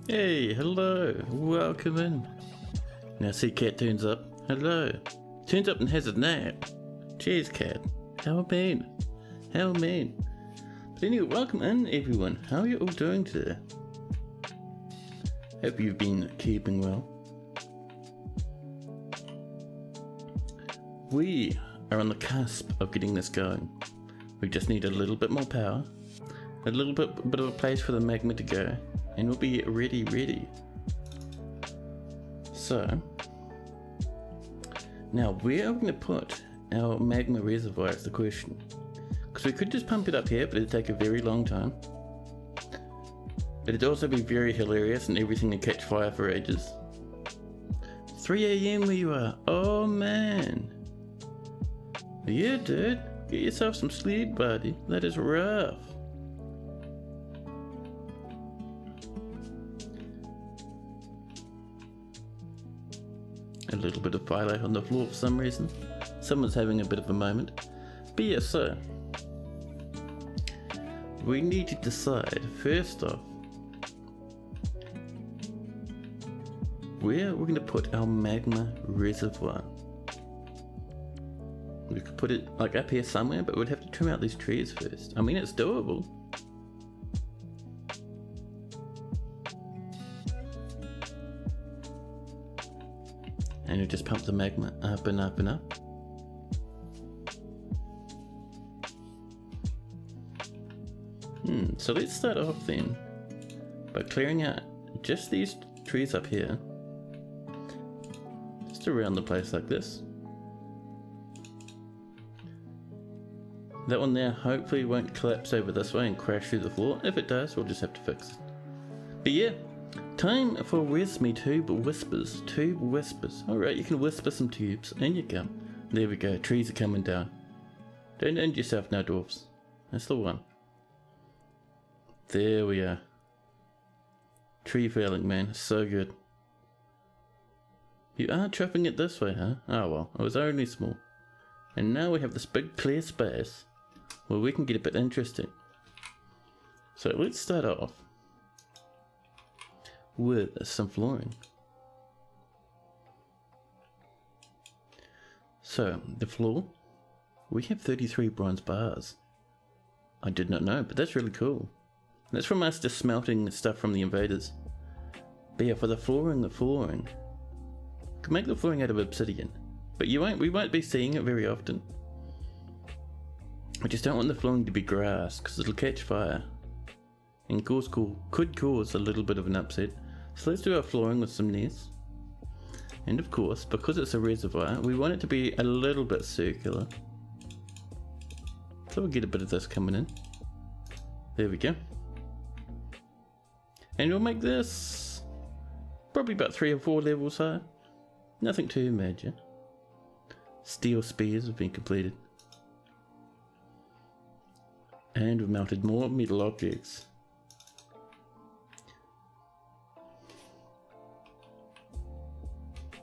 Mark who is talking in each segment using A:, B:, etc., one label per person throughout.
A: Hey, hello, welcome in. Now see Cat turns up. Hello. Turns up and has a nap. Cheers, Cat. How mean? How mean? But anyway, welcome in everyone. How are you all doing today? Hope you've been keeping well. We are on the cusp of getting this going. We just need a little bit more power, a little bit of a place for the magma to go, and we'll be ready. So, now where are we going to put our magma reservoir is the question. Because we could just pump it up here, but it'd take a very long time. It'd also be very hilarious and everything would catch fire for ages. 3 AM where you are. Oh man. Yeah, dude. Get yourself some sleep, buddy. That is rough. A little bit of firelight on the floor for some reason. Someone's having a bit of a moment. But yeah, so we need to decide first off where we're going to put our magma reservoir. We could put it like up here somewhere, but we'd have to trim out these trees first. I mean, it's doable. And you just pump the magma up and up and up. So let's start off then by clearing out just these trees up here. Just around the place like this. That one there hopefully won't collapse over this way and crash through the floor. If it does, we'll just have to fix it. But yeah. Time for Where's Me Tube Whispers. Tube Whispers. Alright, you can whisper some tubes. In you come. There we go. Trees are coming down. Don't end yourself now, dwarfs. That's the one. There we are. Tree felling, man. So good. You are chopping it this way, huh? Oh well, it was only small. And now we have this big clear space where we can get a bit interesting. So let's start off with some flooring. So the floor, we have 33 bronze bars. I did not know, but that's really cool. That's from us just smelting stuff from the invaders. But yeah, for the flooring, you can make the flooring out of obsidian, but we won't be seeing it very often. I just don't want the flooring to be grass because it'll catch fire and could cause a little bit of an upset. So let's do our flooring with some nests. And of course, because it's a reservoir, we want it to be a little bit circular. So we'll get a bit of this coming in. There we go. And we'll make this probably about 3 or 4 levels high. Nothing too major. Steel spears have been completed. And we've mounted more metal objects.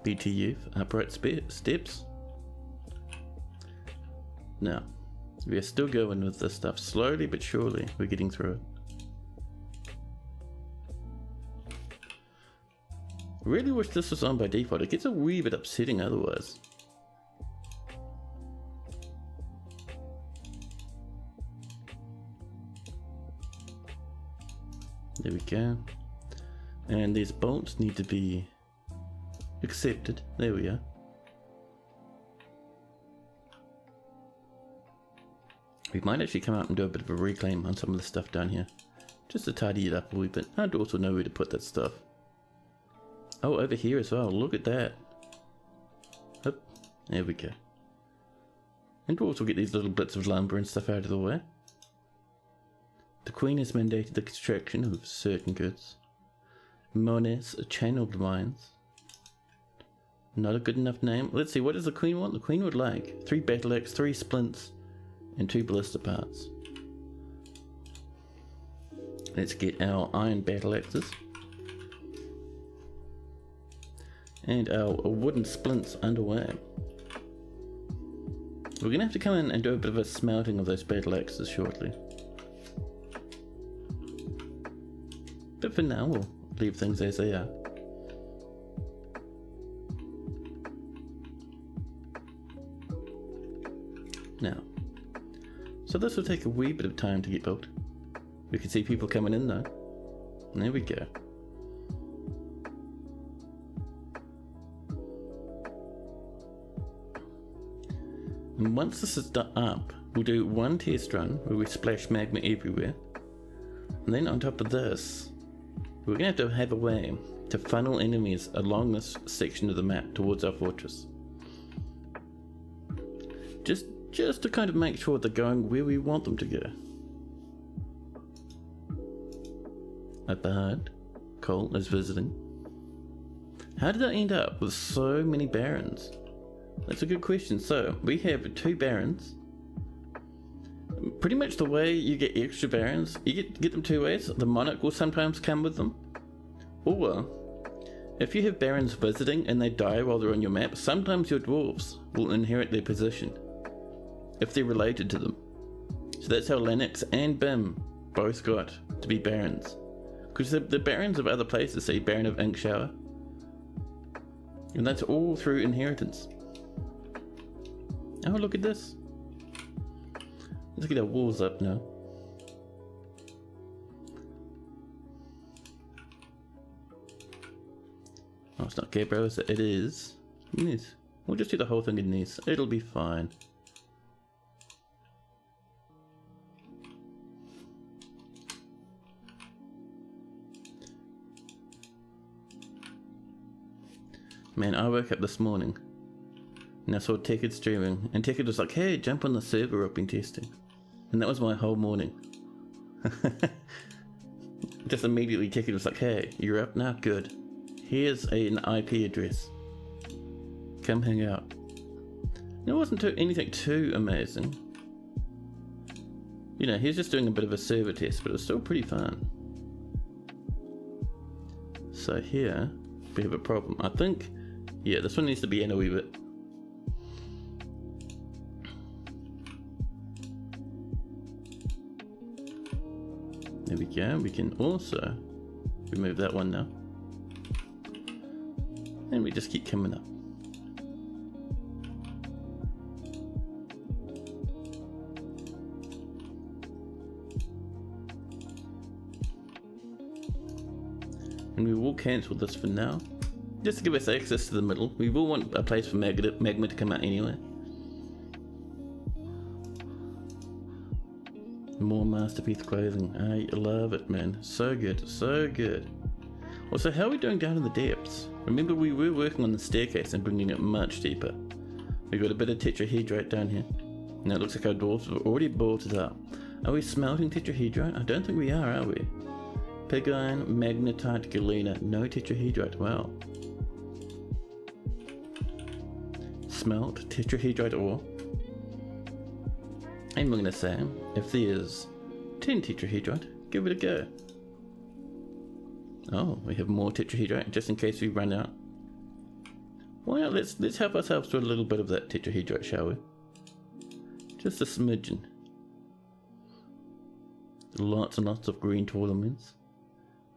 A: BTU for upright steps. Now, we are still going with this stuff slowly but surely. We're getting through it. I really wish this was on by default. It gets a wee bit upsetting otherwise. There we go. And these bolts need to be accepted. There we are. We might actually come out and do a bit of a reclaim on some of the stuff down here. Just to tidy it up a wee bit. I'd also know where to put that stuff. Oh, over here as well. Look at that. Up. There we go. And we'll also get these little bits of lumber and stuff out of the way. The Queen has mandated the construction of certain goods. Mones channeled mines. Not a good enough name. Let's see, what does the Queen want? The Queen would like 3 battle axe, 3 splints, and 2 ballista parts. Let's get our iron battle axes. And our wooden splints underway. We're going to have to come in and do a bit of a smelting of those battle axes shortly. But for now, we'll leave things as they are. Now, so this will take a wee bit of time to get built. We can see people coming in though. And there we go. And once this is up, we'll do one test run where we splash magma everywhere. And then on top of this, we're going to have a way to funnel enemies along this section of the map towards our fortress. Just to kind of make sure they're going where we want them to go. Up ahead, Cole is visiting. How did I end up with so many barons? That's a good question. So, we have 2 barons. Pretty much the way you get extra barons, you get them 2 ways. The monarch will sometimes come with them. Or, if you have barons visiting and they die while they're on your map, sometimes your dwarves will inherit their position, if they're related to them. So that's how Lennox and Bim both got to be barons. Because the barons of other places, say Baron of Inkshower, and that's all through inheritance. Oh, look at this. Let's get our walls up now. Oh, it's not Gabriel, it is. Yes. We'll just do the whole thing in these. It'll be fine. Man, I woke up this morning and I saw Tekid streaming, and Tekid was like, hey, jump on the server I've been testing. And that was my whole morning. Just immediately Tekid was like, hey, you're up now? Good. Here's an IP address. Come hang out. And it wasn't anything too amazing. You know, he's just doing a bit of a server test, but it was still pretty fun. So here, we have a problem. I think, yeah, this one needs to be in a wee bit. There we go. We can also remove that one now. And we just keep coming up. And we will cancel this for now, just to give us access to the middle. We will want a place for magma to come out anyway. More masterpiece clothing. I love it, man. So good, so good. Also, how are we doing down in the depths? Remember, we were working on the staircase and bringing it much deeper. We got a bit of tetrahedrite down here. Now it looks like our dwarves have already bought it up. Are we smelting tetrahedrite? I don't think we are we? Pig iron, magnetite, galena, no tetrahedrite. Wow. Smelt tetrahedrite ore. And we're gonna say, if there's 10 tetrahedrite, give it a go. Oh, we have more tetrahedrite just in case we run out. Why not? Let's help ourselves to a little bit of that tetrahedrite, shall we? Just a smidgen. Lots and lots of green tourlaments.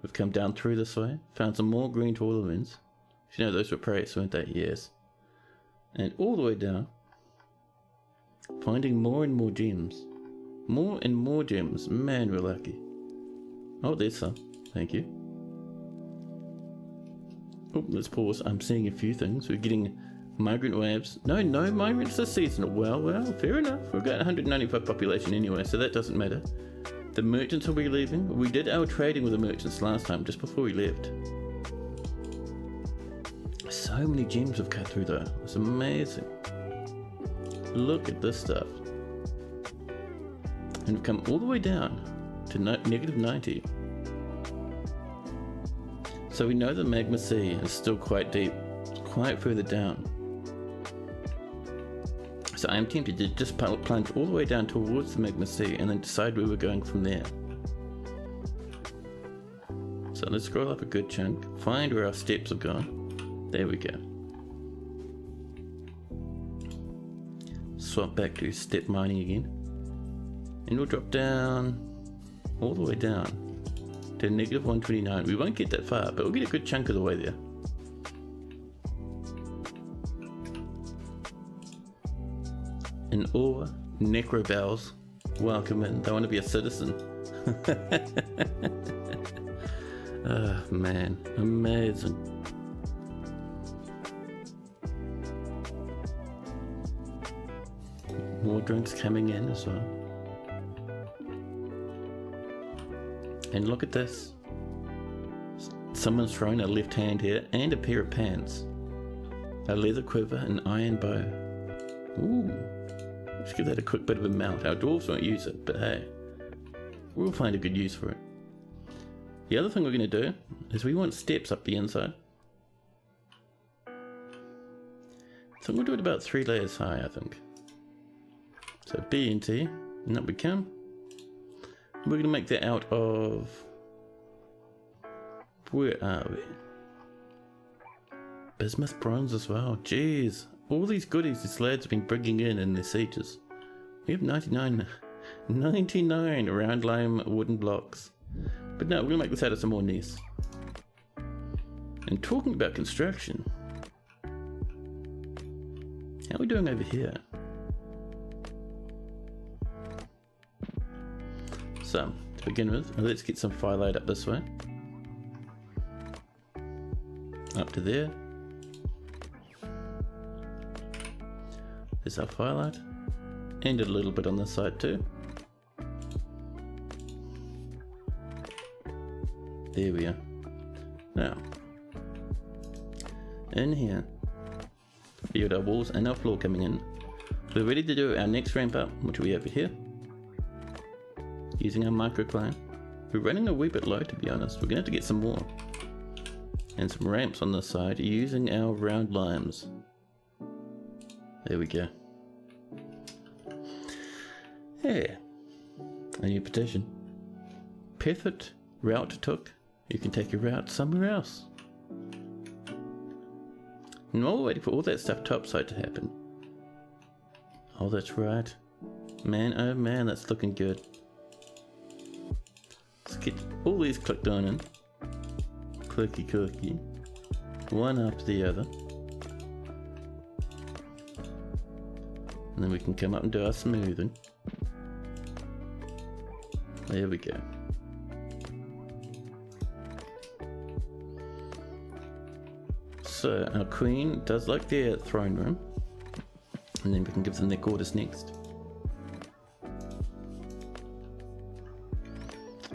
A: We've come down through this way, found some more green tourlaments. You know, those were praise, weren't they? Yes. And all the way down, finding more and more gems. More and more gems. Man, we're lucky. Oh, there's some. Thank you. Oh, let's pause. I'm seeing a few things. We're getting migrant waves. No migrants this season. Well, fair enough. We've got 195 population anyway, so that doesn't matter. The merchants will be leaving. We did our trading with the merchants last time, just before we left. So many gems have cut through though. It's amazing. Look at this stuff. And we've come all the way down to negative 90. So we know the magma sea is still quite deep, quite further down. So I'm tempted to just plunge all the way down towards the magma sea and then decide where we're going from there. So let's scroll up a good chunk, find where our steps have gone. There we go. Swap back to step mining again. And we'll drop down, all the way down. to negative 129. We won't get that far, but we'll get a good chunk of the way there. And all necrobowels, welcome in. They want to be a citizen. Oh man, amazing. More drinks coming in as well. And look at this. Someone's thrown a left hand here and a pair of pants. A leather quiver, an iron bow. Ooh. Let's give that a quick bit of a mount. Our dwarves won't use it, but hey, we'll find a good use for it. The other thing we're going to do is we want steps up the inside. So we'll do it about 3 layers high, I think. So BNT, and up we come. We're going to make that out of... Where are we? Bismuth bronze as well. Jeez. All these goodies these lads have been bringing in their sieges. We have 99 round lime wooden blocks. But no, we're going to make this out of some more gneiss. And talking about construction, how are we doing over here? So, to begin with, let's get some firelight up this way. Up to there. There's our firelight. And a little bit on this side too. There we are. Now, in here, we got our walls and our floor coming in. We're ready to do our next ramp up, which we have over here. Using our microcline. We're running a wee bit low, to be honest. We're going to have to get some more. And some ramps on this side using our round limes. There we go. Yeah. A new petition. Perfect route took. You can take your route somewhere else. And while we're waiting for all that stuff topside to happen. Oh, that's right. Man, oh man, that's looking good. Let's get all these clicked on in. Clicky clicky. One after the other. And then we can come up and do our smoothing. There we go. So our queen does like their throne room. And then we can give them their quarters next.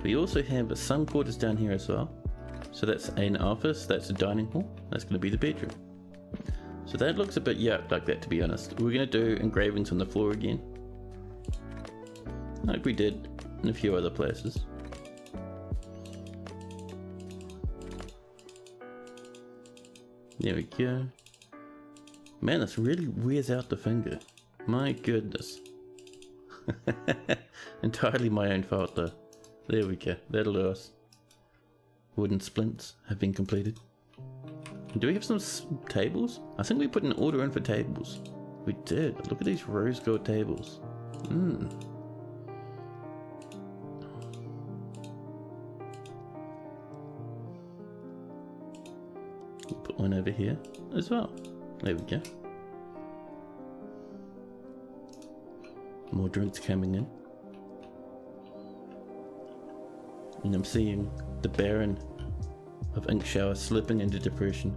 A: We also have some quarters down here as well. So that's an office, that's a dining hall, that's going to be the bedroom. So that looks a bit yuck like that, to be honest. We're going to do engravings on the floor again. Like we did in a few other places. There we go. Man, this really wears out the finger. My goodness. Entirely my own fault though. There we go, that'll do us. Wooden splints have been completed. Do we have some tables? I think we put an order in for tables. We did. Look at these rose gold tables. We'll put one over here as well. There we go. More drinks coming in. And I'm seeing the Baron of Inkshower slipping into depression.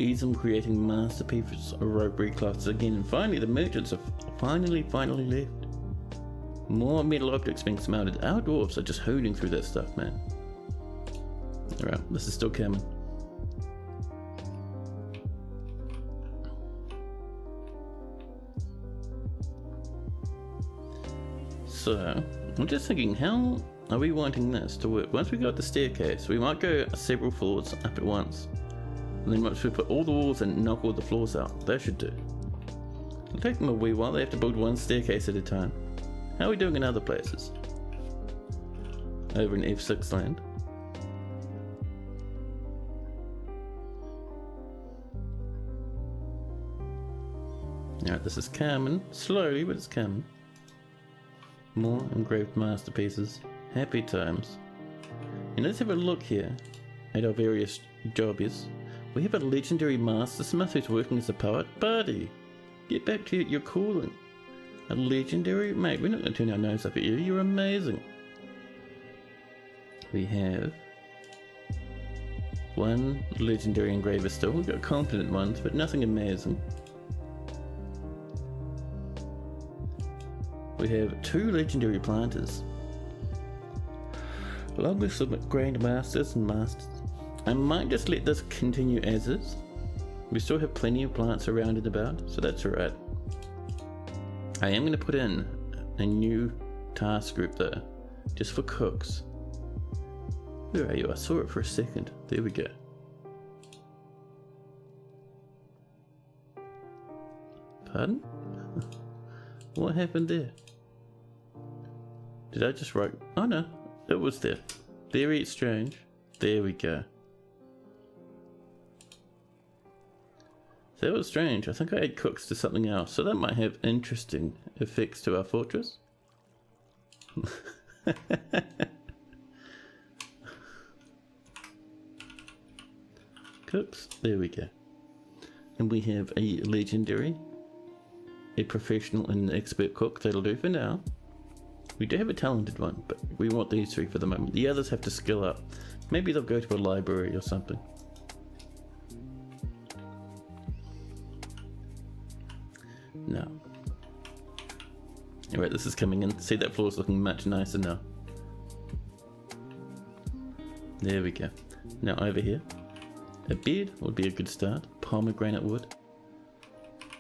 A: Easem creating masterpieces of ropery cloths again. And finally the merchants have finally left. More metal objects being smelted. Our dwarves are just hooning through that stuff, man. Alright, this is still coming. So, I'm just thinking, how are we wanting this to work? Once we got the staircase, we might go several floors up at once. And then once we put all the walls and knock all the floors out, that should do. It'll take them a wee while, they have to build one staircase at a time. How are we doing in other places? Over in F6 land. Alright, this is coming. Slowly, but it's coming. More engraved masterpieces. Happy times. And let's have a look here at our various jobbies. We have a legendary master smith who's working as a poet. Buddy, get back to your calling. A legendary? Mate, we're not going to turn our nose up at you. You're amazing. We have one legendary engraver still. We've got competent ones, but nothing amazing. We have 2 legendary planters, along with some grandmasters and masters. I might just let this continue as is. We still have plenty of plants around and about, so that's alright. I am going to put in a new task group though, just for cooks. Where are you? I saw it for a second. There we go. Pardon? What happened there? Did I just write? Oh no, it was there. Very strange. There we go. That was strange. I think I had cooks to something else, so that might have interesting effects to our fortress. Cooks, there we go. And we have a legendary, a professional and expert cook. That'll do for now. We do have a talented one, but we want these 3 for the moment. The others have to skill up. Maybe they'll go to a library or something. No. Alright, this is coming in. See, that floor's looking much nicer now. There we go. Now over here, a bed would be a good start. Pomegranate wood.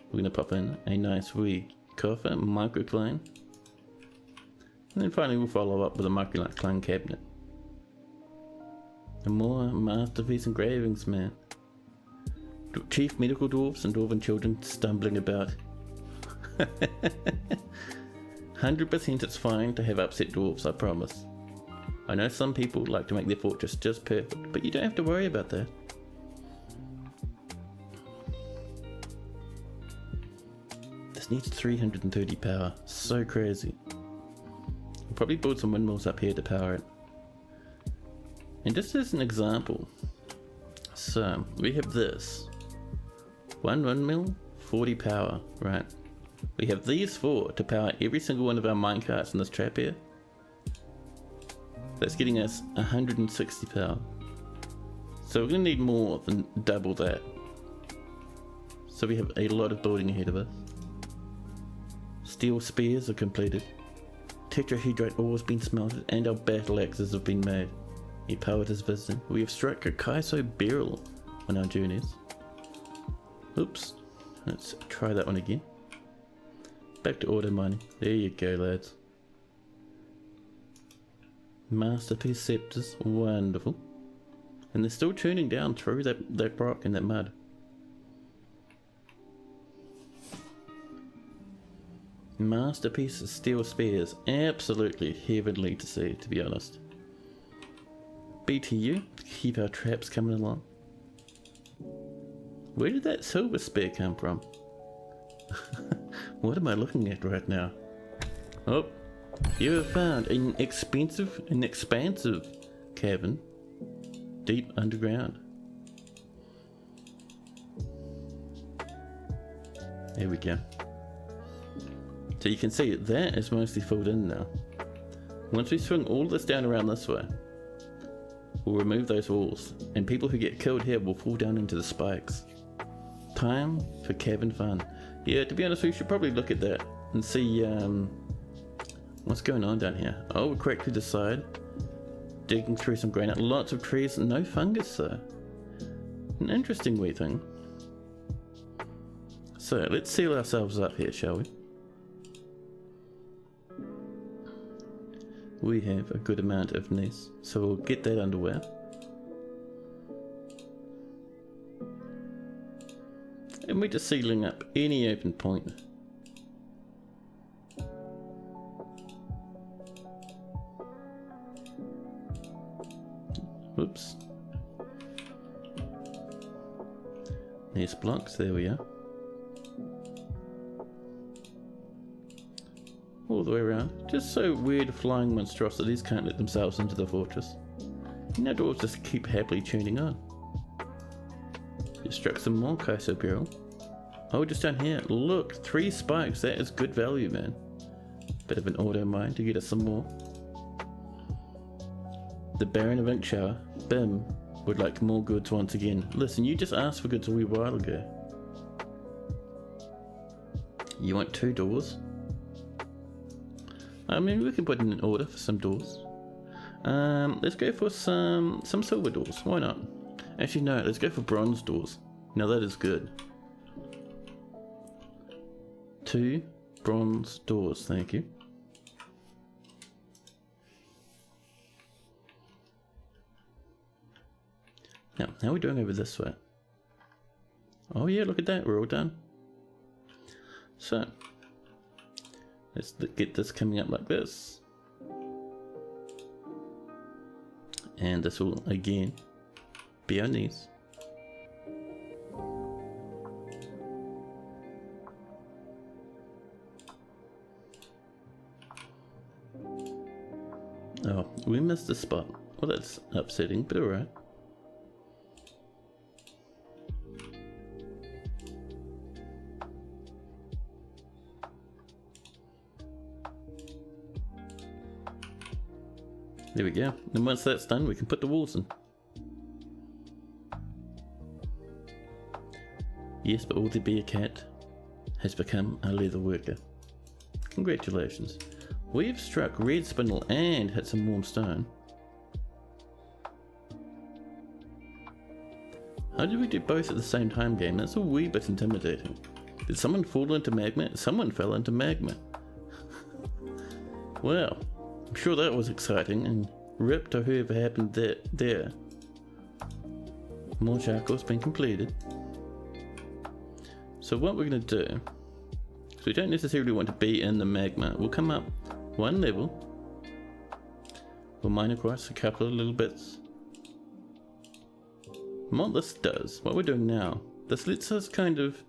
A: We're going to pop in a nice wee coffer, microcline. And then finally we'll follow up with a microcline cabinet. And more masterpiece engravings, man. Chief medical dwarfs and dwarven children stumbling about. 100% it's fine to have upset dwarfs, I promise. I know some people like to make their fortress just perfect, but you don't have to worry about that. This needs 330 power, so crazy. We'll probably build some windmills up here to power it. And just as an example, so we have this. 1 windmill, 40 power, right? We have these 4 to power every single one of our minecarts in this trap here. That's getting us 160 power. So we're going to need more than double that. So we have a lot of building ahead of us. Steel spears are completed. Tetrahedrite ore has been smelted and our battle axes have been made. A poet is visiting. We have struck a Kaiso barrel on our journeys. Oops. Let's try that one again. Back to auto mining. There you go, lads. Masterpiece scepters. Wonderful. And they're still tuning down through that rock and that mud. Masterpiece steel spears. Absolutely heavenly to see, to be honest. BTU. Keep our traps coming along. Where did that silver spear come from? What am I looking at right now? Oh, you have found an expansive cavern deep underground. There we go. So you can see that is mostly filled in now. Once we swing all this down around this way, we'll remove those walls, and people who get killed here will fall down into the spikes. Time for cavern fun. Yeah, to be honest, we should probably look at that and see what's going on down here. Oh, we're cracked through the side, digging through some granite. Lots of trees, no fungus though. An interesting wee thing. So let's seal ourselves up here, shall we? We have a good amount of nests, so we'll get that underway. And we're just sealing up any open point. Whoops. Nest blocks, there we are. All the way around, just so weird flying monstrosities can't let themselves into the fortress. And our doors just keep happily tuning on. You struck some more Kaiso Barrel. Oh, just down here. Look, 3 spikes. That is good value, man. Bit of an auto mine to get us some more. The Baron of Ink Shower, Bim, would like more goods once again. Listen, you just asked for goods a wee while ago. You want 2 doors? I mean, we can put in an order for some doors. Let's go for some silver doors. Why not? Actually, no. Let's go for bronze doors. Now that is good. 2 bronze doors. Thank you. Now, how are we doing over this way? Oh yeah, look at that. We're all done. So, let's get this coming up like this. And this will, again, be on these. Oh, we missed the spot. Well, that's upsetting, but alright. There we go. And once that's done, we can put the walls in. Yes, but all the bear cat has become a leather worker. Congratulations. We've struck red spindle and hit some warm stone. How did we do both at the same time, game? That's a wee bit intimidating. Did someone fall into magma? Someone fell into magma. Well, I'm sure that was exciting, and rip to whoever happened there. More charcoal's been completed. So what we're going to do, so we don't necessarily want to be in the magma, we'll come up 1 level, we'll mine across a couple of little bits. And what this does, what we're doing now, this lets us kind of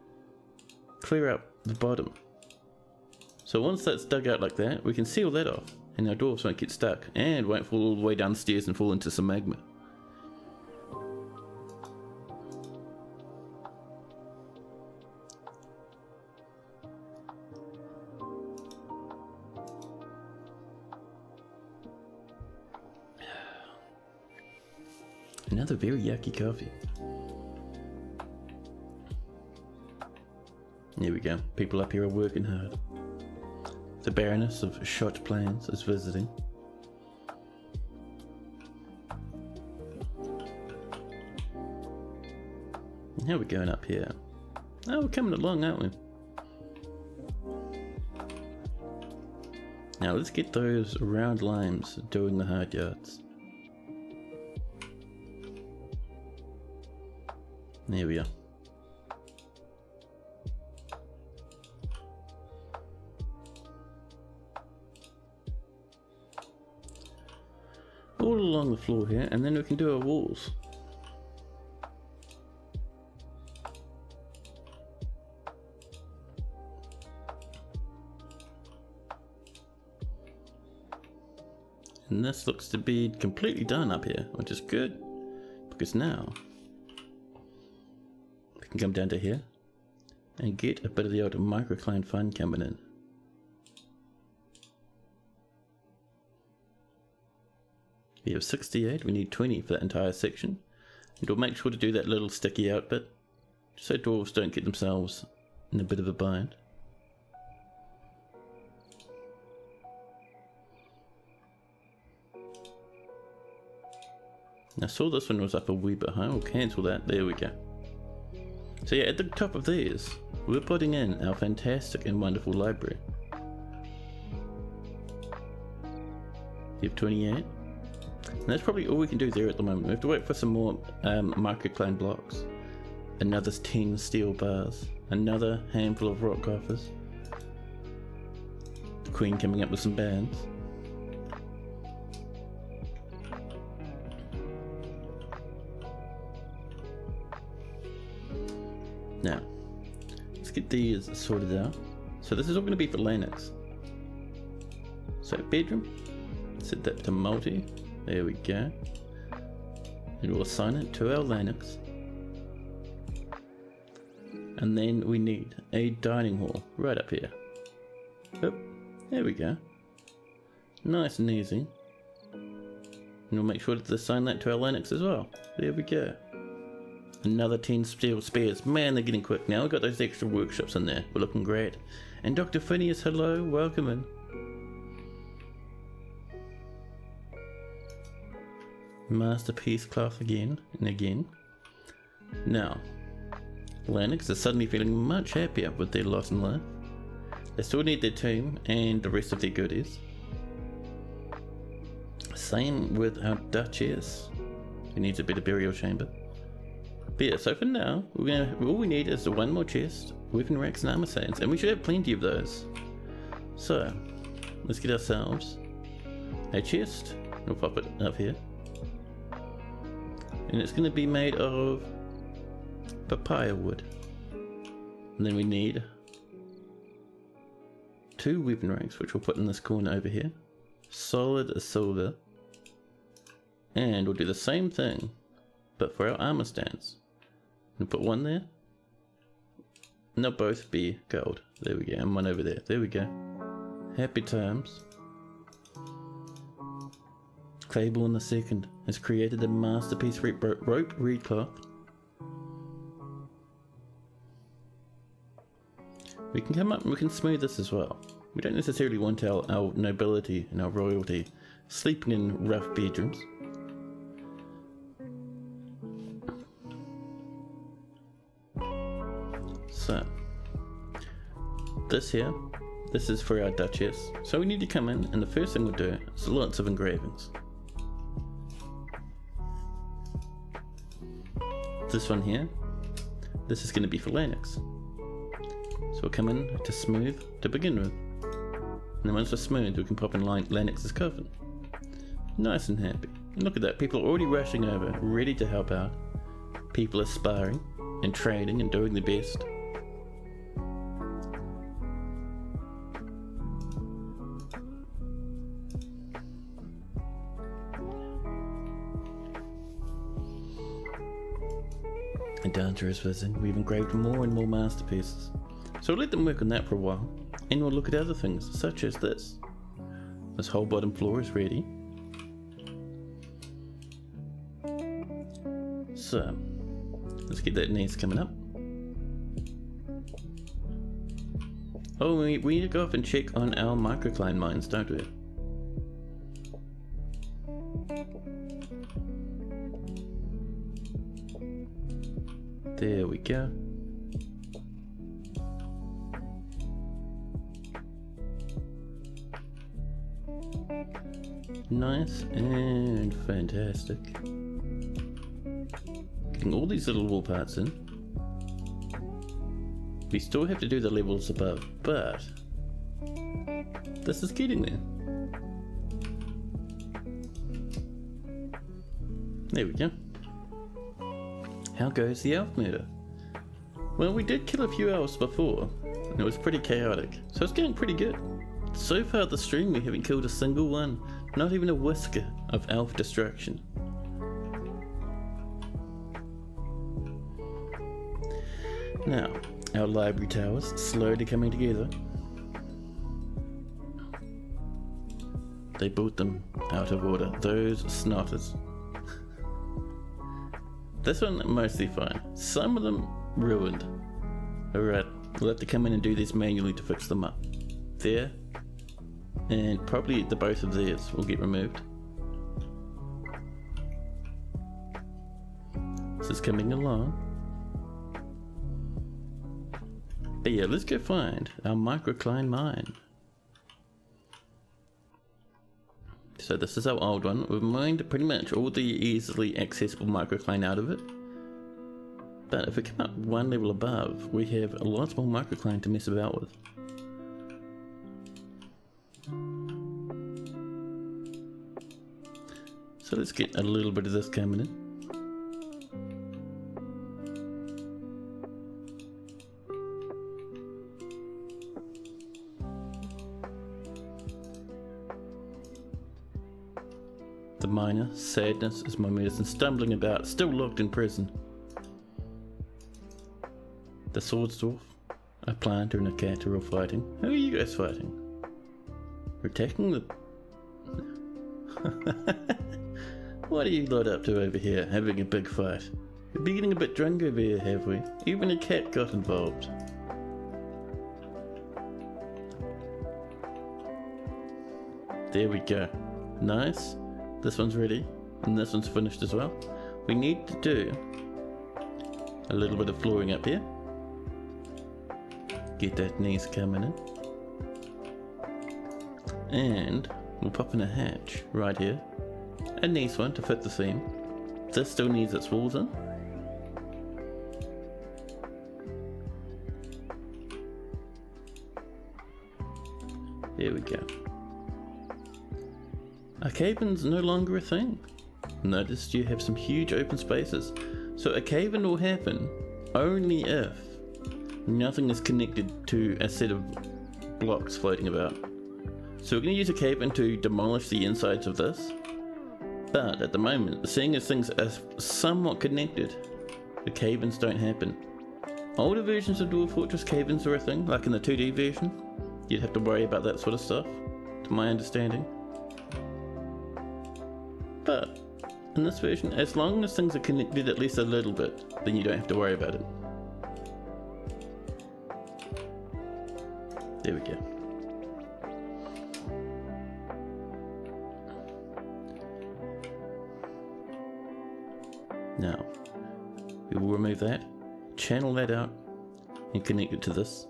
A: clear up the bottom. So once that's dug out like that, we can seal that off, and our dwarves won't get stuck, and won't fall all the way downstairs and fall into some magma. Another very yucky coffee. There we go. People up here are working hard. The Baroness of Shot Plains is visiting. And how are we going up here? Oh, we're coming along, aren't we? Now let's get those round limes doing the hard yards. There we are. All along the floor here, and then we can do our walls. And this looks to be completely done up here, which is good, because now we can come down to here and get a bit of the old microcline fun coming in. We have 68, we need 20 for that entire section, and we'll make sure to do that little sticky out bit, so dwarves don't get themselves in a bit of a bind. I saw this one was up a wee bit high, we'll cancel that, there we go. So yeah, at the top of these, we're putting in our fantastic and wonderful library. You have 28. And that's probably all we can do there at the moment. We have to wait for some more microcline blocks. Another 10 steel bars. Another handful of rock coffers. The Queen coming up with some bands. Now, let's get these sorted out. So this is all going to be for Lennox. So bedroom, set that to multi. There we go. and we'll assign it to our Linux. And then we need a dining hall right up here. Oh, there we go. Nice and easy. And we'll make sure to assign that to our Linux as well. There we go. Another 10 steel spares. Man, they're getting quick now. We've got those extra workshops in there. We're looking great. And Dr. Phineas, hello. Welcome in. Masterpiece cloth again and again. Now, Linux is suddenly feeling much happier with their lot in life. They still need their tomb and the rest of their goodies. Same with our Duchess, who needs a better burial chamber. But yeah, so for now, all we need is the one more chest, weapon racks and armor stands, and we should have plenty of those. So, let's get ourselves a chest. We'll pop it up here. And it's going to be made of papaya wood. And then we need 2 weapon racks, which we'll put in this corner over here. Solid silver. And we'll do the same thing, but for our armor stands. We'll put one there. And they'll both be gold. There we go, and one over there. There we go. Happy times. Claiborne II has created a masterpiece rope reed cloth. We can come up and we can smooth this as well. We don't necessarily want our nobility and our royalty sleeping in rough bedrooms. So, this here, this is for our Duchess. So we need to come in, and the first thing we'll do is lots of engravings. This one here, this is going to be for Linux. So we'll come in to smooth to begin with. And then once we're smooth, we can pop in Linux's coffin. Nice and happy. And look at that, people are already rushing over, ready to help out. People are sparring and trading and doing their best. A dancer is visiting. We've engraved more and more masterpieces. So we'll let them work on that for a while, and we'll look at other things, such as this. This whole bottom floor is ready. So, let's get that needs coming up. Oh, we need to go off and check on our microcline mines, don't we? There we go. Nice and fantastic. Getting all these little wall parts in. We still have to do the levels above, but this is getting there. There we go. How goes the elf murder? Well, we did kill a few elves before, and it was pretty chaotic, so it's going pretty good. So far this stream we haven't killed a single one, not even a whisker of elf destruction. Now, our library towers slowly coming together. They built them out of order, those snotters. This one mostly fine, some of them ruined. Alright, we'll have to come in and do this manually to fix them up. There, and probably the both of theirs will get removed. This is coming along. But yeah, let's go find our microcline mine. So this is our old one. We've mined pretty much all the easily accessible microcline out of it. But if we come up one level above, we have lots more microcline to mess about with. So let's get a little bit of this coming in. The miner. Sadness is my medicine. Stumbling about, still locked in prison. The swords dwarf, a planter and a cat are all fighting. Who are you guys fighting? We're attacking the... What are you lot up to over here, having a big fight? We're getting a bit drunk over here, have we? Even a cat got involved. There we go. Nice. This one's ready, and this one's finished as well. We need to do a little bit of flooring up here. Get that nice coming in. And we'll pop in a hatch right here. A nice one to fit the theme. This still needs its walls in. There we go. A cave-in's no longer a thing. Notice you have some huge open spaces. So a cave-in will happen only if nothing is connected to a set of blocks floating about. So we're going to use a cave-in to demolish the insides of this. But at the moment, seeing as things are somewhat connected, the cave-ins don't happen. Older versions of Dwarf Fortress cave-ins are a thing, like in the 2D version. You'd have to worry about that sort of stuff, to my understanding. But in this version, as long as things are connected at least a little bit, then you don't have to worry about it. There we go. Now, we will remove that, channel that out, and connect it to this,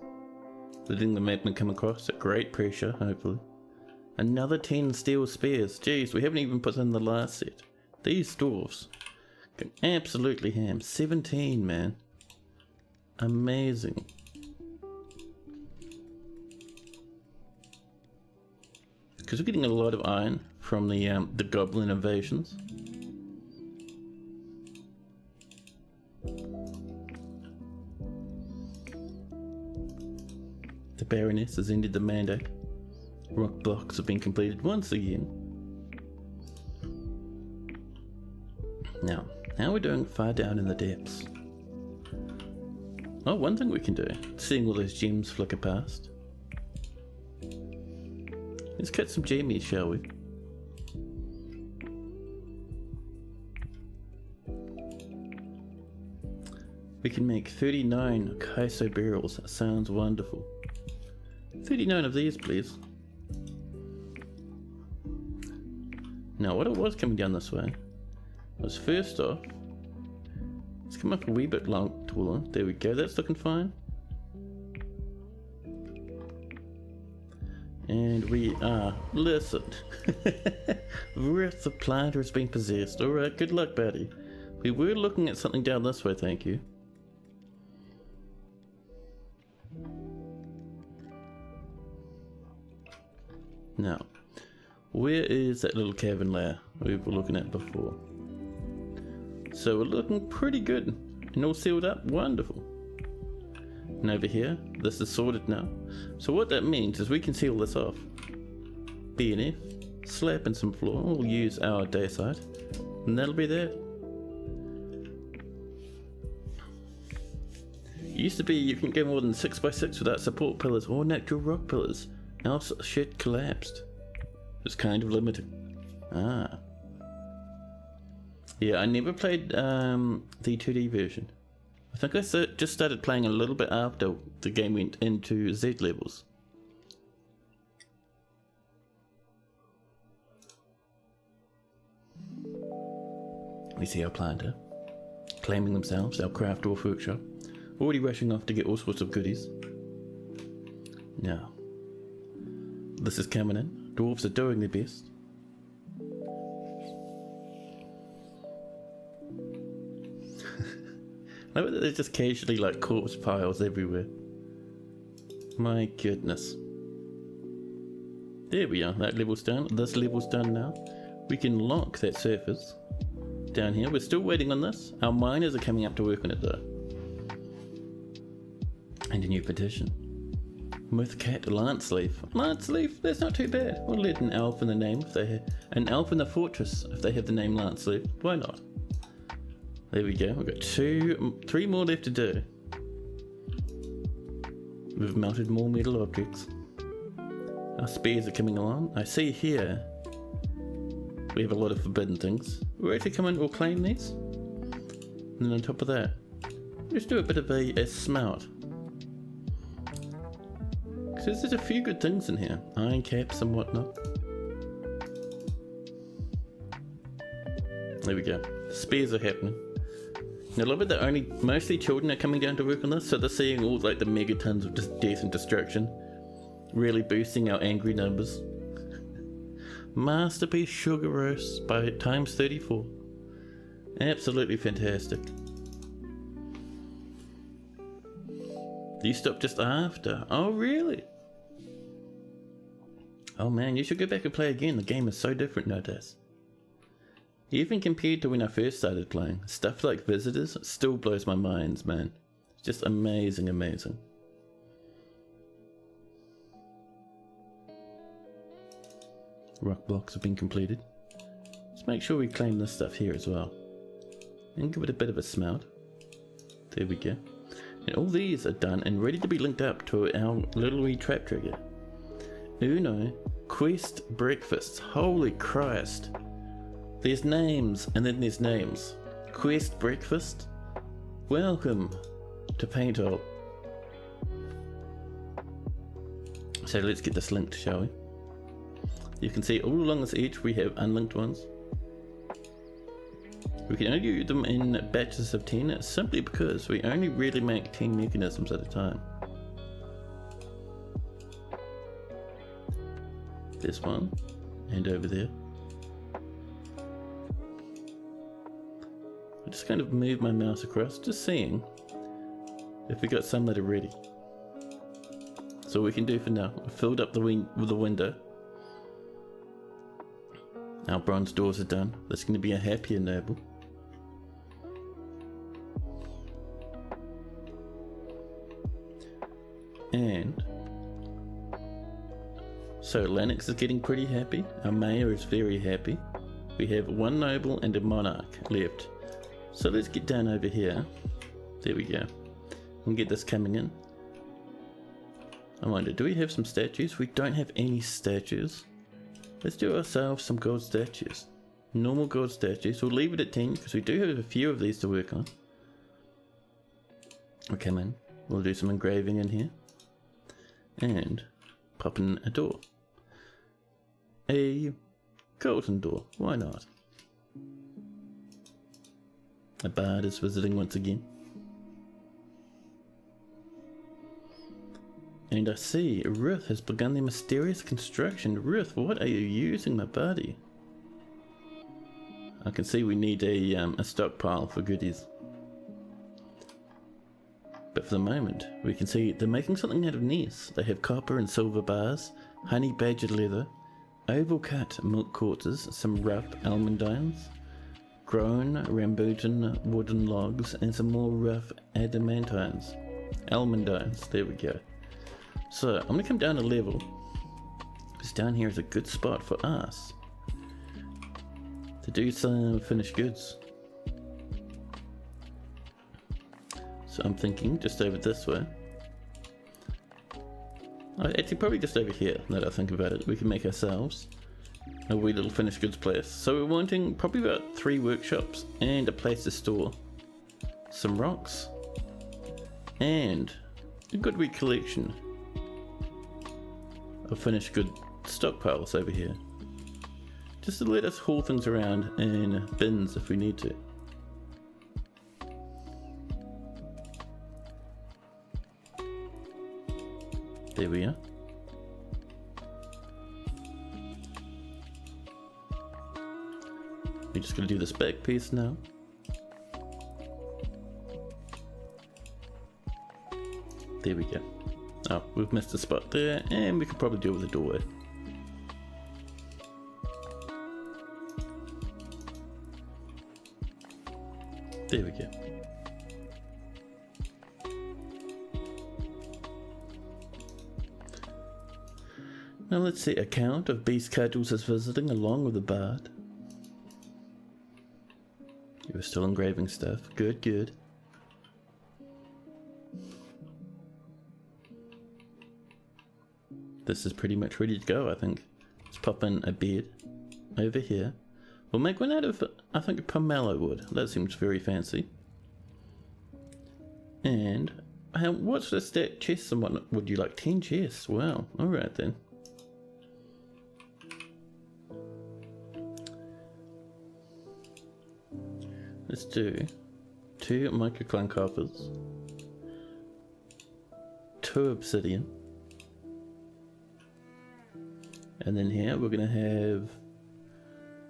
A: letting the magma come across at great pressure, hopefully. Another 10 steel spears. Jeez, we haven't even put in the last set. These dwarves go absolutely ham. 17, man. Amazing. Because we're getting a lot of iron from the goblin invasions. The Baroness has ended the mandate. Rock blocks have been completed once again. Now, how are we doing far down in the depths? Oh, one thing we can do, seeing all those gems flicker past. Let's cut some jammies, shall we? We can make 39 Kaiso barrels. That sounds wonderful. 39 of these, please. Now, what it was coming down this way was, first off, let's come up a wee bit taller. There we go, that's looking fine. And we are, listen, Wrath the planter has been possessed. Alright, good luck, buddy. We were looking at something down this way, thank you. Now, where is that little cavern layer we were looking at before? So we're looking pretty good and all sealed up, wonderful. And over here, this is sorted now. So what that means is we can seal this off. BNF, slap in some floor, we'll use our dacite, and that'll be that. It used to be you couldn't go more than 6x6 without support pillars or natural rock pillars, else shit collapsed. It's kind of limiting. Ah. Yeah, I never played the 2D version. I think I just started playing a little bit after the game went into Z levels. We see our planter claiming themselves, our craft dwarf workshop, already rushing off to get all sorts of goodies. Now, this is coming in. Dwarves are doing their best. I bet there's just casually like corpse piles everywhere. My goodness. There we are, that level's done. This level's done now. We can lock that surface down here. We're still waiting on this. Our miners are coming up to work on it though. And a new petition. Myth cat Lanceleaf. Lanceleaf? That's not too bad. We'll let an elf in the name if they have an elf in the fortress if they have the name Lanceleaf. Why not? There we go. We've got 3 more left to do. We've melted more metal objects. Our spears are coming along. I see here we have a lot of forbidden things. We'll actually come in, we'll claim these. And then on top of that, let's do a bit of a smelt. Because there's a few good things in here. Iron caps and whatnot. There we go. Spears are happening. Now, I love it that mostly children are coming down to work on this, so they're seeing all like the megatons of just death and destruction. Really boosting our angry numbers. Masterpiece sugar roast by times 34. Absolutely fantastic. You stopped just after. Oh really? Oh man, you should go back and play again. The game is so different nowadays. Even compared to when I first started playing, stuff like visitors still blows my mind, man. It's just amazing, amazing. Rock blocks have been completed. Let's make sure we claim this stuff here as well. And give it a bit of a smelt. There we go. And all these are done and ready to be linked up to our little wee trap trigger. Uno, quest breakfast. Holy Christ. There's names and then there's names. Quest breakfast. Welcome to Painthole. So let's get this linked, shall we? You can see all along this edge we have unlinked ones. We can only do them in batches of 10 simply because we only really make 10 mechanisms at a time. This one, and over there. I just kind of move my mouse across, just seeing if we got some that are ready. So we can do for now. We've filled up the window. Our bronze doors are done. That's going to be a happier noble. And so Lennox is getting pretty happy. Our mayor is very happy. We have 1 noble and a monarch left. So let's get down over here. There we go. And get this coming in. I wonder, do we have some statues? We don't have any statues. Let's do ourselves some gold statues. Normal gold statues. We'll leave it at 10 because we do have a few of these to work on. We'll come in. We'll do some engraving in here. And pop in a door. A golden door. Why not? A bard is visiting once again. And I see Ruth has begun the mysterious construction. Ruth, what are you using, my buddy? I can see we need a stockpile for goodies. But for the moment, we can see they're making something out of Ness. They have copper and silver bars, honey badgered leather, oval cut milk quarters, some rough almandines, grown rambutan wooden logs, and some more rough adamantines. Almandines, there we go. So, I'm going to come down a level, because down here is a good spot for us to do some finished goods. So I'm thinking just over this way. Actually, probably just over here, now that I think about it. We can make ourselves a wee little finished goods place. So we're wanting probably about 3 workshops and a place to store some rocks and a good wee collection of finished good stockpiles over here, just to let us haul things around in bins if we need to. There we are. We're just going to do this back piece now. There we go. Oh, we've missed a spot there, and we could probably deal with the doorway. There we go. Now let's see, account of Beast Cudgels is visiting along with the bard. You were still engraving stuff. Good, good. This is pretty much ready to go, I think. Let's pop in a bed over here. We'll make one out of, I think, pomelo wood. That seems very fancy. And what's the stat chests and what would you like? 10 chests. Wow. Alright then. Let's do 2 microcline coppers, 2 obsidian, and then here we're gonna have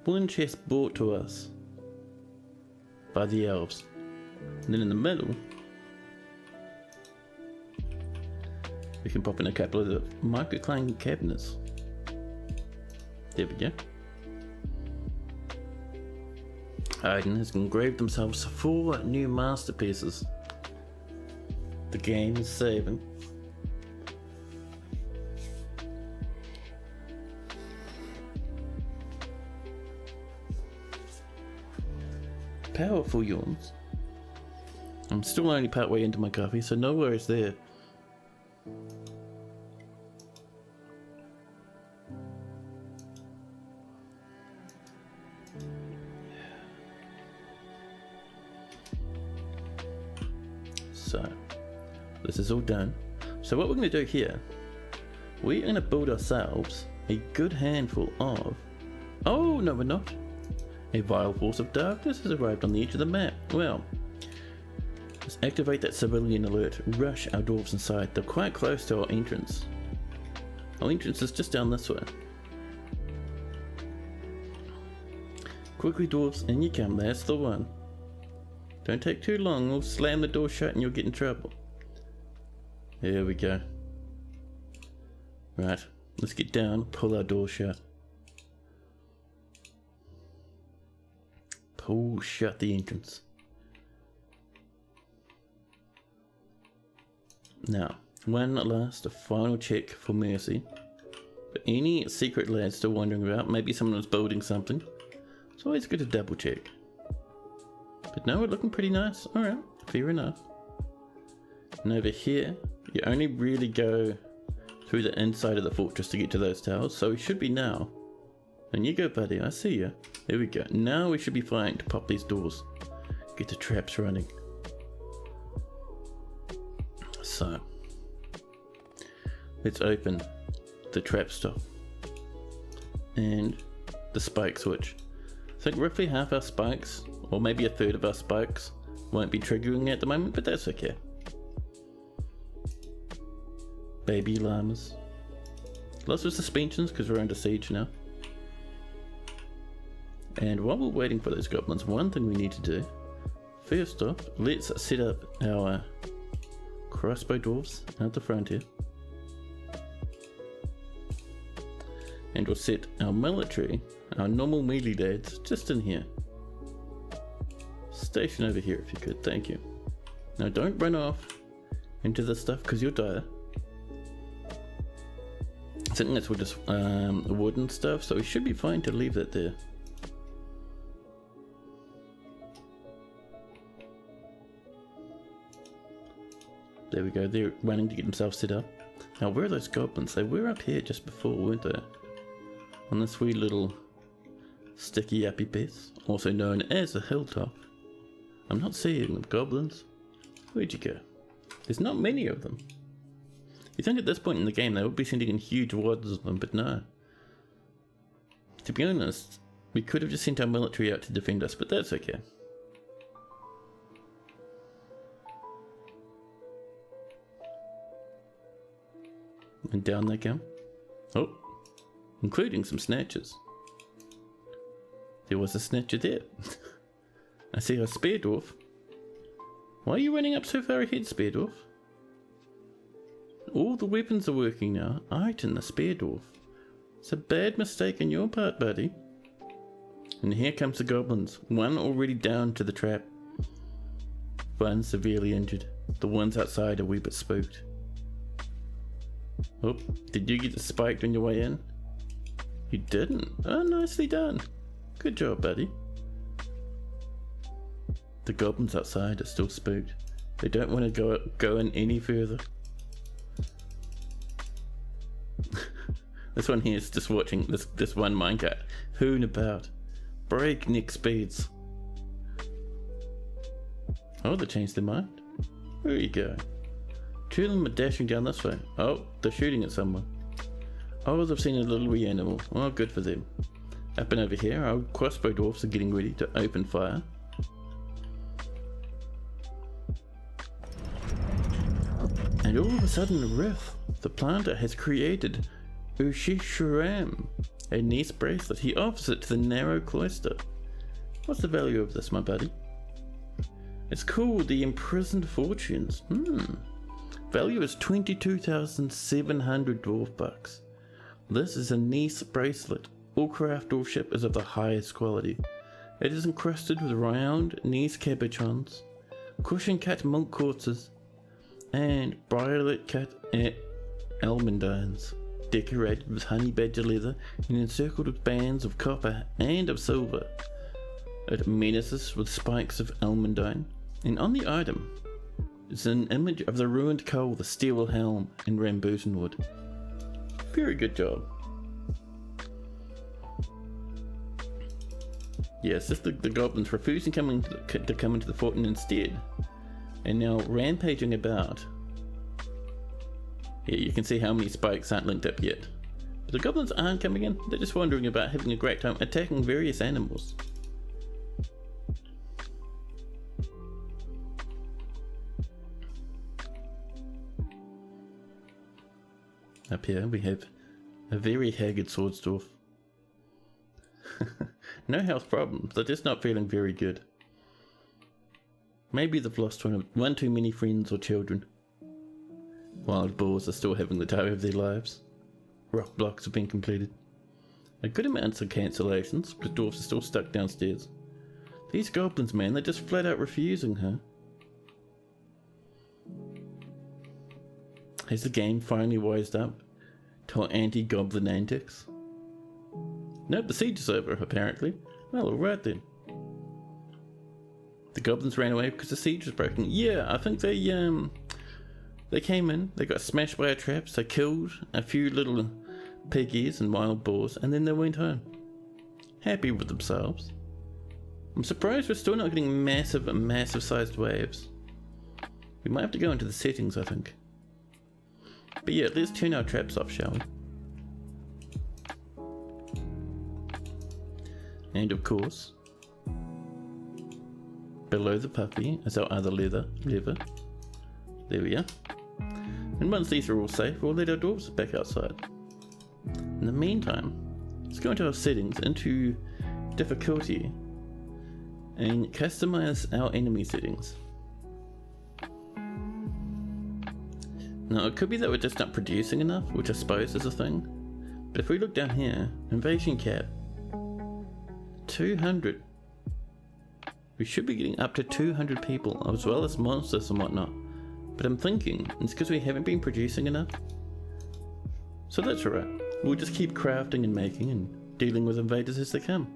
A: 1 chest brought to us by the elves, and then in the middle we can pop in a couple of the microcline cabinets. There we go. Aiden has engraved themselves 4 new masterpieces. The game is saving. Powerful yawns. I'm still only part way into my coffee, so no worries there. So, this is all done. So what we're going to do here, we're going to build ourselves a good handful of... Oh, no we're not. A vile force of darkness has arrived on the edge of the map. Well, let's activate that civilian alert. Rush our dwarves inside. They're quite close to our entrance. Our entrance is just down this way. Quickly dwarves, in you come. That's the one. Don't take too long, we'll slam the door shut and you'll get in trouble. There we go. Right, let's get down, pull our door shut. Pull shut the entrance. Now, one last final check for mercy. For any secret lads still wondering about, maybe someone was building something. It's always good to double check. But no, we're looking pretty nice. Alright, fair enough. And over here, you only really go through the inside of the fortress to get to those towers, so we should be now. And you go, buddy, I see you. There we go. Now we should be fine to pop these doors. Get the traps running. So, let's open the trap stop. And the spike switch. I think roughly half our spikes, or maybe a third of our spikes, won't be triggering at the moment, but that's okay. Baby llamas. Lots of suspensions because we're under siege now. And while we're waiting for those goblins, one thing we need to do, first off, let's set up our crossbow dwarves at the front here. And we'll set our military, our normal melee lads, just in here. Station over here if you could, thank you. Now don't run off into this stuff because you'll die. I think that's just wooden stuff, so we should be fine to leave that there. There we go, they're running to get themselves set up. Now where are those goblins? They were up here just before, weren't they? On this wee little sticky uppy piece, also known as a hilltop. I'm not seeing them, goblins. Where'd you go? There's not many of them. You think at this point in the game they would be sending in huge wads of them, but no. To be honest, we could have just sent our military out to defend us, but that's okay. And down they come. Oh, including some snatchers. There was a snatcher there. I see a spear dwarf. Why are you running up so far ahead, spear dwarf? All the weapons are working now. Item the spear dwarf. It's a bad mistake on your part, buddy. And here comes the goblins. One already down to the trap. One severely injured. The ones outside are a wee bit spooked. Oh, did you get spiked on your way in? You didn't? Oh, nicely done. Good job, buddy. The goblins outside are still spooked. They don't want to go in any further. This one here is just watching this one minecart hoon about. Breakneck speeds. Oh, they changed their mind. Where you go? Two of them are dashing down this way. Oh, they're shooting at someone. Oh, they've seen a little wee animal. Oh, good for them. Up and over here, our crossbow dwarfs are getting ready to open fire. And all of a sudden, a riff. The planter has created Ushishuram, a nice bracelet. He offers it to the narrow cloister. What's the value of this, my buddy? It's called the Imprisoned Fortunes. Value is 22,700 dwarf bucks. This is a nice bracelet. All craftsmanship is of the highest quality. It is encrusted with round nice cabochons, cushion cut monk quartzes, and briarlet cut almandines, decorated with honey badger leather and encircled with bands of copper and of silver. It menaces with spikes of almandine, and on the item is an image of the ruined coal, the steel helm, and rambutan wood. Very good job. Yes, just the goblins refusing to come into the fort and instead, and now rampaging about. Here you can see how many spikes aren't linked up yet. But the goblins aren't coming in, they're just wandering about having a great time attacking various animals. Up here we have a very haggard swordsdwarf. No health problems, they're just not feeling very good. Maybe they've lost one too many friends or children. Wild boars are still having the time of their lives. Rock blocks have been completed. A good amount of cancellations, but dwarfs are still stuck downstairs. These goblins, man, they're just flat out refusing her. Has the game finally wised up to our anti-goblin antics? Nope, the siege is over, apparently. Well, alright then. The goblins ran away because the siege was broken. Yeah, I think they came in, they got smashed by our traps, they killed a few little piggies and wild boars, and then they went home. Happy with themselves. I'm surprised we're still not getting massive sized waves. We might have to go into the settings, I think. But yeah, let's turn our traps off, shall we? And of course, below the puppy is our other lever. There we are. And once these are all safe, we'll let our dwarves back outside. In the meantime, let's go into our settings, into difficulty, and customize our enemy settings. Now, it could be that we're just not producing enough, which I suppose is a thing. But if we look down here, invasion cap, 200. We should be getting up to 200 people, as well as monsters and whatnot. But I'm thinking it's because we haven't been producing enough. So that's alright. We'll just keep crafting and making and dealing with invaders as they come.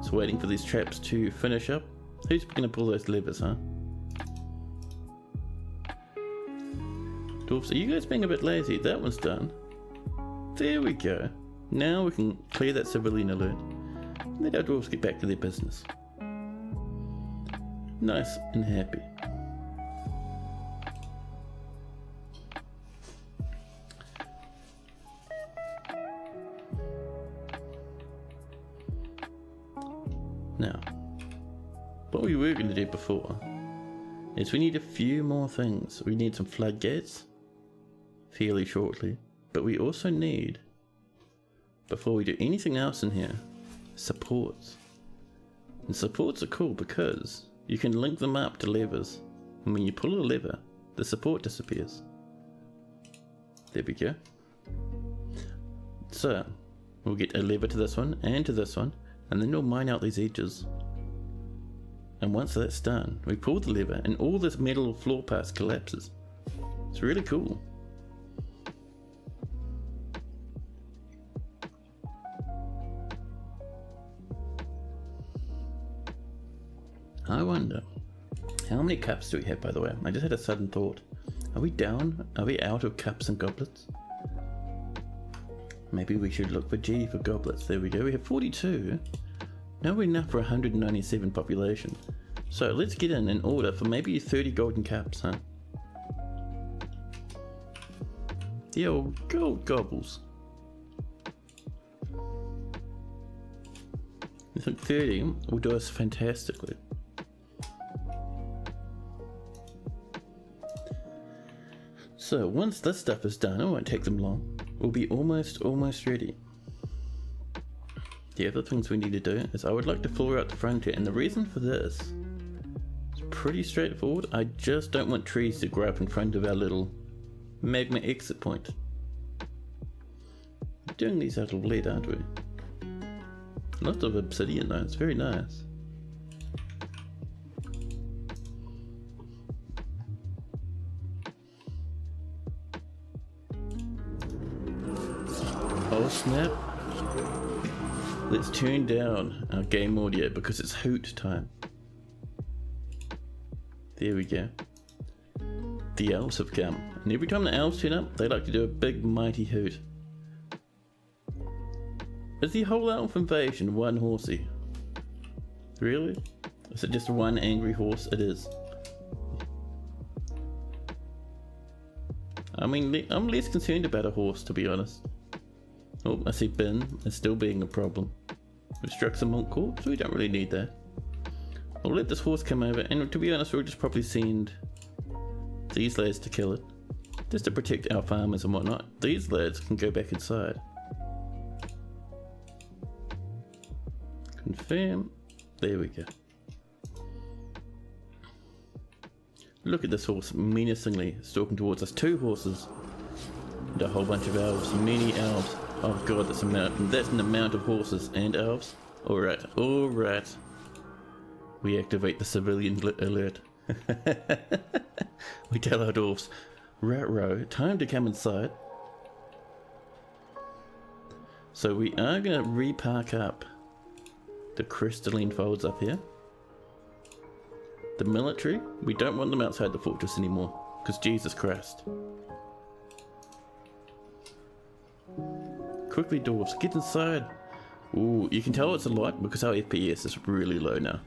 A: So waiting for these traps to finish up. Who's going to pull those levers, huh? Dwarfs, are you guys being a bit lazy? That one's done. There we go. Now we can clear that civilian alert. Let our dwarves get back to their business. Nice and happy. Now, what we were going to do before is we need a few more things. We need some floodgates fairly shortly, but we also need, before we do anything else in here, supports. And supports are cool because you can link them up to levers, and when you pull a lever, the support disappears. There we go. So we'll get a lever to this one and to this one, and then we'll mine out these edges. And once that's done, we pull the lever and all this metal floor parts collapses. It's really cool. I wonder, how many cups do we have, by the way? I just had a sudden thought. Are we down? Are we out of cups and goblets? Maybe we should look for G for goblets. There we go. We have 42. Now we're enough for 197 population. So let's get in order for maybe 30 golden cups, huh? The old gold gobbles. I think 30 will do us fantastically. So once this stuff is done, it won't take them long. We'll be almost ready. The other things we need to do is I would like to floor out the frontier, and the reason for this is pretty straightforward. I just don't want trees to grow up in front of our little magma exit point. We're doing these out of lead, aren't we? Lots of obsidian though, it's very nice. Oh snap. Let's turn down our game audio because it's hoot time. There we go. The elves have come, and every time the elves turn up, they like to do a big mighty hoot. Is the whole elf invasion one horsey? Really? Is it just one angry horse? It is. I mean, I'm less concerned about a horse, to be honest. Oh, I see bin is still being a problem. We've struck some monk corpse, we don't really need that. We'll let this horse come over, and to be honest, we'll just probably send these lads to kill it. Just to protect our farmers and whatnot. These lads can go back inside. Confirm. There we go. Look at this horse menacingly stalking towards us. 2 horses. And a whole bunch of elves. Many elves. Oh god, that's an amount of horses and elves. Alright, alright. We activate the civilian alert. We tell our dwarfs, right, time to come inside. So we are going to repark up the crystalline folds up here. The military, we don't want them outside the fortress anymore, because Jesus Christ. Quickly dwarves, get inside. Ooh, you can tell it's a lot because our FPS is really low now.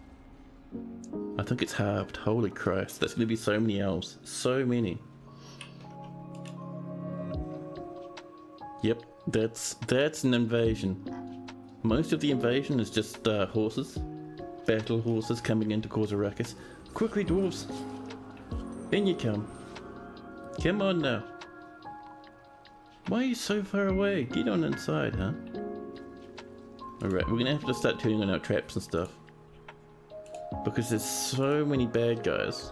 A: I think it's halved. Holy Christ, that's going to be so many elves. So many. Yep, that's an invasion. Most of the invasion is just horses. Battle horses coming in to cause a ruckus. Quickly dwarves. In you come. Come on now. Why are you so far away? Get on inside, huh? Alright, we're gonna have to start turning on our traps and stuff. Because there's so many bad guys.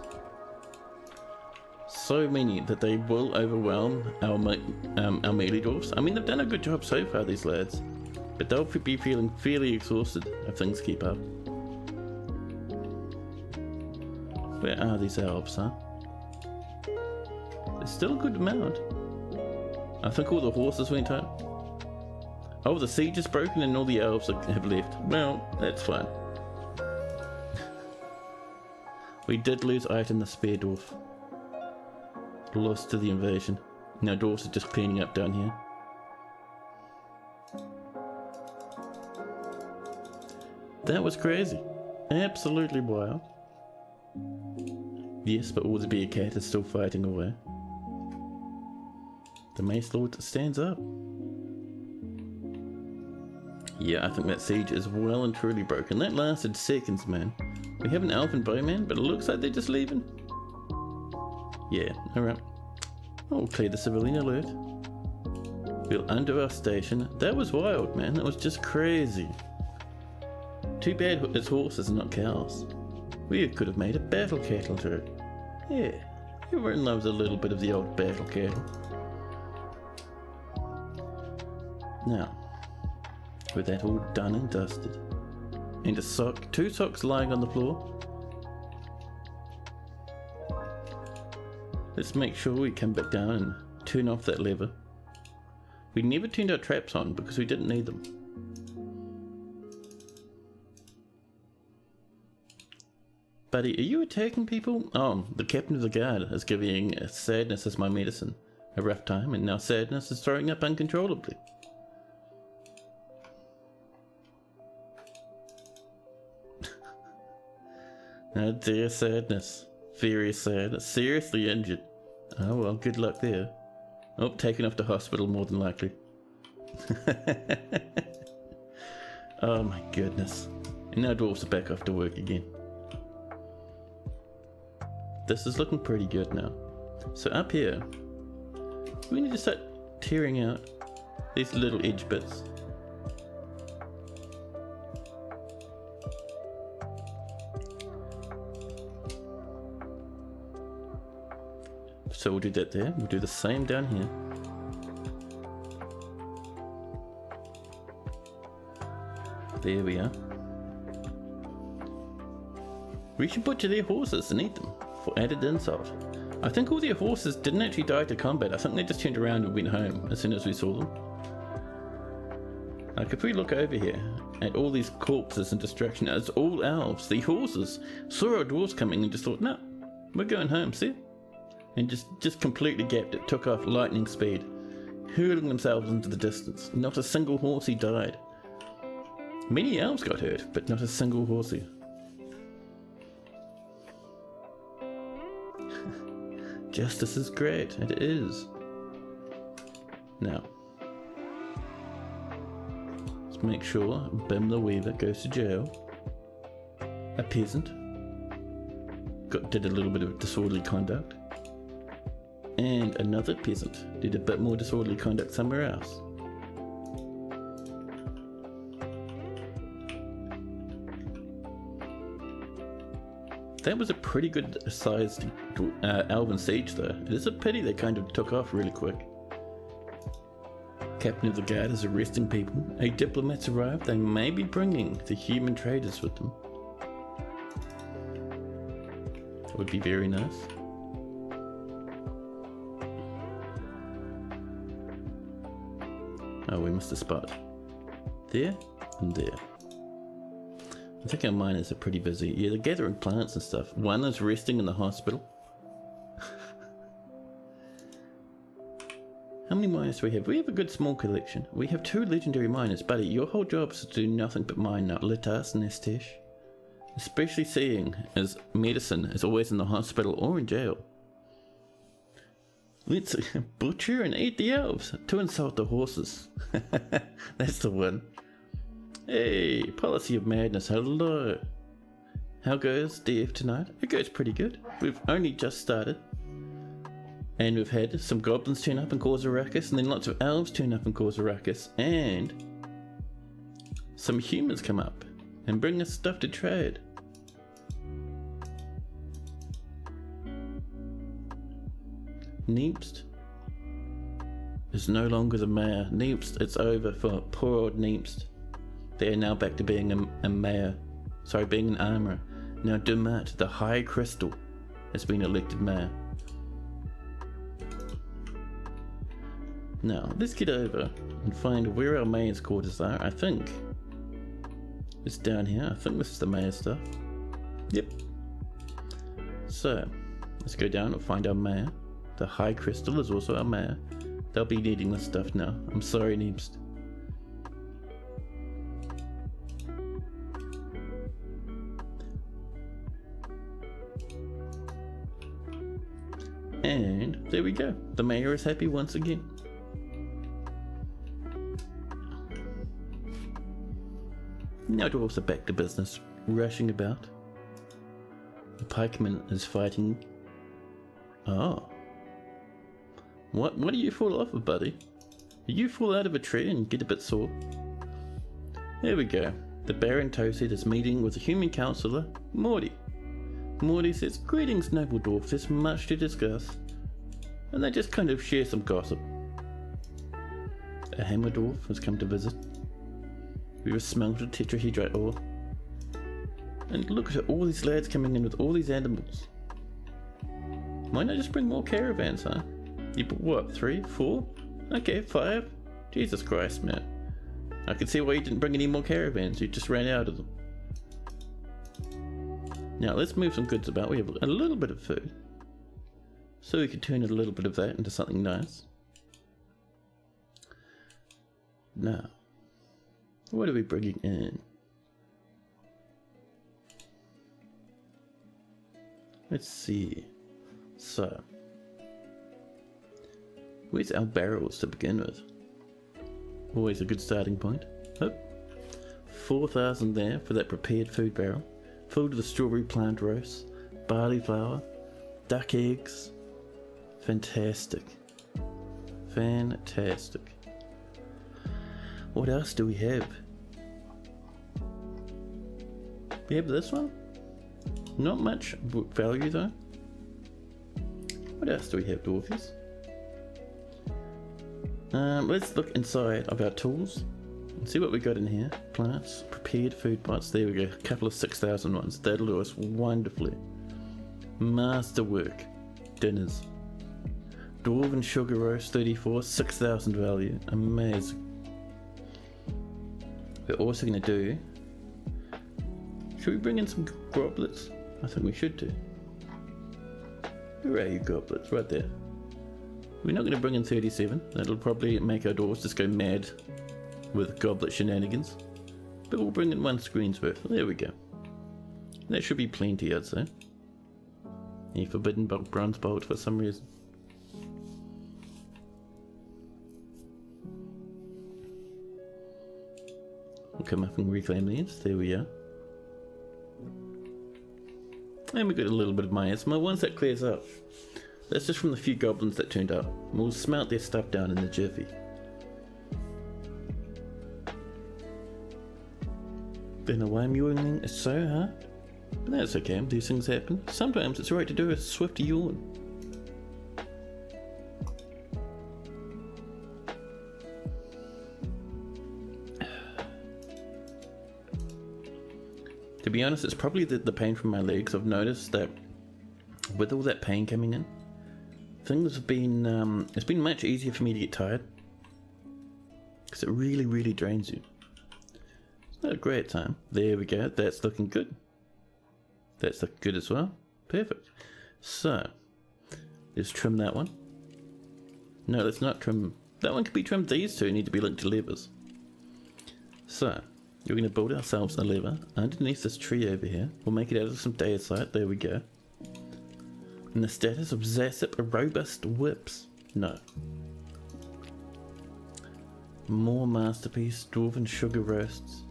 A: So many that they will overwhelm our melee dwarfs. I mean, they've done a good job so far, these lads. But they'll be feeling fairly exhausted if things keep up. Where are these elves, huh? There's still a good amount. I think all the horses went up. Oh, the siege is broken and all the elves have left. Well, that's fine. We did lose item the spare dwarf. Lost to the invasion. Now dwarfs are just cleaning up down here. That was crazy. Absolutely wild. Yes, but all the bear cat is still fighting away. The Mace Lord stands up. Yeah, I think that siege is well and truly broken. That lasted seconds, man. We have an elfin bowman, but it looks like they're just leaving. Yeah, alright. Oh, clear the civilian alert. We're under our station. That was wild, man. That was just crazy. Too bad it's horses and not cows. We could have made a battle cattle turret. Yeah, everyone loves a little bit of the old battle cattle. Now, with that all done and dusted, and a sock, 2 socks lying on the floor. Let's make sure we come back down and turn off that lever. We never turned our traps on because we didn't need them. Buddy, are you attacking people? Oh, the captain of the guard is giving sadness as my medicine. A rough time, and now sadness is throwing up uncontrollably. Oh dear, sadness. Very sad. Seriously injured. Oh well, good luck there. Oh, taken off to hospital more than likely. Oh my goodness. And now dwarves are back off to work again. This is looking pretty good now. So up here, we need to start tearing out these little edge bits. So we'll do that there. We'll do the same down here. There we are. We should butcher their horses and eat them for added insult. I think all their horses didn't actually die to combat. I think they just turned around and went home as soon as we saw them. Like if we look over here at all these corpses and destruction, it's all elves. The horses saw our dwarves coming and just thought, no, we're going home, see? And just completely gapped it, took off lightning speed, hurling themselves into the distance. Not a single horsey died. Many elves got hurt, but not a single horsey. Justice is great, it is. Now, let's make sure Bim the Weaver goes to jail. A peasant did a little bit of disorderly conduct. And another peasant did a bit more disorderly conduct somewhere else. That was a pretty good sized elven siege though. It is a pity they kind of took off really quick. Captain of the guard is arresting people. A diplomat's arrived. They may be bringing the human traders with them. That would be very nice. Oh, we missed a spot. There and there. I think our miners are pretty busy. Yeah, they're gathering plants and stuff. One is resting in the hospital. How many miners do we have? We have a good small collection. We have 2 legendary miners. Buddy, your whole job is to do nothing but mine now. Let us Nestesh. Especially seeing as medicine is always in the hospital or in jail. Let's butcher and eat the elves to insult the horses. That's the one. Hey, policy of madness, hello. How goes DF tonight? It goes pretty good. We've only just started. And we've had some goblins turn up and cause a ruckus, and then lots of elves turn up and cause a ruckus, and some humans come up and bring us stuff to trade. Neepst is no longer the mayor. Neepst, it's over for poor old Neepst. They are now back to being a mayor. Sorry, being an armourer. Now Dumat, the High Crystal, has been elected mayor. Now, let's get over and find where our mayor's quarters are. I think it's down here. I think this is the mayor's stuff. Yep. So, let's go down and find our mayor. The High Crystal is also our mayor. They'll be needing this stuff now. I'm sorry, Neebst. And there we go. The mayor is happy once again. Now dwarves are back to business, rushing about. The pikeman is fighting. Oh. What do you fall off of, buddy? You fall out of a tree and get a bit sore. There we go. The Baron Toasted is meeting with the human councillor, Morty. Morty says, "Greetings, noble dwarf, there's much to discuss." And they just kind of share some gossip. A hammer dwarf has come to visit. We have smelted tetrahedrite ore. And look at all these lads coming in with all these animals. Why not just bring more caravans, huh? You put what, 3, 4? Okay, 5. Jesus Christ, man. I can see why you didn't bring any more caravans. You just ran out of them. Now let's move some goods about. We have a little bit of food, so we can turn a little bit of that into something nice. Now, what are we bringing in? Let's see. So, where's our barrels to begin with? Always a good starting point. Oh, 4,000 there for that prepared food barrel. Filled with strawberry plant roast, barley flour, duck eggs. Fantastic. Fantastic. What else do we have? We have this one. Not much value though. What else do we have, dwarfies? Let's look inside of our tools and see what we got in here. Plants, prepared food pots. There we go. A couple of 6,000 ones. That'll do us wonderfully. Masterwork. Dinners. Dwarven sugar roast 34, 6,000 value. Amazing. We're also going to do... Should we bring in some goblets? I think we should do. Where are you, goblets? Right there. We're not going to bring in 37. That'll probably make our dwarves just go mad with goblet shenanigans. But we'll bring in 1 screen's worth. There we go. That should be plenty, I'd say. A forbidden bronze bolt for some reason. We'll come up and reclaim these. There we are. And we got a little bit of miasma. Once that clears up, that's just from the few goblins that turned up. We'll smelt their stuff down in the jiffy. Don't know why I'm yawning so, huh? But that's okay, these things happen. Sometimes it's right to do a swift yawn. To be honest, it's probably the pain from my legs. I've noticed that with all that pain coming in, things have been, it's been much easier for me to get tired. Because it really, really drains you. It's not a great time. There we go, that's looking good. That's looking good as well. Perfect. So, let's trim that one. No, let's not trim. That one could be trimmed. These two need to be linked to levers. So, we're going to build ourselves a lever underneath this tree over here. We'll make it out of some deicite. There we go. And the status of Zasip robust whips. No. More masterpiece, dwarven sugar roasts.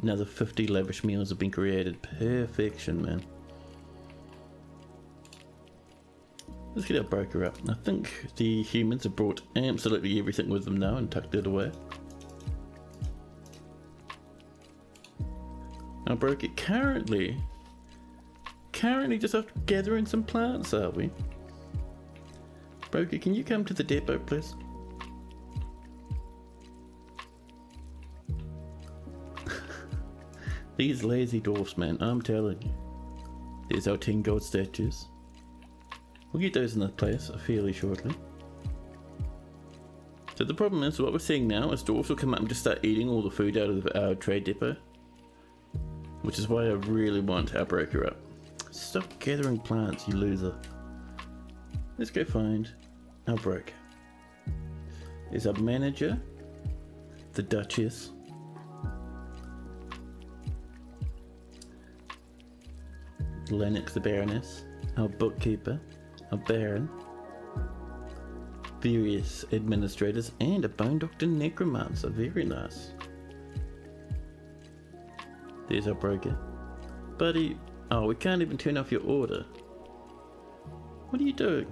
A: Another 50 lavish meals have been created. Perfection, man. Let's get our broker up. I think the humans have brought absolutely everything with them now and tucked it away. Our broker currently just after gathering some plants, are we? Broker, can you come to the depot, please? These lazy dwarfs, man, I'm telling you. There's our 10 gold statues. We'll get those in the place fairly shortly. So the problem is, what we're seeing now is dwarfs will come up and just start eating all the food out of our trade depot. Which is why I really want our broker up. Stop gathering plants, you loser. Let's go find our broker. There's our manager, the Duchess, Lennox the Baroness, our bookkeeper, our Baron, various administrators, and a Bone Doctor Necromancer. Very nice. There's our broker. Buddy, oh, we can't even turn off your order. What are you doing?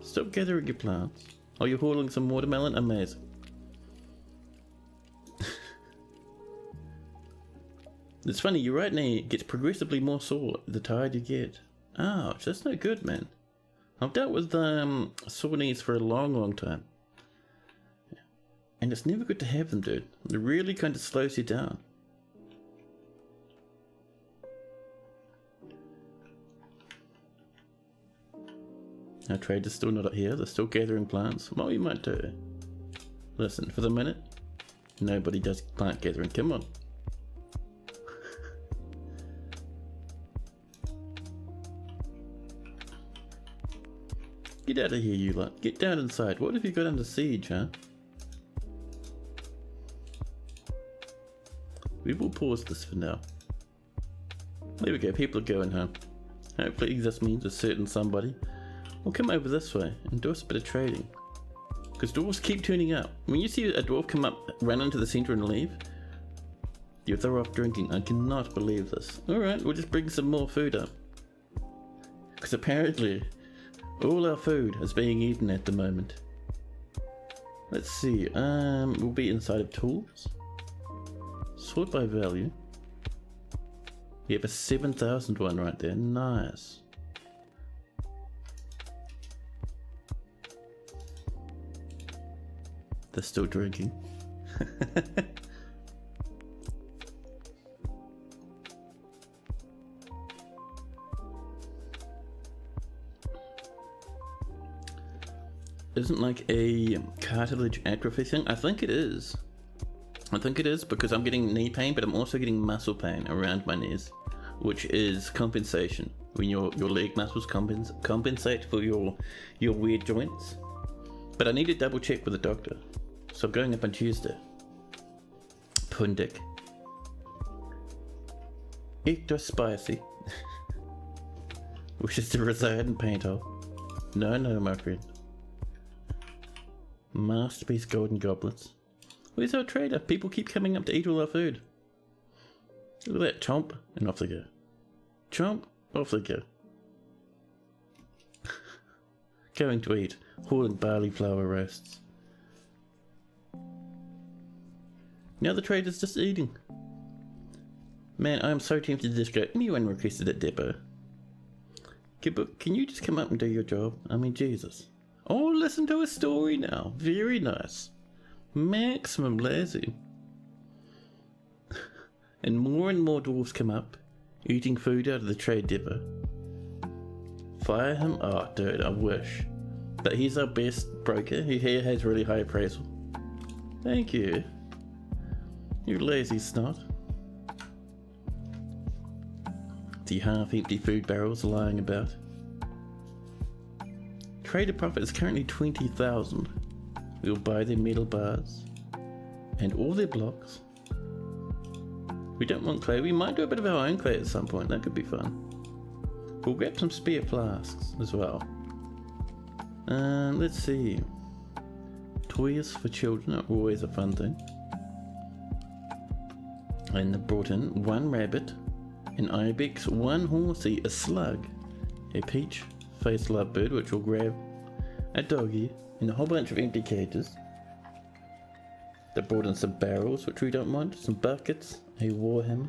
A: Stop gathering your plants. Oh, you're hauling some watermelon? Amazing. It's funny, your right knee gets progressively more sore the tired you get. Ouch, that's no good, man. I've dealt with sore knees for a long time. And it's never good to have them, dude. It really kind of slows you down. Our trader's still not up here. They're still gathering plants. What we might do... Listen, for the minute, nobody does plant gathering. Come on. Get out of here, you lot. Get down inside. What have you got under siege, huh? We will pause this for now. There we go. People are going home. Hopefully this means a certain somebody will come over this way and do us a bit of trading. Because dwarves keep tuning up. When you see a dwarf come up, run into the center and leave, they're off drinking. I cannot believe this. Alright, we'll just bring some more food up. Because apparently, all our food is being eaten at the moment. Let's see, we'll be inside of tools. Sort by value. We have a 7,000 one right there, nice. They're still drinking. Isn't like a cartilage atrophy thing? I think it is. I think it is because I'm getting knee pain, but I'm also getting muscle pain around my knees, which is compensation. When your leg muscles compensate for your weird joints. But I need to double check with the doctor. So I'm going up on Tuesday. Pundik. Extra spicy. Wishes to reside in Painthole. No, my friend. Masterpiece golden goblets. Where's our trader? People keep coming up to eat all our food. Look at that. Chomp. And off they go. Chomp. Off they go. Going to eat. Hauling barley flour roasts. Now the trader's just eating. Man, I'm so tempted to just go. Anyone requested at depot? Can you just come up and do your job? I mean, Jesus. Oh, listen to a story now. Very nice. Maximum lazy. And more dwarves come up, eating food out of the trade depot. Fire him? Oh, dude, I wish. But he's our best broker. He here has really high appraisal. Thank you. You lazy snot. The half-empty food barrels lying about. Trader profit is currently 20,000. We'll buy their metal bars and all their blocks. We don't want clay. We might do a bit of our own clay at some point. That could be fun. We'll grab some spare flasks as well. Let's see. Toys for children are always a fun thing. And they brought in one rabbit, an ibex, one horsey, a slug, a peach-faced lovebird, which will grab, a doggy, and a whole bunch of empty cages. They brought in some barrels, which we don't want, some buckets, a warhammer,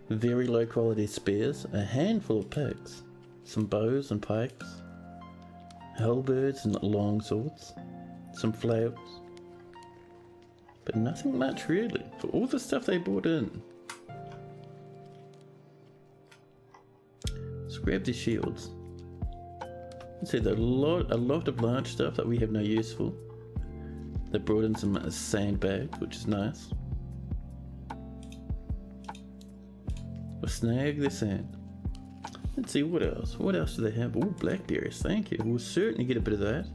A: very low quality spears, a handful of pigs, some bows and pikes, halberds and long swords, some flails, but nothing much really for all the stuff they brought in. Let's grab these shields. Let's see, there's a lot of large stuff that we have no use for. They brought in some sandbags, which is nice. We'll snag the sand. Let's see, what else? What else do they have? Oh, blackberries, thank you. We'll certainly get a bit of that.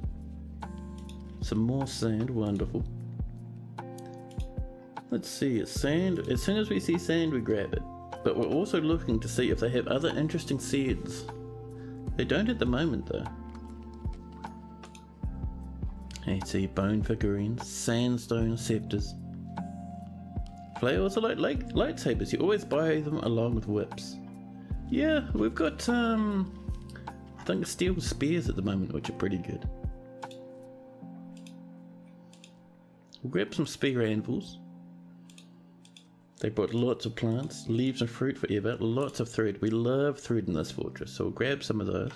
A: Some more sand, wonderful. Let's see, sand. As soon as we see sand, we grab it. But we're also looking to see if they have other interesting seeds. They don't at the moment, though. Let's see, bone figurines, sandstone scepters. Flails are like lightsabers. You always buy them along with whips. Yeah, we've got I think steel spears at the moment, which are pretty good. We'll grab some spear anvils. They brought lots of plants, leaves and fruit forever, lots of thread. We love thread in this fortress, so we'll grab some of those.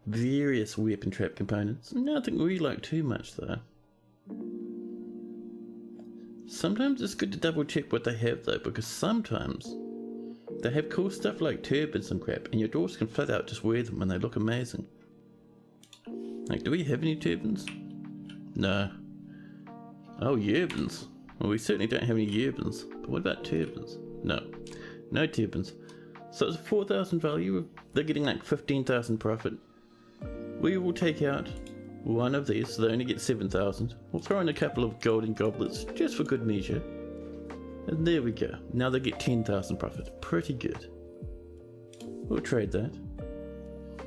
A: Various weapon trap components. Nothing we like too much though. Sometimes it's good to double check what they have though, because sometimes They have cool stuff like turbans and crap, and your dwarves can flat out just wear them and they look amazing. Like, do we have any turbans? No. Oh, yerbans. Well, we certainly don't have any yerbans. But what about turbans? No. No turbans. So it's 4,000 value. They're getting like 15,000 profit. We will take out one of these, so they only get 7,000. We'll throw in a couple of golden goblets just for good measure. And there we go. Now they get 10,000 profit. Pretty good. We'll trade that.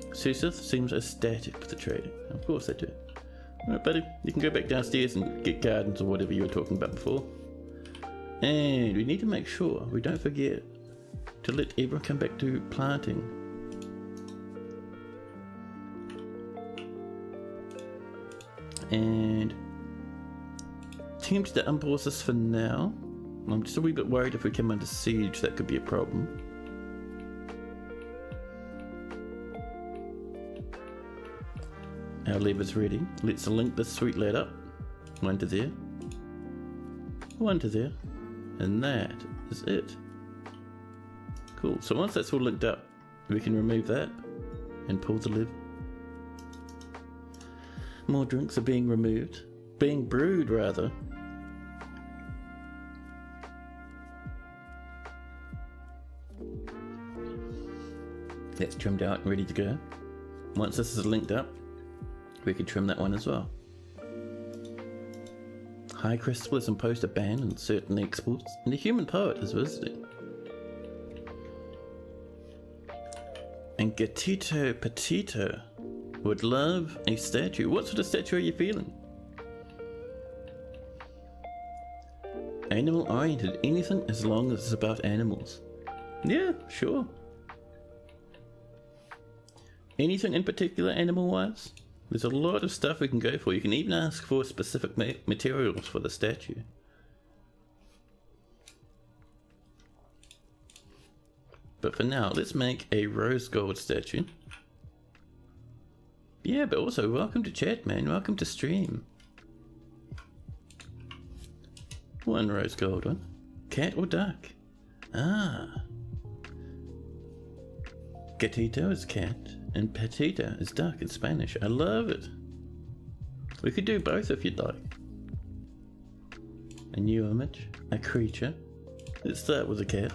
A: Susith seems ecstatic with the trading. Of course they do. Alright, buddy, you can go back downstairs and get gardens or whatever you were talking about before. And we need to make sure we don't forget to let everyone come back to planting. And tempted to unpause this for now. I'm just a wee bit worried if we come under siege that could be a problem. Our lever's ready. Let's link this sweet lad up. One to there. One to there. And that is it. Cool. So once that's all linked up, we can remove that and pull the lever. More drinks are being removed. Being brewed, rather. That's trimmed out and ready to go. Once this is linked up, we can trim that one as well. High Crystal has imposed a ban on certain exports, and a human poet is visiting. And Gatito Petito would love a statue. What sort of statue are you feeling? Animal oriented, anything as long as it's about animals. Yeah, sure. Anything in particular animal wise? There's a lot of stuff we can go for. You can even ask for specific materials for the statue. But for now, let's make a rose gold statue. Yeah, but also welcome to chat, man. Welcome to stream. One rose gold one. Cat or duck? Ah. Gatito is cat, and petita is duck in Spanish. I love it. We could do both if you'd like. A new image, a creature. Let's start with a cat.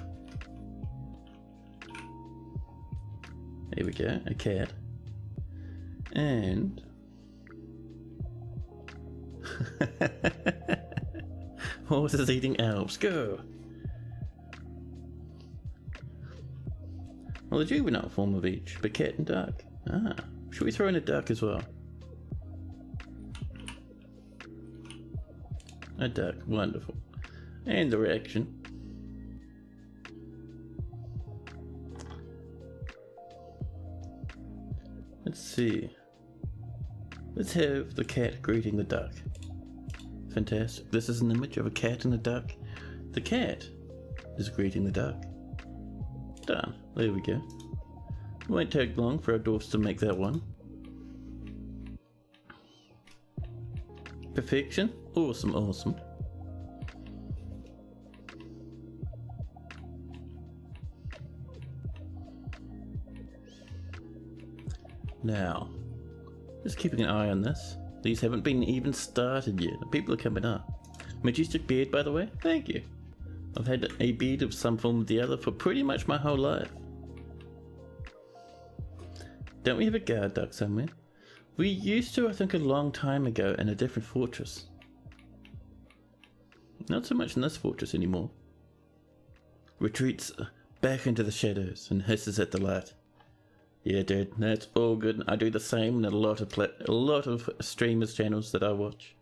A: There we go, a cat. And horses eating elves, go! Well, the juvenile form of each, but cat and duck. Ah, should we throw in a duck as well? A duck, wonderful. And the reaction. Let's see. Let's have the cat greeting the duck. Fantastic. This is an image of a cat and a duck. The cat is greeting the duck. Done. There we go. It won't take long for our dwarfs to make that one. Perfection. Awesome, awesome. Now, just keeping an eye on this. These haven't been even started yet. People are coming up. Majestic beard, by the way. Thank you. I've had a beard of some form or the other for pretty much my whole life. Don't we have a guard duck somewhere? We used to, I think, a long time ago in a different fortress. Not so much in this fortress anymore. Retreats back into the shadows and hisses at the light. Yeah, dude, that's all good. I do the same in a lot of streamers' channels that I watch.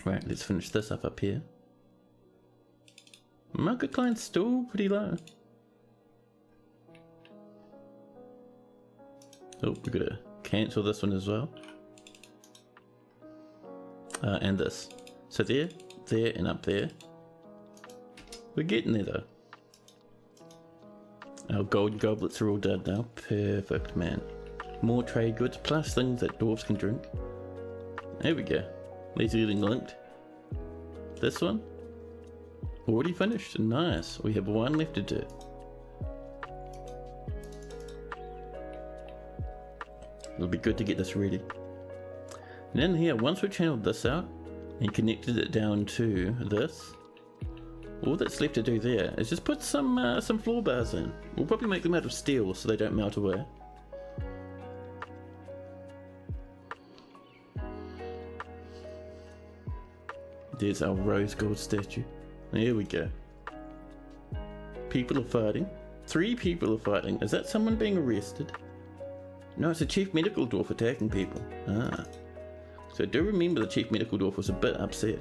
A: Right, let's finish this up here. Market client's still pretty low. Oh, we're gonna cancel this one as well. And this. So there, there, and up there. We're getting there though. Our gold goblets are all done now. Perfect, man. More trade goods, plus things that dwarves can drink. There we go. These are getting linked. This one. Already finished? Nice. We have one left to do. It'll be good to get this ready. And in here, once we've channeled this out and connected it down to this, all that's left to do there is just put some floor bars in. We'll probably make them out of steel so they don't melt away. There's our rose gold statue. There we go. People are fighting. 3 people are fighting. Is that someone being arrested? No, it's a chief medical dwarf attacking people. Ah. So I do remember the chief medical dwarf was a bit upset.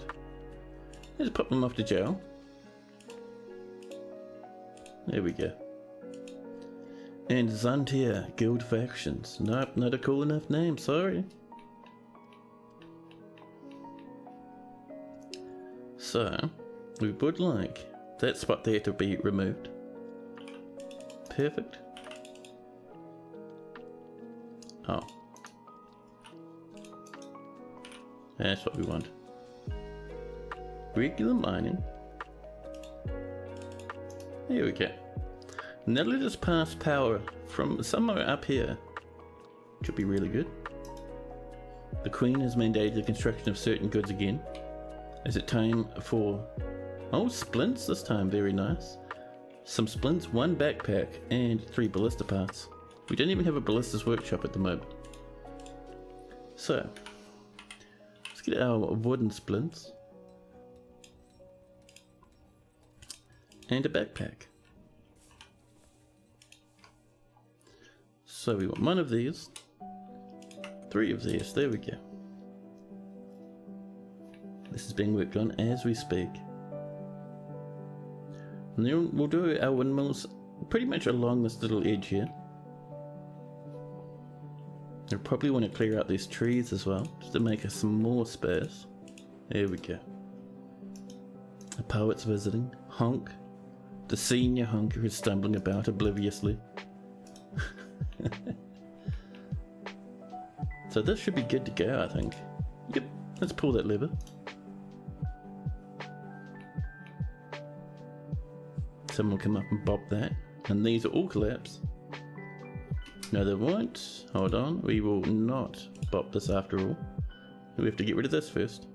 A: Let's pop them off to jail. There we go. And Zantier, guild factions. Nope, not a cool enough name, sorry. So, we would like that spot there to be removed. Perfect. Oh. That's what we want. Regular mining. There we go. Now let us pass power from somewhere up here. Should be really good. The Queen has mandated the construction of certain goods again. Is it time for... Oh, splints this time, very nice. Some splints, 1 backpack, and 3 ballista parts. We don't even have a ballista's workshop at the moment. So, let's get our wooden splints. And a backpack. So we want 1 of these, 3 of these, there we go. This is being worked on as we speak. And then we'll do our windmills pretty much along this little edge here. We'll probably want to clear out these trees as well, just to make us some more space. There we go. A poet's visiting. Honk. The senior honker is stumbling about obliviously. So this should be good to go, I think. Yep, let's pull that lever. Someone will come up and bop that. And these are all collapsed. No, they won't. Hold on, we will not bop this after all. We have to get rid of this first.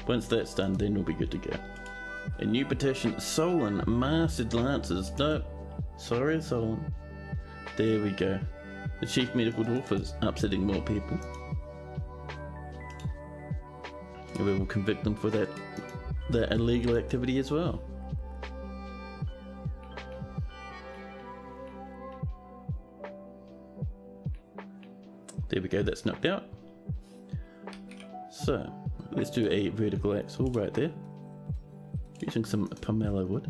A: Once that's done, then we'll be good to go. A new petition, Solon, Mastered Lancers. No, sorry, Solon. There we go. The chief medical dwarf is upsetting more people. And we will convict them for that illegal activity as well. There we go, that's knocked out. So, let's do a vertical axle right there. Using some pomelo wood.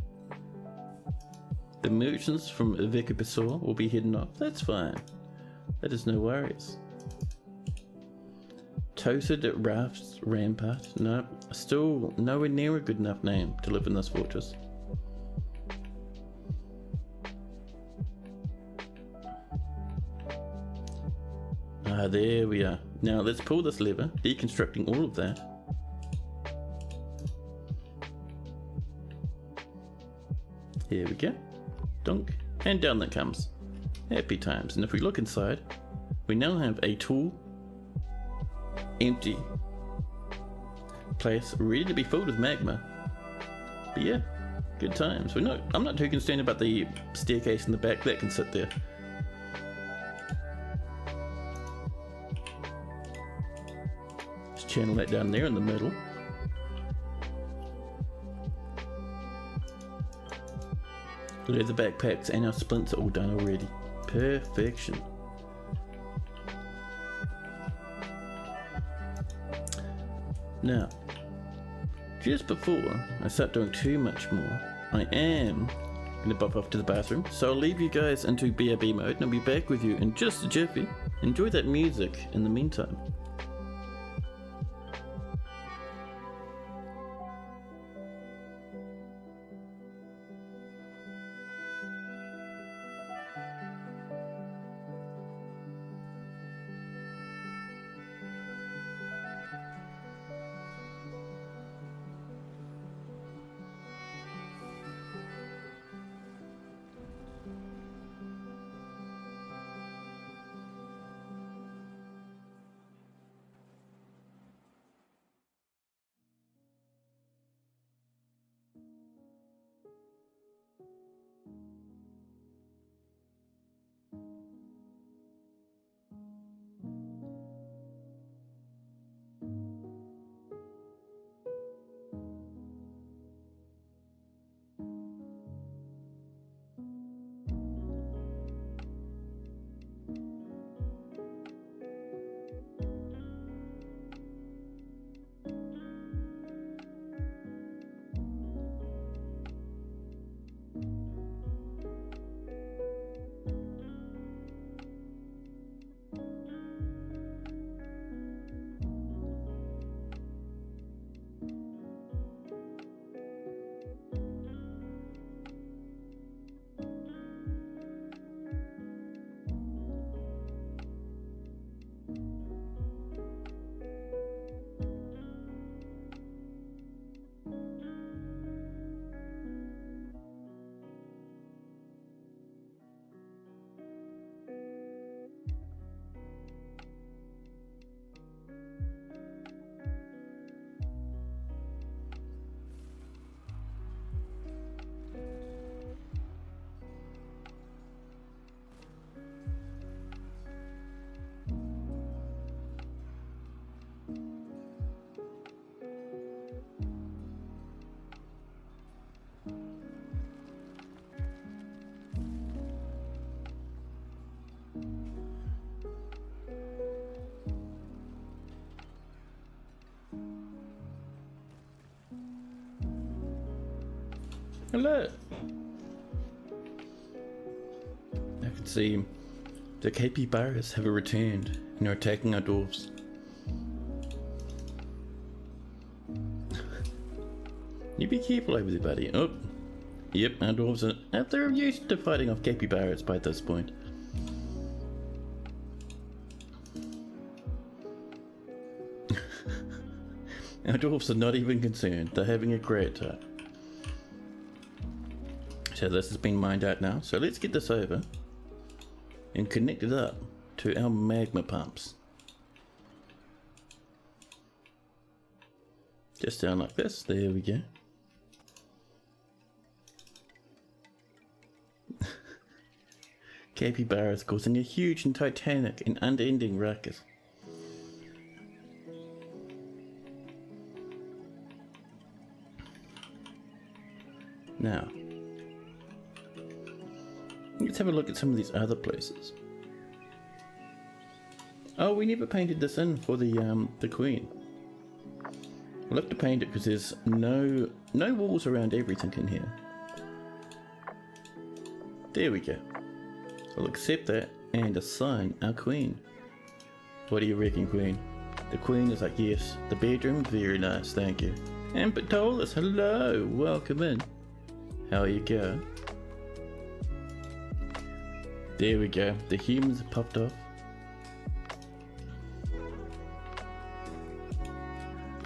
A: The merchants from Vekapesor will be heading off. That's fine. That is no worries. Toasted Rafts Rampart. No, still nowhere near a good enough name to live in this fortress. Ah, there we are. Now let's pull this lever, deconstructing all of that. Here we go. Dunk. And down that comes. Happy times. And if we look inside, we now have a tool, empty place, ready to be filled with magma. But yeah, good times. I'm not too concerned about the staircase in the back. That can sit there. Just channel that down there in the middle. Leather backpacks and our splints are all done already. Perfection. Now, just before I start doing too much more, I am going to bop off to the bathroom. So I'll leave you guys into BRB mode and I'll be back with you in just a jiffy. Enjoy that music in the meantime. Hello. I can see the capybaras have returned and are attacking our dwarves. You be careful over there, buddy. Oh, yep, our dwarves are they're used to fighting off capybaras by this point. Our dwarves are not even concerned. They're having a great time. So this has been mined out now. So let's get this over and connect it up to our magma pumps. Just down like this. There we go. Capybaras causing a huge and titanic and unending ruckus. Now, let's have a look at some of these other places. Oh, we never painted this in for the queen. We'll have to paint it because there's no walls around everything in here. There we go. I'll accept that and assign our queen. What do you reckon, queen? The queen is like, yes, the bedroom, very nice, thank you. And Painthole, hello, welcome in. How you go? There we go, the humans have popped off.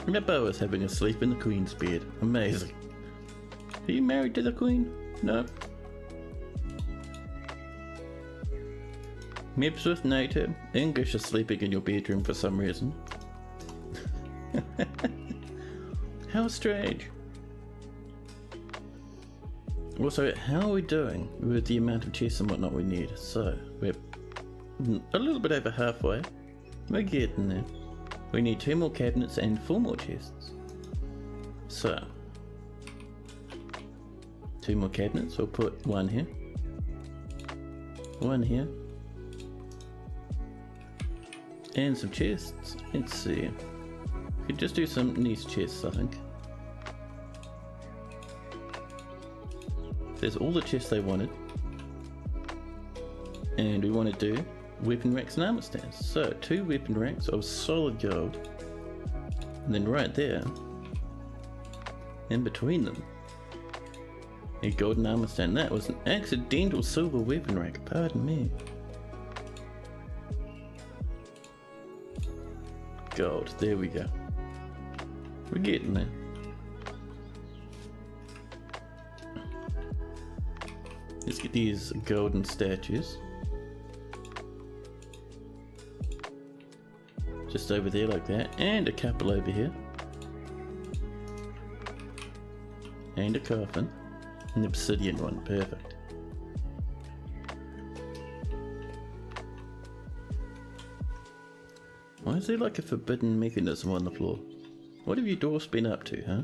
A: Nippo is having a sleep in the queen's bed, amazing. Are you married to the queen? No. Mibs with NATO, English is sleeping in your bedroom for some reason. How strange. Also, how are we doing with the amount of chests and whatnot we need? So, we're a little bit over halfway. We're getting there. We need 2 more cabinets and 4 more chests. So, 2 more cabinets, we'll put 1 here. 1 here. And some chests. Let's see. We could just do some niche chests, I think. There's all the chests they wanted. And we want to do weapon racks and armor stands. So 2 weapon racks of solid gold. And then right there, in between them, a golden armor stand. That was an accidental silver weapon rack, pardon me. Gold, there we go. We're getting there. Let's get these golden statues. Just over there like that, and a couple over here. And a coffin. An obsidian one, perfect. Why is there like a forbidden mechanism on the floor? What have you dwarfs been up to, huh?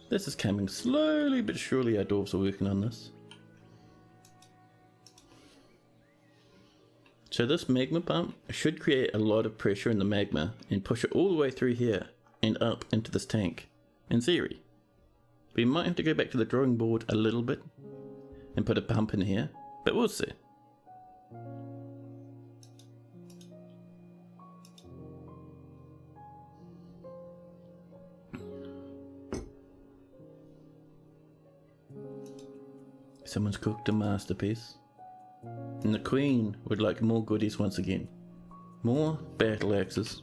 A: This is coming slowly but surely. Our dwarves are working on this. So this magma pump should create a lot of pressure in the magma and push it all the way through here and up into this tank, in theory. We might have to go back to the drawing board a little bit and put a pump in here, but we'll see. Someone's cooked a masterpiece. And the queen would like more goodies once again. More battle axes.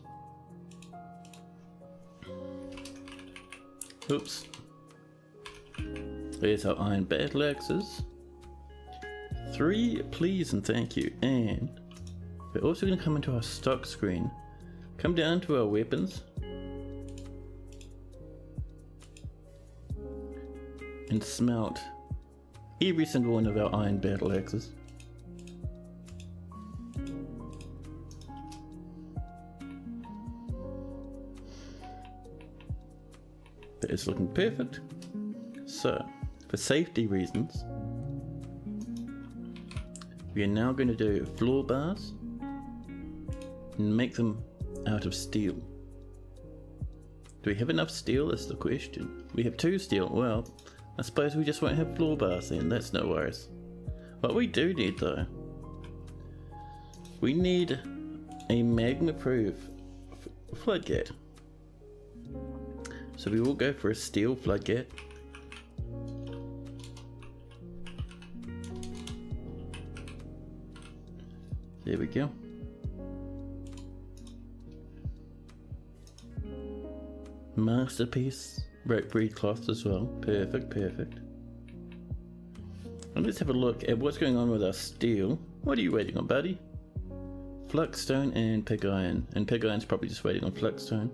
A: Oops. There's our iron battle axes. 3 please and thank you. And we're also going to come into our stock screen. Come down to our weapons. And smelt every single one of our iron battle axes. That is looking perfect. So, for safety reasons, we are now going to do floor bars and make them out of steel. Do we have enough steel is the question. We have 2 steel. Well, I suppose we just won't have floor bars then. That's no worries. What we do need though, we need a magma-proof floodgate. So we will go for a steel floodgate. There we go. Masterpiece. Rope breed cloth as well. Perfect, perfect. And let's have a look at what's going on with our steel. What are you waiting on, buddy? Fluxstone and pig iron. And pig iron's probably just waiting on fluxstone.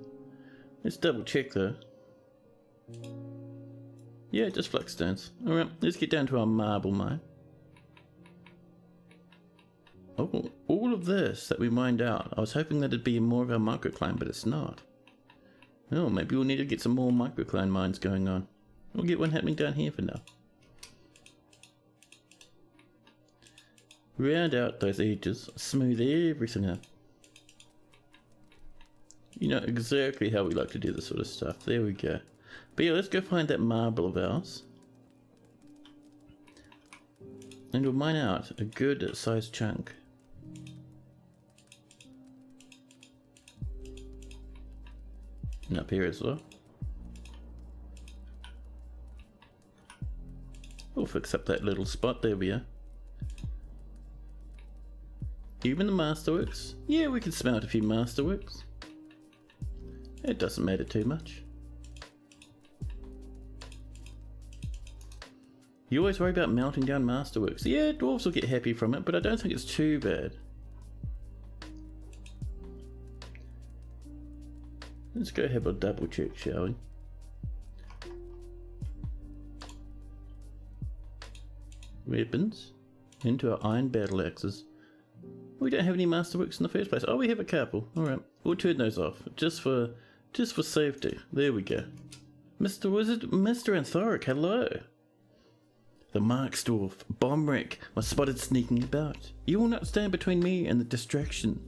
A: Let's double check though. Yeah, just fluxstones. Alright, let's get down to our marble mine. Oh, all of this that we mined out. I was hoping that it'd be more of our microcline, but it's not. Oh, maybe we'll need to get some more microcline mines going on. We'll get one happening down here for now. Round out those edges, smooth everything up. You know exactly how we like to do this sort of stuff. There we go. But yeah, let's go find that marble of ours. And we'll mine out a good sized chunk. And up here as well. We'll fix up that little spot. There we are. Even the masterworks. Yeah, we can smelt a few masterworks. It doesn't matter too much. You always worry about melting down masterworks. Yeah, dwarves will get happy from it, but I don't think it's too bad. Let's go have a double check, shall we? Weapons. Into our iron battle axes. We don't have any masterworks in the first place. Oh, we have a couple. Alright, we'll turn those off. Just for safety. There we go. Mr. Wizard, Mr. Anthoric, hello. The Marks dwarf, Bombrick, was spotted sneaking about. You will not stand between me and the distraction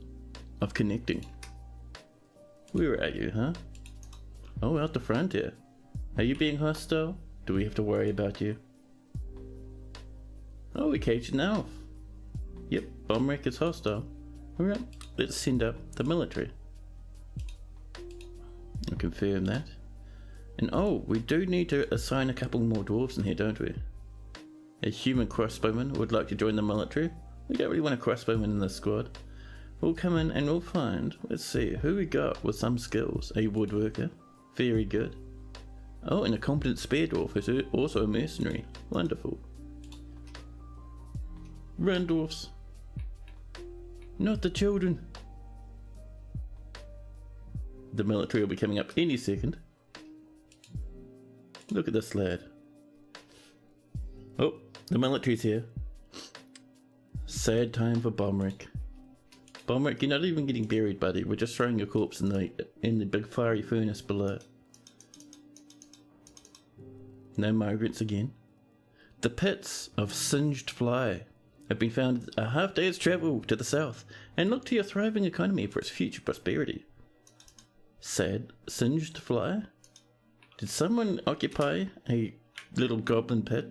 A: of connecting. Where are you, huh? Oh, out the front here. Are you being hostile? Do we have to worry about you? Oh, we caged an elf. Yep, Bombrick is hostile. Alright, let's send up the military. I'll confirm that. And oh, we do need to assign a couple more dwarves in here, don't we? A human crossbowman would like to join the military. We don't really want a crossbowman in this squad. We'll come in and we'll find, let's see, who we got with some skills. A woodworker, very good. Oh, and a competent spear dwarf who's also a mercenary. Wonderful. Run, dwarfs. Not the children. The military will be coming up any second. Look at this lad. Oh, the military's here. Sad time for Bombrick. Bombrick, you're not even getting buried, buddy. We're just throwing your corpse in the big fiery furnace below. No migrants again. The pits of Singed Fly have been found a half day's travel to the south, and look to your thriving economy for its future prosperity. Sad Singed Fly? Did someone occupy a little goblin pit?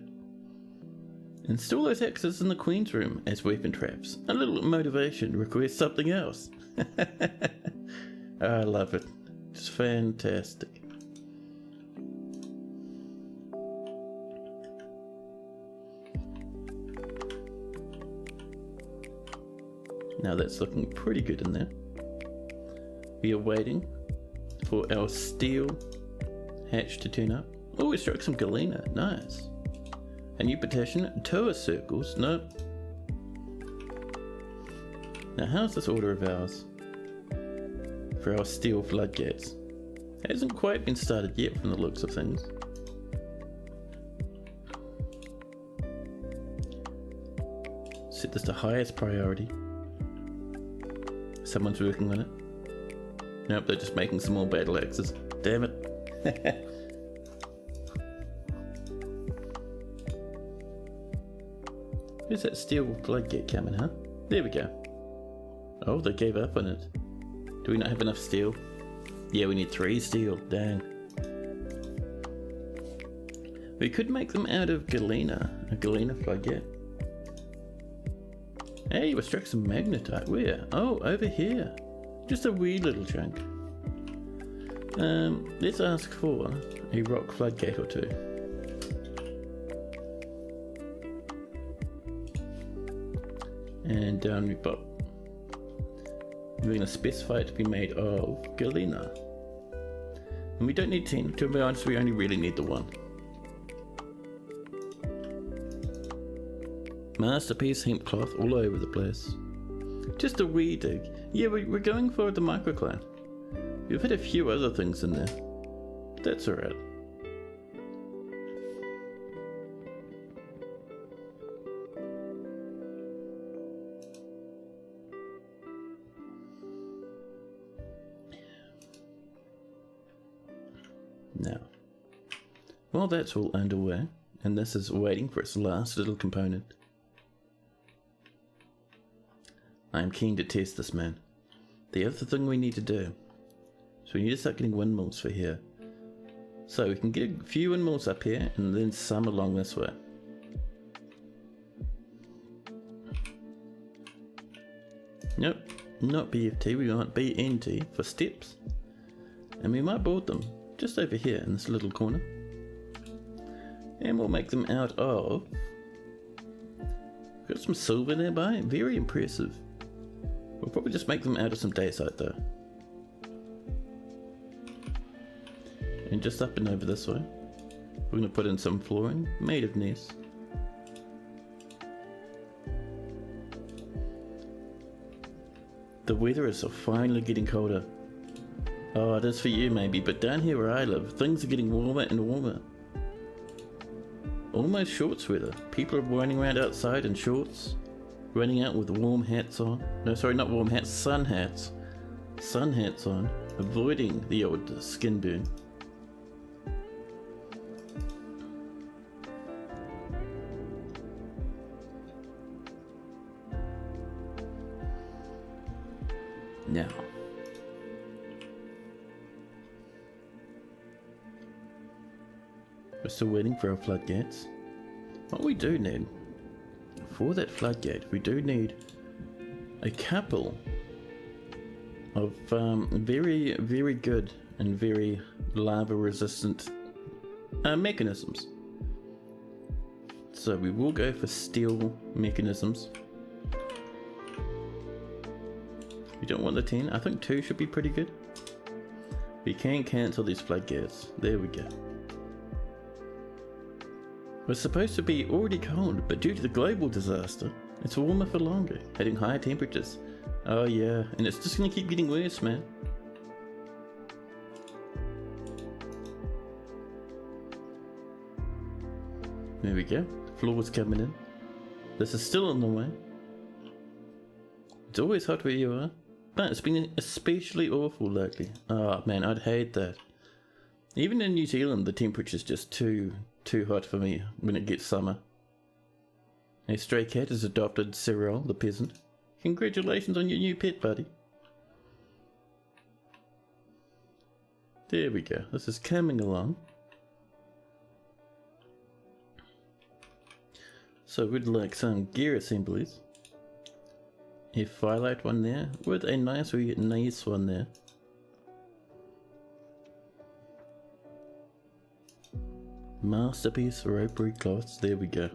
A: Install those axes in the Queen's room as weapon traps. A little motivation requires something else. I love it. It's fantastic. Now that's looking pretty good in there. We are waiting for our steel hatch to turn up. Oh, we struck some galena. Nice. A new petition, tour circles. Nope. Now how's this order of ours for our steel floodgates? It hasn't quite been started yet from the looks of things. Set this to highest priority. Someone's working on it. Nope, they're just making some more battle axes. Damn it. Where's that steel floodgate coming, huh? There we go. Oh, they gave up on it. Do we not have enough steel? Yeah, we need 3 steel. Dang. We could make them out of galena. A galena floodgate. Hey, we struck some magnetite. Where? Oh, over here. Just a wee little chunk. Let's ask for a rock floodgate or 2. And down we pop. We're going to specify it to be made of galena. And we don't need 10. To be honest, we only really need the 1. Masterpiece hemp cloth all over the place. Just a wee dig. Yeah, we're going for the microcline. We've had a few other things in there. But that's alright. Now, while that's all underway, and this is waiting for its last little component, I am keen to test this, man. The other thing we need to do, so we need to start getting windmills for here. So we can get a few windmills up here and then some along this way. Nope, not BFT, we want BNT for steps. And we might board them just over here in this little corner. And we'll make them out of... Got some silver nearby, very impressive. We'll probably just make them out of some dacite though. And just up and over this way, we're going to put in some flooring made of gneiss. The weather is finally getting colder. Oh, it is for you maybe, but down here where I live, things are getting warmer and warmer. Almost shorts weather. People are running around outside in shorts, running out with warm hats on. No, sorry, not warm hats, sun hats. Sun hats on, avoiding the old skin burn. Now, we're still waiting for our floodgates. What we do need, for that floodgate, we do need a couple of very, very good and very lava resistant mechanisms. So we will go for steel mechanisms. We don't want the 10, I think 2 should be pretty good. We can cancel these floodgates, there we go. We're supposed to be already cold, but due to the global disaster, it's warmer for longer, hitting higher temperatures. Oh yeah, and it's just gonna keep getting worse, man. There we go, the floor's coming in. This is still on the way. It's always hot where you are, but it's been especially awful lately. Oh man, I'd hate that. Even in New Zealand, the temperature's just too hot for me when it gets summer. A stray cat has adopted Cyril, the peasant. Congratulations on your new pet, buddy. There we go, this is coming along. So we'd like some gear assemblies. A firelight one there, with a nice one there. Masterpiece ropery cloths, there we go.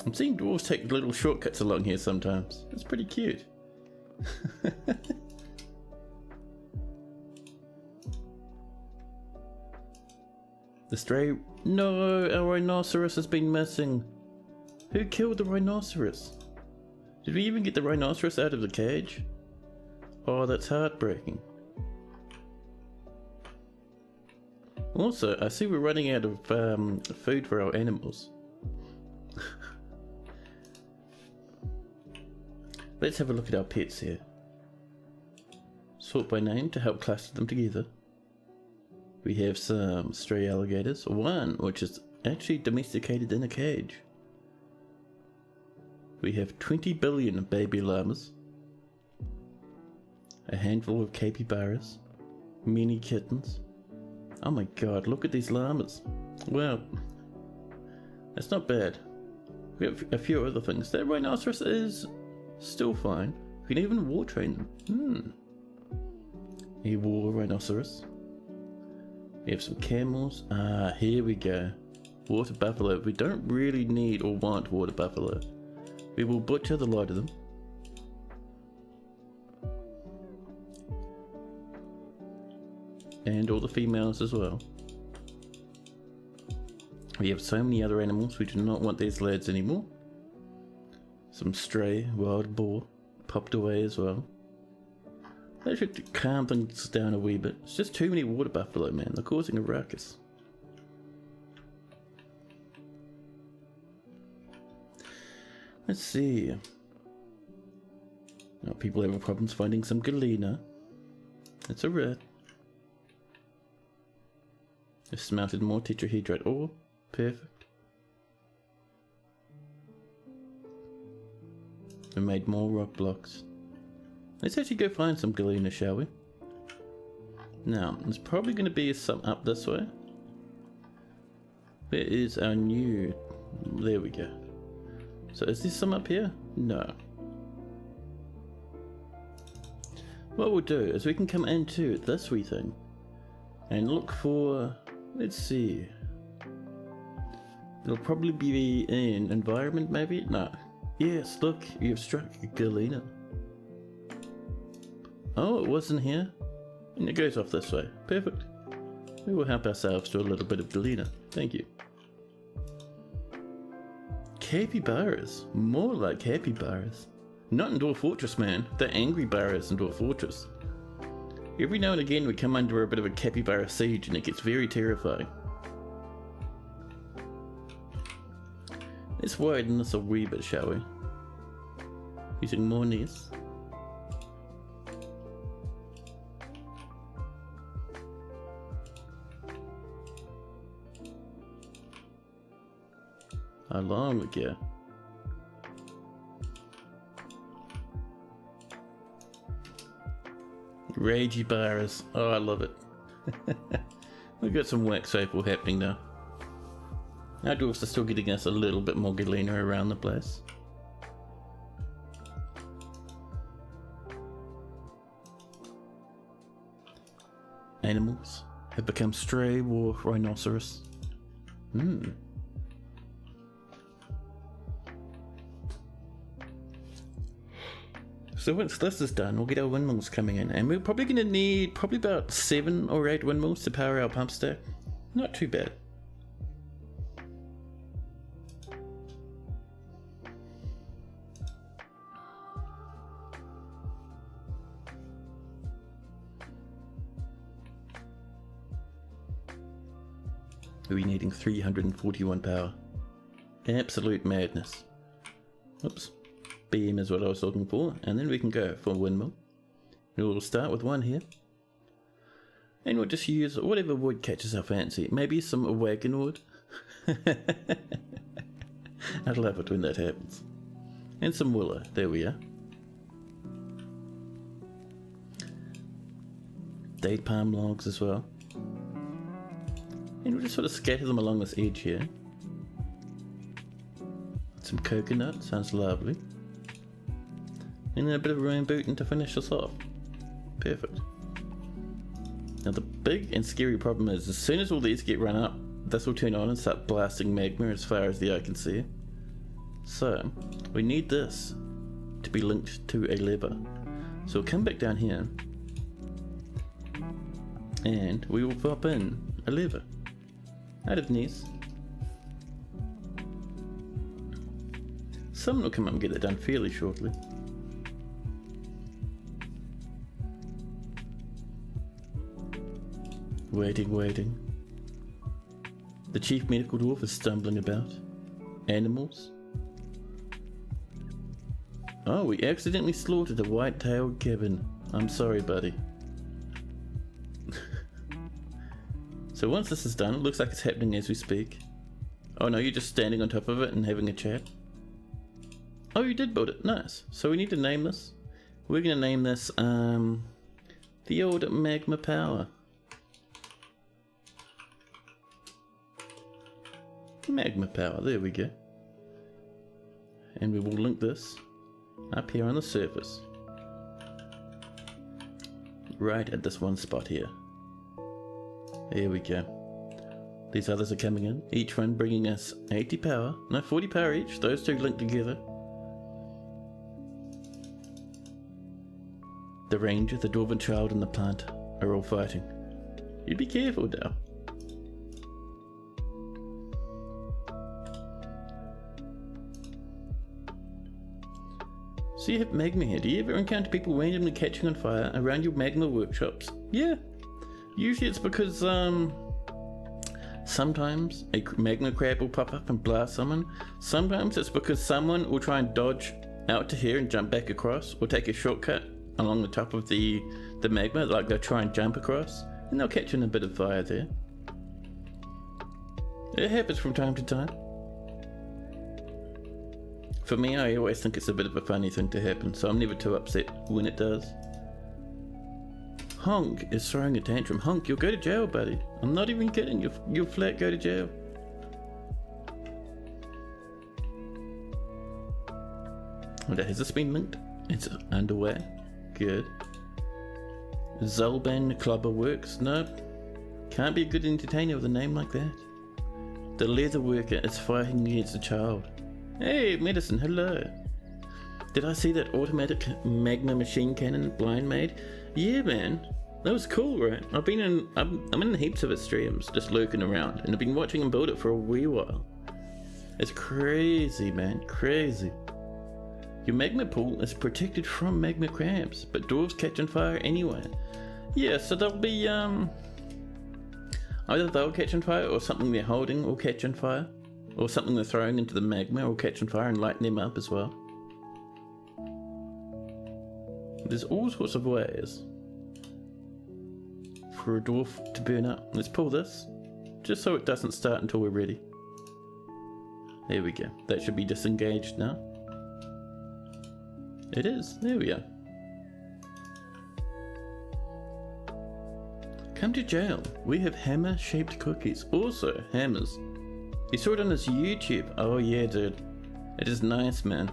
A: I'm seeing dwarves take little shortcuts along here sometimes. It's pretty cute. The stray... No, our rhinoceros has been missing. Who killed the rhinoceros? Did we even get the rhinoceros out of the cage? Oh, that's heartbreaking. Also, I see we're running out of food for our animals. Let's have a look at our pets here. Sort by name to help cluster them together. We have some stray alligators, one which is actually domesticated in a cage. We have 20 billion baby llamas. a handful of capybaras, many kittens. Oh my god, look at these llamas. Wow, that's not bad. We have a few other things. That rhinoceros is still fine. We can even war train them. A war rhinoceros. We have some camels. Ah, here we go. Water buffalo. We don't really need or want water buffalo. We will butcher the lot of them. And all the females as well. We have so many other animals. We do not want these lads anymore. Some stray wild boar popped away as well. That should calm things down a wee bit. It's just too many water buffalo, man. They're causing a ruckus. Let's see. Oh, people having problems finding some galena. That's alright. They've smelted more tetrahedrite ore. Perfect. We made more rock blocks. Let's actually go find some galena, shall we? Now, there's probably going to be some up this way. Where is our new... There we go. So is there some up here? No. What we'll do is we can come into this wee thing and look for... Let's see. It'll probably be in environment, maybe? No. Yes, look, you've struck galena. Oh, it wasn't here? And it goes off this way. Perfect. We will help ourselves to a little bit of galena. Thank you. Capybaras. More like capybaras. Not in Dwarf Fortress, man. They're angry barras in Dwarf Fortress. Every now and again we come under a bit of a capybara siege and it gets very terrifying. Let's widen this a wee bit, shall we? Using more nests. Along we go. Ragey barras. Oh, I love it. We've got some wax opal happening now. Our dwarfs are still getting us a little bit more galena around the place. Animals have become stray war rhinoceros. So once this is done, we'll get our windmills coming in, and we're probably going to need about 7 or 8 windmills to power our pump stack. Not too bad. We're needing 341 power. Absolute madness. Oops. Beam is what I was looking for, and then we can go for windmill. And we'll start with one here. And we'll just use whatever wood catches our fancy. Maybe some wagon wood. I love it when that happens. And some willow. There we are. Date palm logs as well. And we'll just sort of scatter them along this edge here. Some coconut, sounds lovely. And then a bit of rambutan to finish us off. Perfect. Now the big and scary problem is, as soon as all these get run up, this will turn on and start blasting magma as far as the eye can see. So, we need this to be linked to a lever. So we'll come back down here, and we will pop in a lever. Out of these. Someone will come up and get it done fairly shortly. Waiting. The chief medical dwarf is stumbling about. Animals. Oh, we accidentally slaughtered a white-tailed gibbon. I'm sorry, buddy. So once this is done, it looks like it's happening as we speak. Oh no, you're just standing on top of it and having a chat. Oh, you did build it. Nice. So we need to name this. We're going to name this, The old magma power. Magma power, there we go. And we will link this up here on the surface. Right at this one spot here. There we go. These others are coming in, each one bringing us 80 power, no 40 power each, those two linked together. The ranger, the dwarven child and the plant are all fighting. You be careful now. So you have magma here. Do you ever encounter people randomly catching on fire around your magma workshops? Yeah. Usually it's because sometimes a magma crab will pop up and blast someone. Sometimes it's because someone will try and dodge out to here and jump back across, or take a shortcut along the top of the magma, like they'll try and jump across, and they'll catch in a bit of fire there. It happens from time to time. For me, I always think it's a bit of a funny thing to happen, so I'm never too upset when it does. Honk is throwing a tantrum. Honk, you'll go to jail, buddy. I'm not even kidding, you'll flat go to jail. Okay, has this been linked? It's underway. Good. Zolban Clubber works. Nope. Can't be a good entertainer with a name like that. The leather worker is fighting against a child. Hey, Medicine, hello. Did I see that automatic magma machine cannon blind made? Yeah, man. That was cool, right? I'm in heaps of its streams, just lurking around, and I've been watching him build it for a wee while. It's crazy, man, crazy. Your magma pool is protected from magma crabs, but dwarves catch on fire anyway. Yeah, so they'll be, either they'll catch on fire, or something they're holding will catch on fire, or something they're throwing into the magma will catch on fire and lighten them up as well. There's all sorts of ways for a dwarf to burn up. Let's pull this, just so it doesn't start until we're ready. There we go. That should be disengaged now. It is. There we are. Come to jail. We have hammer-shaped cookies. Also, hammers. You saw it on his YouTube. Oh yeah, dude. It is nice, man.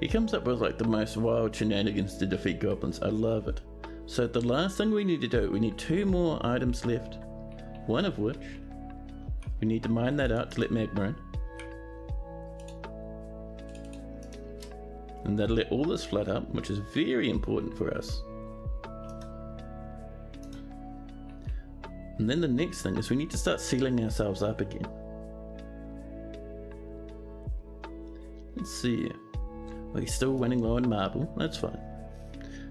A: He comes up with like the most wild shenanigans to defeat goblins. I love it. So the last thing we need to do, we need 2 more items left. One of which, we need to mine that out to let magma in. And that'll let all this flood up, which is very important for us. And then the next thing is we need to start sealing ourselves up again. Let's see. We're still running low on marble, that's fine.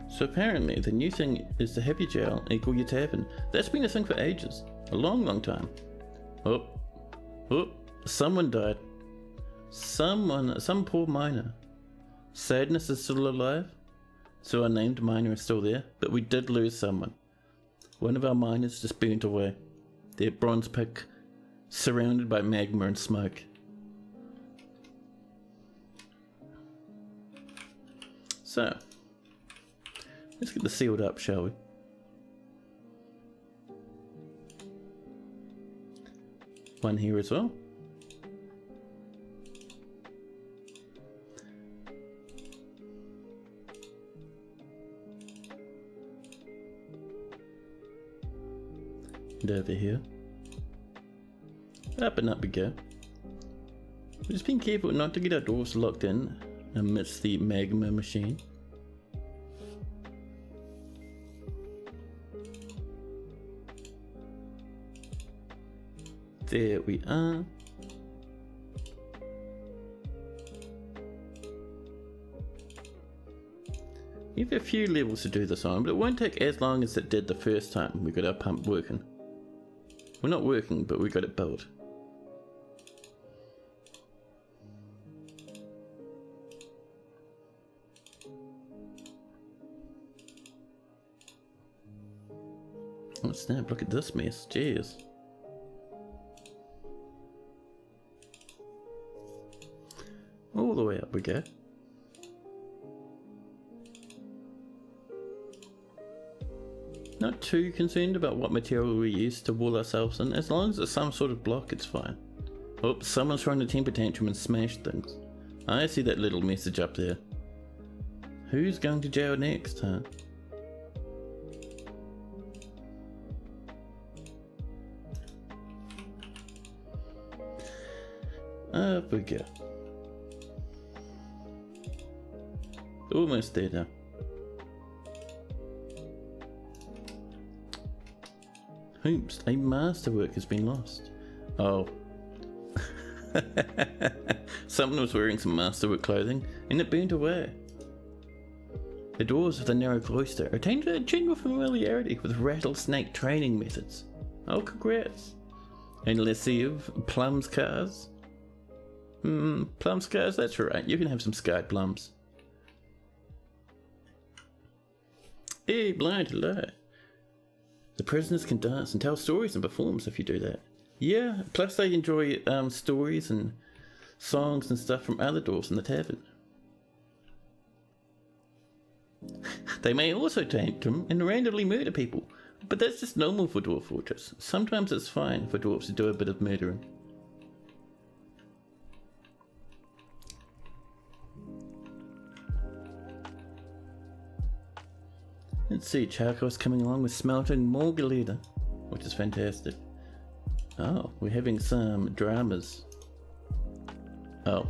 A: So apparently the new thing is to have your jail equal your tavern. That's been a thing for ages. A long time. Oh, someone died. Some poor miner. Sadness is still alive, so our named miner is still there, but we did lose someone. One of our miners just burnt away. Their bronze pick surrounded by magma and smoke. So, let's get this sealed up, shall we? One here as well. And over here. Up and up we go. We're just being careful not to get our dwarves locked in amidst the magma machine. There we are. We have a few levels to do this on, but it won't take as long as it did the first time we got our pump working. We're not working, but we got it built. Oh snap, look at this mess, jeez. All the way up we go. Not too concerned about what material we use to wall ourselves in. As long as it's some sort of block, it's fine. Oh, someone's trying to temper tantrum and smash things. I see that little message up there. Who's going to jail next, huh? Up we go. Almost there now. Oops, a masterwork has been lost. Oh. Someone was wearing some masterwork clothing and it burnt away. The doors of the narrow cloister attained a general familiarity with rattlesnake training methods. Oh, congrats. And lascive plum scars? Plum scars, that's right. You can have some scarred plums. Hey, blind, hello. The prisoners can dance and tell stories and performs if you do that. Yeah, plus they enjoy stories and songs and stuff from other dwarves in the tavern. They may also tantrum and randomly murder people, but that's just normal for Dwarf Fortress. Sometimes it's fine for dwarves to do a bit of murdering. Let's see, Charcoal's coming along with smelting more glitter, which is fantastic. Oh, we're having some dramas. Oh.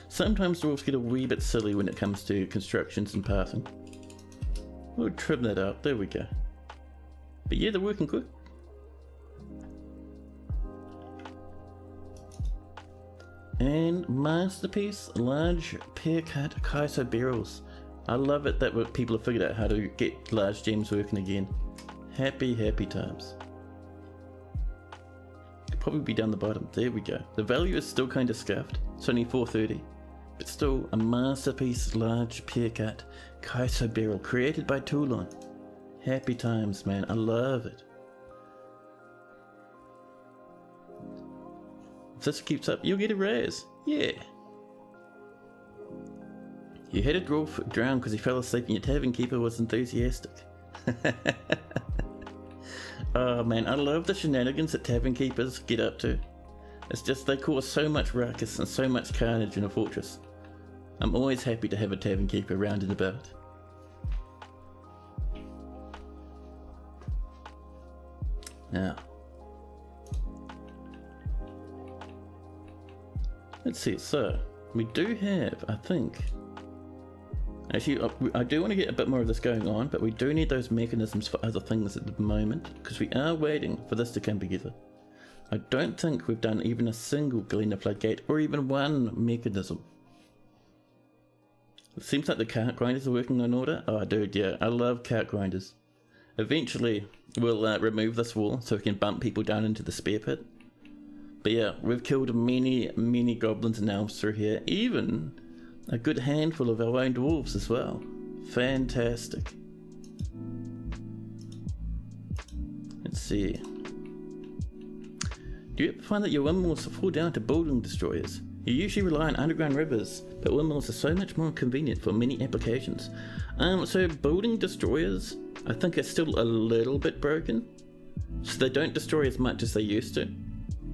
A: Sometimes dwarves get a wee bit silly when it comes to constructions and pathing. We'll trim that up, there we go. But yeah, they're working good. And masterpiece, large pear-cut Kaiso barrels. I love it that people have figured out how to get large gems working again. Happy, happy times. Could probably be down the bottom. There we go. The value is still kind of scuffed. It's only 430. But still a masterpiece, large pear-cut Kaiso barrel created by Toulon. Happy times, man. I love it. If this keeps up, you'll get a raise. Yeah. You had a dwarf drown because he fell asleep and your tavern keeper was enthusiastic. Oh man, I love the shenanigans that tavern keepers get up to. It's just they cause so much ruckus and so much carnage in a fortress. I'm always happy to have a tavern keeper round and about. Now, let's see, so we do have, I think, actually I do want to get a bit more of this going on, but we do need those mechanisms for other things at the moment, because we are waiting for this to come together. I don't think we've done even a single Galena floodgate or even one mechanism. It seems like the cart grinders are working on order. Oh dude, yeah, I love cart grinders. Eventually we'll remove this wall so we can bump people down into the spear pit. But yeah, we've killed many goblins and elves through here, even a good handful of our own dwarves as well. Fantastic. Let's see. Do you ever find that your windmills fall down to building destroyers? You usually rely on underground rivers, but windmills are so much more convenient for many applications. So building destroyers, I think, are still a little bit broken. So they don't destroy as much as they used to.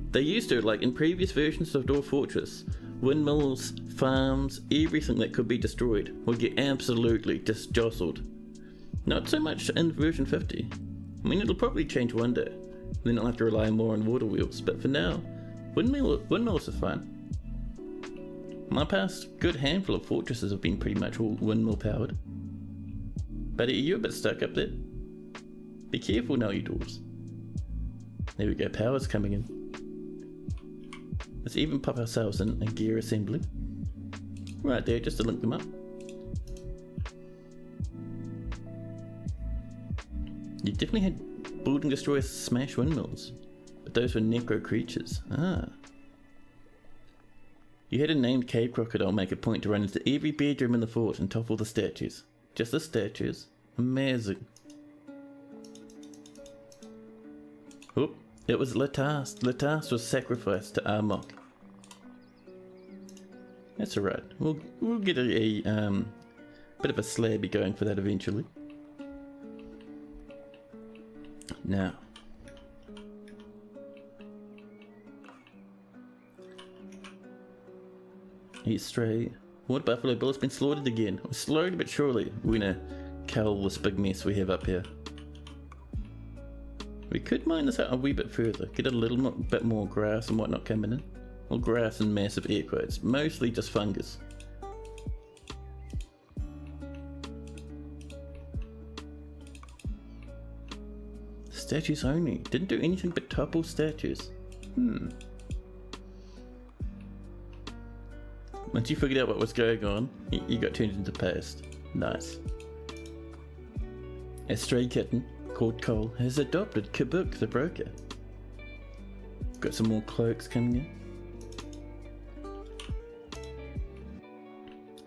A: They used to, like in previous versions of Dwarf Fortress, windmills, farms, everything that could be destroyed would get absolutely just jostled. Not so much in version 50. I mean, it'll probably change one day. Then I'll have to rely more on water wheels, but for now, windmills are fun. My past good handful of fortresses have been pretty much all windmill powered. But are you a bit stuck up there? Be careful now, you dwarves. There we go, power's coming in. Let's even pop ourselves in a gear assembly. Right there, just to link them up. You definitely had building destroyers smash windmills, but those were necro creatures. Ah. You had a named cave crocodile make a point to run into every bedroom in the fort and topple the statues. Just the statues. Amazing. Oop, it was Latast. Latast was sacrificed to Armok. That's alright. We'll get a bit of a slabby going for that eventually. Now. Eat straight. What buffalo bill's been slaughtered again? Slowly but surely, we're gonna cull this big mess we have up here. We could mine this out a wee bit further, get a little bit more grass and whatnot coming in. Well, grass and massive air quotes, mostly just fungus. Statues only. Didn't do anything but topple statues. Once you figured out what was going on, you got turned into paste. Nice. A stray kitten called Cole has adopted Kabuk the broker. Got some more cloaks coming in.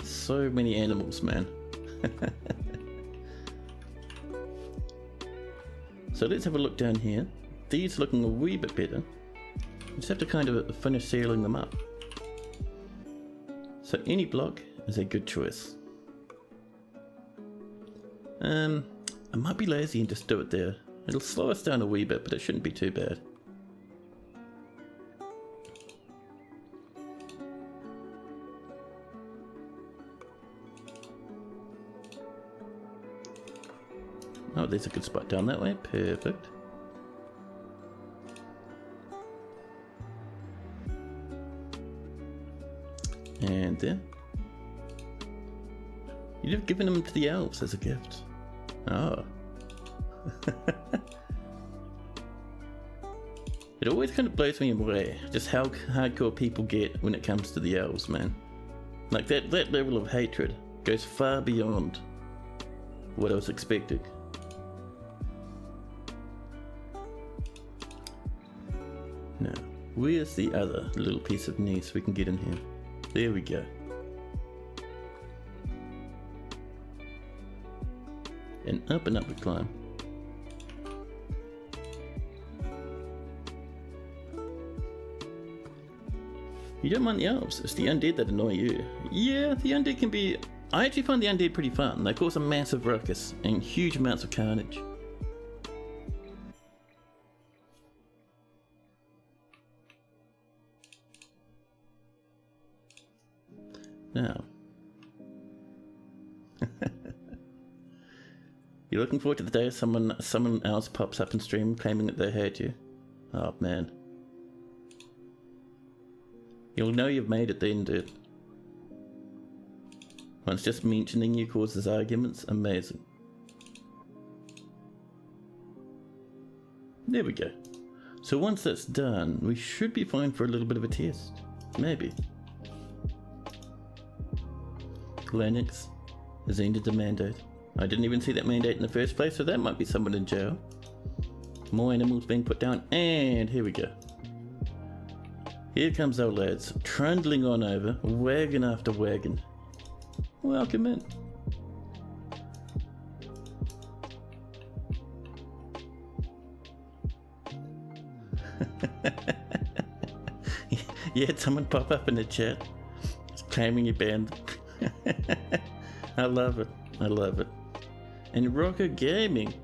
A: So many animals, man. So let's have a look down here. These looking a wee bit better. Just have to kind of finish sealing them up. So any block is a good choice. I might be lazy and just do it there. It'll slow us down a wee bit, but it shouldn't be too bad. Oh, there's a good spot down that way. Perfect. And there. You'd have given them to the elves as a gift. Oh. It always kind of blows me away just how hardcore people get when it comes to the elves, man. Like that level of hatred goes far beyond what I was expecting. Now, where's the other little piece of gneiss we can get in here? There we go. And up we climb. You don't mind the elves, it's the undead that annoy you. Yeah, the undead can be... I actually find the undead pretty fun. They cause a massive ruckus and huge amounts of carnage. Now, you're looking forward to the day someone else pops up in stream claiming that they hate you. Oh man, you'll know you've made it then, dude. Once just mentioning you causes arguments, amazing. There we go. So once that's done, we should be fine for a little bit of a test, maybe. Lennox has ended the mandate. I didn't even see that mandate in the first place, so that might be someone in jail. More animals being put down, and here we go. Here comes our lads, trundling on over, wagon after wagon. Welcome in. You had someone pop up in the chat, claiming you banned them. I love it. I love it. And Rocker Gaming.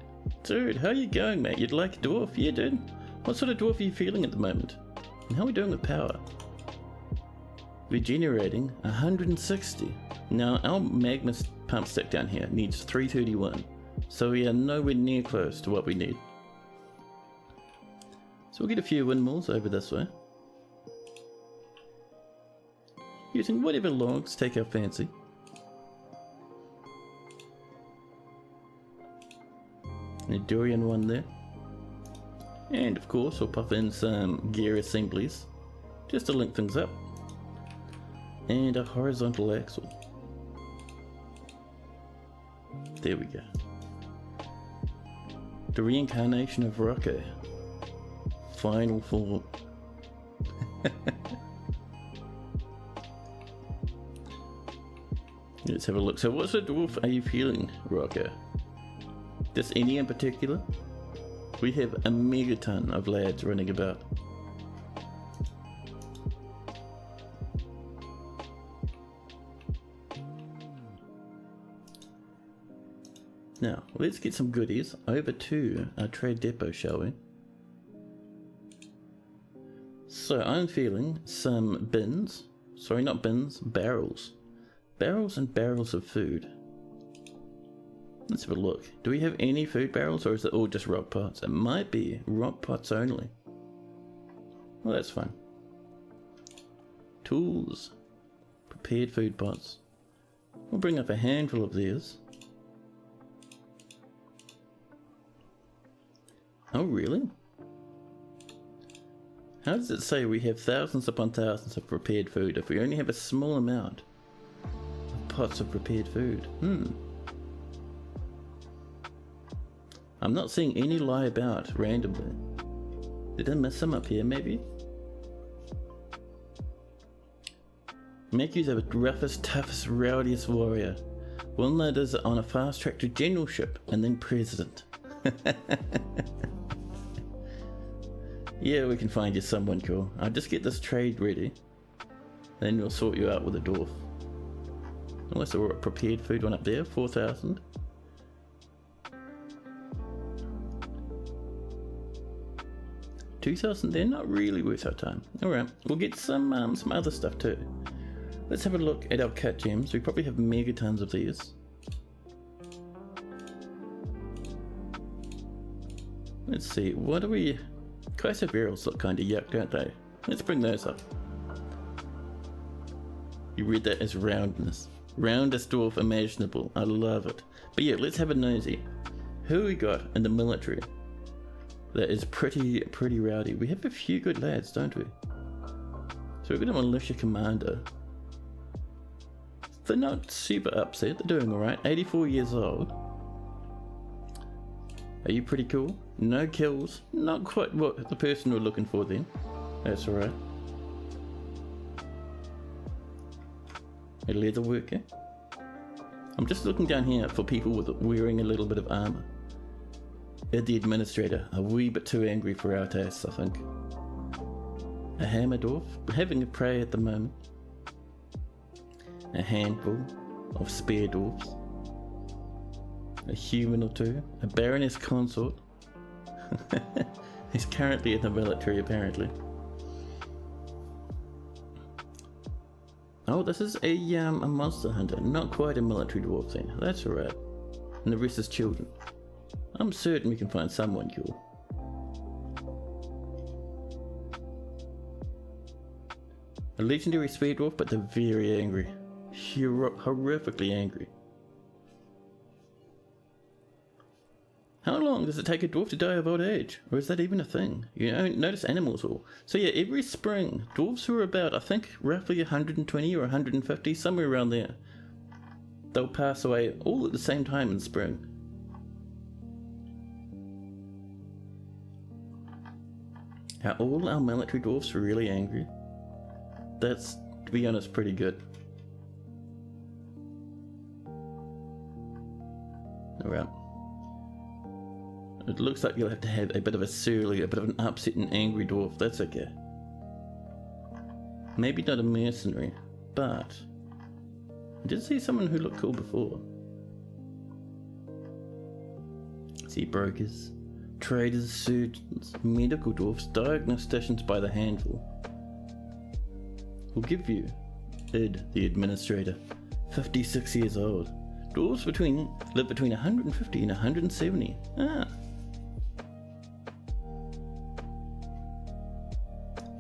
A: Dude, how you going, mate? You'd like a dwarf? Yeah, dude. What sort of dwarf are you feeling at the moment? And how are we doing with power? We're generating 160. Now, our magma pump stick down here needs 331. So we are nowhere near close to what we need. So we'll get a few windmills over this way. Using whatever logs take our fancy. And a durian one there. And of course we'll pop in some gear assemblies just to link things up. And a horizontal axle. There we go. The reincarnation of Rocco. Final form. Let's have a look. So what sort of dwarf are you feeling, Rocco? Just any in particular? We have a megaton of lads running about. Now, let's get some goodies over to our trade depot, shall we? So, I'm feeling some bins. Sorry, not bins, barrels. Barrels and barrels of food. Let's have a look. Do we have any food barrels, or is it all just rock pots? It might be rock pots only. Well, that's fine. Tools. Prepared food pots. We'll bring up a handful of these. Oh, really? How does it say we have thousands upon thousands of prepared food if we only have a small amount of pots of prepared food? I'm not seeing any lie about randomly. Did I miss some up here, maybe? Make use of the roughest, toughest, rowdiest warrior. One that is on a fast track to generalship and then president. Yeah, we can find you someone cool. I'll just get this trade ready. Then we'll sort you out with a dwarf. Oh, that's a prepared food one up there, 4,000. $2,000 there, not really worth our time. Alright, we'll get some other stuff too. Let's have a look at our cut gems. We probably have megatons of these. Let's see, what do we... Kyso barrels look kinda yuck, don't they? Let's bring those up. You read that as roundness. Roundest dwarf imaginable. I love it. But yeah, let's have a nosy. Who we got in the military that is pretty rowdy? We have a few good lads, don't we? So we've got a militia commander. They're not super upset, they're doing alright. 84 years old. Are you pretty cool? No kills. Not quite what the person we're looking for then. That's alright. A leather worker. I'm just looking down here for people with wearing a little bit of armor. The administrator, a wee bit too angry for our tastes, I think. A hammer dwarf, having a prey at the moment. A handful of spear dwarfs. A human or two. A baroness consort. He's currently in the military, apparently. Oh, this is a monster hunter. Not quite a military dwarf then. That's alright. And the rest is children. I'm certain we can find someone cool. A legendary spear dwarf, but they're very angry. Horrifically angry. How long does it take a dwarf to die of old age? Or is that even a thing? You know, notice animals all. So yeah, every spring, dwarves who are about, I think, roughly 120 or 150, somewhere around there, they'll pass away all at the same time in spring. Are all our military dwarfs really angry? That's, to be honest, pretty good. Alright. It looks like you'll have to have a bit of a surly, a bit of an upset and angry dwarf. That's okay. Maybe not a mercenary, but I did see someone who looked cool before. See brokers, traders, surgeons, medical dwarfs, diagnosticians by the handful. We'll give you Id, the administrator, 56 years old. Dwarves live between 150 and 170.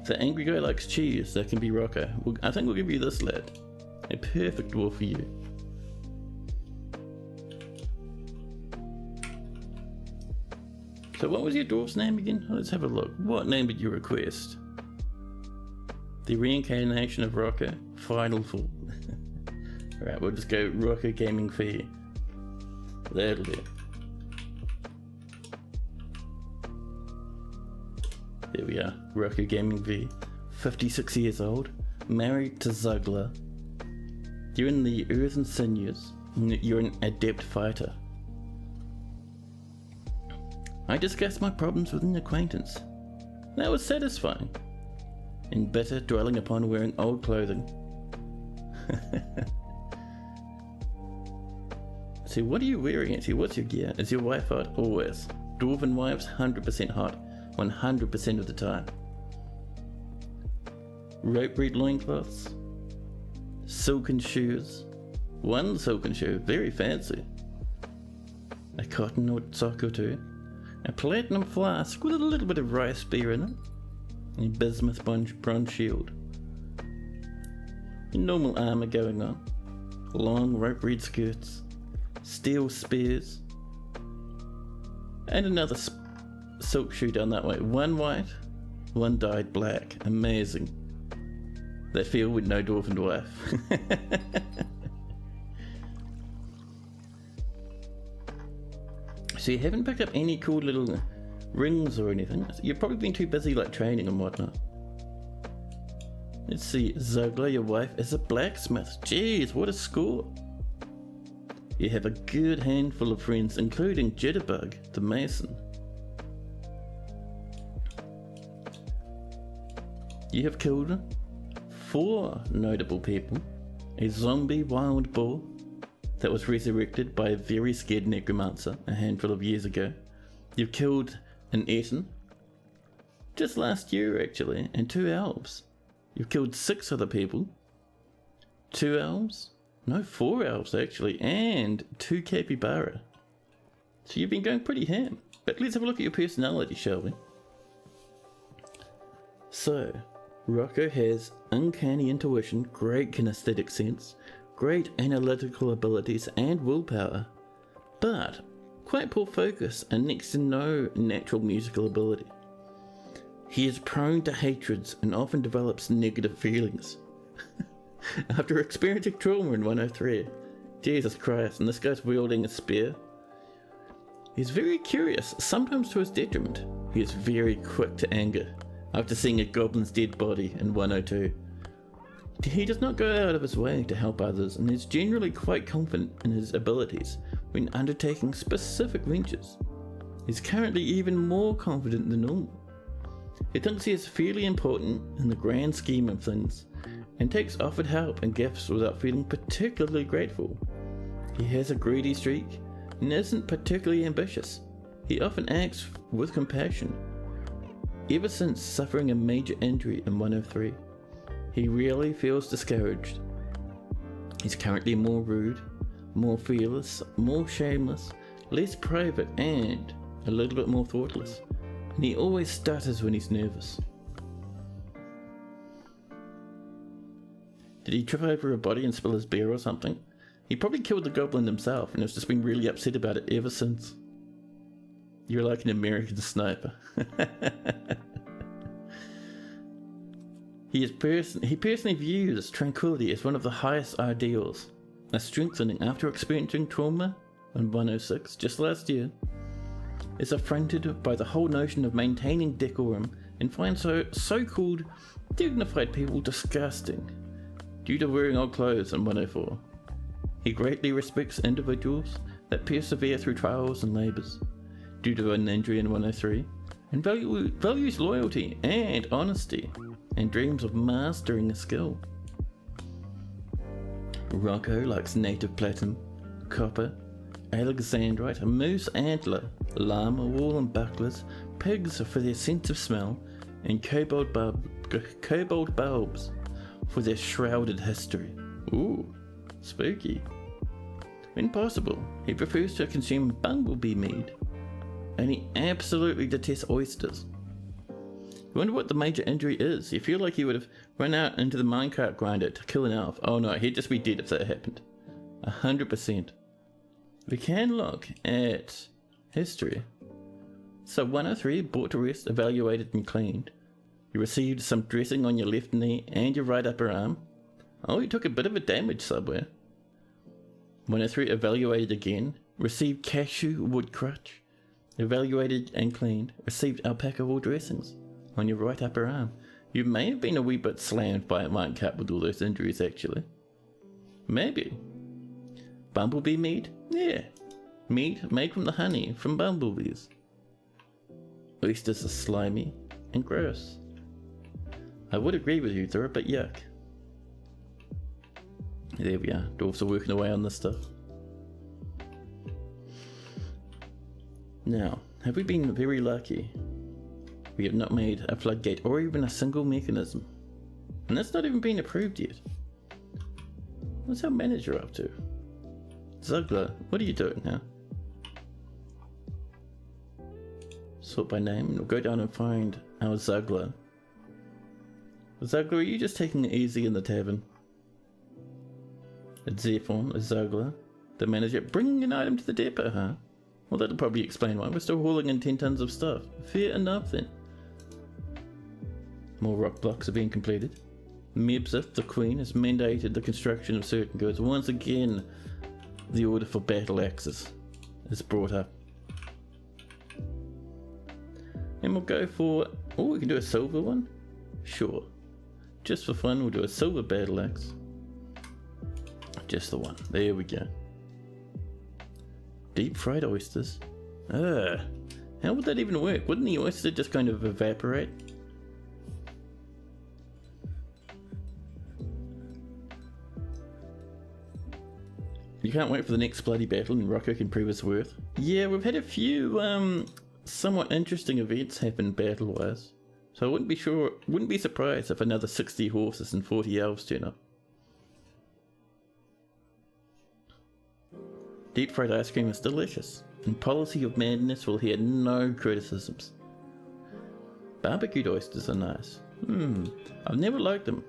A: If the angry guy likes cheese, that can be Rocco. I think we'll give you this lad. A perfect dwarf for you. So what was your dwarf's name again? Let's have a look. What name did you request? The reincarnation of Rocco. Final form. Alright, we'll just go Rocco Gaming Fee. That'll do. There we are. Rocco Gaming V. 56 years old. Married to Zugler. You're in the earthen sinews. You're an adept fighter. I discussed my problems with an acquaintance. That was satisfying. And bitter, dwelling upon wearing old clothing. See, what are you wearing actually? What's your gear? Is your wife hot? Always. Dwarven wives, 100% hot. 100% of the time. Rope reed loincloths. Silken shoes. One silken shoe, very fancy. A cotton or sock or two. A platinum flask with a little bit of rice beer in it. A bismuth bronze shield. Normal armour going on. Long rope reed skirts. Steel spears. And another silk shoe down that way. One white, one dyed black. Amazing. That feel with no dwarven wife. So you haven't picked up any cool little rings or anything. You've probably been too busy like training and whatnot. Let's see, Zogla, your wife, is a blacksmith. Jeez, what a score. You have a good handful of friends, including Jitterbug, the mason. You have killed 4 notable people. A zombie wild boar that was resurrected by a very scared necromancer a handful of years ago. You've killed an Eton, just last year actually, and 2 elves. You've killed 6 other people, 2 elves, no 4 elves actually, and 2 capybara. So you've been going pretty ham. But let's have a look at your personality, shall we? So, Rocco has uncanny intuition, great kinesthetic sense, great analytical abilities and willpower, but quite poor focus and next to no natural musical ability. He is prone to hatreds and often develops negative feelings. After experiencing trauma in 103, Jesus Christ, and this guy's wielding a spear. He's very curious, sometimes to his detriment. He is very quick to anger after seeing a goblin's dead body in 102. He does not go out of his way to help others and is generally quite confident in his abilities when undertaking specific ventures. He's currently even more confident than normal. He thinks he is fairly important in the grand scheme of things and takes offered help and gifts without feeling particularly grateful. He has a greedy streak and isn't particularly ambitious. He often acts with compassion. Ever since suffering a major injury in 103, he rarely feels discouraged. He's currently more rude, more fearless, more shameless, less private, and a little bit more thoughtless. And he always stutters when he's nervous. Did he trip over a body and spill his beer or something? He probably killed the goblin himself and has just been really upset about it ever since. You're like an American sniper. He personally views tranquility as one of the highest ideals, a strengthening after experiencing trauma in 106 just last year. Is affronted by the whole notion of maintaining decorum and finds so-called dignified people disgusting due to wearing old clothes in 104. He greatly respects individuals that persevere through trials and labours due to an injury in 103 and values loyalty and honesty and dreams of mastering a skill. Rocco likes native platinum, copper, alexandrite, moose antler, llama wool and bucklers, pigs for their sense of smell, and cobalt bulbs for their shrouded history. Ooh, spooky. When possible, he prefers to consume bumblebee mead, and he absolutely detests oysters. You wonder what the major injury is. You feel like he would have run out into the minecart grinder to kill an elf. Oh no, he'd just be dead if that happened. 100%. We can look at history. So 103, brought to rest, evaluated and cleaned. You received some dressing on your left knee and your right upper arm. Oh, you took a bit of a damage somewhere. 103, evaluated again. Received cashew wood crutch. Evaluated and cleaned. Received alpaca wool dressings on your right upper arm. You may have been a wee bit slammed by a minecart with all those injuries actually. Maybe. Bumblebee meat? Yeah. Meat made from the honey from bumblebees. Oysters are slimy and gross. I would agree with you, they're a bit yuck. There we are, dwarves are working away on this stuff. Now, have we been very lucky? We have not made a floodgate or even a single mechanism. And that's not even been approved yet. What's our manager up to? Zuggler, what are you doing now? Sort by name, and we'll go down and find our Zuggler. Zuggler, are you just taking it easy in the tavern? A Zephon, a Zuggler, the manager, bringing an item to the depot, huh? Well, that'll probably explain why we're still hauling in 10 tons of stuff. Fair enough then. More rock blocks are being completed. Mebsith, the queen, has mandated the construction of certain goods. Once again, the order for battle axes is brought up. And we'll go for... oh, we can do a silver one? Sure. Just for fun, we'll do a silver battle axe. Just the one. There we go. Deep fried oysters. How would that even work? Wouldn't the oyster just kind of evaporate? You can't wait for the next bloody battle and Rocco can prove his worth. Yeah, we've had a few somewhat interesting events happen battle-wise. So I wouldn't be surprised if another 60 horses and 40 elves turn up. Deep fried ice cream is delicious, and Policy of Madness will hear no criticisms. Barbecued oysters are nice. I've never liked them.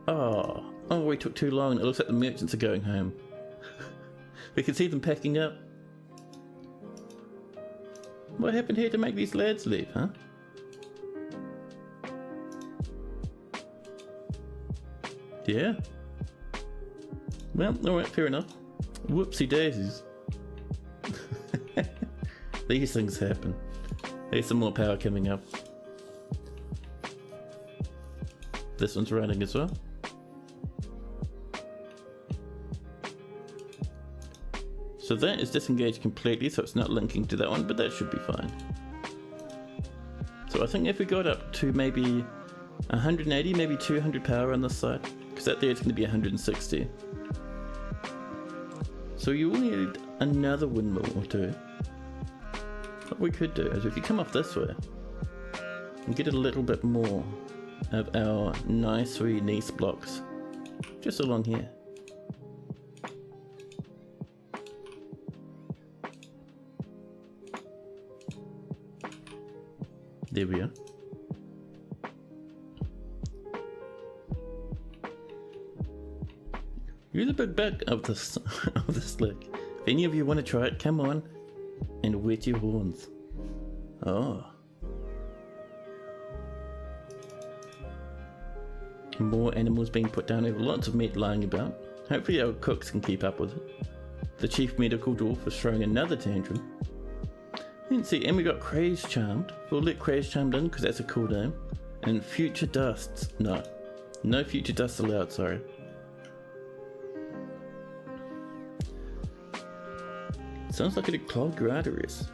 A: Oh, we took too long. It looks like the merchants are going home. We can see them packing up. What happened here to make these lads leave, huh? Yeah. Well, alright, fair enough. Whoopsie daisies. These things happen. There's some more power coming up. This one's running as well. So that is disengaged completely, so it's not linking to that one, but that should be fine. So I think if we got up to maybe 180, maybe 200 power on this side, because that there is going to be 160. So you will need another windmill or two. What we could do is we could come off this way and get a little bit more of our nice wee gneiss blocks just along here. There we are. You're the big back of this lick. If any of you want to try it, come on and wet your horns. Oh. More animals being put down. We have lots of meat lying about. Hopefully our cooks can keep up with it. The chief medical dwarf is throwing another tantrum. And see, and we got Craze Charmed. We'll let Craze Charmed in because that's a cool name. And Future Dusts. No Future Dusts allowed, sorry. Sounds like it'd clog your arteries.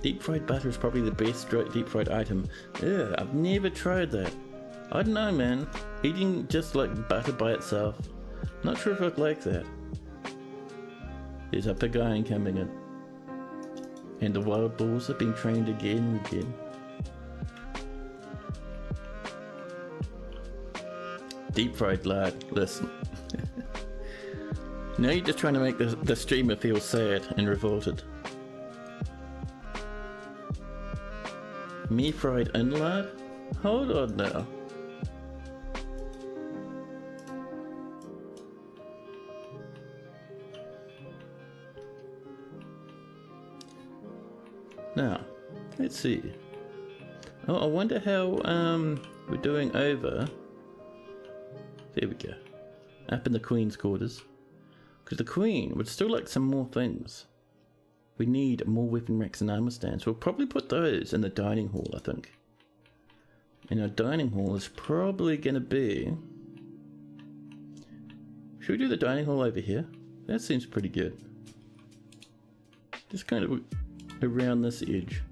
A: Deep fried butter is probably the best deep fried item. Ugh, I've never tried that. I don't know, man. Eating just like butter by itself. Not sure if I'd like that. There's a pig iron coming in. And the wild bulls have been trained again and again. Deep fried lard, listen. Now you're just trying to make the streamer feel sad and revolted. Me fried in lard? Hold on now. Now, let's see. Oh, I wonder how we're doing over. There we go. Up in the Queen's quarters. Because the Queen would still like some more things. We need more weapon racks and armor stands. We'll probably put those in the dining hall, I think. And our dining hall is probably going to be... Should we do the dining hall over here? That seems pretty good. Just kind of around this edge.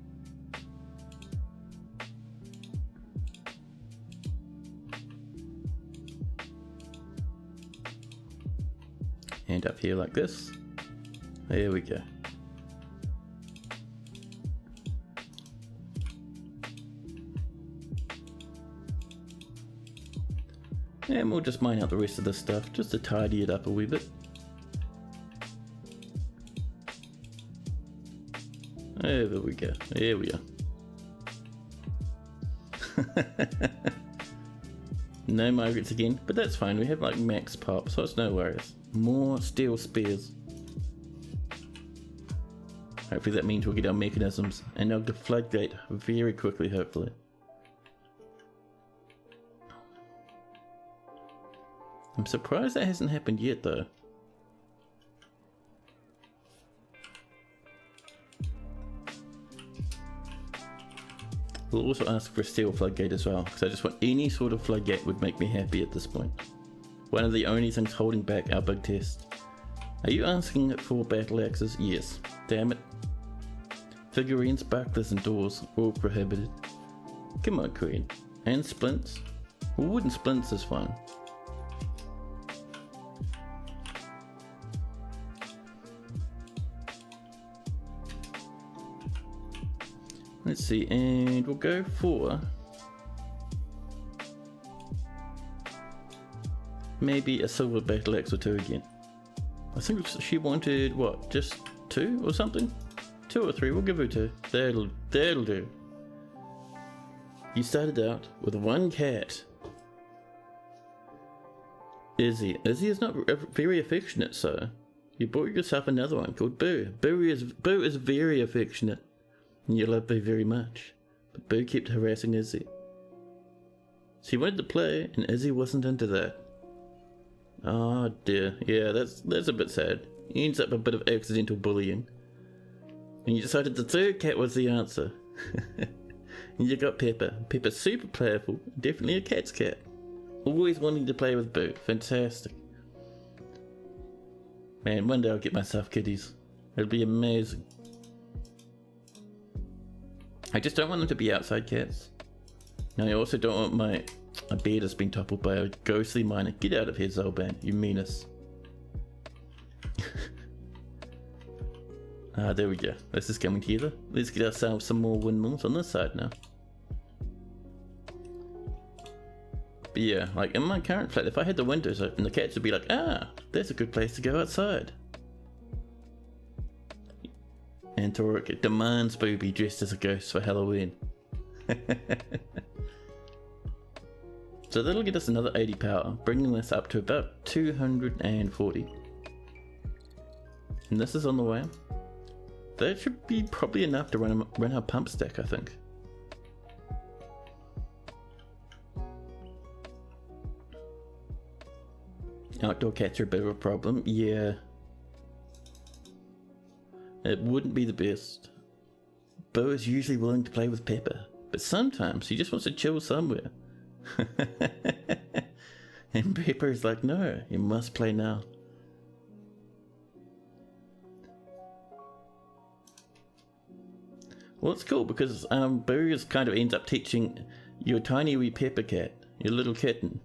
A: And up here like this. There we go. And we'll just mine out the rest of this stuff just to tidy it up a wee bit. There we go. There we are. No migrants again, but that's fine. We have like max pop, so it's no worries. More steel spears. Hopefully that means we'll get our mechanisms and our floodgate very quickly, hopefully. I'm surprised that hasn't happened yet though. We'll also ask for a steel floodgate as well, because I just want any sort of floodgate would make me happy at this point. One of the only things holding back our big test. Are you asking for battle axes? Yes. Damn it. Figurines, bucklers and doors, all prohibited. Come on, Queen. And splints? Well, wooden splints is fine. Let's see, and we'll go for maybe a silver battle axe or two again. I think she wanted, what, just 2 or something? 2 or 3, we'll give her 2. That'll do. You started out with 1 cat. Izzy is not very affectionate, so you bought yourself another one called Boo. Boo is very affectionate. And you love Boo very much, but Boo kept harassing Izzy. She wanted to play, and Izzy wasn't into that. Oh dear, yeah, that's a bit sad. It ends up a bit of accidental bullying. And you decided the third cat was the answer. And you got Pepper. Pepper's super playful, definitely a cat's cat. Always wanting to play with Boo, fantastic. Man, one day I'll get myself kitties. It'll be amazing. I just don't want them to be outside cats. And I also don't want my bed has been toppled by a ghostly miner. Get out of here, Zolban, you meanest. There we go. This is coming together. Let's get ourselves some more windmills on this side now. But yeah, like in my current flat, if I had the windows open, the cats would be like, ah, that's a good place to go outside. And Torek demands Boo be dressed as a ghost for Halloween. So that'll get us another 80 power, bringing this up to about 240. And this is on the way. That should be probably enough to run our pump stack, I think. Outdoor cats are a bit of a problem, yeah. It wouldn't be the best. Bo is usually willing to play with Pepper, but sometimes he just wants to chill somewhere. And Pepper is like, no, you must play now. Well, it's cool because Bo is kind of ends up teaching your tiny wee Pepper cat, your little kitten,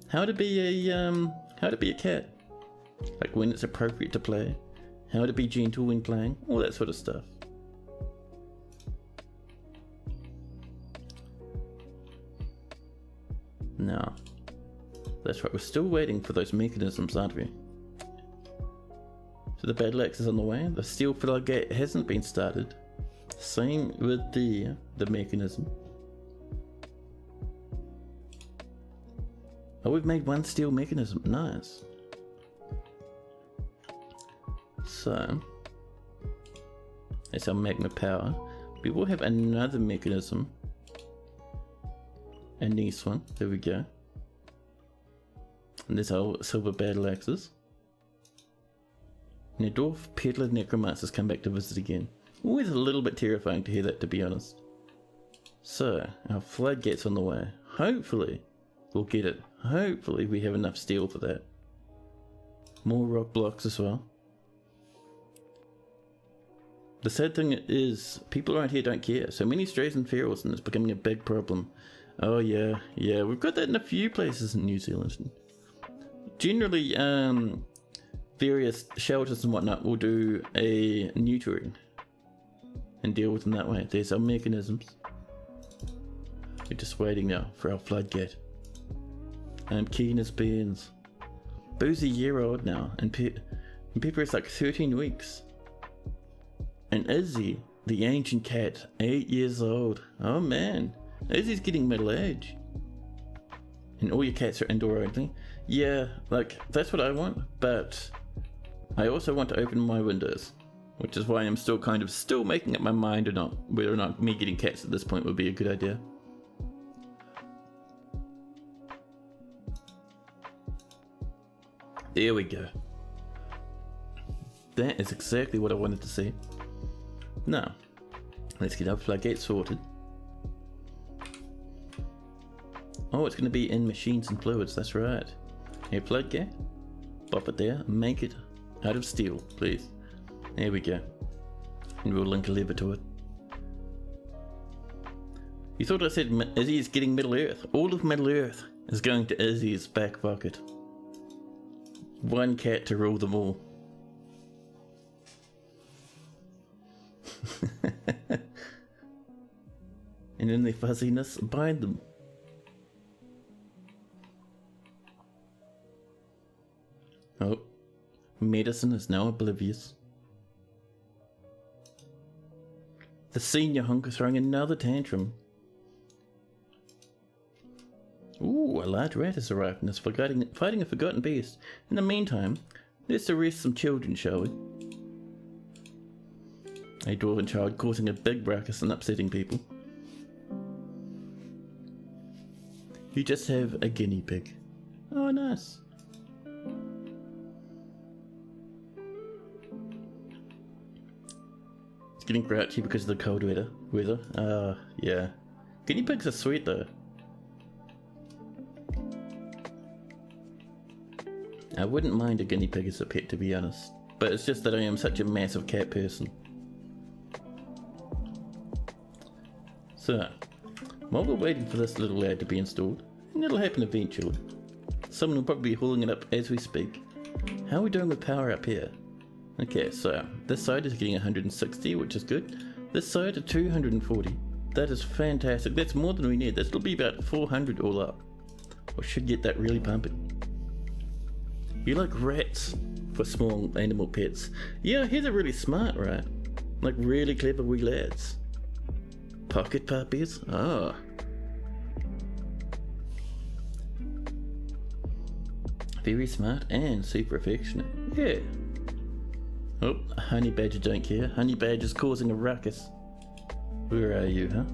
A: how to be a cat, like when it's appropriate to play. How to be gentle when playing, all that sort of stuff. Now, that's right, we're still waiting for those mechanisms, aren't we? So the battle axe is on the way, the steel floodgate hasn't been started. Same with the mechanism. Oh, we've made 1 steel mechanism, nice. So, that's our magma power. We will have another mechanism. And this one, there we go. And there's our silver battle axes. And the dwarf peddler necromancers come back to visit again. Always a little bit terrifying to hear that, to be honest. So, our floodgate's on the way. Hopefully, we'll get it. Hopefully we have enough steel for that. More rock blocks as well. The sad thing is, people around here don't care. So many strays and ferals, and it's becoming a big problem. Oh yeah, we've got that in a few places in New Zealand. Generally, various shelters and whatnot will do a neutering and deal with them that way. There's our mechanisms. We're just waiting now for our floodgate. I'm keen as beans. Boo's a year old now, and Pepper is like 13 weeks. And Izzy, the ancient cat, 8 years old. Oh man, Izzy's getting middle age. And all your cats are indoor only. Yeah, like, that's what I want, but I also want to open my windows. Which is why I'm still still making up my mind whether or not me getting cats at this point would be a good idea. There we go. That is exactly what I wanted to see. Now, let's get our floodgate sorted. Oh, it's going to be in machines and fluids, that's right. A floodgate. Pop it there. Make it out of steel, please. There we go. And we'll link a lever to it. You thought I said Izzy's getting Middle Earth. All of Middle Earth is going to Izzy's back pocket. One cat to rule them all. And in their fuzziness, bind them. Oh, medicine is now oblivious. The senior hunk is throwing another tantrum. Ooh, a large rat has arrived and is fighting a forgotten beast. In the meantime, let's arrest some children, shall we? A dwarven child causing a big ruckus and upsetting people. You just have a guinea pig. Oh, nice. It's getting grouchy because of the cold weather. Yeah. Guinea pigs are sweet though. I wouldn't mind a guinea pig as a pet, to be honest. But it's just that I am such a massive cat person. So, while we're waiting for this little lad to be installed, and it'll happen eventually, someone will probably be hauling it up as we speak. How are we doing with power up here? Okay, so this side is getting 160, which is good. This side at 240. That is fantastic. That's more than we need. This will be about 400 all up. We should get that really pumping. You like rats for small animal pets? Yeah, he's really smart, right? Like really clever wee lads. Pocket puppies? Oh. Very smart and super affectionate. Yeah. Oh, honey badger don't care. Honey badger's causing a ruckus. Where are you, huh?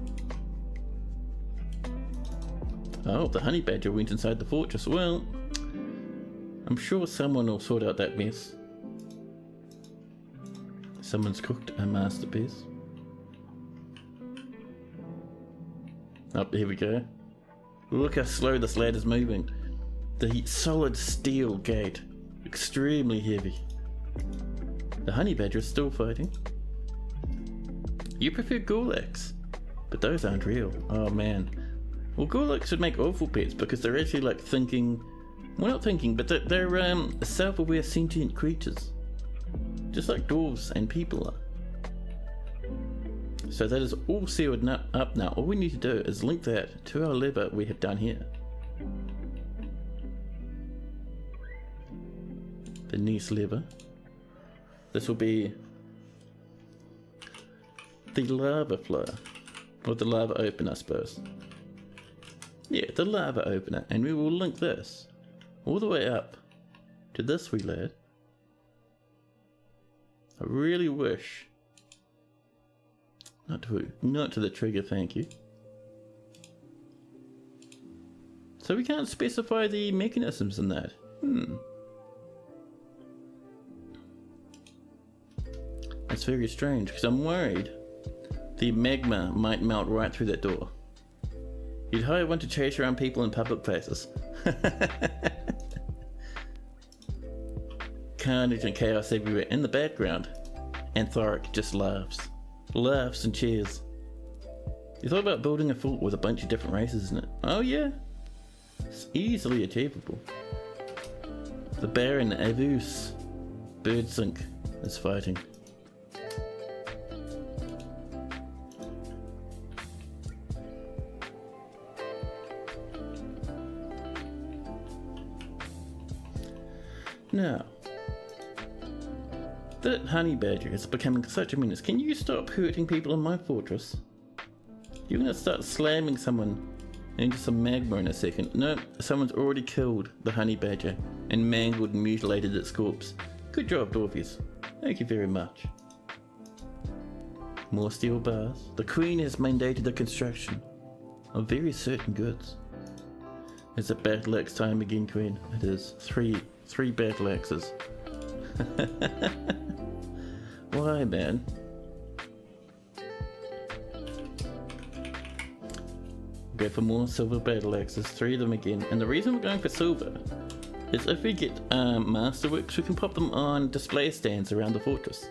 A: Oh, the honey badger went inside the fortress. Well, I'm sure someone will sort out that mess. Someone's cooked a masterpiece. Oh, here we go. Look how slow this lad is moving. The solid steel gate. Extremely heavy. The honey badger is still fighting. You prefer gulags, but those aren't real. Oh man. Well, gulags would make awful pets because they're actually like thinking, well, not thinking, but they're self-aware sentient creatures, just like dwarves and people are. So that is all sealed up now. All we need to do is link that to our lever we have down here. The nice lever. This will be the lava flow, or the lava opener, I suppose. Yeah, the lava opener, and we will link this all the way up to this wee lad. I really wish, not to the trigger, thank you. So we can't specify the mechanisms in that. That's very strange, because I'm worried the magma might melt right through that door. You'd hire one to chase around people in public places. Carnage and chaos everywhere. In the background, Anthoric just laughs. Laughs and cheers. You thought about building a fort with a bunch of different races in it? Oh yeah. It's easily achievable. The Baron Avus. Bird sink is fighting. Now, that honey badger is becoming such a menace. Can you stop hurting people in my fortress? You're gonna start slamming someone into some magma in a second. No, someone's already killed the honey badger and mangled and mutilated its corpse. Good job, Dwarfies. Thank you very much. More steel bars. The Queen has mandated the construction of very certain goods. Is it battle axe time again, Queen? It is. Three battle axes. Why, man? Go for more silver battle axes, 3 of them again. And the reason we're going for silver is if we get masterworks, we can pop them on display stands around the fortress.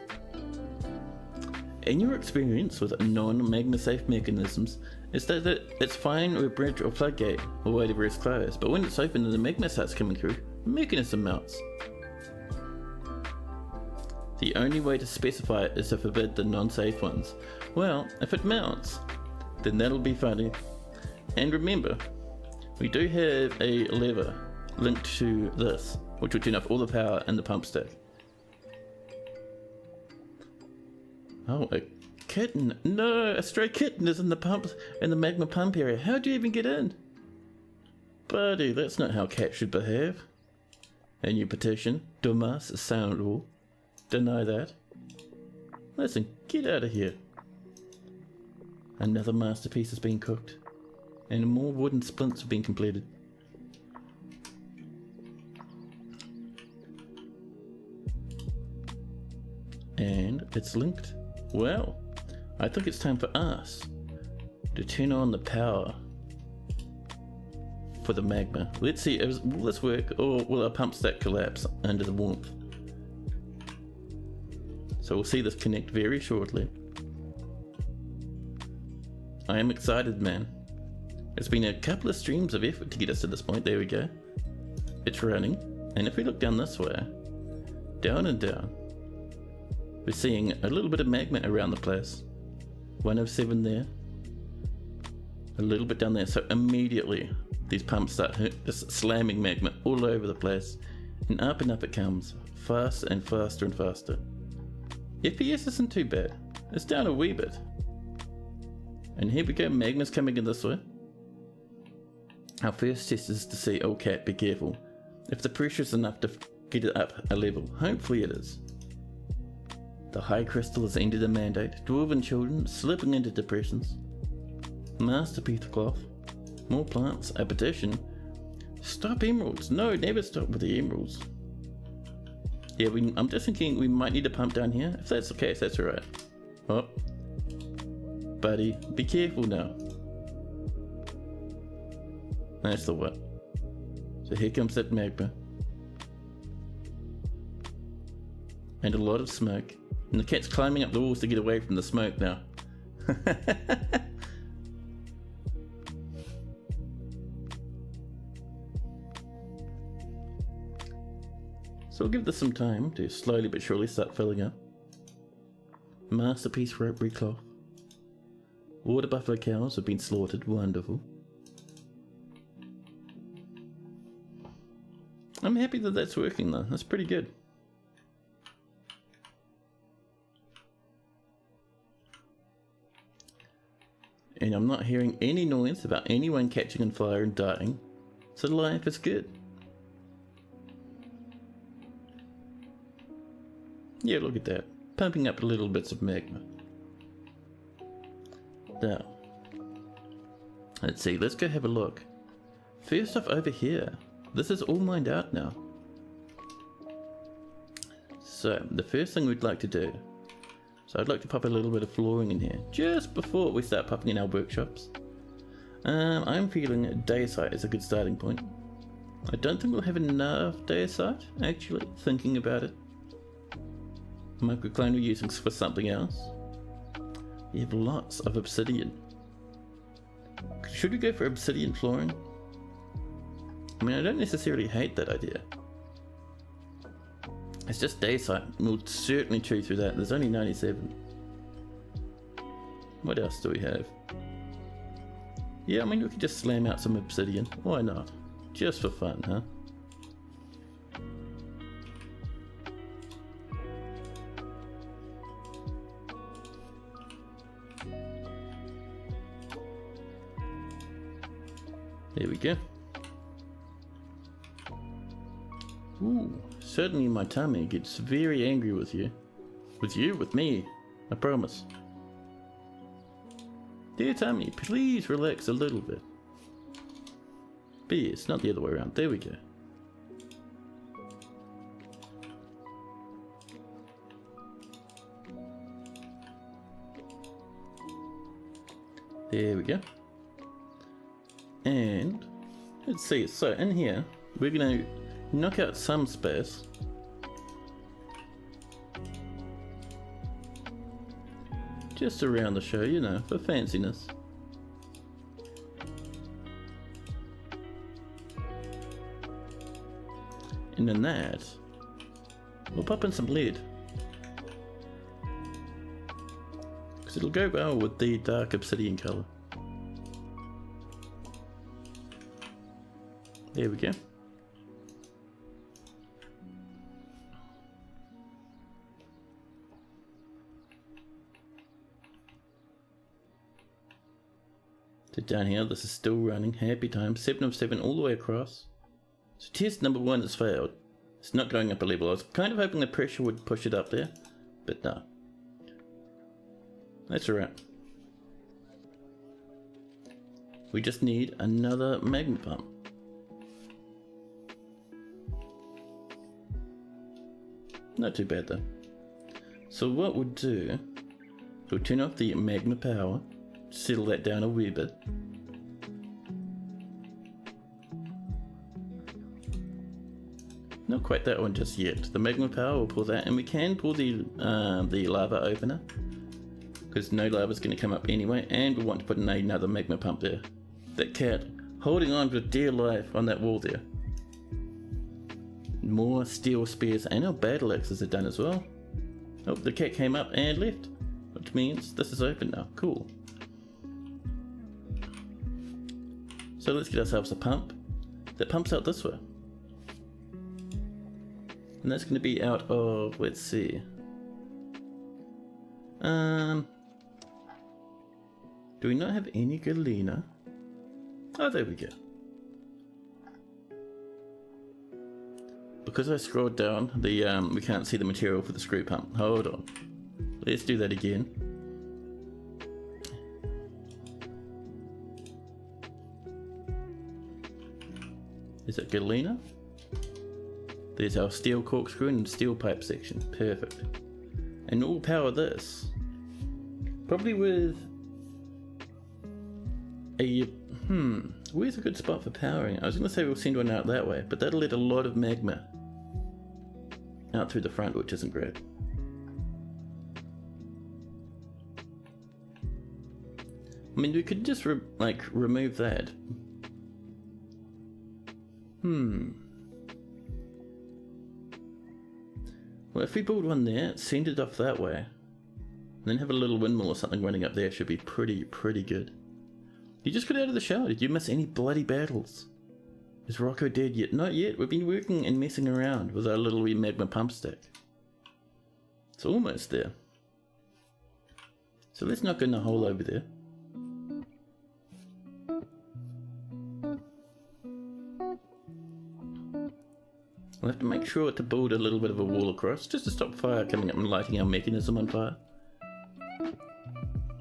A: In your experience with non-magma safe mechanisms, is that it's fine with a bridge or floodgate or whatever is closed, but when it's open and the magma starts coming through, the mechanism melts. The only way to specify it is to forbid the non-safe ones. Well, if it melts, then that'll be funny. And remember, we do have a lever linked to this, which will turn off all the power in the pump stack. Oh, a kitten. No, a stray kitten is in the magma pump area. How'd you even get in? Buddy, that's not how cats should behave. And you petition, dumbass, sound rule. Deny that. Listen, get out of here. Another masterpiece has been cooked. And more wooden splints have been completed. And it's linked. Well, I think it's time for us to turn on the power for the magma. Let's see, will this work, or will our pump stack collapse under the warmth? So we'll see this connect very shortly. I am excited, man. It's been a couple of streams of effort to get us to this point. There we go. It's running. And if we look down this way, down and down, we're seeing a little bit of magma around the place. 107 there. A little bit down there. So immediately these pumps start just slamming magma all over the place. And up it comes. Fast and faster and faster. FPS isn't too bad. It's down a wee bit. And here we go. Magma's coming in this way. Our first test is to see, oh cat, be careful. If the pressure is enough to get it up a level. Hopefully it is. The high crystal has ended a mandate. Dwarven children slipping into depressions. Masterpiece cloth. More plants. A petition. Stop emeralds. No, never stop with the emeralds. Yeah, I'm just thinking we might need a pump down here. If that's the case, that's alright. Oh. Buddy, be careful now. That's the what. So here comes that magma. And a lot of smoke. And the cat's climbing up the walls to get away from the smoke now. So we'll give this some time to slowly but surely start filling up. Masterpiece ropery cloth. Water buffalo cows have been slaughtered. Wonderful. I'm happy that that's working though. That's pretty good. And I'm not hearing any noise about anyone catching on fire and dying. So life is good. Yeah, look at that. Pumping up little bits of magma. Now, let's see, let's go have a look. First off, over here, this is all mined out now. So, the first thing we'd like to do, so I'd like to pop a little bit of flooring in here, just before we start popping in our workshops. I'm feeling dayasite is a good starting point. I don't think we'll have enough dayasite, actually, thinking about it. Microclone we're using for something else. We have lots of obsidian. Should we go for obsidian flooring? I mean, I don't necessarily hate that idea. It's just day sight. We'll certainly chew through that. There's only 97. What else do we have? Yeah, I mean, we could just slam out some obsidian. Why not? Just for fun, huh? There we go. Ooh, certainly my tummy gets very angry with you. With you? With me. I promise. Dear tummy, please relax a little bit. But yes, not the other way around. There we go. There we go. And let's see, so in here we're going to knock out some space. Just around the show, you know, for fanciness. And in that, we'll pop in some lead. Because it'll go well with the dark obsidian colour. There we go. So down here, this is still running. Happy time. 7 of 7 all the way across. So test number 1 has failed. It's not going up a level. I was kind of hoping the pressure would push it up there, but no. That's alright. We just need another magma pump. Not too bad though. So what we'll do, we'll turn off the magma power, settle that down a wee bit. Not quite that one just yet. The magma power will pull that, and we can pull the lava opener, because no lava is going to come up anyway, and we want to put in another magma pump there. That cat holding on for dear life on that wall there. More steel spears, and our battle axes are done as well. Oh, the cat came up and left, which means this is open now. Cool. So let's get ourselves a pump that pumps out this way. And that's going to be out of, let's see. Do we not have any galena? Oh, there we go. Because I scrolled down, the we can't see the material for the screw pump. Hold on. Let's do that again. Is it galena? There's our steel corkscrew and steel pipe section. Perfect. And we'll power this. Probably with a... where's a good spot for powering it? I was going to say we'll send one out that way, but that'll let a lot of magma out through the front, which isn't great. I mean, we could just remove that. Well, if we build one there, send it off that way, and then have a little windmill or something running up there, should be pretty good. You just got out of the shower. Did you miss any bloody battles? Is Rocco dead yet? Not yet. We've been working and messing around with our little wee magma pump stack. It's almost there. So let's knock in a hole over there. We'll have to make sure to build a little bit of a wall across, just to stop fire coming up and lighting our mechanism on fire.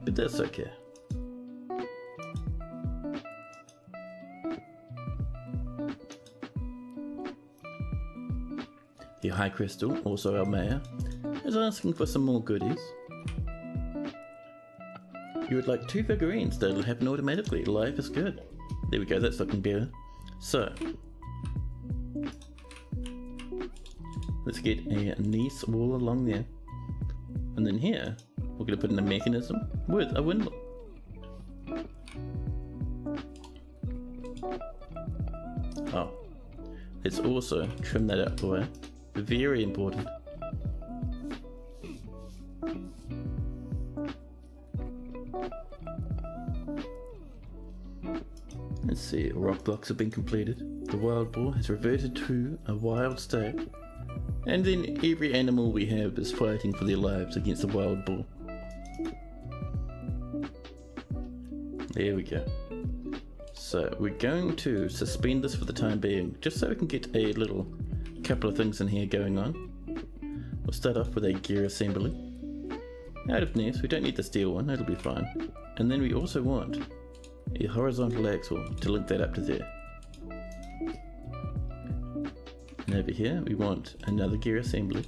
A: But that's okay. The High Crystal, also our mayor, is asking for some more goodies. You would like 2 figurines that'll happen automatically. Life is good. There we go, that's looking better. So, let's get a nice wall along there. And then here, we're going to put in a mechanism with a windmill. Oh, let's also trim that out the way. Very important. Let's see, rock blocks have been completed. The wild boar has reverted to a wild state. And then every animal we have is fighting for their lives against the wild boar. There we go. So we're going to suspend this for the time being, just so we can get a little couple of things in here going on. We'll start off with a gear assembly. Out of nest, we don't need the steel one, that'll be fine. And then we also want a horizontal axle to link that up to there. And over here we want another gear assembly,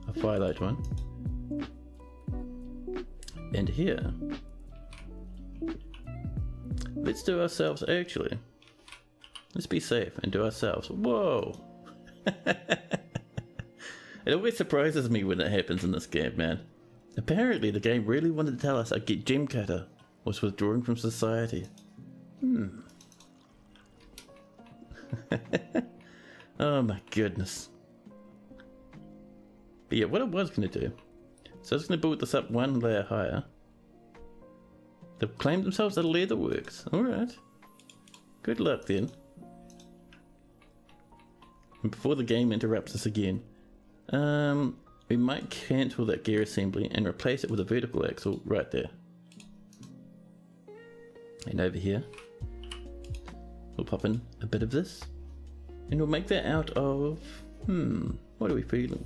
A: a firelight one. And here, let's do ourselves, actually, let's be safe and do ourselves. Whoa! It always surprises me when it happens in this game, man. Apparently the game really wanted to tell us a gem cutter was withdrawing from society. Oh my goodness. But yeah, what I was going to do, so I was going to build this up one layer higher. They've claimed themselves a leatherworks. Alright. Good luck then. And before the game interrupts us again, we might cancel that gear assembly and replace it with a vertical axle right there. And over here, we'll pop in a bit of this. And we'll make that out of, what are we feeling?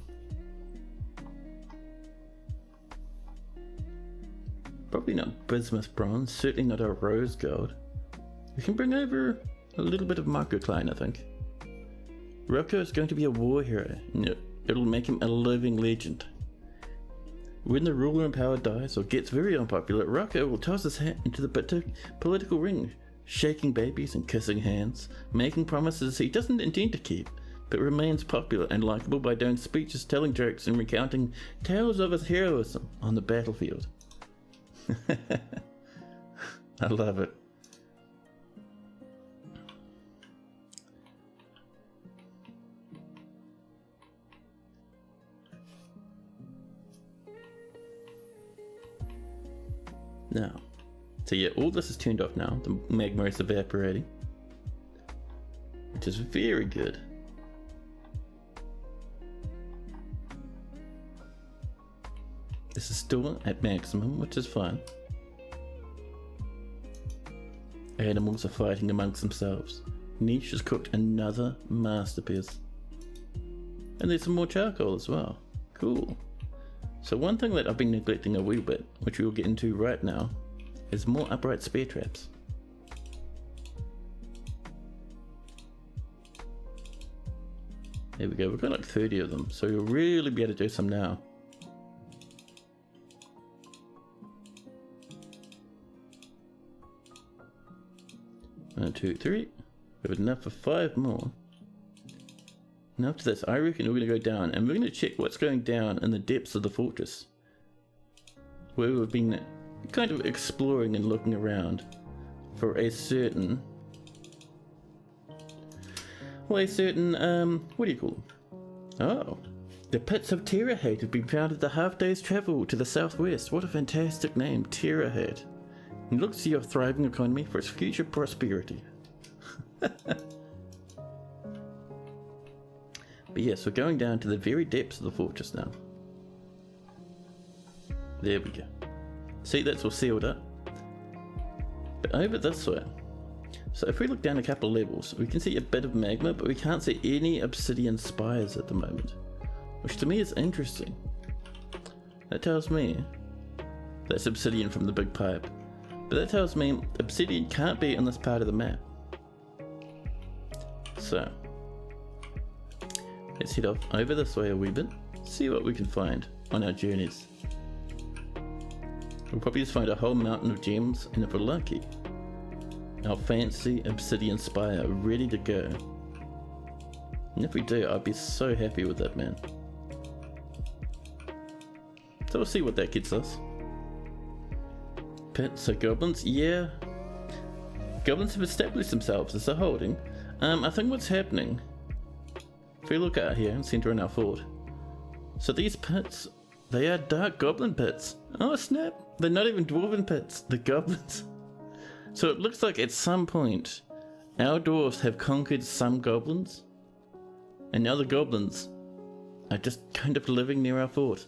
A: Probably not bismuth bronze, certainly not our rose gold. We can bring over a little bit of microcline, I think. Rocco is going to be a war hero. No, it'll make him a living legend. When the ruler in power dies or gets very unpopular, Rocco will toss his hat into the political ring, shaking babies and kissing hands, making promises he doesn't intend to keep, but remains popular and likable by doing speeches, telling jokes, and recounting tales of his heroism on the battlefield. I love it. Now, so yeah, all this is turned off now. The magma is evaporating, which is very good. This is still at maximum, which is fine. Animals are fighting amongst themselves. Niche has cooked another masterpiece. And there's some more charcoal as well. Cool. So one thing that I've been neglecting a wee bit, which we will get into right now, is more upright spear traps. There we go, we've got like 30 of them, so you'll really be able to do some now. One, two, three. We have enough for 5 more. And after this, I reckon we're going to go down, and we're going to check what's going down in the depths of the fortress, where we've been kind of exploring and looking around for a certain, well, a certain, what do you call them? Oh, the pits of tetrahedrite have been found at the half day's travel to the southwest. What a fantastic name, tetrahedrite. It looks to your thriving economy for its future prosperity. But yes, we're going down to the very depths of the fortress now. There we go. See, that's all sealed up. But over this way, so if we look down a couple of levels, we can see a bit of magma, but we can't see any obsidian spires at the moment, which to me is interesting. That tells me that's obsidian from the big pipe, but that tells me obsidian can't be in this part of the map. So let's head off over this way a wee bit, see what we can find on our journeys. We'll probably just find a whole mountain of gems, and if we're lucky, our fancy obsidian spire ready to go. And if we do, I'd be so happy with that, man. So we'll see what that gets us. Pits, so goblins, yeah. Goblins have established themselves as a holding. I think what's happening, if we look out here and center in our fort, so these pits, they are dark goblin pits. Oh snap, they're not even dwarven pits, they're goblins. So it looks like at some point our dwarves have conquered some goblins, and now the goblins are just kind of living near our fort.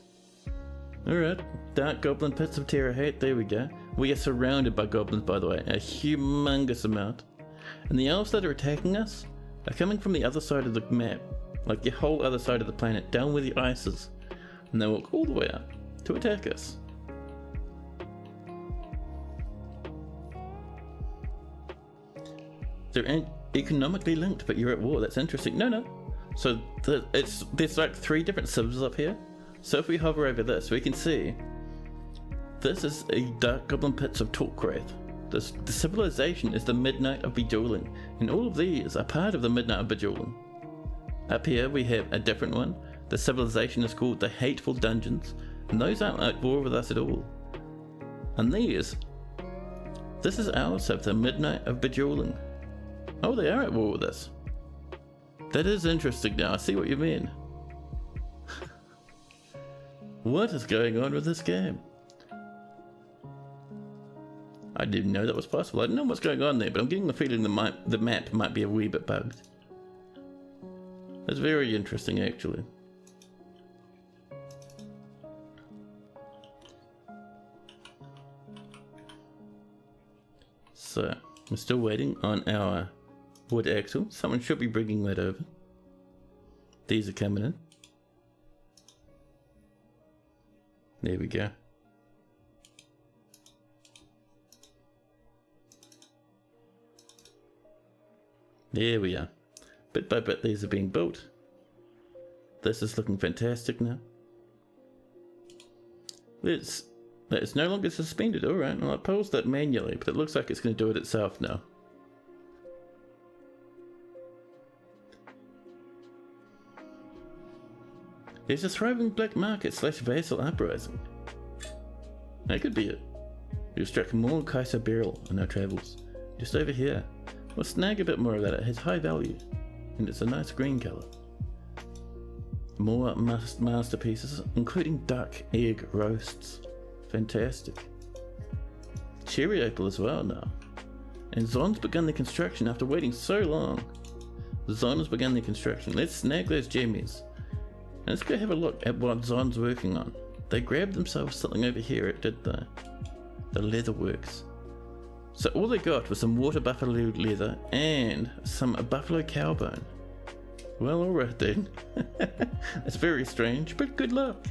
A: Alright, dark goblin pits of tetrahedrite, there we go. We are surrounded by goblins, by the way, a humongous amount. And the elves that are attacking us are coming from the other side of the map, like the whole other side of the planet, down where the ice is. And they walk all the way up to attack us. They're economically linked, but you're at war. That's interesting. No. So there's like 3 different civils up here. So if we hover over this, we can see this is a dark goblin pits of Torquewrath. The civilization is the Midnight of Bejeweling, and all of these are part of the Midnight of Bejeweling. Up here we have a different one. The civilization is called the Hateful Dungeons, and those aren't at war with us at all. And this is ours of the Midnight of Bejeweling. Oh, they are at war with us. That is interesting now, I see what you mean. What is going on with this game? I didn't know that was possible. I don't know what's going on there, but I'm getting the feeling the map might be a wee bit bugged. That's very interesting, actually. So, we're still waiting on our wood axle. Someone should be bringing that over. These are coming in. There we go. There we are. Bit by bit these are being built. This is looking fantastic now. It's no longer suspended. Alright, well I paused that manually, but it looks like it's going to do it itself now. There's a thriving black market / vassal uprising. That could be it. We've struck more Kaiser beryl in our travels. Just over here. We'll snag a bit more of that. It has high value, and it's a nice green colour. More masterpieces, including duck egg roasts. Fantastic. Cherry apple as well now. And Zon's begun the construction after waiting so long. Zon has begun the construction. Let's snag those gemmies. And let's go have a look at what Zon's working on. They grabbed themselves something over here, did they? The leather works. So all they got was some water buffalo leather and some buffalo cow bone. Well, alright then. It's very strange, but good luck.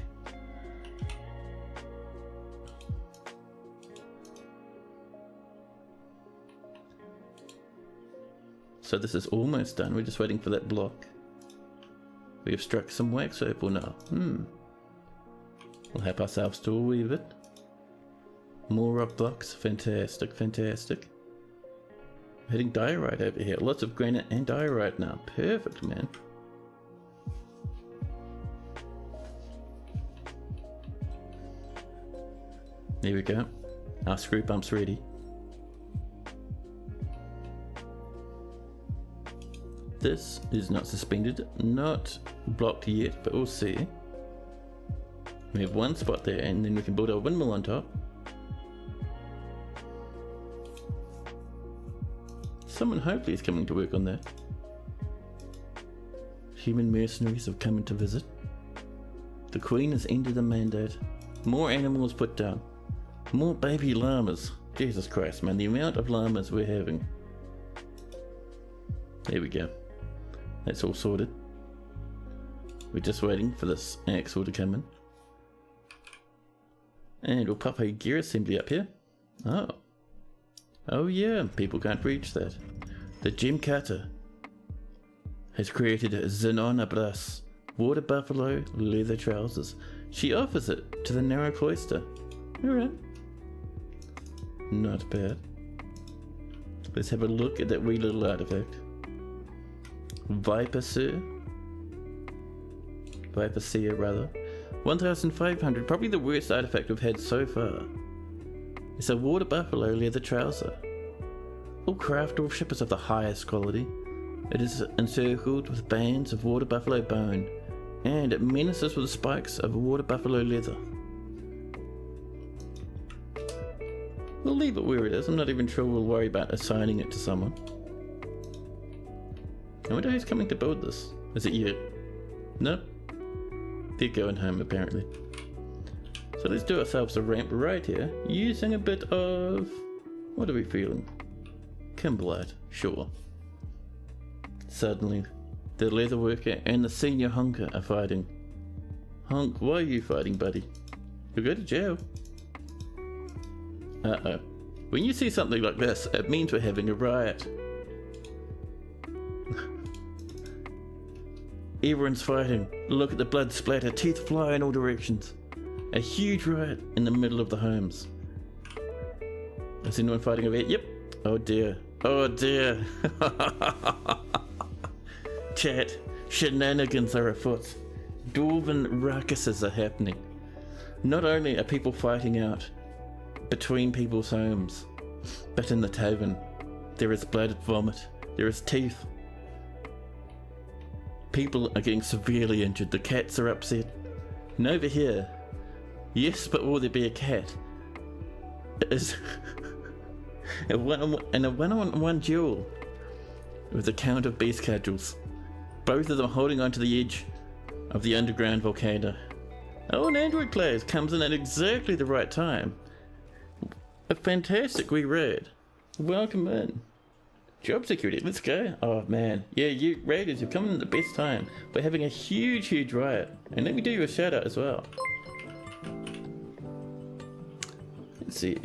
A: So this is almost done. We're just waiting for that block. We have struck some wax opal now. We'll help ourselves to a wee bit. More rock blocks. Fantastic, fantastic. Hitting diorite over here. Lots of granite and diorite now. Perfect, man. There we go. Our screw pump's ready. This is not suspended, not blocked yet, but we'll see. We have one spot there, and then we can build a windmill on top. Someone hopefully is coming to work on that. Human mercenaries have come in to visit. The Queen has ended the mandate. More animals put down. More baby llamas. Jesus Christ, man, the amount of llamas we're having. There we go. That's all sorted. We're just waiting for this axle to come in. And we'll pop a gear assembly up here. Oh. Oh yeah, people can't reach that. The gem cutter has created Zenona Brass, water buffalo leather trousers. She offers it to the narrow cloister. Alright. Not bad. Let's have a look at that wee little artifact. Viper Seer rather. 1500, probably the worst artifact we've had so far. It's a water buffalo leather trouser. All craft dwarf is of the highest quality. It is encircled with bands of water buffalo bone, and it menaces with spikes of water buffalo leather. We'll We'll leave it where it is. I'm not even sure we'll worry about assigning it to someone. I wonder who's coming to build this. Is it you? Nope. They're going home apparently. So let's do ourselves a ramp right here, using a bit of... what are we feeling? Kimberlite, sure. Suddenly, the leather worker and the senior honker are fighting. Honk, why are you fighting, buddy? You'll go to jail. Uh-oh. When you see something like this, it means we're having a riot. Everyone's fighting. Look at the blood splatter, teeth fly in all directions. A huge riot in the middle of the homes. Is anyone fighting over here? Yep. Oh dear. Oh dear. Chat. Shenanigans are afoot. Dwarven ruckuses are happening. Not only are people fighting out between people's homes, but in the tavern, there is blood and vomit. There is teeth. People are getting severely injured. The cats are upset. And over here, yes, but will there be a cat? It is in a one-on-one duel with a count of beast cudgels. Both of them holding onto the edge of the underground volcano. Oh, an android player comes in at exactly the right time. A fantastic wee raid. Welcome in. Job security, let's go. Oh man, yeah, you raiders, you've come in at the best time. We're having a huge riot. And let me do you a shout out as well. Let's see.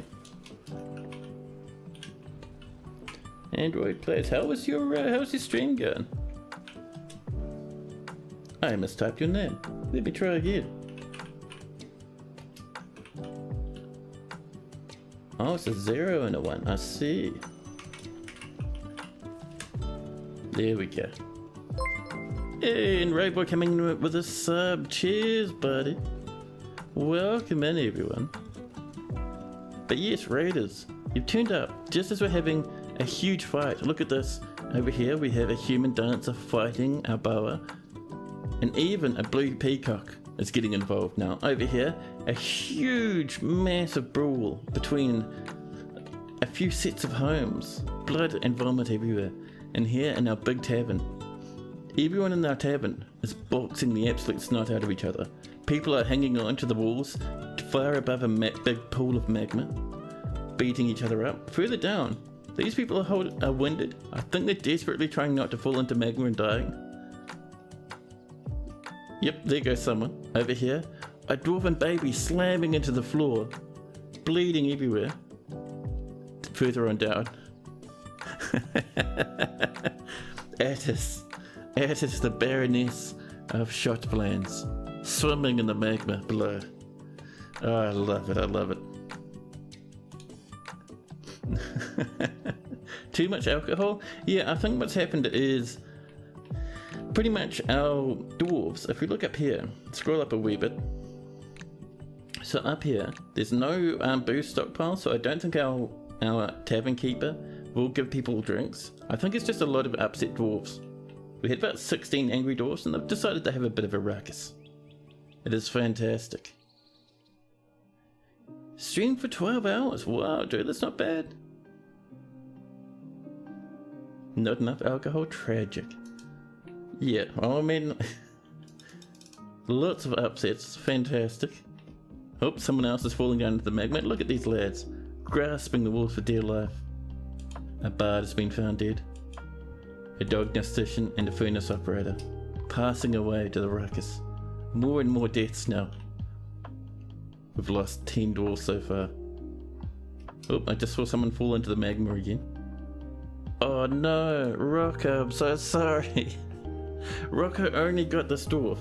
A: Android players, how's your stream going? I mistyped your name. Let me try again. Oh, it's a 0 and a 1. I see. There we go. Hey, and Raidboy coming in with a sub. Cheers, buddy. Welcome in, everyone. But yes, Raiders, you've tuned up just as we're having a huge fight. Look at this. Over here we have a human dancer fighting a boa. And even a blue peacock is getting involved now. Over here, a huge, massive brawl between a few sets of homes. Blood and vomit everywhere. And here in our big tavern, everyone in our tavern is boxing the absolute snot out of each other. People are hanging on to the walls far above a big pool of magma, beating each other up. Further down, these people are winded. I think they're desperately trying not to fall into magma and dying. Yep, there goes someone. Over here, a dwarven baby slamming into the floor, bleeding everywhere. Further on down. Attis, the Baroness of Shotlands, swimming in the magma below. Oh, I love it. Too much alcohol? Yeah, I think what's happened is pretty much our dwarves, if we look up here, scroll up a wee bit. So up here, there's no booze stockpile, so I don't think our tavern keeper will give people drinks. I think it's just a lot of upset dwarves. We had about 16 angry dwarves and they've decided to have a bit of a ruckus. It is fantastic. Stream for 12 hours. Wow, dude, that's not bad. Not enough alcohol? Tragic. Yeah, I mean, lots of upsets. Fantastic. Oh, someone else is falling down into the magma. Look at these lads, grasping the walls for dear life. A bard has been found dead. A diagnostician and a furnace operator passing away to the ruckus. More and more deaths now. We've lost 10 dwarves so far. Oh, I just saw someone fall into the magma again. Oh no, Rocco, I'm so sorry. Rocco only got this dwarf.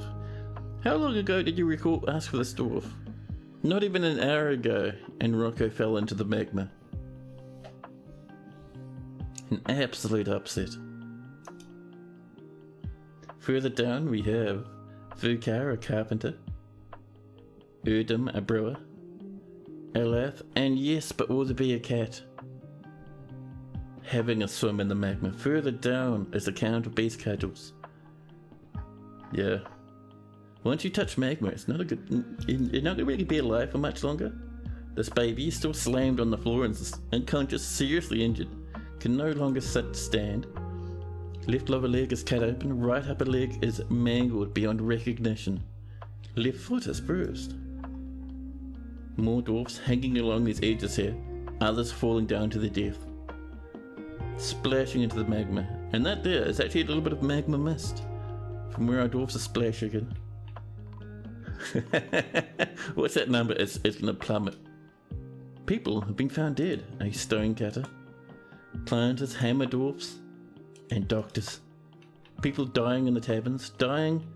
A: How long ago did you ask for this dwarf? Not even an hour ago, and Rocco fell into the magma. An absolute upset. Further down we have Vukar, a carpenter, Erdem, a brewer, Elath, and yes, but will there be a cat? Having a swim in the magma. Further down is the count of beast cudgels. Yeah. Once you touch magma, it's not a good... You're not going to really be alive for much longer. This baby is still slammed on the floor and unconscious, seriously injured, can no longer stand. Left lower leg is cut open, right upper leg is mangled beyond recognition. Left foot is bruised. More dwarfs hanging along these edges here, others falling down to their death. Splashing into the magma, and that there is actually a little bit of magma mist from where our dwarfs are splashing in. What's that number? It's gonna plummet. People have been found dead. A stonecutter, planters, hammer dwarfs, and doctors. People dying in the taverns, dying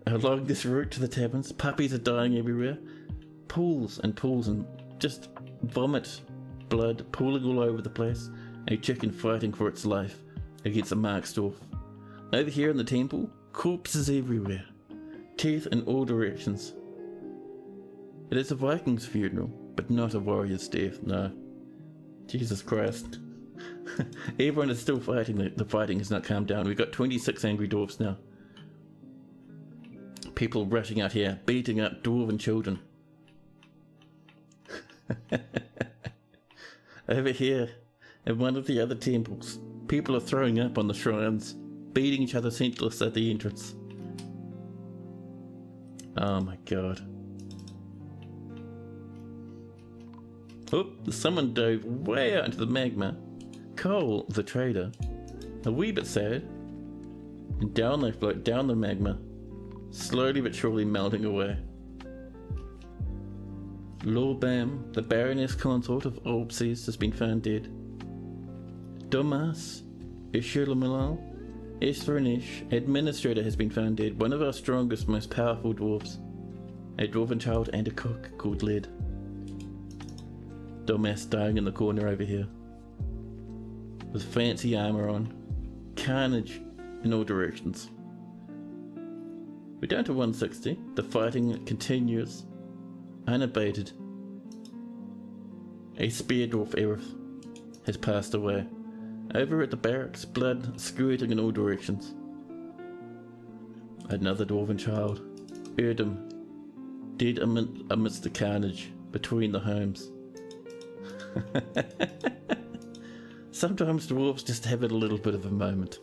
A: along this route to the taverns. Puppies are dying everywhere. Pools and just vomit, blood pooling all over the place. A chicken fighting for its life against a marked dwarf. Over here in the temple, corpses everywhere. Teeth in all directions. It is a Viking's funeral, but not a warrior's death, no. Jesus Christ. Everyone is still fighting. The fighting has not calmed down. We've got 26 angry dwarfs now. People rushing out here, beating up dwarven children. Over here, in one of the other temples, people are throwing up on the shrines, beating each other senseless at the entrance. Oh my god. Oh, someone dove way out into the magma. Cole, the trader, a wee bit sad. And down they float, down the magma, slowly but surely melting away. Lorbam, the Baroness consort of Olpses, has been found dead. Domas, Ishulamalal, Esvernish, administrator, has been found dead. One of our strongest, most powerful dwarves. A dwarven child and a cook called Led. Domas dying in the corner over here. With fancy armor on. Carnage in all directions. We're down to 160. The fighting continues. Unabated. A spear dwarf Erith has passed away. Over at the barracks, blood squirting in all directions. Another dwarven child, Erdem, dead amidst the carnage between the homes. Sometimes dwarves just have a little bit of a moment.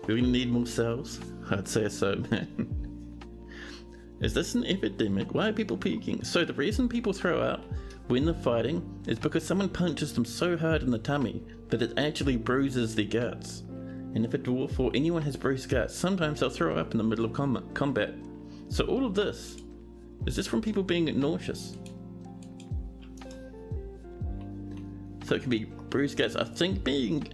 A: We're gonna need more cells? I'd say so, man. Is this an epidemic? Why are people peeking? So the reason people throw out when they're fighting is because someone punches them so hard in the tummy that it actually bruises their guts. And if a dwarf or anyone has bruised guts, sometimes they'll throw up in the middle of combat. So all of this is just from people being nauseous. So it can be bruised guts. I think being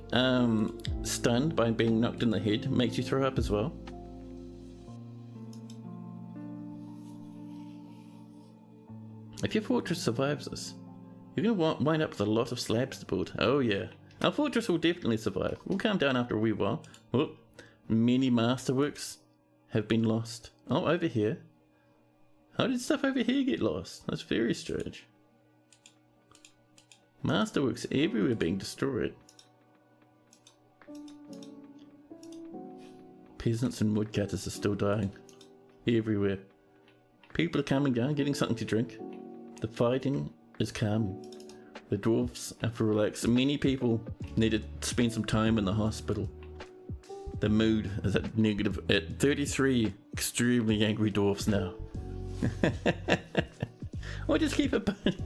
A: stunned by being knocked in the head makes you throw up as well. If your fortress survives this, you're going to wind up with a lot of slabs to build. Oh yeah. Our fortress will definitely survive. We'll calm down after a wee while. Oh, many masterworks have been lost. Oh, over here. How did stuff over here get lost? That's very strange. Masterworks everywhere being destroyed. Peasants and woodcutters are still dying. Everywhere. People are coming down, getting something to drink. The fighting is calm. The dwarves are for relax. Many people need to spend some time in the hospital. The mood is at negative at 33 extremely angry dwarfs now. Or just keep a bunch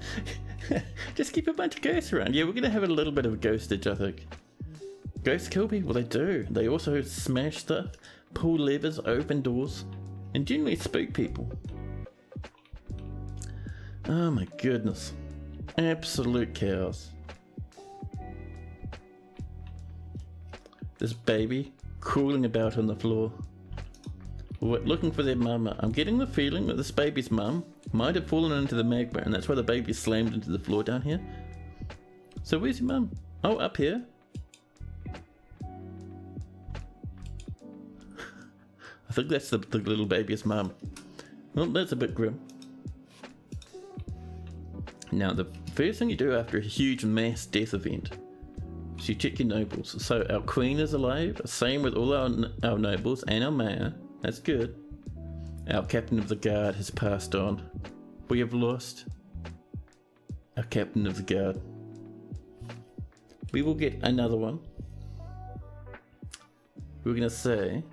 A: of ghosts around. Yeah, we're gonna have a little bit of ghostage, I think. Ghosts kill people, they do. They also smash stuff, pull levers, open doors, and generally spook people. Oh my goodness. Absolute chaos. This baby crawling about on the floor, looking for their mama. I'm getting the feeling that this baby's mum might have fallen into the magma, and that's why the baby slammed into the floor down here. So where's your mum? Oh, up here. I think that's the little baby's mum. Well, that's a bit grim. Now, the first thing you do after a huge mass death event is you check your nobles. So our queen is alive, same with all our nobles and our mayor. That's good. Our captain of the guard has passed on. we have lost our captain of the guard. We will get another one. We're going to say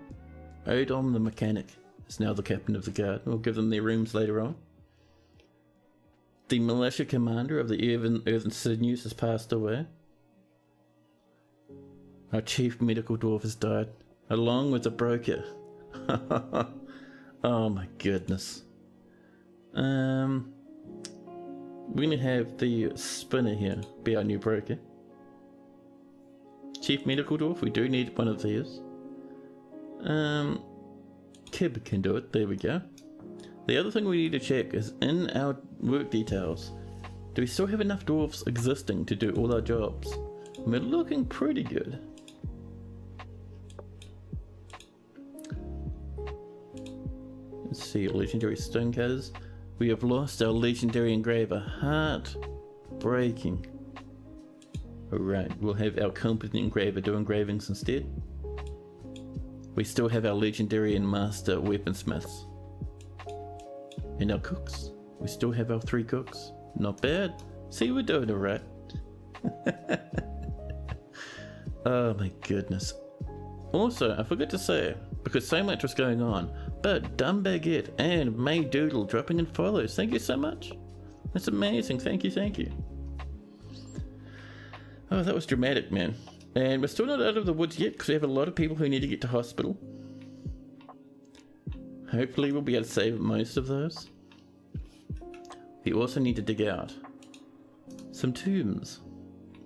A: Odom the mechanic is now the captain of the guard. We'll give them their rooms later on. The militia commander of the Earthen Sinews has passed away. Our chief medical dwarf has died, along with the broker. Oh my goodness. We're gonna have the spinner here be our new broker. Chief medical dwarf, we do need one of these. Kib can do it, there we go. The other thing we need to check is in our work details, do we still have enough dwarves existing to do all our jobs? We're looking pretty good. Let's see, legendary stonecutters. We have lost our legendary engraver. Heartbreaking. Alright, we'll have our competent engraver do engravings instead. We still have our legendary and master weaponsmiths. And our cooks. We still have our 3 cooks. Not bad. See, we're doing alright. Oh my goodness. Also, I forgot to say, because so much was going on, but Dumb Baguette and May Doodle dropping in follows. Thank you so much. That's amazing. Thank you, thank you. Oh, that was dramatic, man. And we're still not out of the woods yet because we have a lot of people who need to get to hospital. Hopefully we'll be able to save most of those. We also need to dig out some tombs,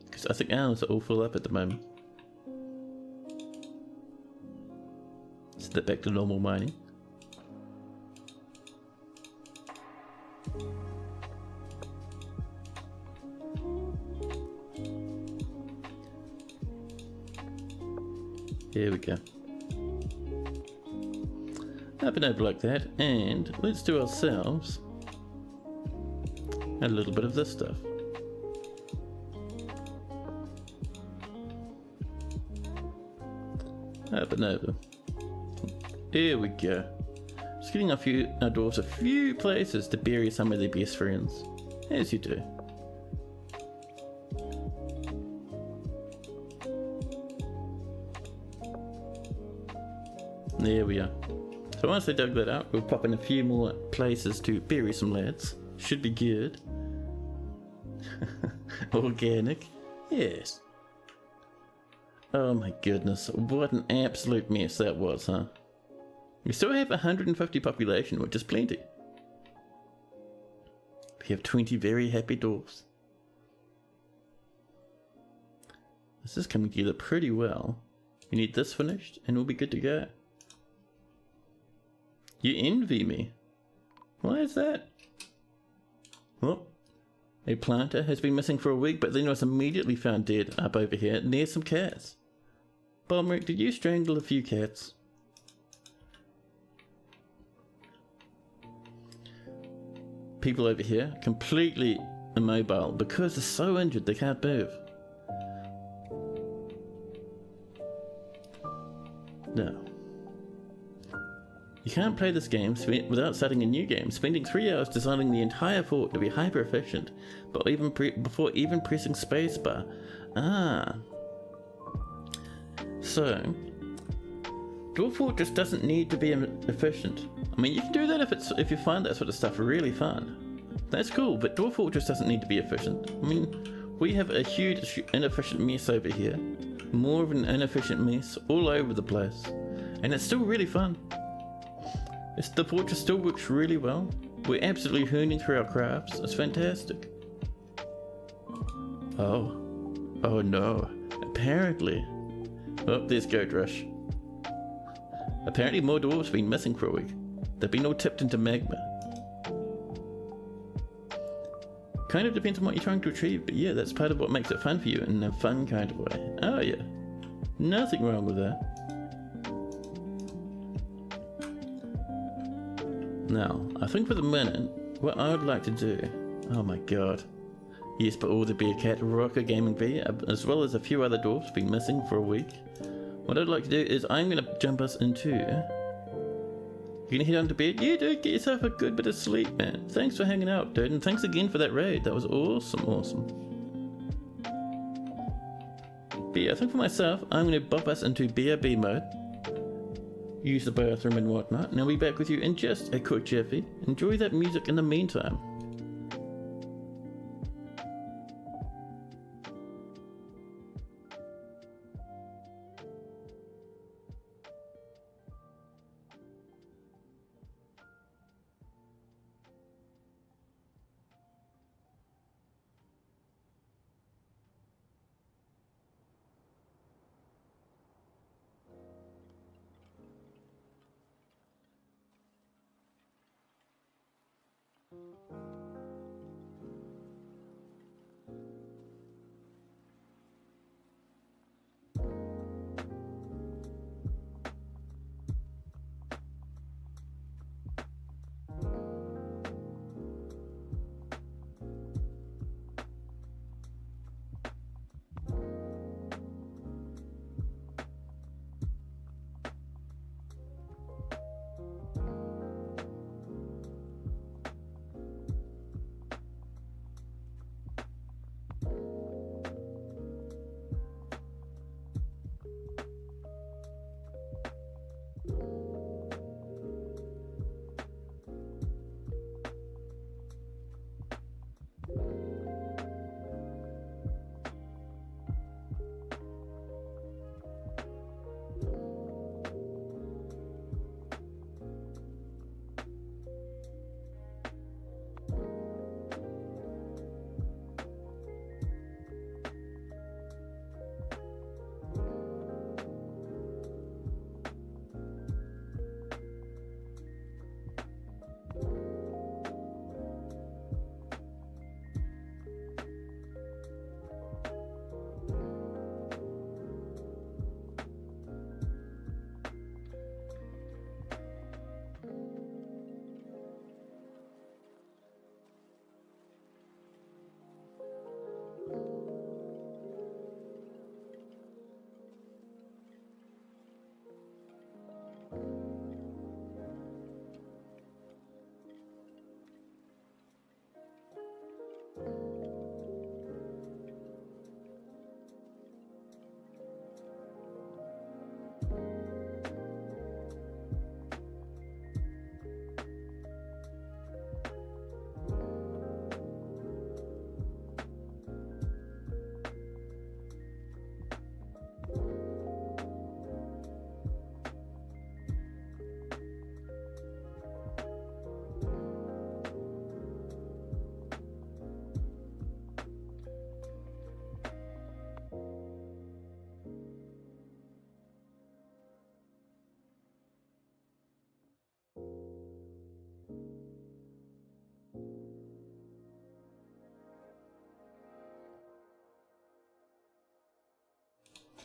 A: because I think ours are all full up at the moment. Set that back to normal mining. Here we go. Up and over like that, and let's do ourselves a little bit of this stuff. Up and over. Here we go. Just getting our dwarves a few places to bury some of their best friends, as you do. There we are. So once they dug that up, we'll pop in a few more places to bury some lads. Should be good. Organic. Yes. Oh my goodness. What an absolute mess that was, huh? We still have 150 population, which is plenty. We have 20 very happy dwarfs. This is coming together pretty well. We need this finished and we'll be good to go. You envy me. Why is that? Well, a planter has been missing for a week, but then was immediately found dead up over here near some cats. Bomerick, did you strangle a few cats? People over here completely immobile because they're so injured they can't move. No. You can't play this game without starting a new game, spending 3 hours designing the entire fort to be hyper efficient, but before even pressing spacebar. Ah. So, Dwarf Fortress doesn't need to be efficient. I mean, you can do that if you find that sort of stuff really fun. That's cool, but Dwarf Fortress doesn't need to be efficient. I mean, we have a huge inefficient mess over here. More of an inefficient mess all over the place. And it's still really fun. The fortress still works really well. We're absolutely hooning through our crafts. It's fantastic. Oh. Oh no. Apparently. Oh, there's Goat Rush. Apparently more dwarves have been missing for a week. They've been all tipped into magma. Kind of depends on what you're trying to achieve, but yeah, that's part of what makes it fun for you in a fun kind of way. Oh yeah. Nothing wrong with that. Now, I think for the minute, what I would like to do... Oh my god. Yes, but all the Bear Cat, Rocker Gaming V, as well as a few other dwarfs have been missing for a week. What I'd like to do is I'm going to jump us into You gonna head on to bed? Yeah, dude, get yourself a good bit of sleep, man. Thanks for hanging out, dude, and thanks again for that raid. That was awesome. But yeah, I think for myself, I'm gonna bump us into BRB mode. Use the bathroom and whatnot, and I'll be back with you in just a quick jiffy. Enjoy that music in the meantime.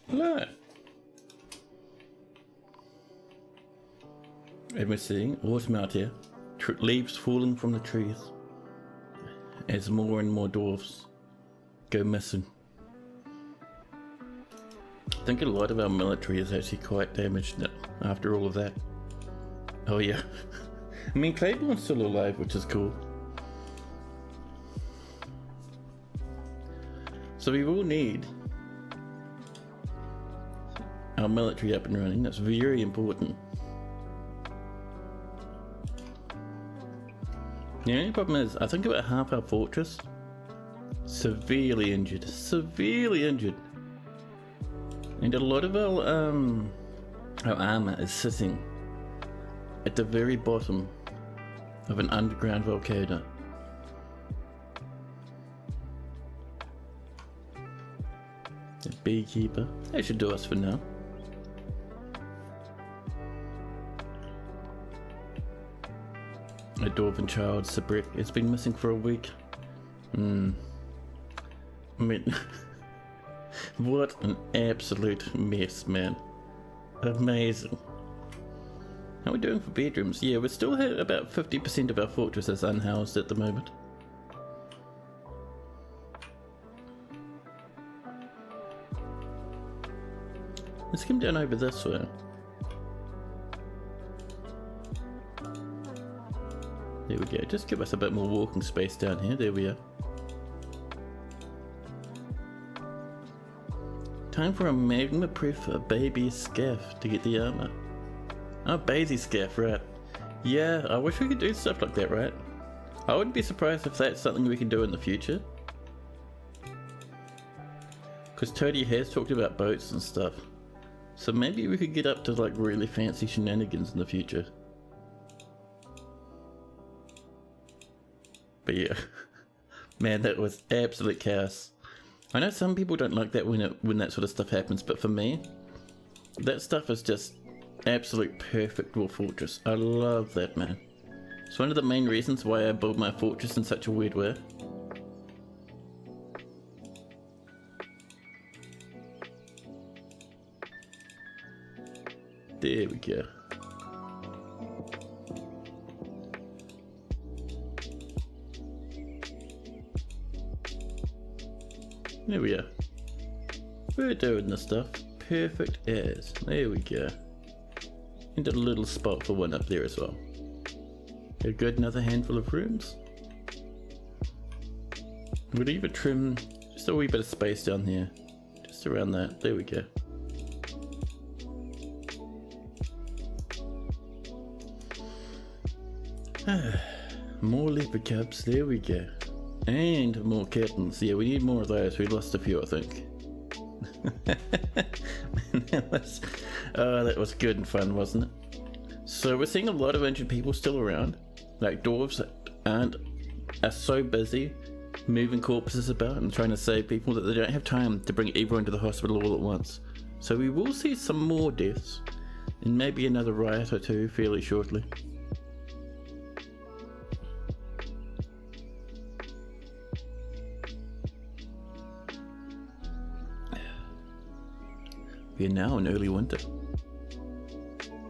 A: Hello. And we're seeing autumn out here. Leaves falling from the trees as more and more dwarfs go missing. I think a lot of our military is actually quite damaged now after all of that. Oh yeah. I mean, Claiborne's still alive, which is cool. So we will need our military up and running. That's very important. The only problem is, I think about half our fortress severely injured. And a lot of our armor is sitting at the very bottom of an underground volcano. The beekeeper. That should do us for now. A dwarven child, Sabrick. It's been missing for a week. I mean, what an absolute mess, man. Amazing. How are we doing for bedrooms? Yeah, we're still at about 50% of our fortresses unhoused at the moment. Let's come down over this way. There we go. Just give us a bit more walking space down here. There we are. Time for a magma-proof baby scaff to get the armor. Oh, baby scaff, right. Yeah, I wish we could do stuff like that, right? I wouldn't be surprised if that's something we can do in the future. Because Toadie has talked about boats and stuff. So maybe we could get up to like really fancy shenanigans in the future. But yeah, man, that was absolute chaos. I know some people don't like that when that sort of stuff happens, but for me, that stuff is just absolute perfect dwarf fortress. I love that, man. It's one of the main reasons why I build my fortress in such a weird way. There we go. There we are. We're doing this stuff perfect as. There we go. And a little spot for one up there as well. A good another handful of rooms. We'll even trim just a wee bit of space down here. Just around that. There we go. More leopard cubs, there we go. And more kittens. Yeah, we need more of those. We lost a few, I think. That was good and fun, wasn't it? So we're seeing a lot of injured people still around. Like dwarves are so busy moving corpses about and trying to save people that they don't have time to bring everyone to the hospital all at once. So we will see some more deaths and maybe another riot or two fairly shortly. We are now in early winter.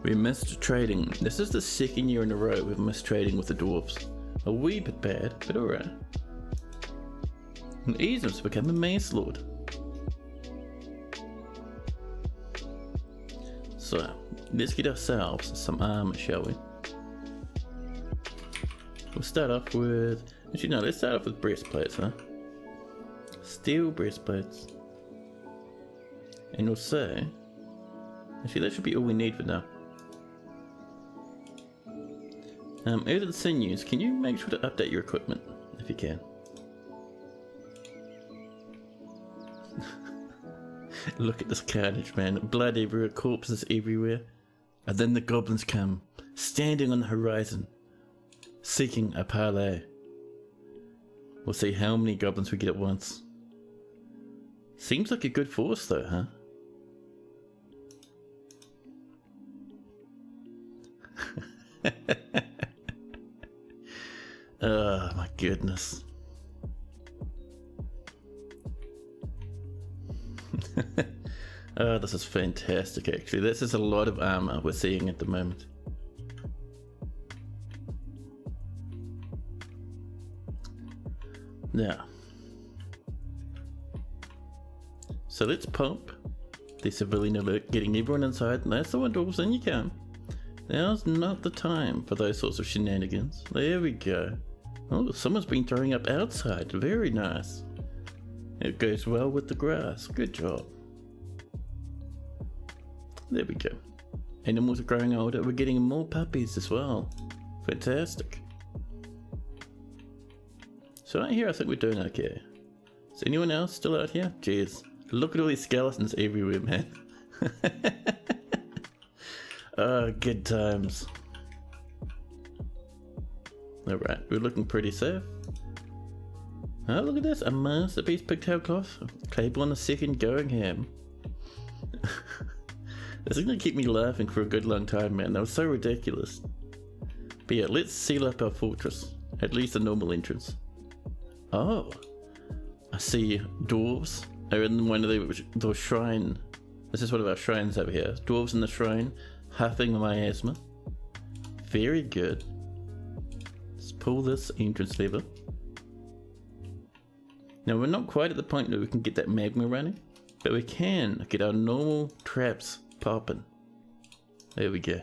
A: We missed trading. This is the second year in a row we've missed trading with the dwarves. A wee bit bad, but alright. And Easem's become a mace lord. So, let's get ourselves some armor, shall we? We'll start off with... Actually no, let's start off with breastplates, huh? Steel breastplates. And we'll say... Actually, that should be all we need for now. Out of the sinews, can you make sure to update your equipment, if you can? Look at this carnage, man. Blood everywhere, corpses everywhere. And then the goblins come, standing on the horizon, seeking a parley. We'll see how many goblins we get at once. Seems like a good force though, huh? Oh my goodness. Oh, this is fantastic actually. This is a lot of armor we're seeing at the moment. Now, so let's pump the civilian alert, getting everyone inside. That's the one, dwarves, in you come. Now's not the time for those sorts of shenanigans. There we go. Oh, someone's been throwing up outside. Very nice. It goes well with the grass. Good job. There we go. Animals are growing older. We're getting more puppies as well. Fantastic. So out here I think we're doing okay. Is anyone else still out here? Jeez. Look at all these skeletons everywhere, man. Oh, good times. Alright, we're looking pretty safe. Oh, look at this. A masterpiece pigtail cloth. Cable on the second going ham. This is going to keep me laughing for a good long time, man. That was so ridiculous. But yeah, let's seal up our fortress. At least the normal entrance. Oh. I see dwarves are in one of the shrine. This is one of our shrines over here. Dwarves in the shrine. Huffing miasma. Very good. Let's pull this entrance lever. Now we're not quite at the point that we can get that magma running, but we can get our normal traps popping. There we go.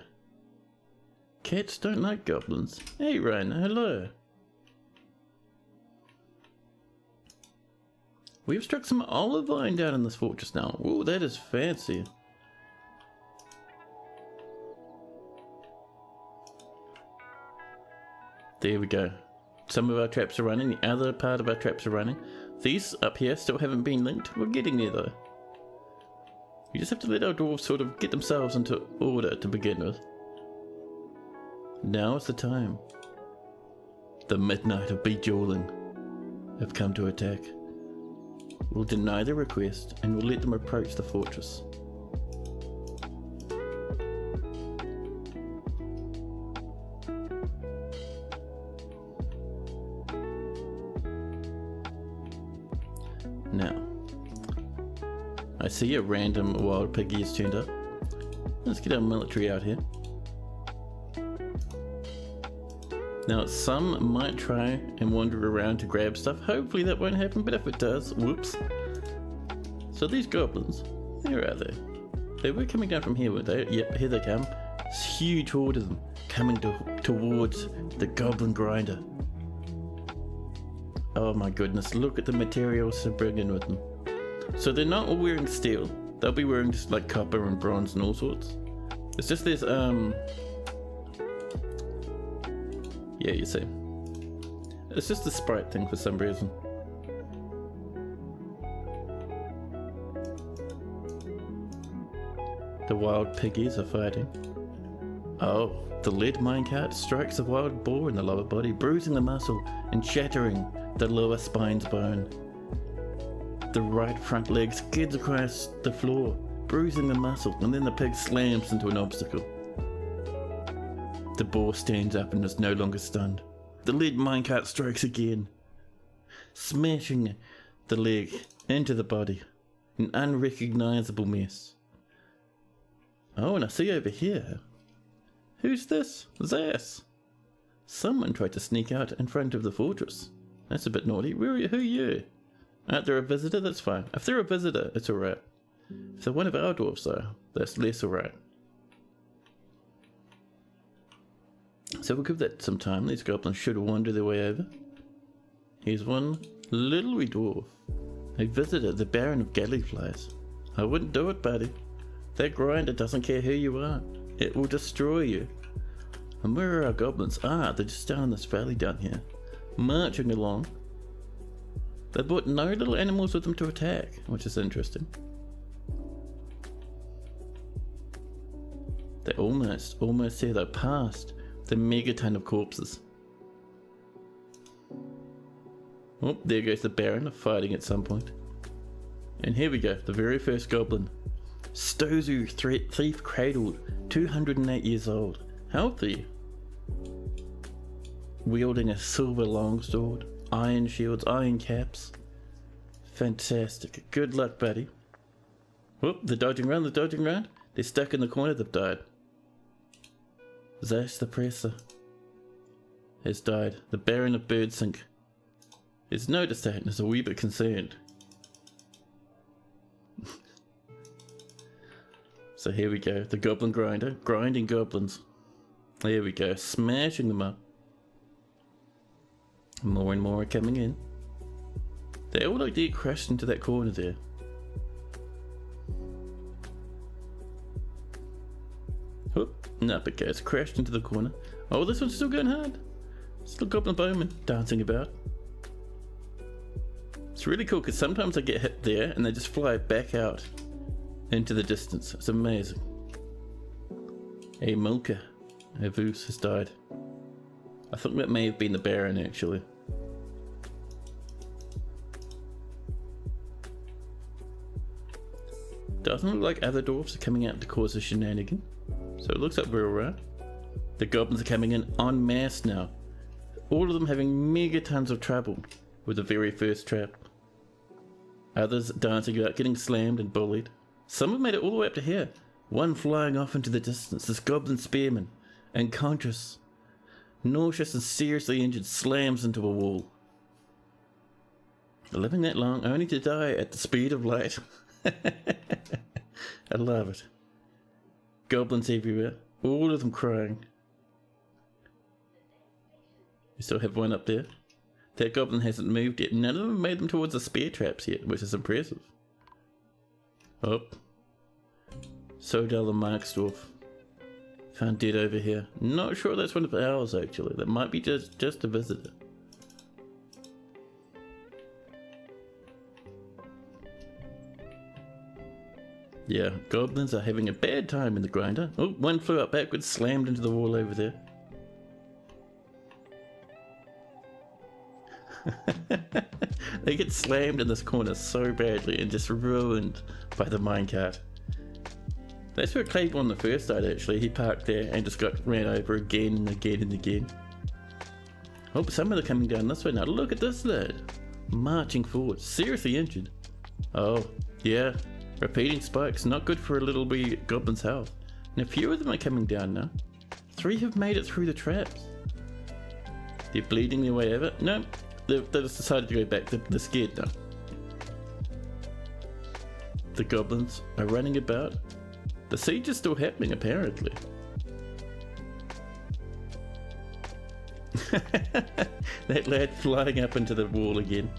A: cats don't like goblins. Hey Ryan, hello. We've struck some olive vine down in this fortress now. Ooh, that is fancy. There we go. Some of our traps are running, the other part of our traps are running. These up here still haven't been linked. We're getting there though. We just have to let our dwarves sort of get themselves into order to begin with. Now is the time. The midnight of bejeweling have come to attack. We'll deny their request and we'll let them approach the fortress. Now, I see a random wild piggy has turned up. Let's get our military out here. Now, some might try and wander around to grab stuff. Hopefully that won't happen, but if it does, whoops. So these goblins, where are they? They were coming down from here, weren't they? Yep, here they come. This huge horde of them coming towards the goblin grinder. Oh my goodness, look at the materials they're bringing with them. So they're not all wearing steel. They'll be wearing just like copper and bronze and all sorts. It's just this, yeah, you see. It's just a sprite thing for some reason. The wild piggies are fighting. Oh, the lead minecart strikes a wild boar in the lower body, bruising the muscle and shattering the lower spine's bone. The right front leg skids across the floor, bruising the muscle, and then the pig slams into an obstacle. The boar stands up and is no longer stunned. The lead minecart strikes again, smashing the leg into the body, an unrecognizable mess. Oh, and I see over here. Who's this? Zas. Someone tried to sneak out in front of the fortress. That's a bit naughty. Who are you? Aren't they a visitor? That's fine. If they're a visitor, it's alright. If they're one of our dwarves though, that's less alright. So we'll give that some time. These goblins should wander their way over. Here's one little wee dwarf. A visitor, the Baron of Galleyflies. I wouldn't do it, buddy. That grinder doesn't care who you are. It will destroy you. And where are our goblins? Ah, they're just down in this valley down here, marching along. They brought no little animals with them to attack, which is interesting. They're almost there. They're past the megaton of corpses. Oh, there goes the Baron fighting at some point. And here we go, the very first goblin. Stozu, thief cradled, 208 years old, healthy. Wielding a silver longsword, iron shields, iron caps. Fantastic. Good luck, buddy. Whoop, they're dodging around, They're stuck in the corner, they've died. Zash the Presser has died. The Baron of Birdsink has noticed that and is a wee bit concerned. So here we go, the Goblin Grinder, grinding goblins. There we go, smashing them up. More and more are coming in. They all like to get crushed into that corner there. Whoop, and up it goes, crashed into the corner. Oh, this one's still going hard. Still Goblin Bowman dancing about. It's really cool because sometimes I get hit there and they just fly back out into the distance. It's amazing. A Milka, a Voos has died. I think that may have been the Baron actually. Doesn't look like other dwarfs are coming out to cause a shenanigan. So it looks like we're alright. The goblins are coming in en masse now. All of them having megatons of trouble with the very first trap. Others dancing about, getting slammed and bullied. Some have made it all the way up to here. One flying off into the distance, this goblin spearman, unconscious, nauseous and seriously injured, slams into a wall. Living that long only to die at the speed of light. I love it. Goblins everywhere, all of them crying. We still have one up there. That goblin hasn't moved yet. None of them made them towards the spear traps yet, which is impressive. Oh. So dull and Marksdorf. Found dead over here. Not sure that's one of ours actually. That might be just a visitor. Yeah, goblins are having a bad time in the grinder. Oh, one flew up backwards, slammed into the wall over there. They get slammed in this corner so badly and just ruined by the minecart. That's where Claiborne the first died actually. He parked there and just got ran over again and again and again. Oh, some of them are coming down this way now. Look at this lad. Marching forward. Seriously injured. Oh, yeah. Repeating spikes. Not good for a little wee goblin's health. And a few of them are coming down now. 3 have made it through the traps. They're bleeding their way over. No, they just decided to go back. They're scared now. The goblins are running about. The siege is still happening apparently. That lad flying up into the wall again.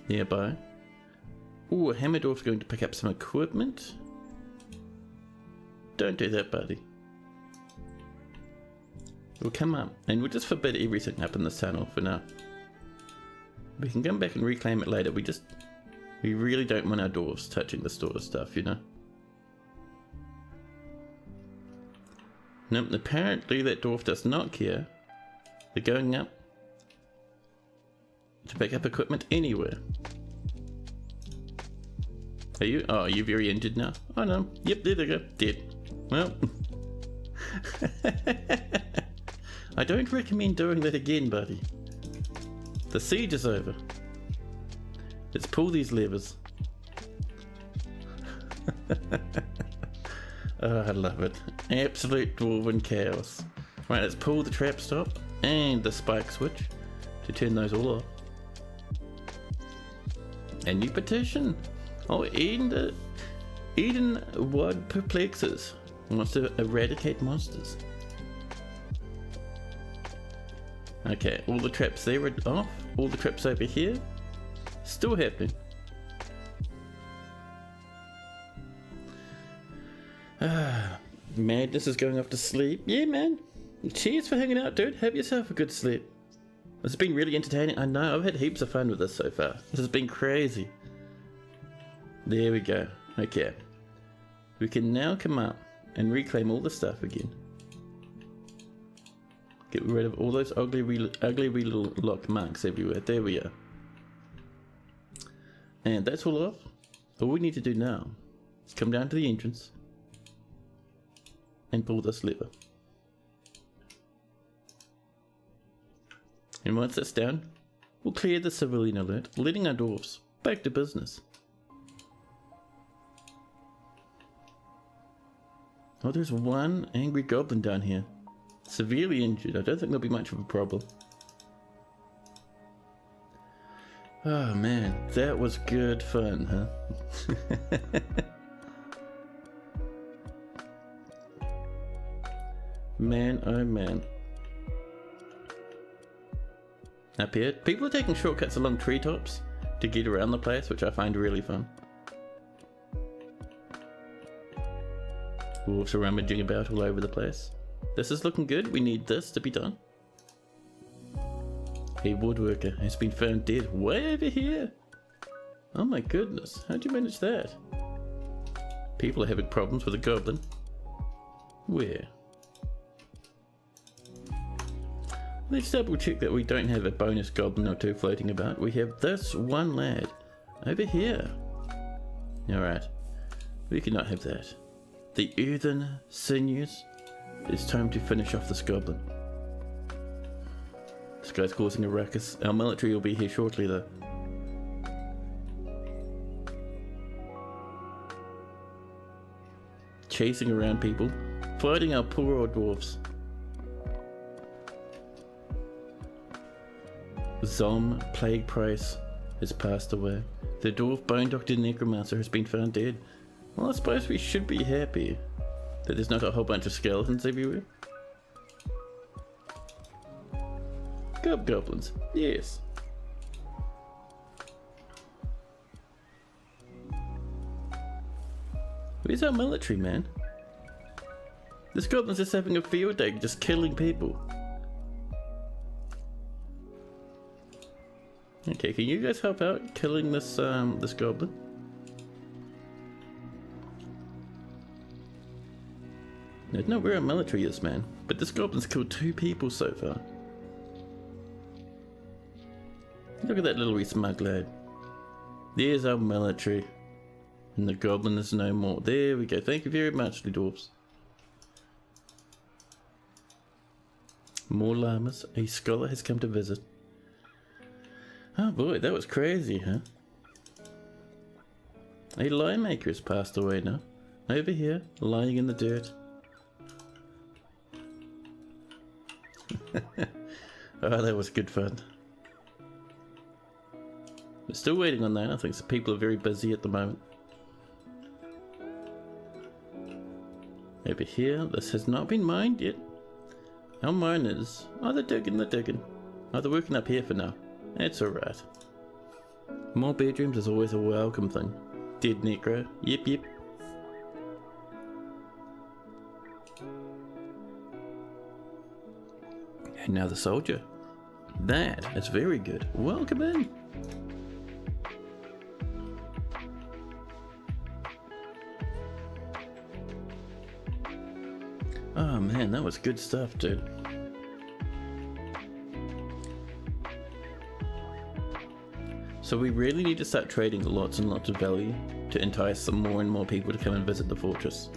A: Nearby. Ooh, Hammerdorf's going to pick up some equipment. Don't do that, buddy. We'll come up and we'll just forbid everything up in this tunnel for now. We can come back and reclaim it later. We really don't want our dwarves touching the store stuff, you know. Nope, apparently that dwarf does not care. They're going up to pick up equipment anywhere. Are you? Oh, are you very injured now? Oh no. Yep, there they go. Dead. Well. I don't recommend doing that again, buddy. The siege is over. Let's pull these levers. Oh, I love it. Absolute dwarven chaos. Right, let's pull the trap stop and the spike switch to turn those all off. A new petition. Oh, Eden Wad Perplexes wants to eradicate monsters. Okay, all the traps there are off. All the traps over here still happening. Madness is going off to sleep. Yeah, man. Cheers for hanging out, dude. Have yourself a good sleep. This has been really entertaining. I know, I've had heaps of fun with this so far. This has been crazy. There we go. Okay. We can now come up and reclaim all the stuff again. Get rid of all those ugly wee little lock marks everywhere. There we are. And that's all off. All we need to do now is come down to the entrance and pull this lever. And once that's down, we'll clear the civilian alert, letting our dwarves back to business. Oh, there's one angry goblin down here. Severely injured. I don't think there'll be much of a problem. Oh man, that was good fun, huh? Man, oh man. Up here, people are taking shortcuts along treetops to get around the place, which I find really fun. Dwarves are rummaging about all over the place. This is looking good. We need this to be done. A woodworker has been found dead way over here. Oh my goodness, how'd you manage that? People are having problems with a goblin. Where? Let's double check that we don't have a bonus goblin or two floating about. We have this one lad over here. Alright, we cannot have that. The earthen sinews. It's time to finish off this goblin. This guy's causing a ruckus. Our military will be here shortly though. Chasing around people, fighting our poor old dwarves. Zom Plague Price has passed away. The dwarf bone doctor necromancer has been found dead. Well, I suppose we should be happy. That there's not a whole bunch of skeletons everywhere. Goblins, yes. Where's our military, man? This goblin's just having a field day, just killing people. Okay, can you guys help out killing this this goblin? I don't know where our military is, man, but this goblin's killed 2 people so far. Look at that little wee smug lad. There's our military. And the goblin is no more. There we go. Thank you very much, dwarves. More llamas. A scholar has come to visit. Oh boy, that was crazy, huh? A lime maker has passed away now. Over here, lying in the dirt. Oh, that was good fun. We're still waiting on that. I think some people are very busy at the moment. Over here, this has not been mined yet. Our miners, oh, they're digging. Oh, they're working up here for now. It's alright. More bedrooms is always a welcome thing. Dead necro, yep. And now the soldier. That is very good. Welcome in. Oh man, that was good stuff, dude. So we really need to start trading lots and lots of value to entice some more and more people to come and visit the fortress.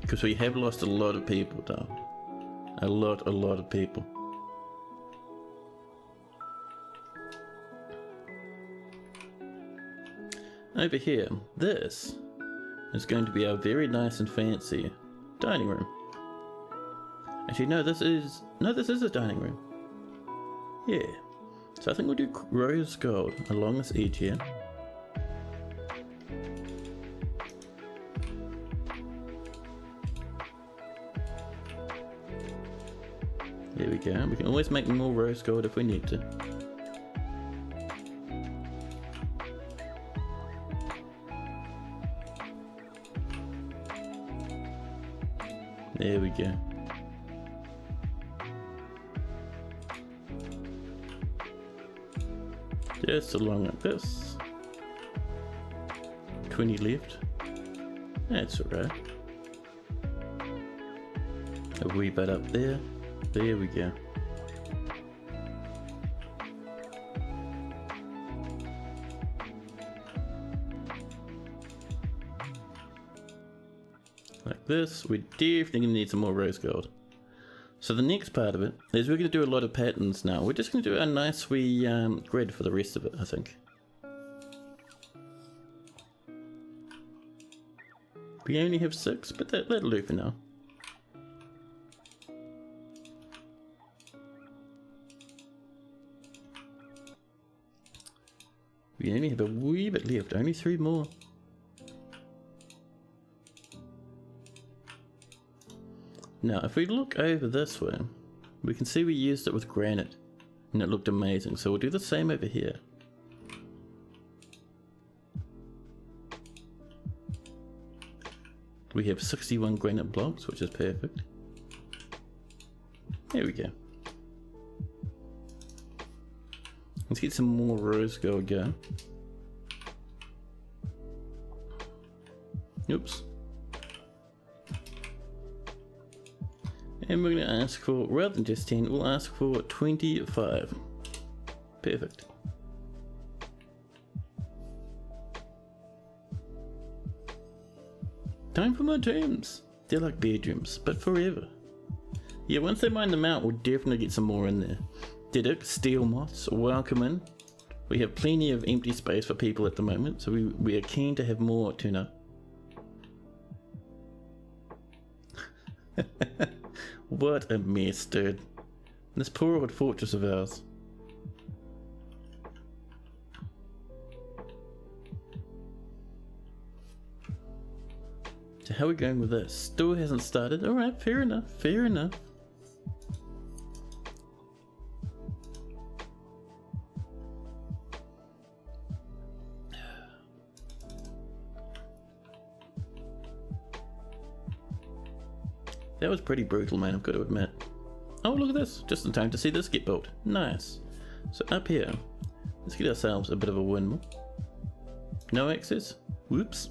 A: Because we have lost a lot of people now. A lot of people. Over here, this is going to be our very nice and fancy dining room. Actually, no, this is a dining room. Yeah. So I think we'll do rose gold along this edge here. There we go. We can always make more rose gold if we need to. There we go. Just along like this. 20 left. That's alright. A wee bit up there. There we go. Like this. We're definitely going to need some more rose gold. So the next part of it is we're going to do a lot of patterns now. We're just going to do a nice wee grid for the rest of it, I think. We only have 6, but that'll do for now. We only have a wee bit left, only 3 more. Now, if we look over this way, we can see we used it with granite, and it looked amazing. So we'll do the same over here. We have 61 granite blocks, which is perfect. There we go. Let's get some more rose gold going. Oops. And we're going to ask for, rather than just 10, we'll ask for 25. Perfect. Time for more tombs. They're like bedrooms, but forever. Yeah, once they mine them out, we'll definitely get some more in there. Didic, steel moths, welcome in. We have plenty of empty space for people at the moment, so we are keen to have more turn up. What a mess, dude. This poor old fortress of ours. So how are we going with this? Still hasn't started. Alright, fair enough, fair enough. That was pretty brutal, man, I've got to admit. Oh, look at this. Just in time to see this get built. Nice. So up here, let's get ourselves a bit of a windmill. No access. Whoops.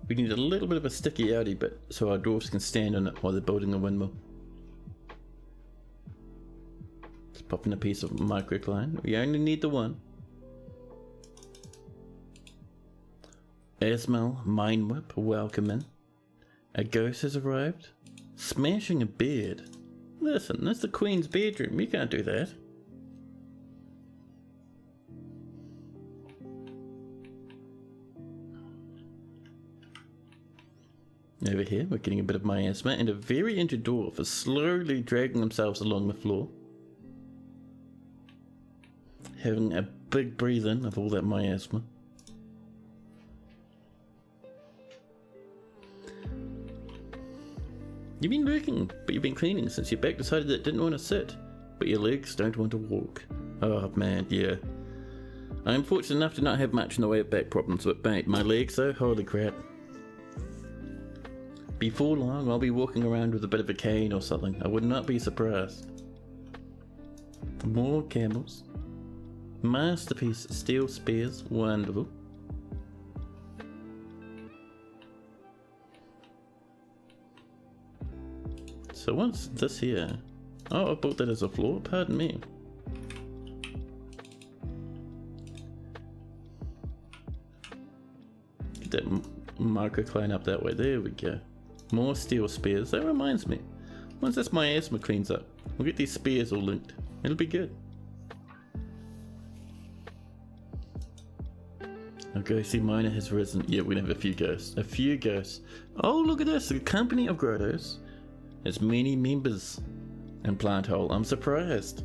A: We need a little bit of a sticky outie bit so our dwarfs can stand on it while they're building a windmill. Let's pop in a piece of microcline. We only need the one. Asmal, Mine Whip, welcome in. A ghost has arrived. Smashing a bed. Listen, that's the Queen's bedroom. You can't do that. Over here, we're getting a bit of miasma, and a very injured dwarf is slowly dragging themselves along the floor. Having a big breathe in of all that miasma. You've been working, but you've been cleaning since your back decided it didn't want to sit, but your legs don't want to walk. Oh man, yeah. I'm fortunate enough to not have much in the way of back problems, but mate, my legs though, holy crap. Before long, I'll be walking around with a bit of a cane or something. I would not be surprised. More camels. Masterpiece steel spears, wonderful. So what's this here? Oh, I bought that as a floor, pardon me. Get that microcline up that way, there we go. More steel spears, that reminds me. Once this miasma cleans up, we'll get these spears all linked. It'll be good. Our ghosty miner has risen. Yeah, we're gonna have a few ghosts. A few ghosts. Oh, look at this, a company of grottos. There's many members in Painthole. I'm surprised.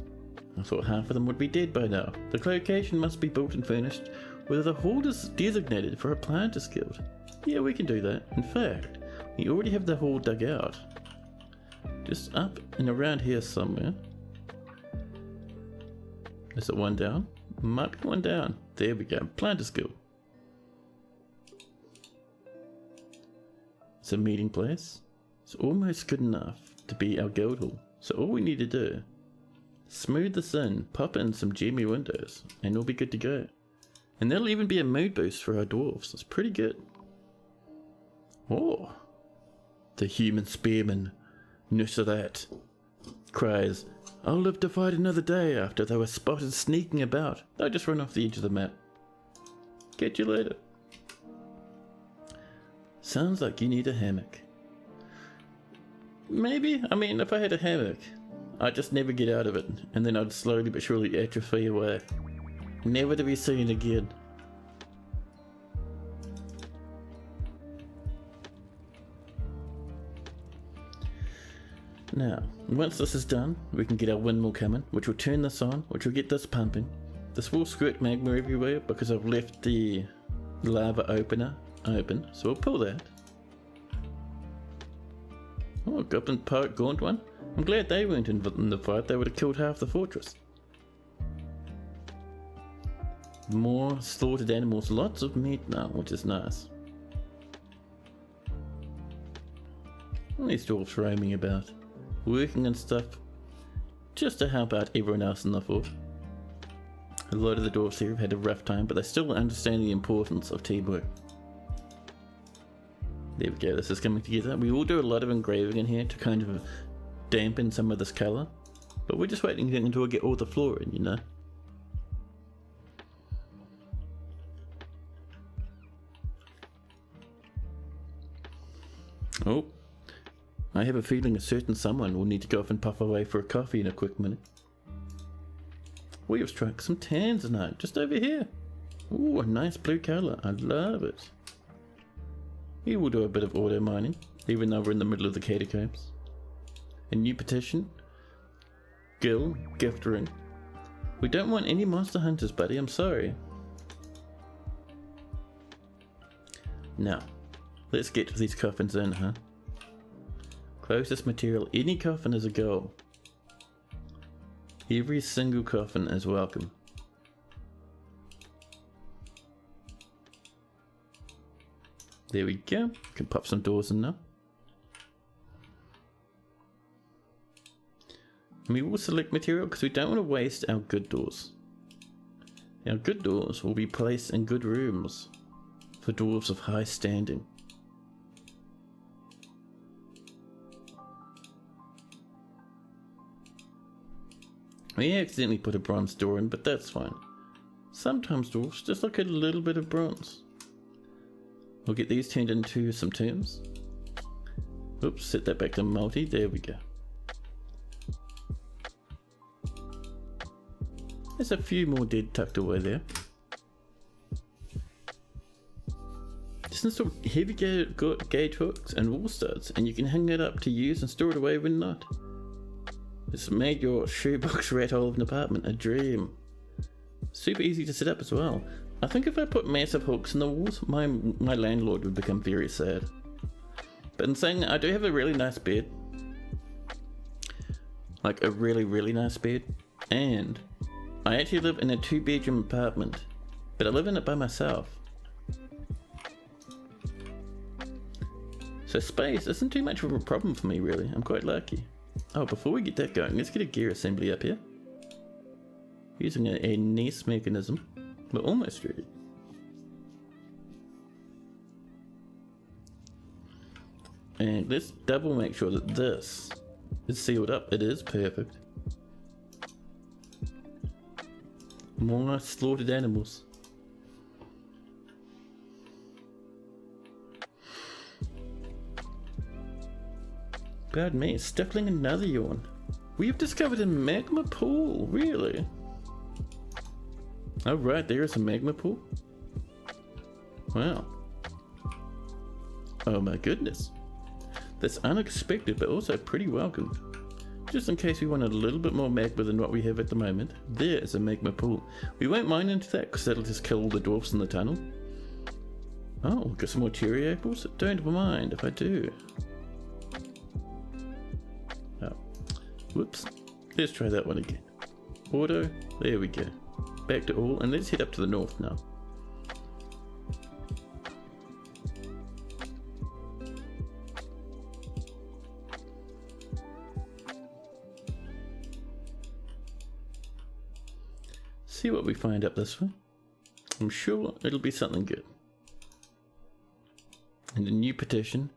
A: I thought half of them would be dead by now. The location must be built and furnished, whether the hall is designated for a planters guild. Yeah, we can do that. In fact, we already have the hall dug out. Just up and around here somewhere. Is it one down? Might be one down. There we go. Planters guild. It's a meeting place. It's almost good enough to be our guild hall. So all we need to do, smooth this in, pop in some gemmy windows, and it'll be good to go. And that'll even be a mood boost for our dwarves. It's pretty good. Oh, the human spearman, nurse of that, cries, I'll live to fight another day after they were spotted sneaking about. They'll just run off the edge of the map. Catch you later. Sounds like you need a hammock. Maybe. I mean, if I had a hammock, I'd just never get out of it, and then I'd slowly but surely atrophy away. Never to be seen again. Now, once this is done, we can get our windmill coming, which will turn this on, which will get this pumping. This will squirt magma everywhere because I've left the lava opener open, so we'll pull that. Oh, Goblin Park Gaunt one. I'm glad they weren't in the fight, they would have killed half the fortress. More slaughtered animals, lots of meat now, which is nice. All these dwarfs roaming about, working and stuff, just to help out everyone else in the fort. A lot of the dwarfs here have had a rough time, but they still understand the importance of teamwork. There we go, this is coming together. We will do a lot of engraving in here to kind of dampen some of this colour, but we're just waiting until we get all the floor in, you know. Oh, I have a feeling a certain someone will need to go off and puff away for a coffee in a quick minute. We have struck some tanzanite just over here. Ooh, a nice blue colour, I love it. We will do a bit of auto mining, even though we're in the middle of the catacombs. A new petition. Gil, gift ring. We don't want any monster hunters, buddy, I'm sorry. Now, let's get these coffins in, huh? Closest material, any coffin is a goal. Every single coffin is welcome. There we go. Can pop some doors in now. And we will select material because we don't want to waste our good doors. Our good doors will be placed in good rooms for dwarves of high standing. We accidentally put a bronze door in, but that's fine. Sometimes dwarves just look at a little bit of bronze. We'll get these turned into some tombs. Oops, set that back to multi. There we go. There's a few more dead tucked away there. Just install heavy gauge hooks and wall studs, and you can hang it up to use and store it away when not. It's made your shoebox rat hole of an apartment a dream. Super easy to set up as well. I think if I put massive hooks in the walls, my landlord would become very sad. But in saying that, I do have a really nice bed. Like a really nice bed. And I actually live in a 2-bedroom apartment, but I live in it by myself. So space isn't too much of a problem for me really, I'm quite lucky. Oh, before we get that going, let's get a gear assembly up here. Using a nest mechanism. We're almost ready. And let's double make sure that this is sealed up. It is perfect. More slaughtered animals. Pardon me, stifling another yawn. We have discovered a magma pool, really? Oh right, there is a magma pool. Wow. Oh my goodness. That's unexpected but also pretty welcomed. Just in case we wanted a little bit more magma than what we have at the moment, there is a magma pool. We won't mine into that because that'll just kill all the dwarfs in the tunnel. Oh, got some more cherry apples? Don't mind if I do. Oh, whoops. Let's try that one again. Auto, there we go. Back to all, and let's head up to the north now. See what we find up this way. I'm sure it'll be something good. And a new petition.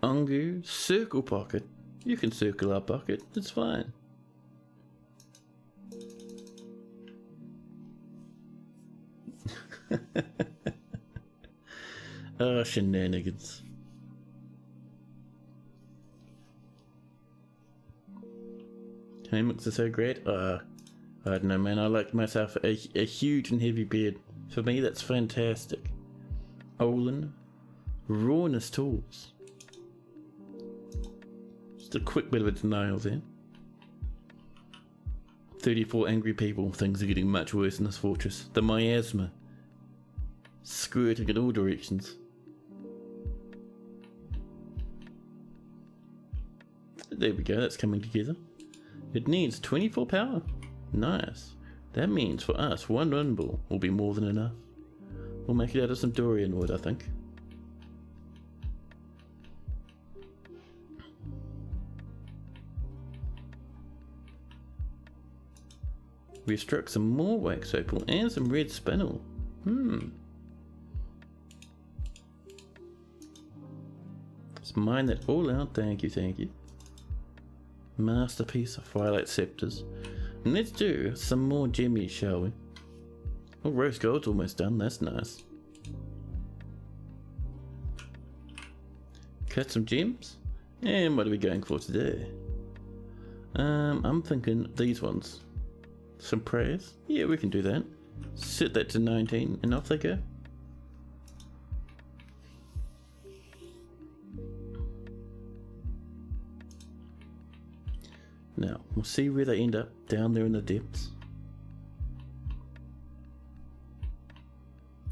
A: Ongu, circle pocket. You can circle our pocket, it's fine. Oh, shenanigans. Hammocks are so great. I don't know, man. I like myself a huge and heavy bed. For me, that's fantastic. Olin, rawness tools. Just a quick bit of a denial there. 34 angry people. Things are getting much worse in this fortress. The miasma squirting in all directions. There we go, that's coming together. It needs 24 power. Nice. That means for us, one runball will be more than enough. We'll make it out of some durian wood, I think. We've struck some more wax opal and some red spinel. Let's mine that all out. Thank you, thank you. Masterpiece of Firelight Scepters. And let's do some more gemmies, shall we? Oh, rose gold's almost done. That's nice. Cut some gems. And what are we going for today? I'm thinking these ones. Some prayers? Yeah, we can do that. Set that to 19 and off they go. Now, we'll see where they end up down there in the depths.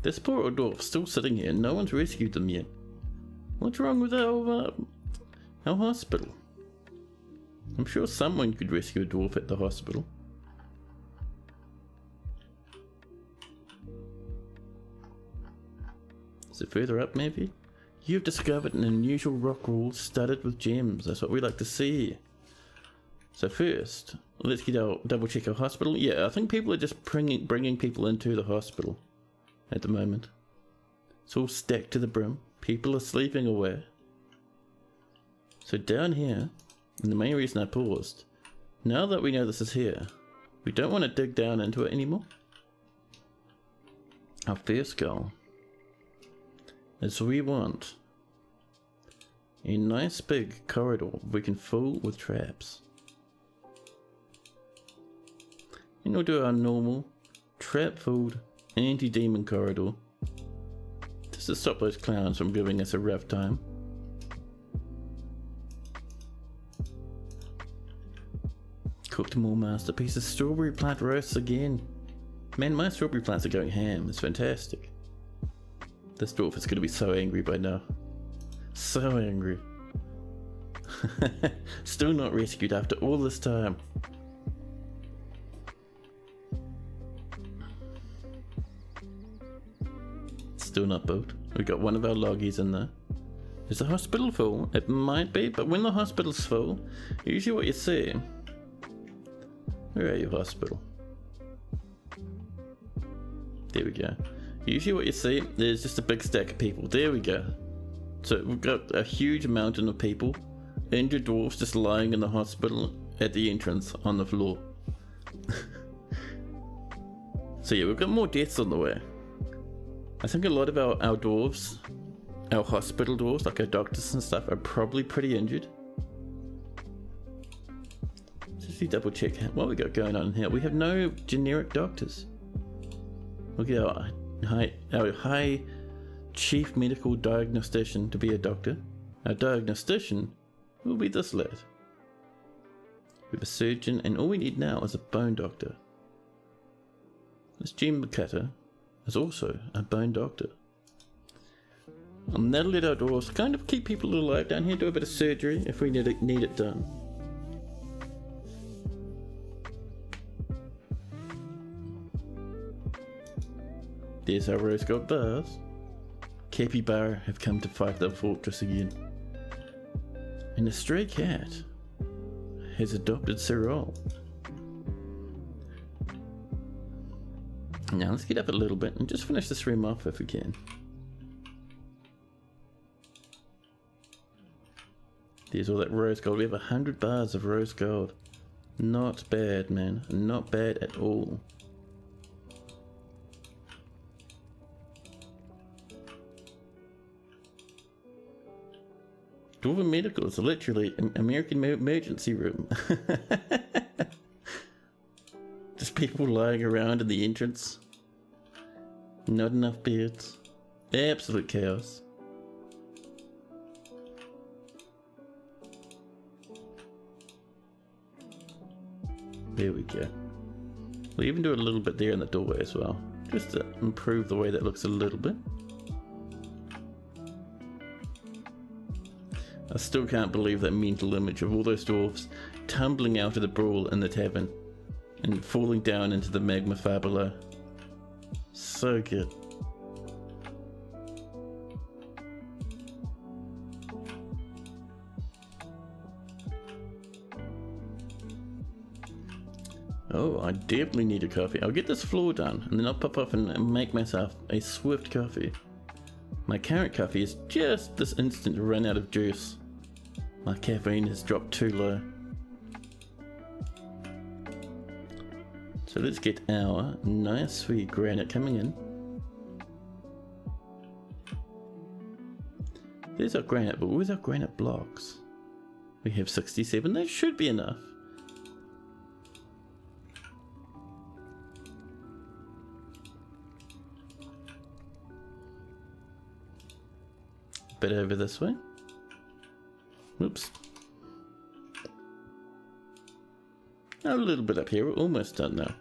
A: This poor old dwarf still sitting here. No one's rescued them yet. What's wrong with our hospital? I'm sure someone could rescue a dwarf at the hospital. Is it further up maybe? You've discovered an unusual rock wall studded with gems. That's what we like to see. So first, let's get our double check our hospital. Yeah, I think people are just bringing people into the hospital at the moment. It's all stacked to the brim. People are sleeping away. So down here, and the main reason I paused, now that we know this is here, we don't want to dig down into it anymore. Our first goal is we want a nice big corridor we can fill with traps. And we'll do our normal trap-filled anti-demon corridor just to stop those clowns from giving us a rough time. Cooked more masterpieces. Strawberry plant roasts again. Man, my strawberry plants are going ham. It's fantastic. This dwarf is going to be so angry by now. So angry. Still not rescued after all this time. Still not built. We got one of our loggies in there. Is the hospital full? It might be, but when the hospital's full, usually what you see... Where are you, hospital? There we go. Usually what you see is just a big stack of people. There we go. So we've got a huge mountain of people. Injured dwarfs just lying in the hospital at the entrance on the floor. So yeah, we've got more deaths on the way. I think a lot of our dwarves, our hospital dwarves, like our doctors and stuff, are probably pretty injured. Just double check what we got going on here. We have no generic doctors. Look at our high chief medical diagnostician to be a doctor. Our diagnostician will be this lad. We have a surgeon, and all we need now is a bone doctor. This gem cutter is also a bone doctor. And that'll let our dwarves kind of keep people alive down here, do a bit of surgery if we need it done. There's our rose gold bars. Capybara have come to fight the fortress again. And a stray cat has adopted Cyril. Now let's get up a little bit and just finish this room off if we can. There's all that rose gold. We have 100 bars of rose gold. Not bad, man. Not bad at all. Dwarven Medical is literally an American emergency room. Just people lying around in the entrance. Not enough beds. Absolute chaos. There we go. We'll even do a little bit there in the doorway as well, just to improve the way that looks a little bit. I still can't believe that mental image of all those dwarves tumbling out of the brawl in the tavern and falling down into the magma far below. So good. Oh, I definitely need a coffee. I'll get this floor done and then I'll pop off and make myself a swift coffee. My current coffee is just this instant run out of juice. My caffeine has dropped too low. So let's get our nice sweet granite coming in. There's our granite, but where's our granite blocks? We have 67, that should be enough. Bit over this way. Oops. A little bit up here, we're almost done now.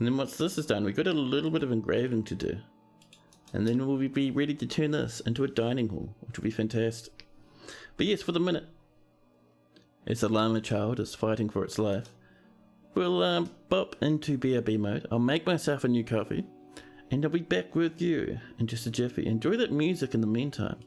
A: And then once this is done, we've got a little bit of engraving to do. And then we'll be ready to turn this into a dining hall, which will be fantastic. But yes, for the minute, as the llama child is fighting for its life, we'll bop into BRB mode. I'll make myself a new coffee, and I'll be back with you in just a jiffy. Enjoy that music in the meantime.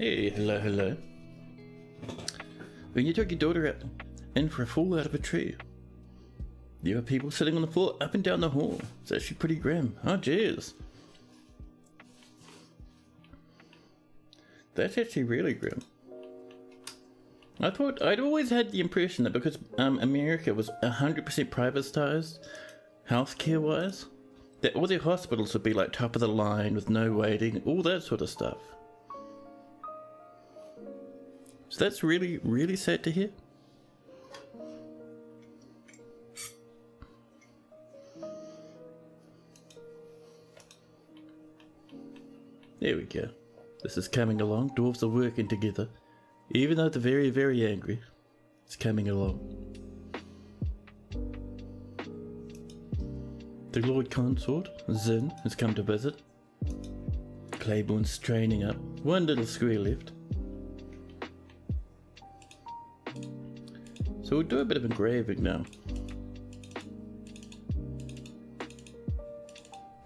A: Hey, hello, hello. When you took your daughter out in for a fall out of a tree, there were people sitting on the floor up and down the hall. It's actually pretty grim. Oh, jeez. That's actually really grim. I'd always had the impression that because America was 100% privatized, healthcare wise, that all their hospitals would be like top of the line with no waiting, all that sort of stuff. So that's really, really sad to hear. There we go. This is coming along. Dwarves are working together. Even though they're very, very angry, it's coming along. The Lord Consort, Zin, has come to visit. Claiborne's training up. One little square left. So we'll do a bit of engraving now.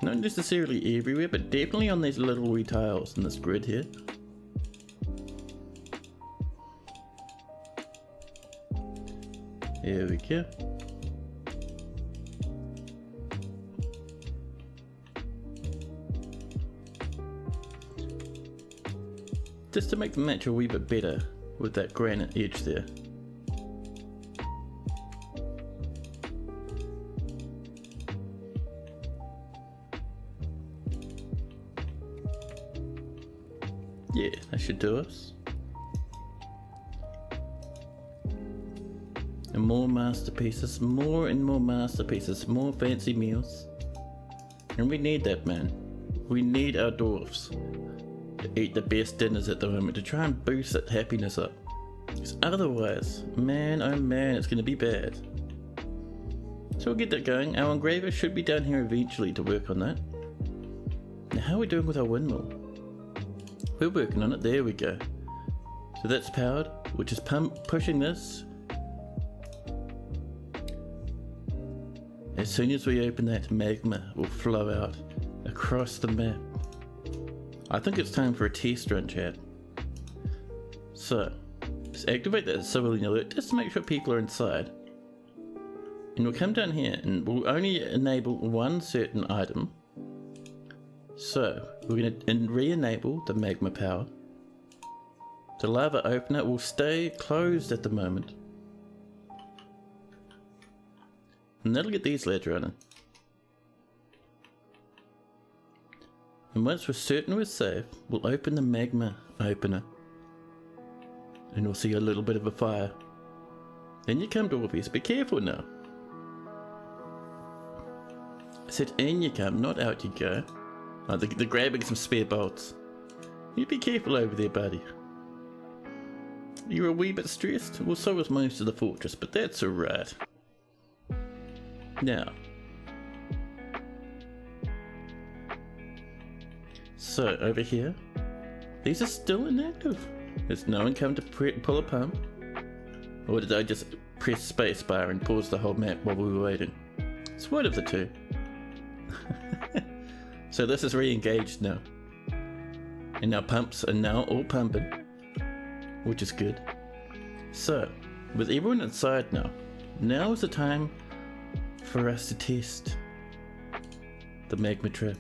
A: Not necessarily everywhere, but definitely on these little wee tiles in this grid here. There we go. Just to make the match a wee bit better with that granite edge there. Yeah, that should do us. And more masterpieces, more and more masterpieces, more fancy meals. And we need that, man. We need our dwarfs to eat the best dinners at the moment to try and boost that happiness up. Because otherwise, man, oh man, it's going to be bad. So we'll get that going. Our engraver should be down here eventually to work on that. Now, how are we doing with our windmill? We're working on it. There we go. So that's powered, which is pushing this. As soon as we open that, magma will flow out across the map. I think it's time for a test run, chat. So, let's activate that civilian alert just to make sure people are inside. And we'll come down here and we'll only enable one certain item. So, we're going to re-enable the magma power. The lava opener will stay closed at the moment. And that'll get these lads running. And once we're certain we're safe, we'll open the magma opener. And we'll see a little bit of a fire. Then you come to Orpheus. Be careful now. I said in you come, not out you go. Oh, they're grabbing some spare bolts. You be careful over there, buddy. You're a wee bit stressed? Well, so was most of the fortress, but that's alright. Now, so over here, these are still inactive. Has no one come to pull a pump? Or did I just press spacebar and pause the whole map while we were waiting? It's one of the two. So this is re-engaged now. And our pumps are now all pumping, which is good. So, with everyone inside now is the time for us to test the magma trap.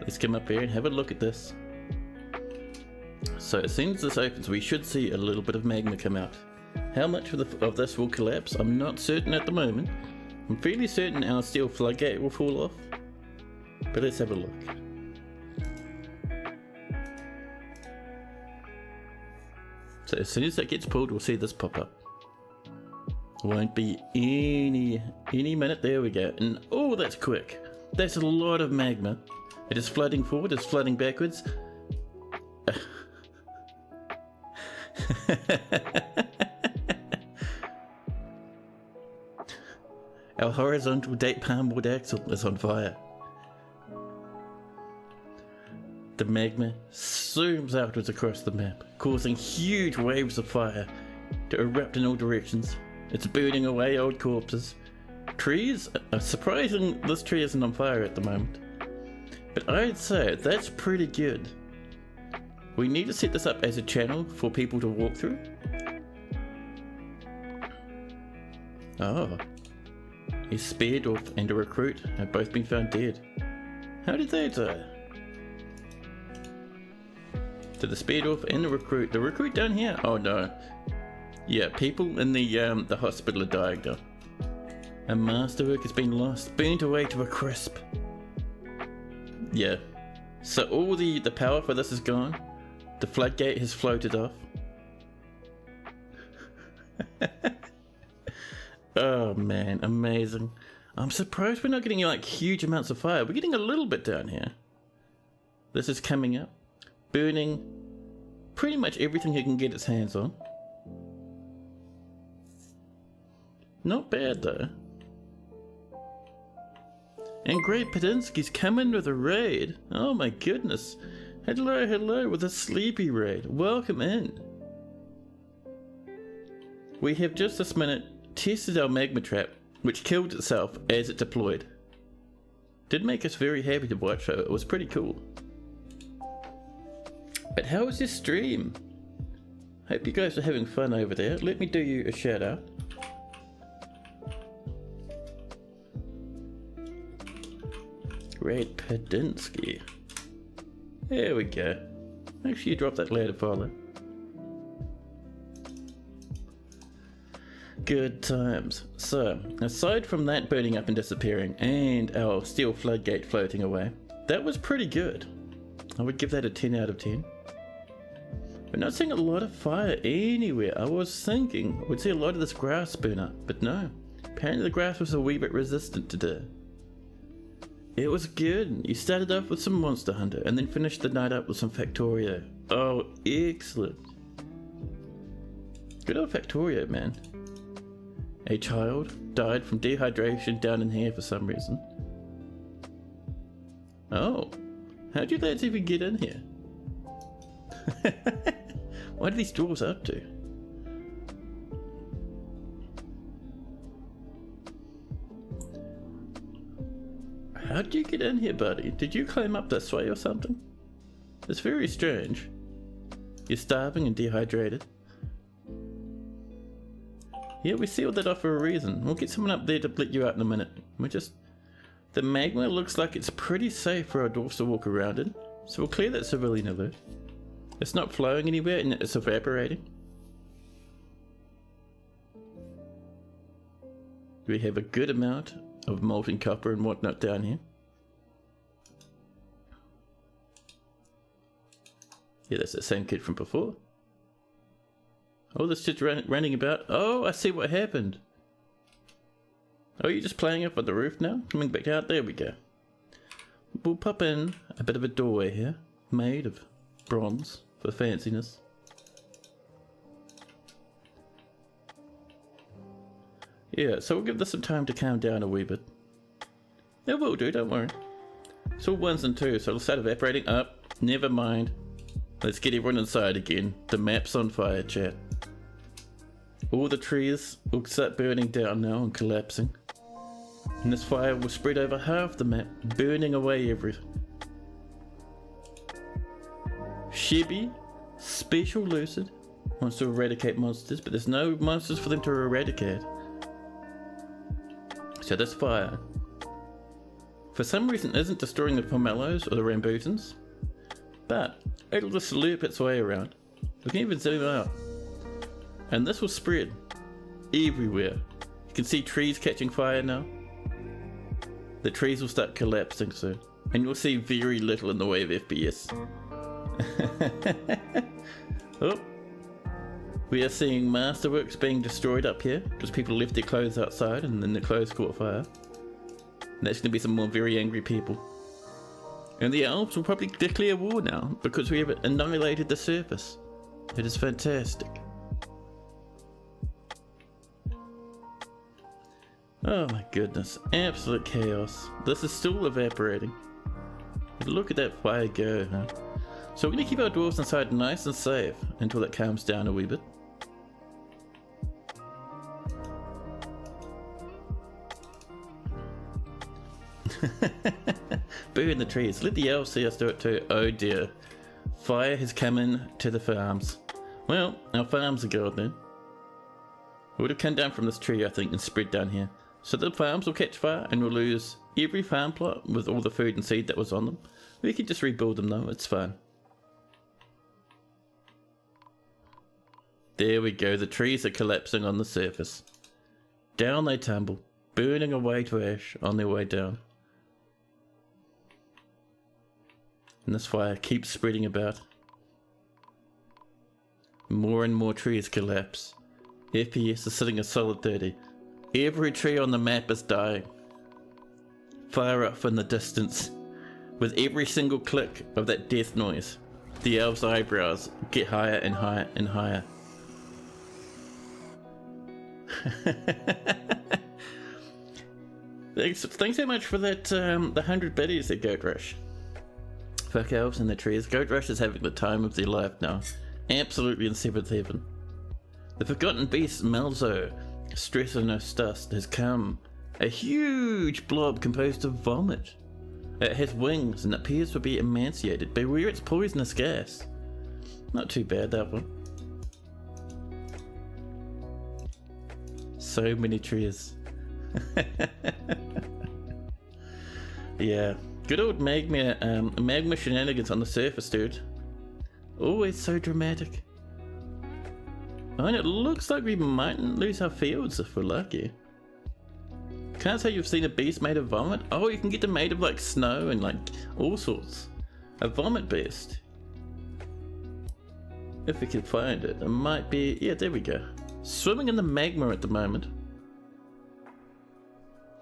A: Let's come up here and have a look at this. So as soon as this opens, we should see a little bit of magma come out. How much of this will collapse, I'm not certain at the moment. I'm fairly certain our steel floodgate will fall off, but let's have a look. So as soon as that gets pulled, we'll see this pop up. Won't be any minute. There we go. And oh, that's quick. That's a lot of magma. It is flooding forward, it's flooding backwards. Our horizontal date palmwood axle is on fire. The magma zooms outwards across the map, causing huge waves of fire to erupt in all directions. It's burning away old corpses. Trees are surprising. This tree isn't on fire at the moment. But I'd say that's pretty good. We need to set this up as a channel for people to walk through. Oh. A Speardorf and a recruit have both been found dead. How did they die? So the Speardorf and the recruit down here? Oh no. Yeah, people in the hospital are dying now. A masterwork has been lost, burnt away to a crisp. Yeah. So all the power for this is gone. The floodgate has floated off. Oh man, amazing. I'm surprised we're not getting like huge amounts of fire. We're getting a little bit down here. This is coming up, burning pretty much everything it can get its hands on. Not bad though. And Great Padinsky's coming with a raid. Oh my goodness. Hello, hello with a sleepy raid. Welcome in. We have just this minute tested our magma trap, which killed itself as it deployed. Did make us very happy to watch, though. It was pretty cool. But how was your stream? Hope you guys are having fun over there. Let me do you a shout out. Great Padinsky. There we go. Make sure you drop that later, follow. Good times. So, aside from that burning up and disappearing, and our steel floodgate floating away, that was pretty good. I would give that a 10 out of 10. We're not seeing a lot of fire anywhere. I was thinking we'd see a lot of this grass burn up, but no. Apparently the grass was a wee bit resistant today. It was good. You started off with some Monster Hunter, and then finished the night up with some Factorio. Oh, excellent. Good old Factorio, man. A child died from dehydration down in here for some reason. Oh, how'd you lads even get in here? What are these dwarves up to? How'd you get in here, buddy? Did you climb up this way or something? It's very strange. You're starving and dehydrated. Yeah, we sealed that off for a reason. We'll get someone up there to let you out in a minute. The magma looks like it's pretty safe for our dwarfs to walk around in. So we'll clear that civilian alert. It's not flowing anywhere and it's evaporating. We have a good amount of molten copper and whatnot down here. Yeah, that's the same kid from before. Oh, this kid's running about. Oh, I see what happened. Oh, you're just playing up on the roof now? Coming back out? There we go. We'll pop in a bit of a doorway here, made of bronze for fanciness. Yeah, so we'll give this some time to calm down a wee bit. It will do, don't worry. It's all ones and twos, so it'll start evaporating up. Never mind. Let's get everyone inside again. The map's on fire, chat. All the trees will start burning down now and collapsing. And this fire will spread over half the map, burning away everything. Shibby, Special Lucid, wants to eradicate monsters, but there's no monsters for them to eradicate. So this fire, for some reason, isn't destroying the pomelos or the rambutans, but it'll just loop its way around. We can even zoom out. And this will spread everywhere. You can see trees catching fire now. The trees will start collapsing soon. And you'll see very little in the way of FPS. Oh. We are seeing masterworks being destroyed up here. Because people left their clothes outside and then the clothes caught fire. And that's going to be some more very angry people. And the elves will probably declare war now. Because we have annihilated the surface. It is fantastic. Oh my goodness, absolute chaos. This is still evaporating. Look at that fire go, huh? So we're going to keep our dwarves inside nice and safe until it calms down a wee bit. Burn the trees. Let the elves see us do it too. Oh dear. Fire has come in to the farms. Well, our farms are gone then. It would have come down from this tree, I think, and spread down here. So the farms will catch fire and we'll lose every farm plot with all the food and seed that was on them. We can just rebuild them though, it's fine. There we go, the trees are collapsing on the surface. Down they tumble, burning away to ash on their way down. And this fire keeps spreading about. More and more trees collapse. FPS is sitting a solid 30. Every tree on the map is dying. Far off in the distance. With every single click of that death noise, the elves' eyebrows get higher and higher and higher. Thanks so much for that, the 100 biddies at Goat Rush. Fuck elves and the trees. Goat Rush is having the time of their life now. Absolutely in 7th heaven. The forgotten beast Malzo, stress of no dust, has come. A huge blob composed of vomit. It has wings and appears to be emaciated. Beware its poisonous gas. Not too bad, that one. So many trees. Yeah. Good old magma shenanigans on the surface, dude. Always so dramatic. Oh, and it looks like we might lose our fields if we're lucky. Can't say you've seen a beast made of vomit. Oh, you can get them made of like snow and like all sorts. A vomit beast. If we can find it, it might be. Yeah, there we go. Swimming in the magma at the moment.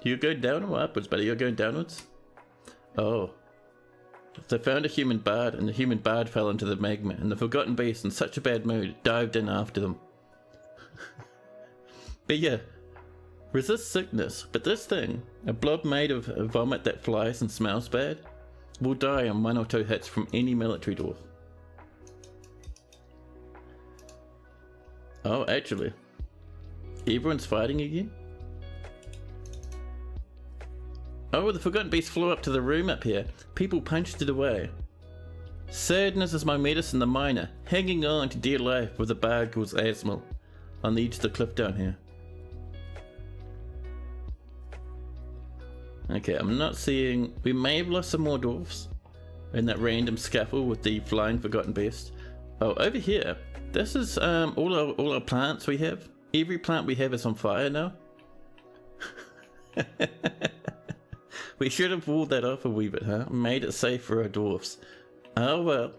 A: You go down or upwards, buddy? You're going downwards? Oh. They found a human bard, and the human bard fell into the magma, and the forgotten beast, in such a bad mood, dived in after them. But yeah, resist sickness, but this thing, a blob made of vomit that flies and smells bad, will die on 1 or 2 hits from any military dwarf. Oh, actually, everyone's fighting again? Oh, the forgotten beast flew up to the room up here. People punched it away. Sadness is my medicine, the miner, hanging on to dear life with a bard called Asmal on the edge of the cliff down here. Okay, I'm not seeing. We may have lost some more dwarfs in that random scuffle with the flying forgotten beast. Oh, over here. This is all our plants we have. Every plant we have is on fire now. We should have walled that off a wee bit, huh? Made it safe for our dwarfs. Oh well.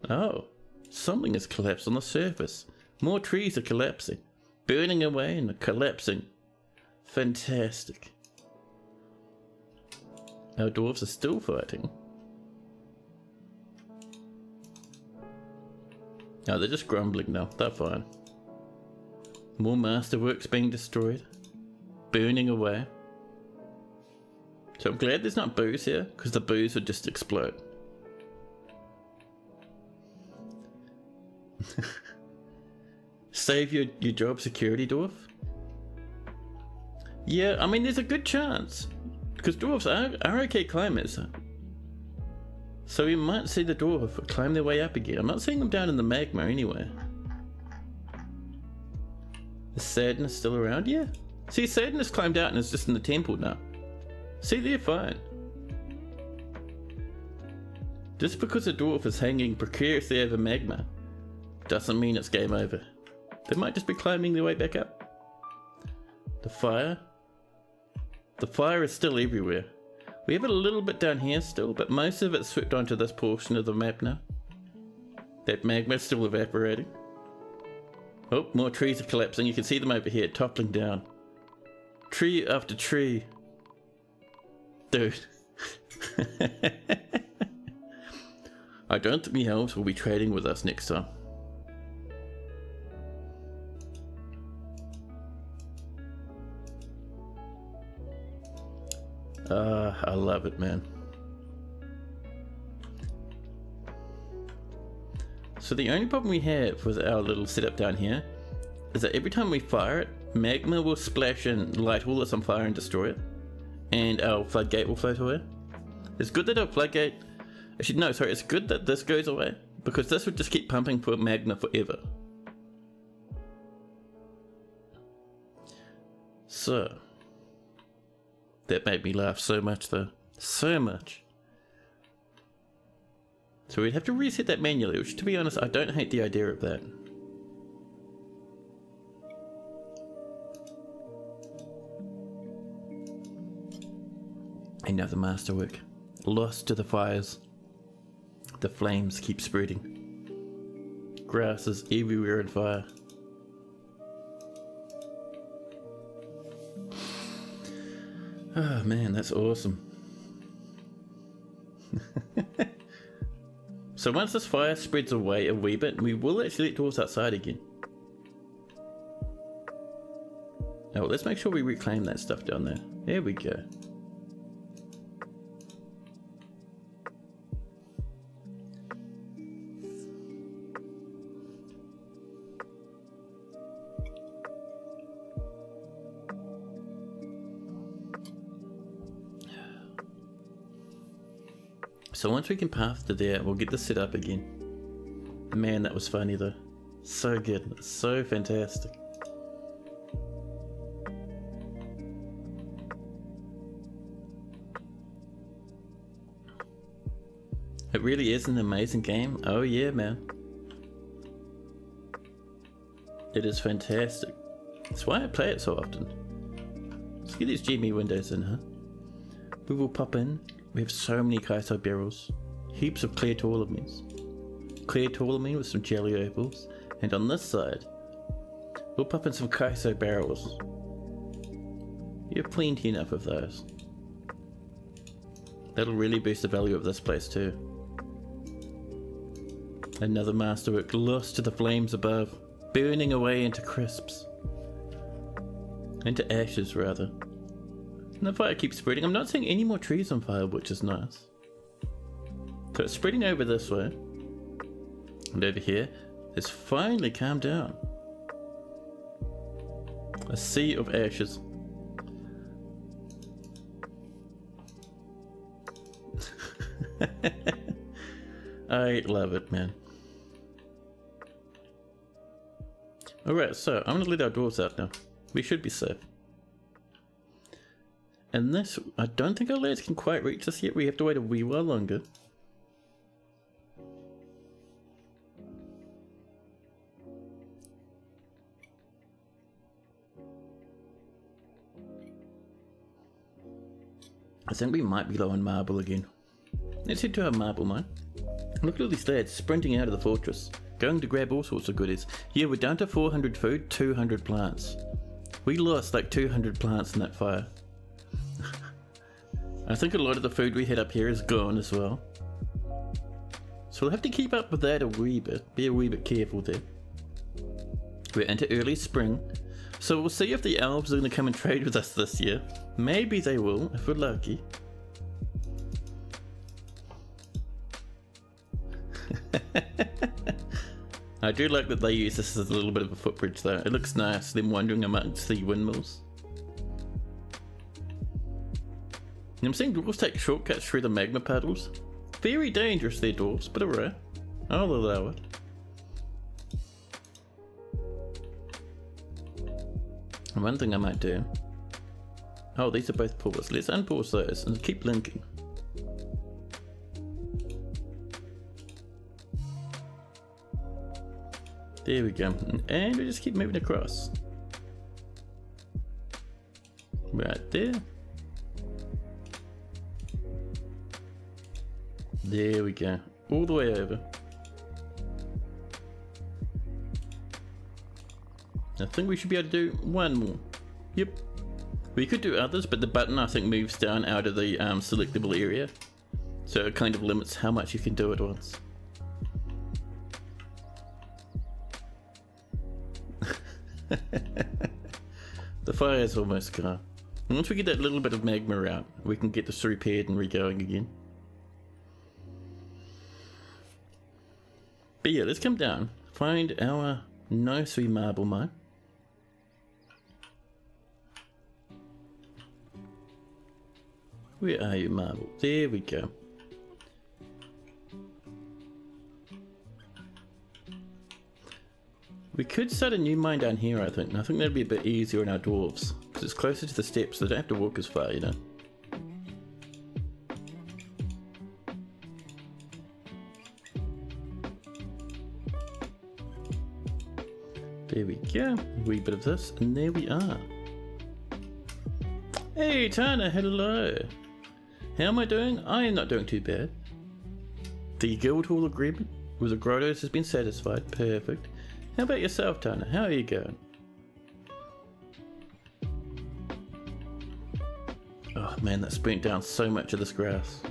A: Oh, something has collapsed on the surface. More trees are collapsing. Burning away and collapsing. Fantastic. Our dwarfs are still fighting. No, they're just grumbling now. They're fine. More masterworks being destroyed. Burning away. So I'm glad there's not booze here, because the booze would just explode. Save your job security, dwarf? Yeah, I mean there's a good chance. Because dwarves are okay climbers. So we might see the dwarf climb their way up again. I'm not seeing them down in the magma anyway. Is Sadness still around? Yeah. See, Sadness climbed out and is just in the temple now. See, they're fine. Just because a dwarf is hanging precariously over magma doesn't mean it's game over. They might just be climbing their way back up. The fire? The fire is still everywhere. We have it a little bit down here still, but most of it's swept onto this portion of the map now. That magma is still evaporating. Oh, more trees are collapsing. You can see them over here, toppling down. Tree after tree. Dude. I don't think the elves will be trading with us next time. I love it, man. So the only problem we have with our little setup down here is that every time we fire it, magma will splash and light all that's on fire and destroy it. And our floodgate will float away. It's good that our floodgate Actually, no, sorry, it's good that this goes away, because this would just keep pumping for magma forever. So, that made me laugh so much though. So much. So we'd have to reset that manually, which to be honest, I don't hate the idea of that. Another masterwork. Lost to the fires. The flames keep spreading. Grass is everywhere on fire. Oh man, that's awesome. So once this fire spreads away a wee bit, we will actually let dwarves outside again. Oh, well, let's make sure we reclaim that stuff down there. There we go. So once we can path to there, we'll get this set up again. Man, that was funny though. So good, so fantastic. It really is an amazing game. Oh yeah, man. It is fantastic. That's why I play it so often. Let's get these GME windows in, huh? We will pop in. We have so many Kaiso barrels. Heaps of clear tourmaline. Clear tourmaline with some jelly opals. And on this side, we'll pop in some Kaiso barrels. You have plenty enough of those. That'll really boost the value of this place too. Another masterwork lost to the flames above, burning away into crisps. Into ashes, rather. And the fire keeps spreading. I'm not seeing any more trees on fire, which is nice. So it's spreading over this way. And over here, it's finally calmed down. A sea of ashes. I love it, man. Alright, so I'm gonna let our dwarves out now. We should be safe. And this, I don't think our lads can quite reach us yet. We have to wait a wee while longer. I think we might be low on marble again. Let's head to our marble mine. Look at all these lads sprinting out of the fortress, going to grab all sorts of goodies. Yeah, we're down to 400 food, 200 plants. We lost like 200 plants in that fire. I think a lot of the food we had up here is gone as well. So we'll have to keep up with that a wee bit. Be a wee bit careful there. We're into early spring. So we'll see if the elves are going to come and trade with us this year. Maybe they will, if we're lucky. I do like that they use this as a little bit of a footbridge though. It looks nice, them wandering amongst the windmills. I'm seeing dwarves take shortcuts through the magma puddles. Very dangerous there, dwarves, but alright. I'll allow it. And one thing I might do... Oh, these are both pause. Let's unpause those and keep linking. There we go. And we just keep moving across. Right there. There we go. All the way over. I think we should be able to do one more. Yep. We could do others, but the button I think moves down out of the selectable area. So it kind of limits how much you can do at once. The fire is almost gone. And once we get that little bit of magma out, we can get this repaired and re-going again. But yeah, let's come down, find our nice wee marble mine. Where are you, marble? There we go. We could start a new mine down here, I think. I think that'd be a bit easier on our dwarves. Because it's closer to the steps, so they don't have to walk as far, you know. There we go. A wee bit of this, and there we are. Hey, Tana, hello. How am I doing? I am not doing too bad. The Guildhall agreement with the grottos has been satisfied. Perfect. How about yourself, Tana? How are you going? Oh man, that's burnt down so much of this grass.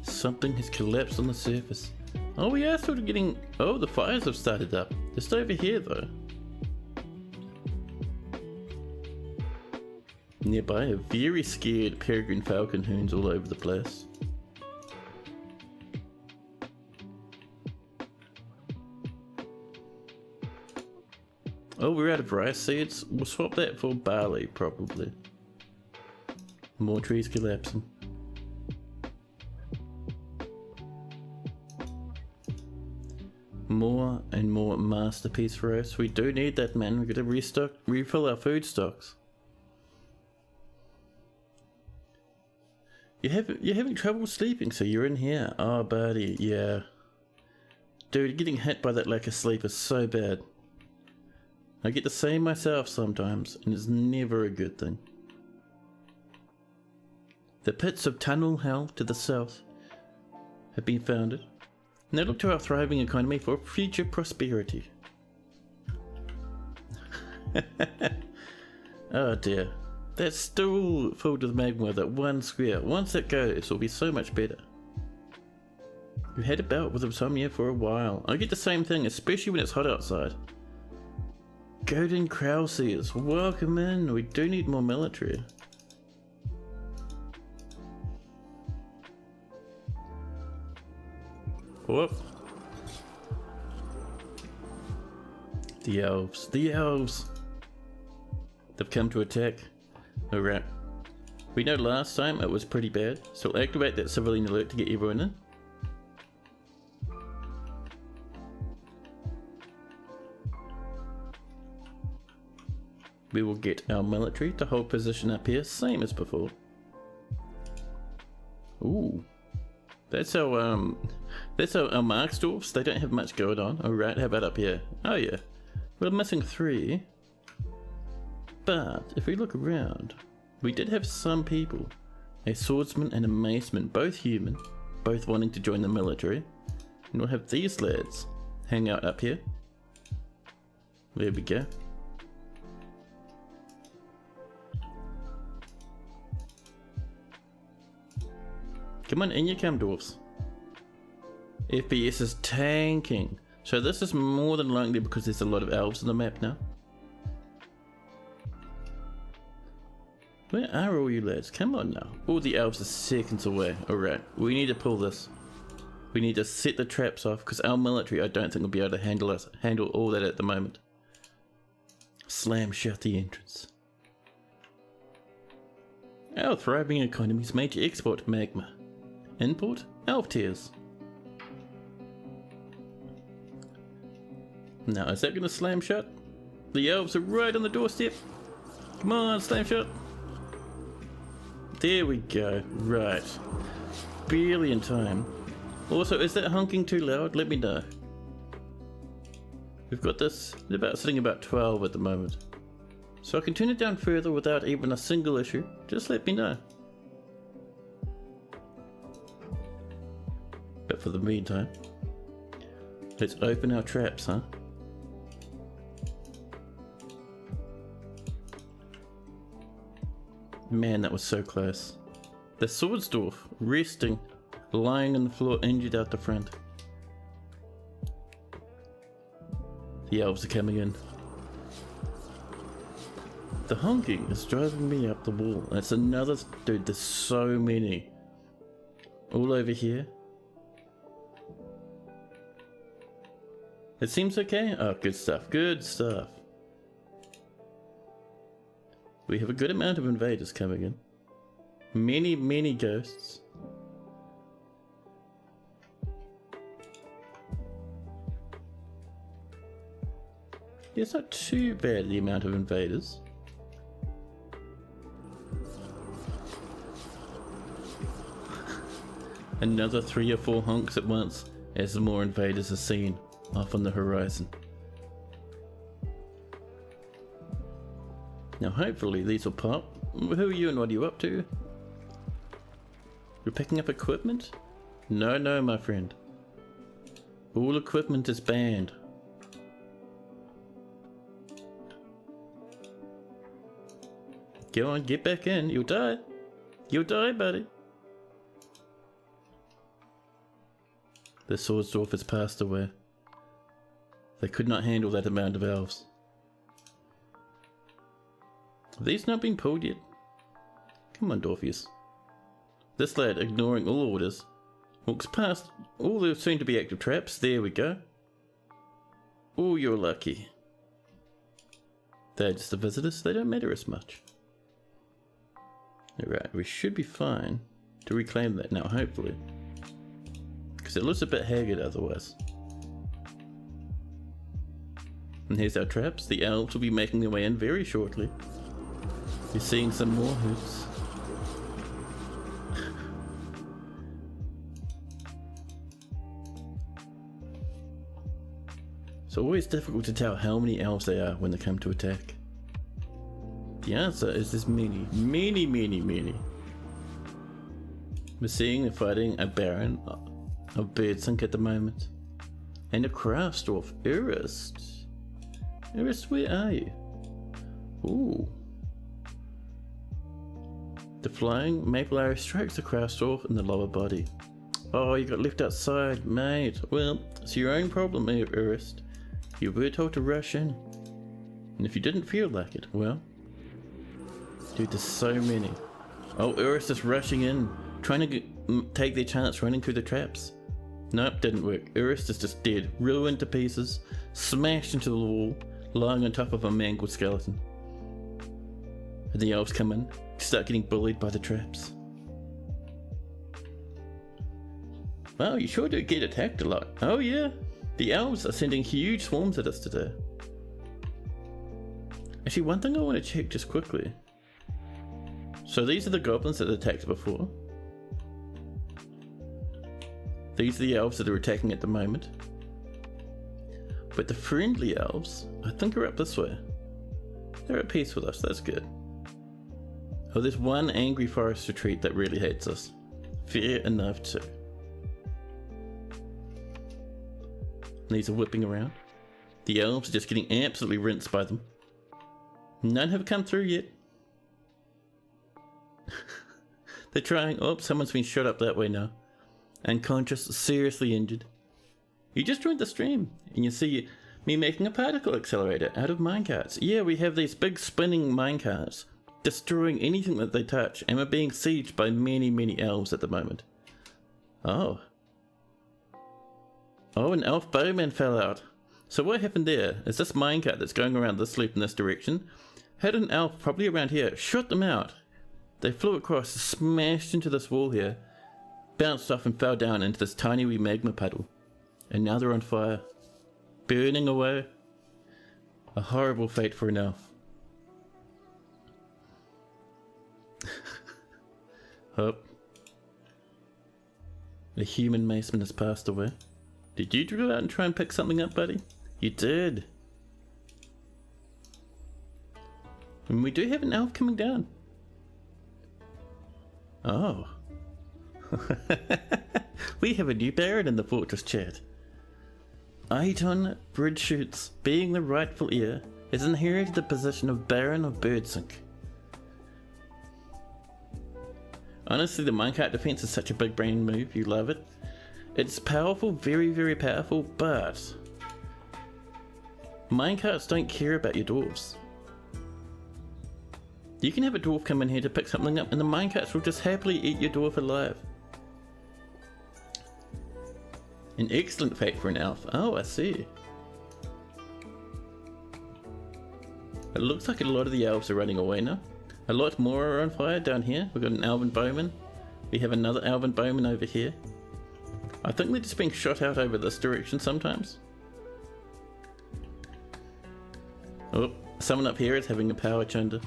A: Something has collapsed on the surface. Oh, we are sort of getting... Oh, the fires have started up. Just over here, though. Nearby, a very scared peregrine falcon hoons all over the place. Oh, we're out of rice seeds. We'll swap that for barley, probably. More trees collapsing. More and more masterpiece roast. We do need that, man. We're going to refill our food stocks. You're having trouble sleeping, so you're in here. Oh, buddy, yeah. Dude, getting hit by that lack of sleep is so bad. I get the same myself sometimes, and it's never a good thing. The pits of Tunnel Hell to the south have been founded, and they look to our thriving economy for future prosperity. Oh dear. That's still filled with magma, that one square. Once it goes, it'll be so much better. We've had a bout with insomnia for a while. I get the same thing, especially when it's hot outside. Golden Krausies, welcome in. We do need more military. Whoop. The elves. The elves. They've come to attack. Alright. We know last time it was pretty bad, so I'll activate that civilian alert to get everyone in. We will get our military to hold position up here, same as before. Ooh. That's our Marksdorfs. They don't have much going on. Alright, how about up here? Oh yeah. We're missing 3. But if we look around, we did have some people. A swordsman and a maceman, both human, both wanting to join the military. And we'll have these lads hang out up here. There we go. Come on, in you come, dwarfs. FPS is tanking. So this is more than likely because there's a lot of elves on the map now. Where are all you lads? Come on now. All the elves are seconds away. Alright, we need to pull this. We need to set the traps off because our military I don't think will be able to handle all that at the moment. Slam shut the entrance. Our thriving economy's made to export magma. Import elf tears. Now is that going to slam shut? The elves are right on the doorstep. Come on, slam shut. There we go. Right. Barely in time. Also, is that honking too loud? Let me know. We've got this sitting about 12 at the moment. So I can turn it down further without even a single issue. Just let me know. But for the meantime, let's open our traps, huh? Man, that was so close. The Swordsdorf, resting, lying on the floor, injured out the front. The elves are coming in. The honking is driving me up the wall. That's another... Dude, there's so many. All over here. It seems okay? Oh, good stuff. Good stuff. We have a good amount of invaders coming in. Many, many ghosts. Yeah, it's not too bad, the amount of invaders. Another 3 or 4 honks at once as more invaders are seen off on the horizon. Now hopefully these will pop. Who are you and what are you up to? You're picking up equipment? No, no, my friend. All equipment is banned. Go on, get back in. You'll die. You'll die, buddy. The Swordsdorf has passed away. They could not handle that amount of elves. Have these not been pulled yet? Come on, Dorfius. This lad, ignoring all orders, walks past all the soon-to-be active traps. There we go. Oh, you're lucky. They're just the visitors. They don't matter as much. Alright, we should be fine to reclaim that now, hopefully. Because it looks a bit haggard otherwise. And here's our traps. The elves will be making their way in very shortly. You're seeing some more hoops. It's always difficult to tell how many elves they are when they come to attack. The answer is this many. We're seeing and fighting a Baron of Birdsink at the moment. And a Kraftsdorf. Urist. Urist, where are you? Ooh. The flying maple arrow strikes the Kraftsdorf in the lower body. Oh, you got left outside, mate. Well, it's your own problem, Urist. You were told to rush in. And if you didn't feel like it, well... Dude, there's so many. Oh, Urist is rushing in, trying to take their chance running through the traps. Nope, didn't work. Urist is just dead, ruined to pieces, smashed into the wall, lying on top of a mangled skeleton. And the elves come in, start getting bullied by the traps. Wow, you sure do get attacked a lot. Oh yeah, the elves are sending huge swarms at us today. Actually, one thing I want to check just quickly. So these are the goblins that attacked before. These are the elves that are attacking at the moment. But the friendly elves, I think, are up this way. They're at peace with us, that's good. Oh, there's one angry forest retreat that really hates us. Fair enough too. These are whipping around. The elves are just getting absolutely rinsed by them. None have come through yet. They're trying. Oh, someone's been shot up that way now. Unconscious, seriously injured. You just joined the stream, and you see me making a particle accelerator out of minecarts. Yeah, we have these big spinning minecarts, destroying anything that they touch, and we're being sieged by many elves at the moment. Oh. Oh, an elf bowman fell out. So what happened there is this minecart that's going around this loop in this direction had an elf probably around here, shot them out. They flew across, smashed into this wall here, bounced off and fell down into this tiny wee magma puddle. And now they're on fire, burning away. A horrible fate for an elf. Hope. The human maceman has passed away. Did you go out and try and pick something up, buddy? You did. And we do have an elf coming down. Oh. We have a new Baron in the Fortress chat. Aiton Bridgeshoots, being the rightful heir, has inherited the position of Baron of Birdsink. Honestly, the minecart defense is such a big brain move, you love it. It's powerful, very powerful, but minecarts don't care about your dwarves. You can have a dwarf come in here to pick something up and the minecarts will just happily eat your dwarf alive. An excellent fate for an elf. Oh, I see. It looks like a lot of the elves are running away now. A lot more are on fire down here. We've got an elven bowman. We have another elven bowman over here. I think they're just being shot out over this direction sometimes. Oh, someone up here is having a power chunder.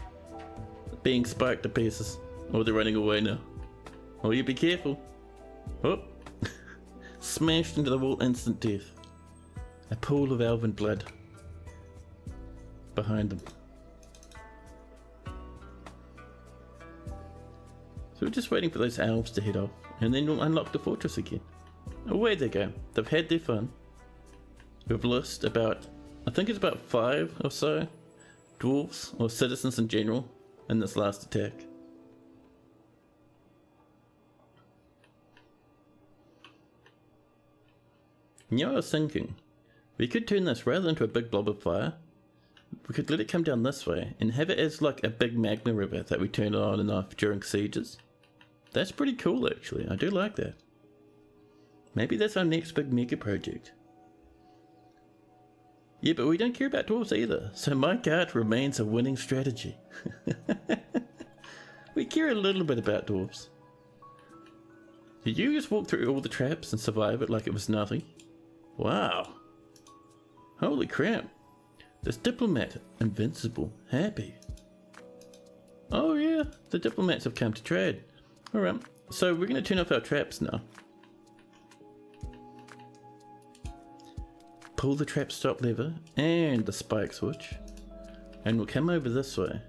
A: Being spiked to pieces. Oh, they're running away now. Oh, you be careful. Oh, smashed into the wall, instant death. A pool of elven blood behind them. So we're just waiting for those elves to head off, and then we'll unlock the fortress again. Away they go. They've had their fun. We've lost about, I think it's about 5 or so dwarves, or citizens in general, in this last attack. You know, I was thinking, we could turn this rather into a big blob of fire. We could let it come down this way and have it as like a big magma river that we turn on and off during sieges. That's pretty cool actually, I do like that. Maybe that's our next big mega project. Yeah, but we don't care about dwarves either, so my guard remains a winning strategy. We care a little bit about dwarves. Did you just walk through all the traps and survive it like it was nothing? Wow. Holy crap. This diplomat, invincible, happy. Oh yeah, the diplomats have come to trade. Alright, so we're going to turn off our traps now. Pull the trap stop lever and the spike switch. And we'll come over this way.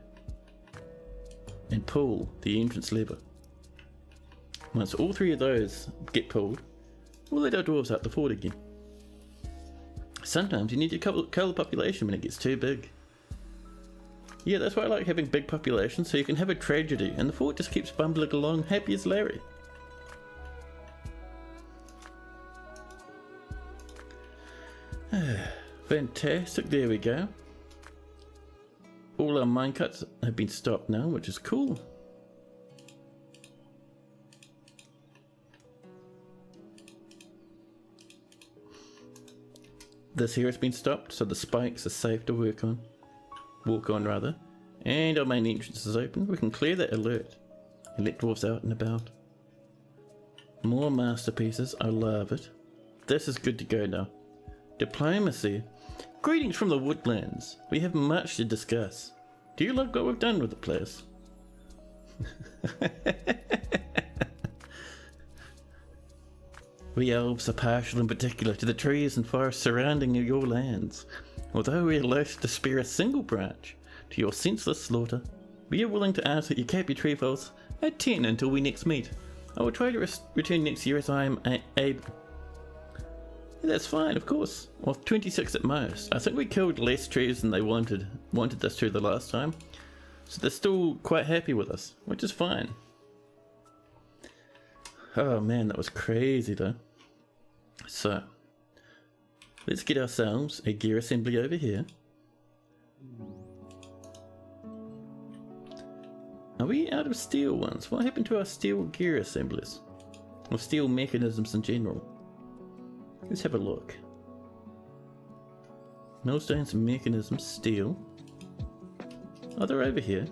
A: And pull the entrance lever. Once all 3 of those get pulled, we'll let our dwarves out the fort again. Sometimes you need to cull the population when it gets too big. Yeah, that's why I like having big populations, so you can have a tragedy and the fort just keeps bumbling along happy as Larry. Fantastic, there we go. All our minecarts have been stopped now, which is cool. This here has been stopped, so the spikes are safe to walk on rather. And our main entrance is open. We can clear that alert and let dwarves out and about. More masterpieces, I love it. This is good to go now. Diplomacy. Greetings from the woodlands. We have much to discuss. Do you like what we've done with the place? We elves are partial in particular to the trees and forests surrounding your lands. Although we are loath to spare a single branch to your senseless slaughter, we are willing to ask that you cap your tree fells at 10 until we next meet. I will try to return next year as I am able. Yeah, that's fine, of course. Well, 26 at most. I think we killed less trees than they wanted us to the last time. So they're still quite happy with us, which is fine. Oh man, that was crazy though. So, let's get ourselves a gear assembly over here. Are we out of steel ones? What happened to our steel gear assemblies? Or steel mechanisms in general? Let's have a look. Millstones, mechanisms, steel. Oh, they're over here.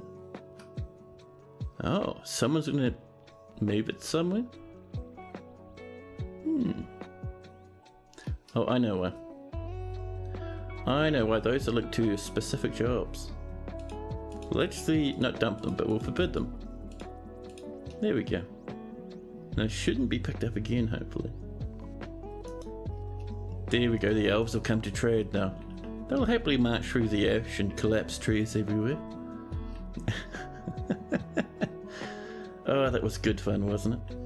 A: Oh, someone's gonna move it somewhere? Oh, I know why. I know why those are linked to specific jobs. We'll actually not dump them, but we'll forbid them. There we go. They shouldn't be picked up again, hopefully. There we go, the elves have come to trade now. They'll happily march through the ash and collapse trees everywhere. Oh, that was good fun, wasn't it?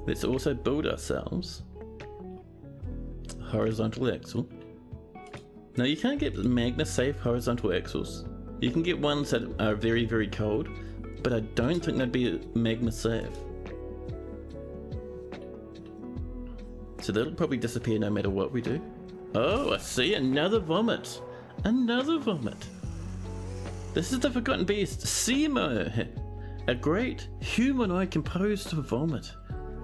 A: Let's also build ourselves a horizontal axle. Now you can't get magma safe horizontal axles. You can get ones that are very, very cold, but I don't think they'd be magma safe. So that'll probably disappear no matter what we do. Oh, I see, another vomit. Another vomit. This is the Forgotten Beast, Simo. A great humanoid composed of vomit.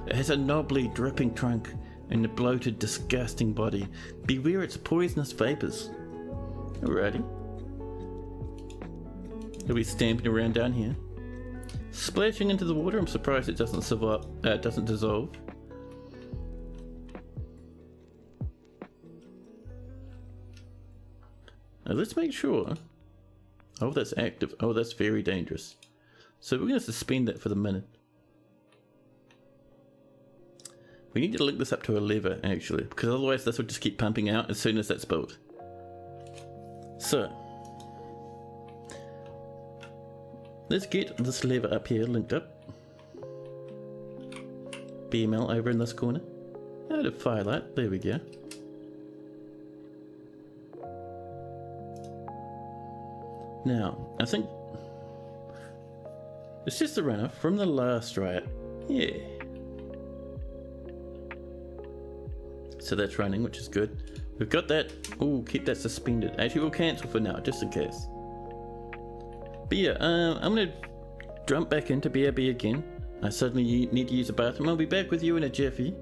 A: It has a knobbly, dripping trunk and a bloated, disgusting body. Beware its poisonous vapors. Alrighty. It'll be stamping around down here. Splashing into the water. I'm surprised it doesn't dissolve. Now let's make sure. Oh, that's active. Oh, that's very dangerous. So we're going to suspend that for the minute. We need to link this up to a lever, actually, because otherwise this will just keep pumping out as soon as that's built. So, let's get this lever up here linked up. BML over in this corner. Out of firelight, there we go. Now, I think it's just the runner from the last riot. Yeah. So that's running, which is good. We've got that. Oh, keep that suspended. Actually, we'll cancel for now, just in case. But yeah, I'm going to jump back into BRB again. I suddenly need to use the bathroom. I'll be back with you in a jiffy.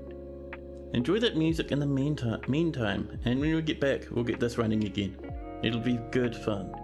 A: Enjoy that music in the meantime. And when we get back, we'll get this running again. It'll be good fun.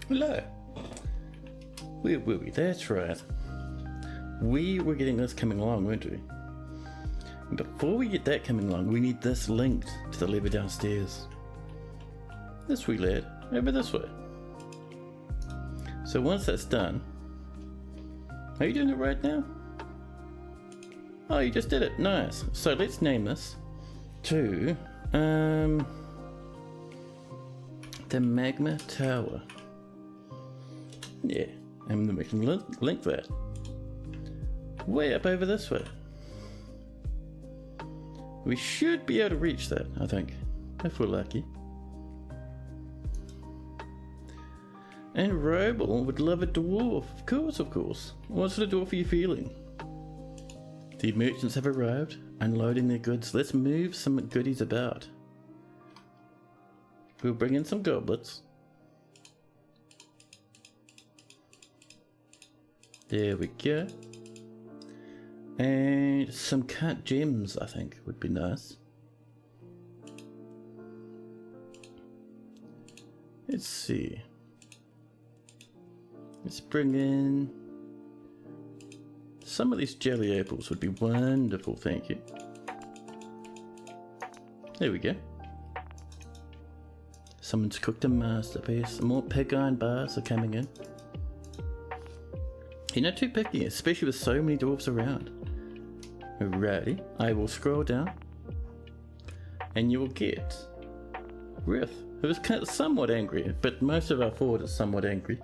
A: Hello. Where were we? That's right. We were getting this coming along, weren't we? And before we get that coming along, we need this linked to the lever downstairs. This wee lad, over this way. So once that's done, are you doing it right now? Oh, you just did it. Nice. So let's name this to the Magma Tower. Yeah, and then we can link that way up over this way. We should be able to reach that, I think, if we're lucky. And Roble would love a dwarf, of course, of course. What sort of dwarf are you feeling? The merchants have arrived, unloading their goods. Let's move some goodies about. We'll bring in some goblets. There we go. And some cut gems, I think, would be nice. Let's see. Let's bring in some of these jelly apples would be wonderful, thank you. There we go. Someone's cooked a masterpiece. More pig iron bars are coming in. You're not too picky, especially with so many dwarves around. Alrighty, I will scroll down and you will get Rith, who is somewhat angry, but most of our forward is somewhat angry.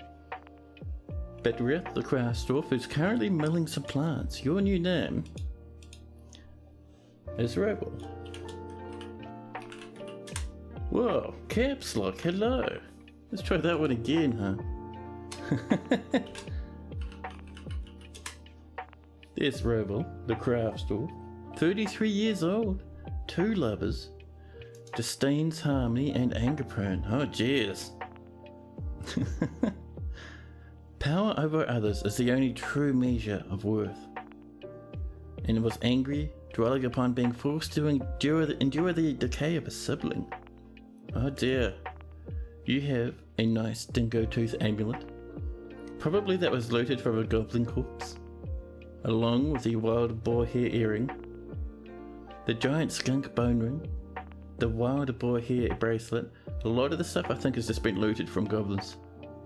A: But Rith, the craft dwarf, who's currently milling some plants. Your new name is Roble. Whoa, caps lock, hello. Let's try that one again, huh? There's Roble, the craft dwarf. 33 years old, 2 lovers, disdains harmony and anger prone. Oh jeez. Power over others is the only true measure of worth, and was angry, dwelling upon being forced to endure the decay of a sibling. Oh dear. You have a nice dingo tooth amulet. Probably that was looted from a goblin corpse, along with the wild boar hair earring, the giant skunk bone ring, the wild boar hair bracelet. A lot of the stuff I think has just been looted from goblins.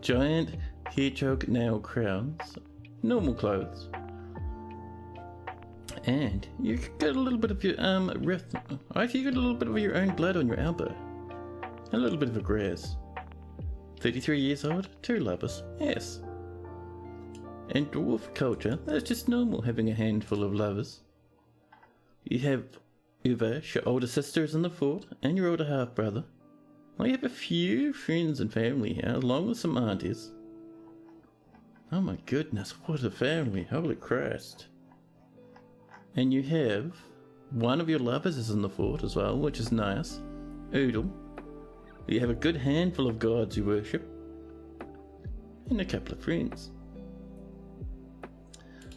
A: Giant hedgehog nail crowns, normal clothes, and you got a little bit of your actually you got a little bit of your own blood on your elbow, a little bit of a graze. 33 years old, 2 lovers, yes. In dwarf culture, that's just normal, having a handful of lovers. You have Uvash, your older sister is in the fort, and your older half brother. Well, you have a few friends and family here, along with some aunties. Oh my goodness, what a family, holy Christ. And you have one of your lovers is in the fort as well, which is nice. Oodle. You have a good handful of gods you worship, and a couple of friends.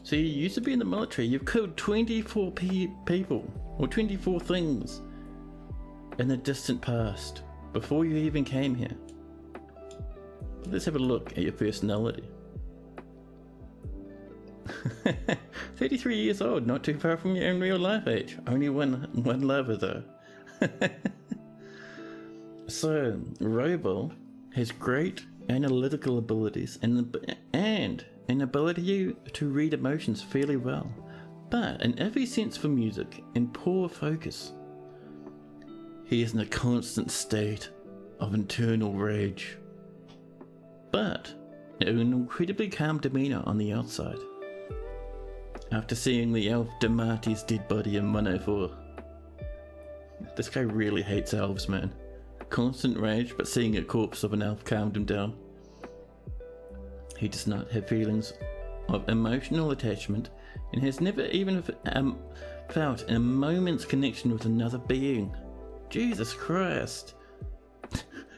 A: So you used to be in the military. You've killed 24 people, or 24 things, in the distant past, before you even came here. Let's have a look at your personality. 33 years old, not too far from your own real life age. Only one lover though. So, Roble has great analytical abilities and an ability to read emotions fairly well, but an iffy sense for music and poor focus. He is in a constant state of internal rage, but an incredibly calm demeanour on the outside. After seeing the elf Damati's dead body in 104. This guy really hates elves, man. Constant rage, but seeing a corpse of an elf calmed him down. He does not have feelings of emotional attachment and has never even felt a moment's connection with another being. Jesus Christ.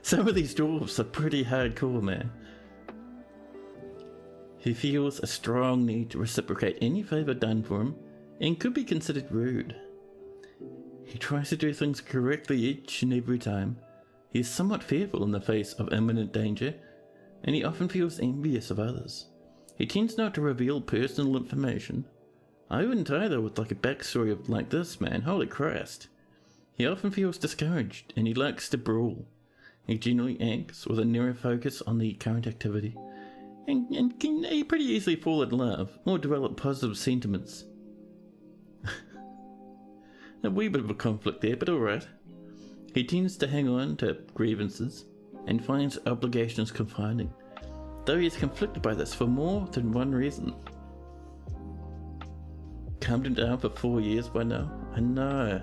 A: Some of these dwarves are pretty hardcore, man. He feels a strong need to reciprocate any favour done for him and could be considered rude. He tries to do things correctly each and every time. He is somewhat fearful in the face of imminent danger, and he often feels envious of others. He tends not to reveal personal information. I wouldn't either with like a backstory of like this, man. Holy Christ. He often feels discouraged, and he likes to brawl. He generally acts with a narrow focus on the current activity, and can pretty easily fall in love or develop positive sentiments. A wee bit of a conflict there, but alright. He tends to hang on to grievances and finds obligations confining, though he is conflicted by this for more than one reason. Calmed him down for 4 years by now. I know.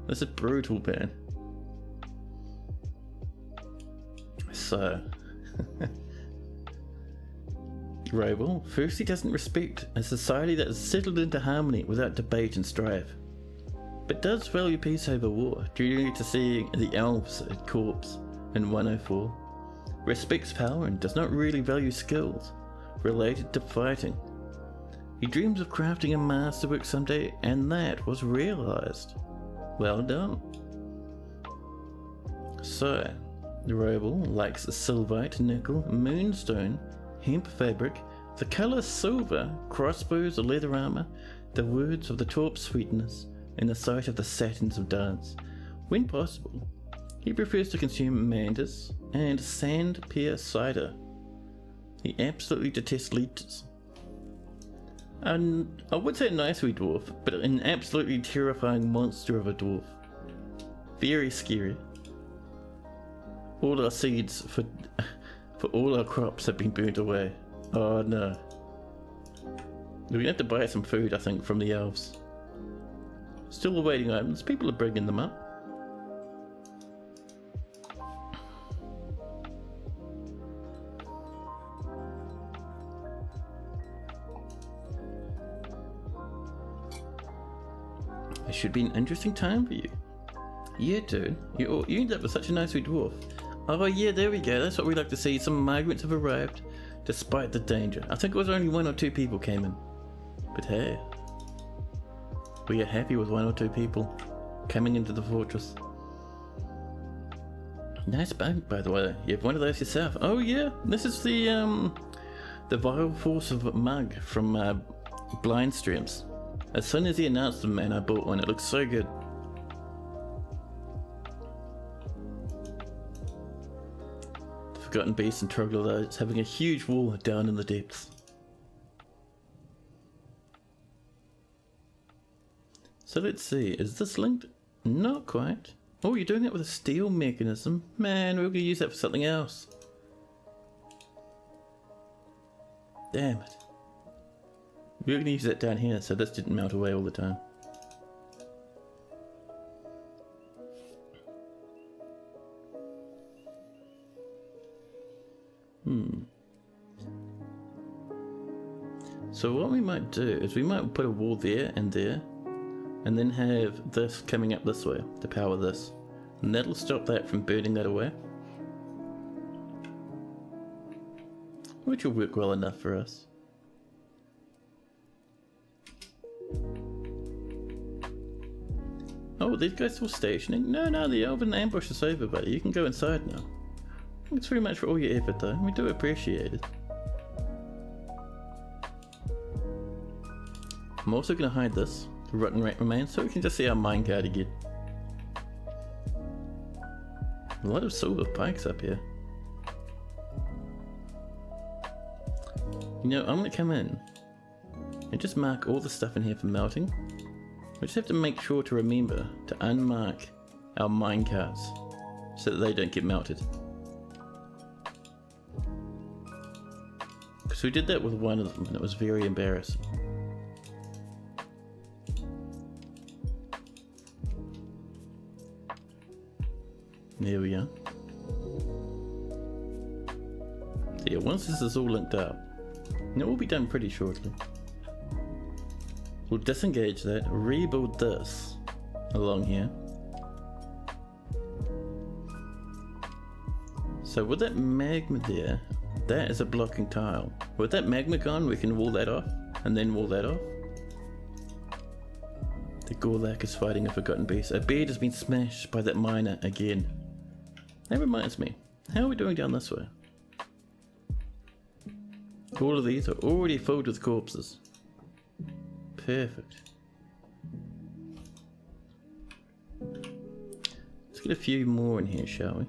A: This is brutal, man. So, Roble firstly doesn't respect a society that is settled into harmony without debate and strife, but does value peace over war due to seeing the elves at corpse in 104, respects power and does not really value skills related to fighting. He dreams of crafting a masterwork someday, and that was realized. Well done. So, Roble likes silvite, nickel, moonstone, hemp fabric, the colour silver, crossbows, leather armour, the words of the taupe sweetness, and the sight of the satins of dance. When possible, he prefers to consume mantis and sand pear cider. He absolutely detests leeches. And I would say a nice wee dwarf, but an absolutely terrifying monster of a dwarf. Very scary. All our seeds for all our crops have been burnt away. Oh no. We're gonna have to buy some food, I think, from the elves. Still awaiting items. People are bringing them up. It should be an interesting time for you. Yeah, dude. You end up with such a nice wee dwarf. Oh yeah, there we go. That's what we like to see. Some migrants have arrived, despite the danger. I think it was only 1 or 2 people came in. But hey, we are happy with 1 or 2 people coming into the fortress. Nice bag, by the way. You have one of those yourself. Oh yeah, this is the Vile Force of Mug from Blind Streams. As soon as he announced them, man, I bought one. It looks so good. The Forgotten Beast and Troglodytes having a huge war down in the depths. So let's see, is this linked? Not quite. Oh, you're doing that with a steel mechanism? Man, we're going to use that for something else. Damn it. We're going to use that down here so this didn't melt away all the time. So what we might do is we might put a wall there, and then have this coming up this way to power this. And that'll stop that from burning that away. Which will work well enough for us. Oh, these guys still stationing? No, the elven ambush is over, buddy. You can go inside now. Thanks very much for all your effort, though. We do appreciate it. I'm also going to hide this, the rotten rat remains, so we can just see our minecart again. A lot of silver pikes up here. You know, I'm going to come in and just mark all the stuff in here for melting. We just have to make sure to remember to unmark our minecarts so that they don't get melted. Because we did that with one of them and it was very embarrassing. There we are. So yeah, once this is all linked up, and it will be done pretty shortly, we'll disengage that, rebuild this along here. So with that magma there, that is a blocking tile. With that magma gone, we can wall that off, and then wall that off. The Gorlak is fighting a Forgotten Beast. A bed has been smashed by that miner again. That reminds me, how are we doing down this way? All of these are already filled with corpses. Perfect. Let's get a few more in here, shall we?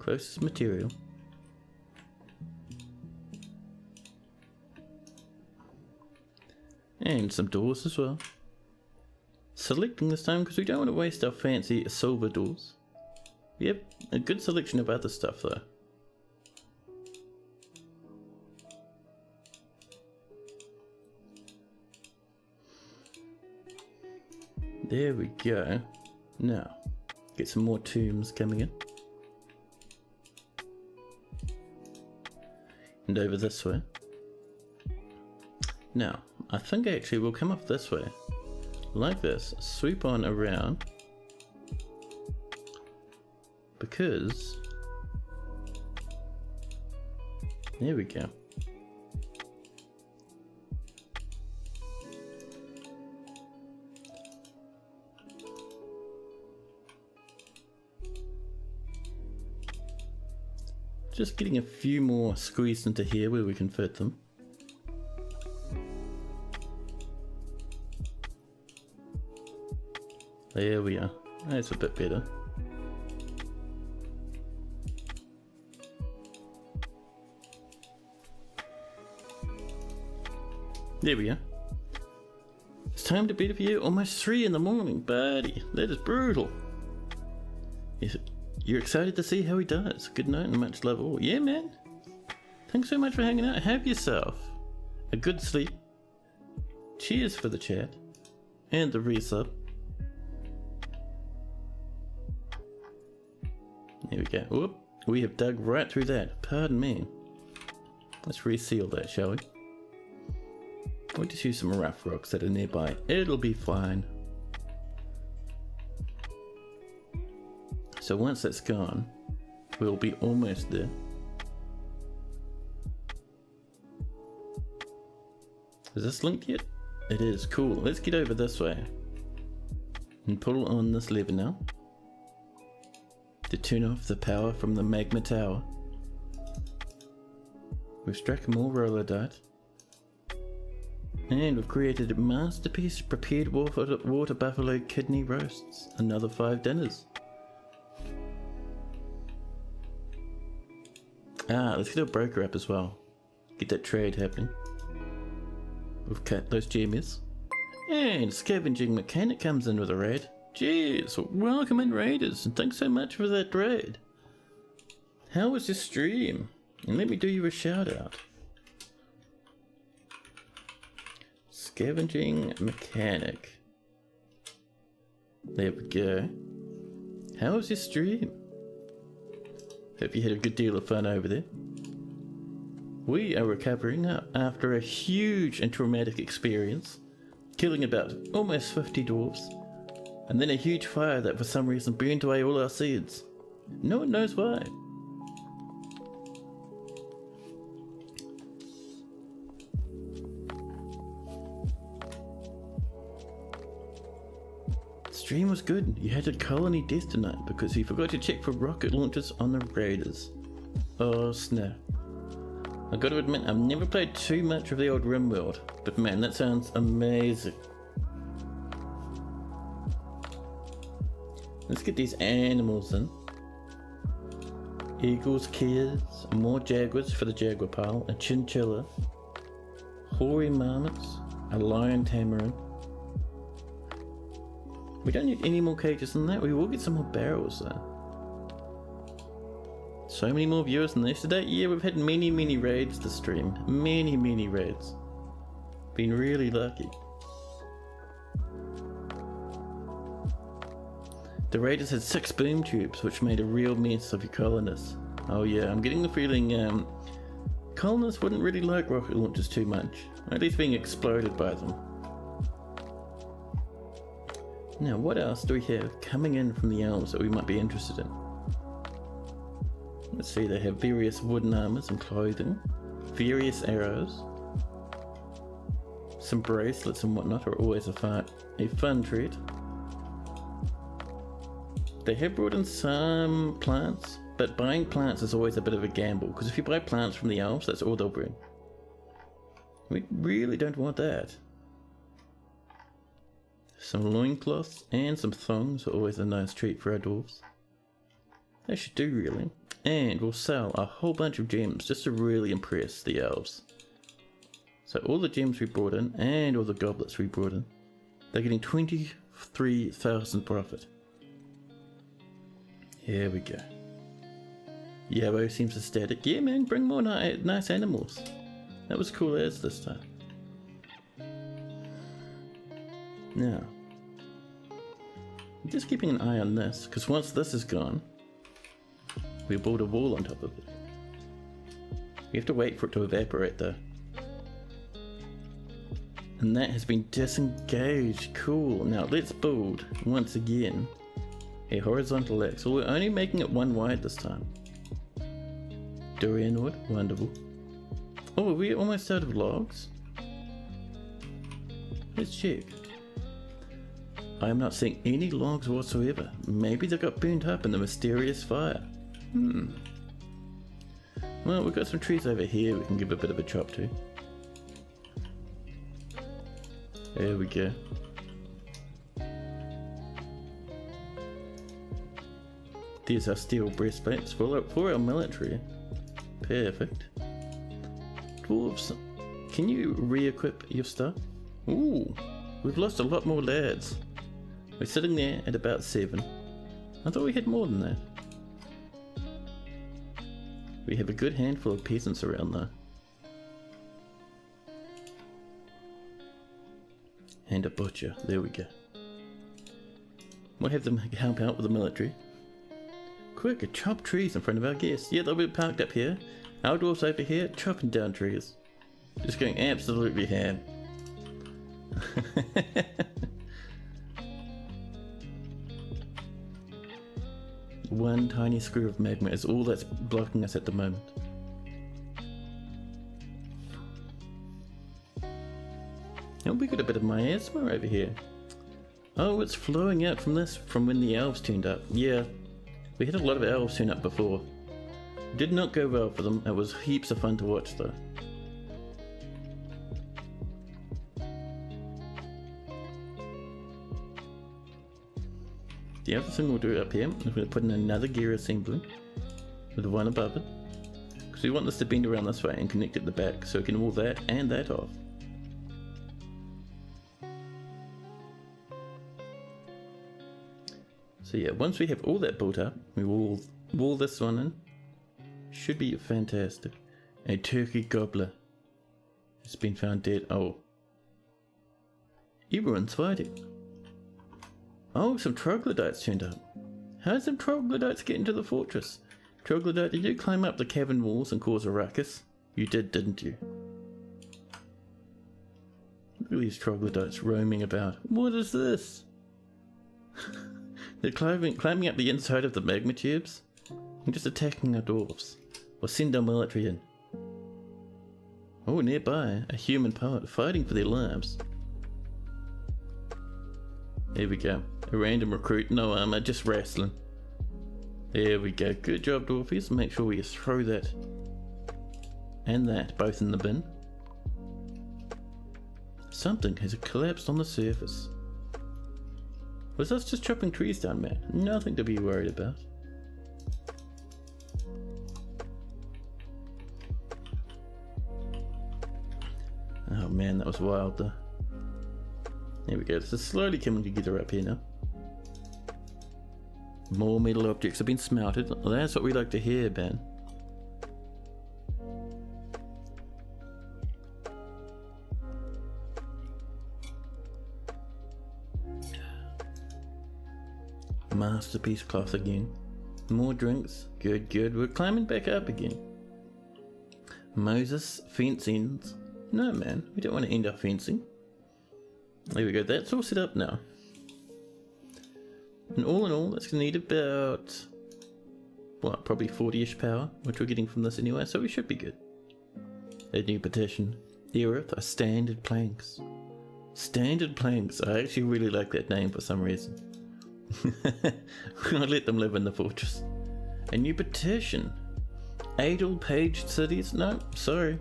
A: Closest material. And some doors as well. Selecting this time because we don't want to waste our fancy silver doors. We have a good selection of other stuff though. There we go. Now, get some more tombs coming in. And over this way. Now, I think actually we'll come off this way. Like this. Swoop on around. Because... there we go. Just getting a few more squeezed into here where we can fit them. There we are. That's a bit better. There we are. It's time to bed for you. Almost 3 in the morning, buddy. That is brutal. You're excited to see how he does. Good night and much love all. Yeah, man. Thanks so much for hanging out. Have yourself a good sleep. Cheers for the chat and the resub. There we go. Whoop. We have dug right through that. Pardon me. Let's reseal that, shall we? We'll just use some rough rocks that are nearby. It'll be fine. So once that's gone, we'll be almost there. Is this linked yet? It is. Cool. Let's get over this way. And pull on this lever now. To turn off the power from the magma tower. We've struck more roller dart. And we've created a masterpiece prepared water buffalo kidney roasts. Another 5 dinners. Let's get a broker up as well. Get that trade happening. We've cut those gemmies. And Scavenging Mechanic comes in with a raid. Jeez, welcome in raiders, and thanks so much for that raid. How was your stream? And let me do you a shout out. Scavenging Mechanic. There we go. How was your stream? Hope you had a good deal of fun over there. We are recovering after a huge and traumatic experience, killing about almost 50 dwarves, and then a huge fire that for some reason burned away all our seeds. No one knows why. Stream was good. You had a colony death tonight because you forgot to check for rocket launchers on the raiders. Oh snap. I gotta admit, I've never played too much of the old RimWorld, but man, that sounds amazing. Let's get these animals in. Eagles, kids, more jaguars for the jaguar pile, a chinchilla, hoary marmots, a lion tamarin. We don't need any more cages than that. We will get some more barrels though. So many more viewers than yesterday. Yeah, we've had many raids to stream. Many raids. Been really lucky. The raiders had 6 boom tubes, which made a real mess of your colonists. Oh yeah, I'm getting the feeling colonists wouldn't really like rocket launchers too much. Or at least being exploded by them. Now, what else do we have coming in from the elves that we might be interested in? Let's see, they have various wooden armors and clothing, various arrows, some bracelets and whatnot are always a fun treat. They have brought in some plants, but buying plants is always a bit of a gamble, because if you buy plants from the elves, that's all they'll bring. We really don't want that. Some loincloths and some thongs are always a nice treat for our dwarves. They should do, really. And we'll sell a whole bunch of gems just to really impress the elves. So all the gems we brought in and all the goblets we brought in, they're getting 23,000 profit. Here we go. Yabo seems ecstatic. Yeah man, bring more nice animals. That was cool as this time. Now, I'm just keeping an eye on this, because once this is gone, we build a wall on top of it. We have to wait for it to evaporate though. And that has been disengaged. Cool. Now let's build, once again, a horizontal axle. We're only making it one wide this time. Durian wood. Wonderful. Oh, are we almost out of logs? Let's check. I am not seeing any logs whatsoever. Maybe they got burnt up in the mysterious fire. Well, we've got some trees over here we can give a bit of a chop to. There we go. There's our steel breastplates for our military. Perfect. Dwarves, can you re-equip your stuff? Ooh, we've lost a lot more lads. We're sitting there at about 7. I thought we had more than that. We have a good handful of peasants around though. And a butcher, there we go. We'll have them help out with the military. Quick, chop trees in front of our guests. Yeah, they'll be parked up here. Our dwarves over here, chopping down trees. Just going absolutely ham. One tiny screw of magma is all that's blocking us at the moment. Oh, we got a bit of miasma over here. Oh, it's flowing out from when the elves turned up. Yeah, we had a lot of elves turn up before. Did not go well for them. It was heaps of fun to watch though. The other thing we'll do up here is we're going to put in another gear assembly with the one above it, because we want this to bend around this way and connect at the back so we can wall that and that off. So yeah, once we have all that built up, we will wall this one in. Should be fantastic. A turkey gobbler has been found dead. Oh, everyone's fighting. Oh, some troglodytes turned up. How did some troglodytes get into the fortress? Troglodyte, did you climb up the cavern walls and cause a ruckus? You did, didn't you? Look at these troglodytes roaming about. What is this? They're climbing up the inside of the magma tubes and just attacking our dwarves. Or send our military in. Oh, nearby, a human poet fighting for their lives. There we go. A random recruit, no armor, just wrestling. There we go. Good job, dwarfies. Make sure we throw that and that both in the bin. Something has collapsed on the surface. Was us just chopping trees down, man? Nothing to be worried about. Oh man, that was wild though. There we go. This is slowly coming together up here now. More metal objects have been smelted. That's what we like to hear, Ben. Masterpiece cloth again. More drinks. Good, good. We're climbing back up again. Moses, fence ends. No, man. We don't want to end our fencing. There we go. That's all set up now. And all in all, that's going to need about, what, probably 40-ish power, which we're getting from this anyway, so we should be good. A new petition. Erith are standard planks. Standard planks. I actually really like that name for some reason. I'll let them live in the fortress. A new petition. Adel paged cities? No, sorry.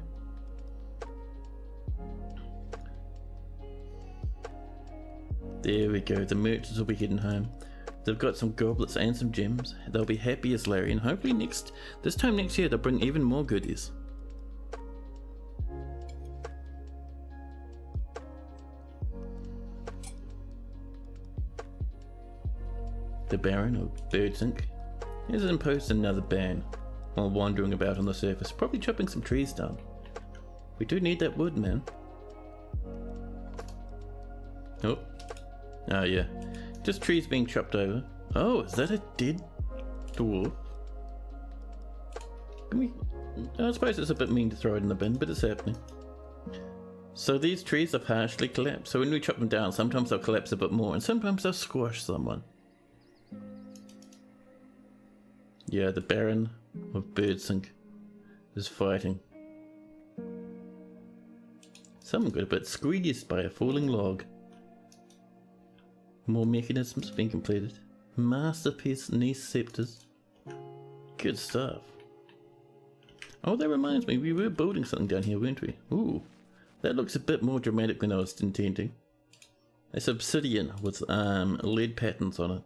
A: There we go, the merchants will be heading home. They've got some goblets and some gems. They'll be happy as Larry, and hopefully this time next year they'll bring even more goodies. The Baron of Birdsink has imposed another ban while wandering about on the surface, probably chopping some trees down. We do need that wood, man. Oh yeah, just trees being chopped over. Oh, is that a dead dwarf? I suppose it's a bit mean to throw it in the bin, but it's happening. So these trees have partially collapsed, so when we chop them down, sometimes they'll collapse a bit more, and sometimes they'll squash someone. Yeah, the Baron of Birdsink is fighting. Someone got a bit squeezed by a falling log. More mechanisms being completed. Masterpiece niece scepters. Good stuff. Oh, that reminds me, we were building something down here, weren't we? Ooh, that looks a bit more dramatic than I was intending. It's obsidian with lead patterns on it.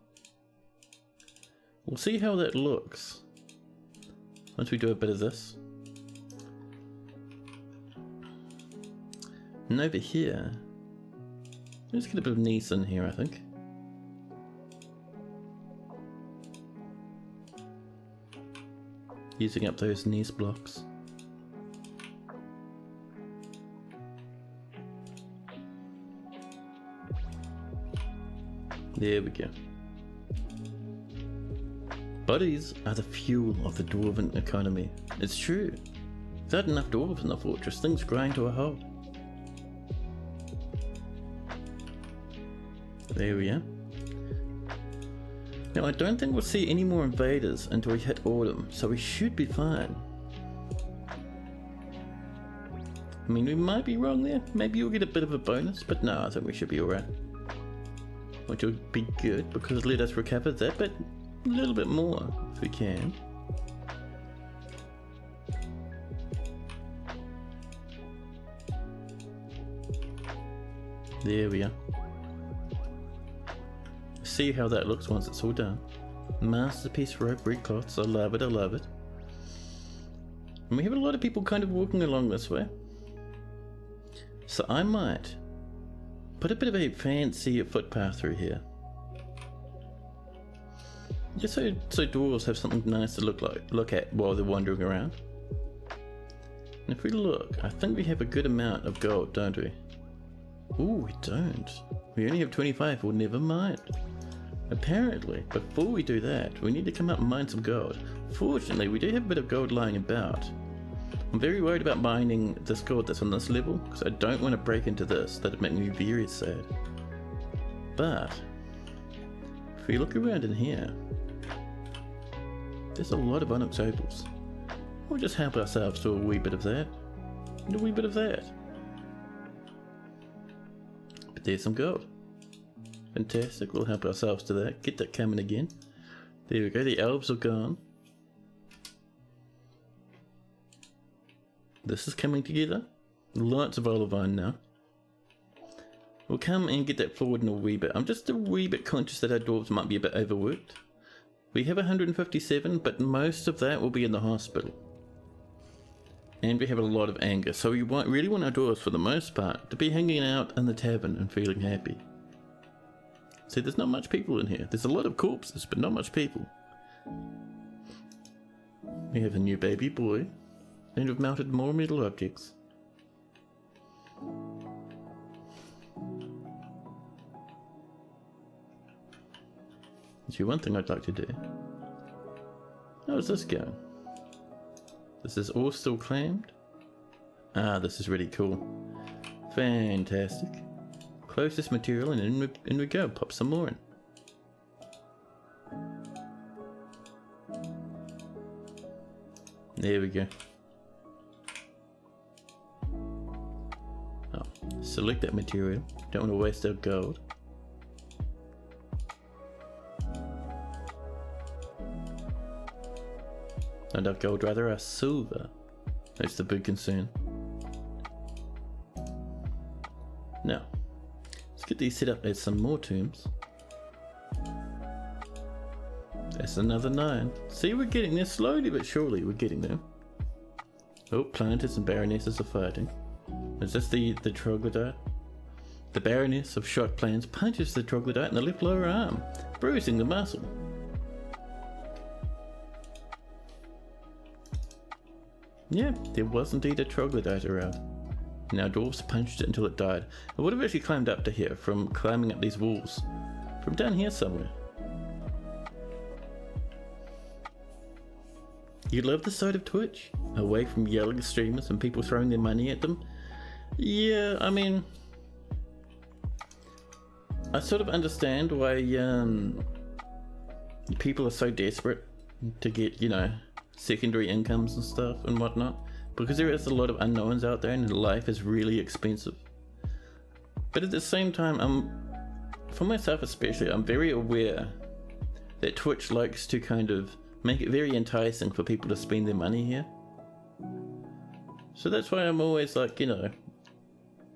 A: We'll see how that looks once we do a bit of this. And over here, let's get a bit of gneiss in here, I think. Using up those gneiss blocks. There we go. Bodies are the fuel of the dwarven economy. It's true. Without enough dwarves in the fortress, things grind to a halt. There we are. Now I don't think we'll see any more invaders until we hit autumn, so we should be fine. I mean, we might be wrong there. Maybe you'll get a bit of a bonus, but no, I think we should be alright. Which would be good, because it'll let us recover that bit a little bit more, if we can. There we are. See how that looks once it's all done. Masterpiece rope recloths, I love it, I love it. And we have a lot of people kind of walking along this way. So I might put a bit of a fancy footpath through here. Just so dwarves have something nice to look at while they're wandering around. And if we look, I think we have a good amount of gold, don't we? Ooh, we don't. We only have 25, well never mind. Apparently, before we do that, we need to come up and mine some gold. Fortunately, we do have a bit of gold lying about. I'm very worried about mining this gold that's on this level, because I don't want to break into this. That'd make me very sad. But if we look around in here, there's a lot of onyx opals. We'll just help ourselves to a wee bit of that, and a wee bit of that. But there's some gold. Fantastic, we'll help ourselves to that. Get that coming again. There we go, the elves are gone. This is coming together. Lots of olivine now. We'll come and get that forward in a wee bit. I'm just a wee bit conscious that our dwarves might be a bit overworked. We have 157, but most of that will be in the hospital. And we have a lot of anger, so we really want our dwarves, for the most part, to be hanging out in the tavern and feeling happy. See, there's not much people in here. There's a lot of corpses, but not much people. We have a new baby boy, and we've mounted more metal objects. See, one thing I'd like to do. How's this going? This is all still claimed? Ah, this is really cool. Fantastic. Close this material and in we go. Pop some more in. There we go. Oh, select that material. Don't want to waste our gold. Not our gold, rather our silver. That's the big concern. Now, Let's get these set up as some more tombs. That's another 9. See, we're getting there slowly but surely. We're getting there. Oh, planters and baronesses are fighting. Is this the troglodyte? The baroness of shot plans punches the troglodyte in the left lower arm, bruising the muscle. Yeah, there was indeed a troglodyte around. Now dwarfs punched it until it died. It would have actually climbed up to here from climbing up these walls. From down here somewhere. You love the sight of Twitch? Away from yelling streamers and people throwing their money at them? Yeah, I mean, I sort of understand why people are so desperate to get, you know, secondary incomes and stuff and whatnot, because there is a lot of unknowns out there and life is really expensive. But at the same time, for myself especially, I'm very aware that Twitch likes to kind of make it very enticing for people to spend their money here. So that's why I'm always like, you know,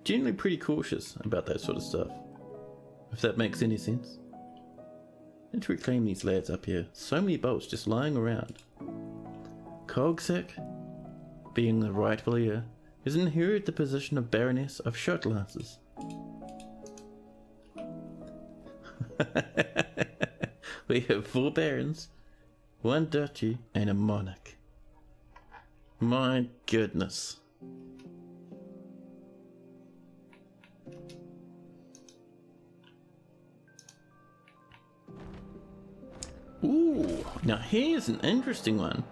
A: generally pretty cautious about that sort of stuff, if that makes any sense. Let's reclaim these lads up here. So many bolts just lying around. Cogsack, being the rightful heir, has inherited the position of Baroness of Shot Lances. We have 4 barons, 1 duchy, and a monarch. My goodness. Ooh, now here's an interesting one.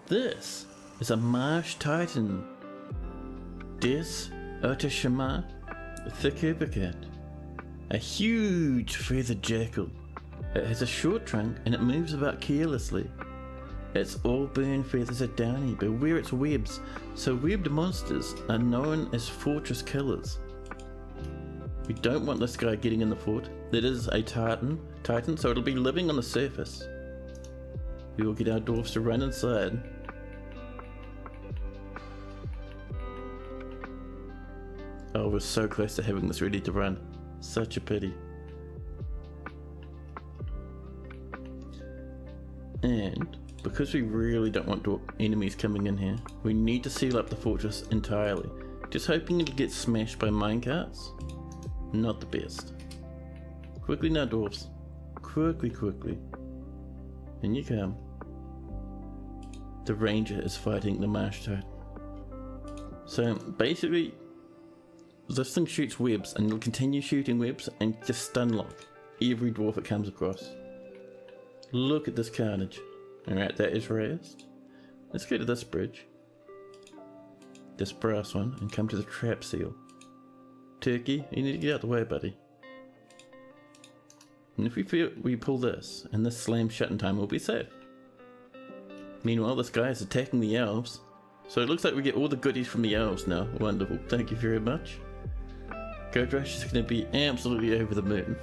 A: This is a marsh titan. Dis Otashima Thikibicat. A huge feathered jackal. It has a short trunk and it moves about carelessly. Its all burn feathers are downy, beware its webs, so webbed monsters are known as fortress killers. We don't want this guy getting in the fort. That is a titan, so it'll be living on the surface. We will get our dwarfs to run inside. Oh, we're so close to having this ready to run. Such a pity. And because we really don't want enemies coming in here, we need to seal up the fortress entirely. Just hoping it'll get smashed by minecarts? Not the best. Quickly now, dwarfs. Quickly. In you come. The ranger is fighting the marsh toad. So basically, this thing shoots webs and it'll continue shooting webs and just stun lock every dwarf it comes across. Look at this carnage. Alright, that is raised. Let's go to this bridge. This brass one, and come to the trap seal. Turkey, you need to get out the way, buddy. And if we pull this, and this slams shut in time, we'll be safe. Meanwhile, this guy is attacking the elves. So it looks like we get all the goodies from the elves now. Wonderful, thank you very much. Goat Rush is going to be absolutely over the moon.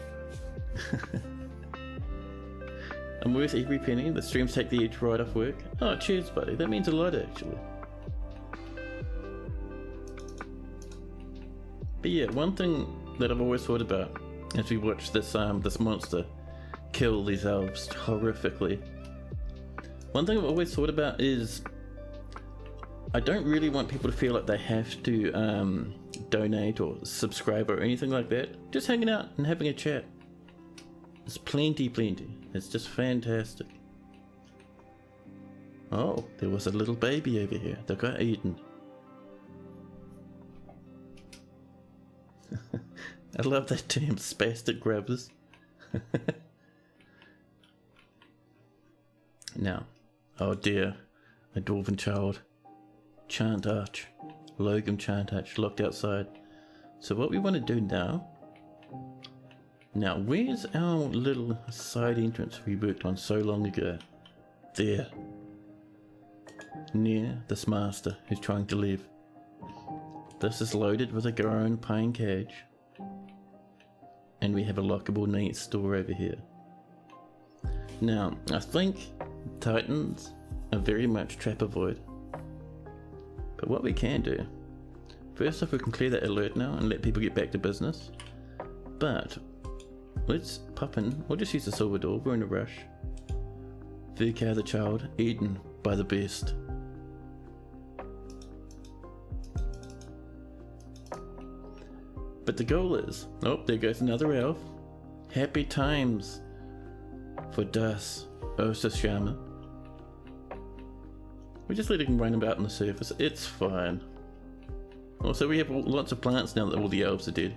A: I'm worth every penny. The streams take the edge right off work. Oh, cheers, buddy. That means a lot, actually. But yeah, one thing that I've always thought about as we watch this this monster kill these elves horrifically. One thing I've always thought about is I don't really want people to feel like they have to donate or subscribe or anything like that. Just hanging out and having a chat. It's plenty. It's just fantastic. Oh, there was a little baby over here that got eaten. I love that term, spastic grabbers. Now, oh dear, a dwarven child. Chant Arch. Logum Chant Arch locked outside. So what we want to do now... Now, where's our little side entrance we worked on so long ago? There. Near this master who's trying to live. This is loaded with a grown pine cage. And we have a lockable neat store over here. Now, I think Titans are very much trap avoid. But what we can do, first off we can clear that alert now and let people get back to business. But let's pop in. We'll just use the silver door. We're in a rush. There the child, eaten by the beast. But the goal is, oh, there goes another elf. Happy times for Das Osashama. We're just letting him run about on the surface. It's fine. Also, we have lots of plants now that all the elves are dead.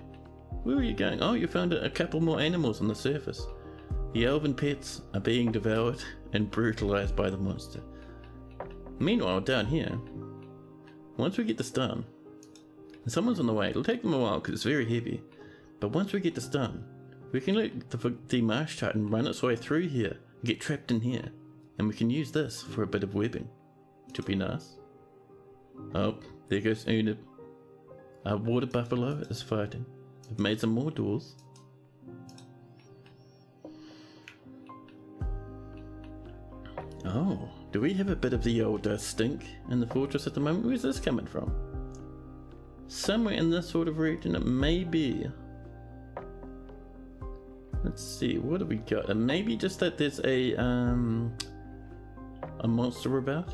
A: Where are you going? Oh, you found a couple more animals on the surface. The elven pets are being devoured and brutalized by the monster. Meanwhile, down here, once we get this done, and someone's on the way. It'll take them a while because it's very heavy. But once we get this done, we can let the marsh titan run its way through here, get trapped in here, and we can use this for a bit of webbing. Which would be nice. Oh, there goes Una. Our water buffalo is fighting. We've made some more doors. Oh, do we have a bit of the old stink in the fortress at the moment? Where's this coming from? Somewhere in this sort of region, it may be. Let's see, what have we got? And maybe just that there's a monster about.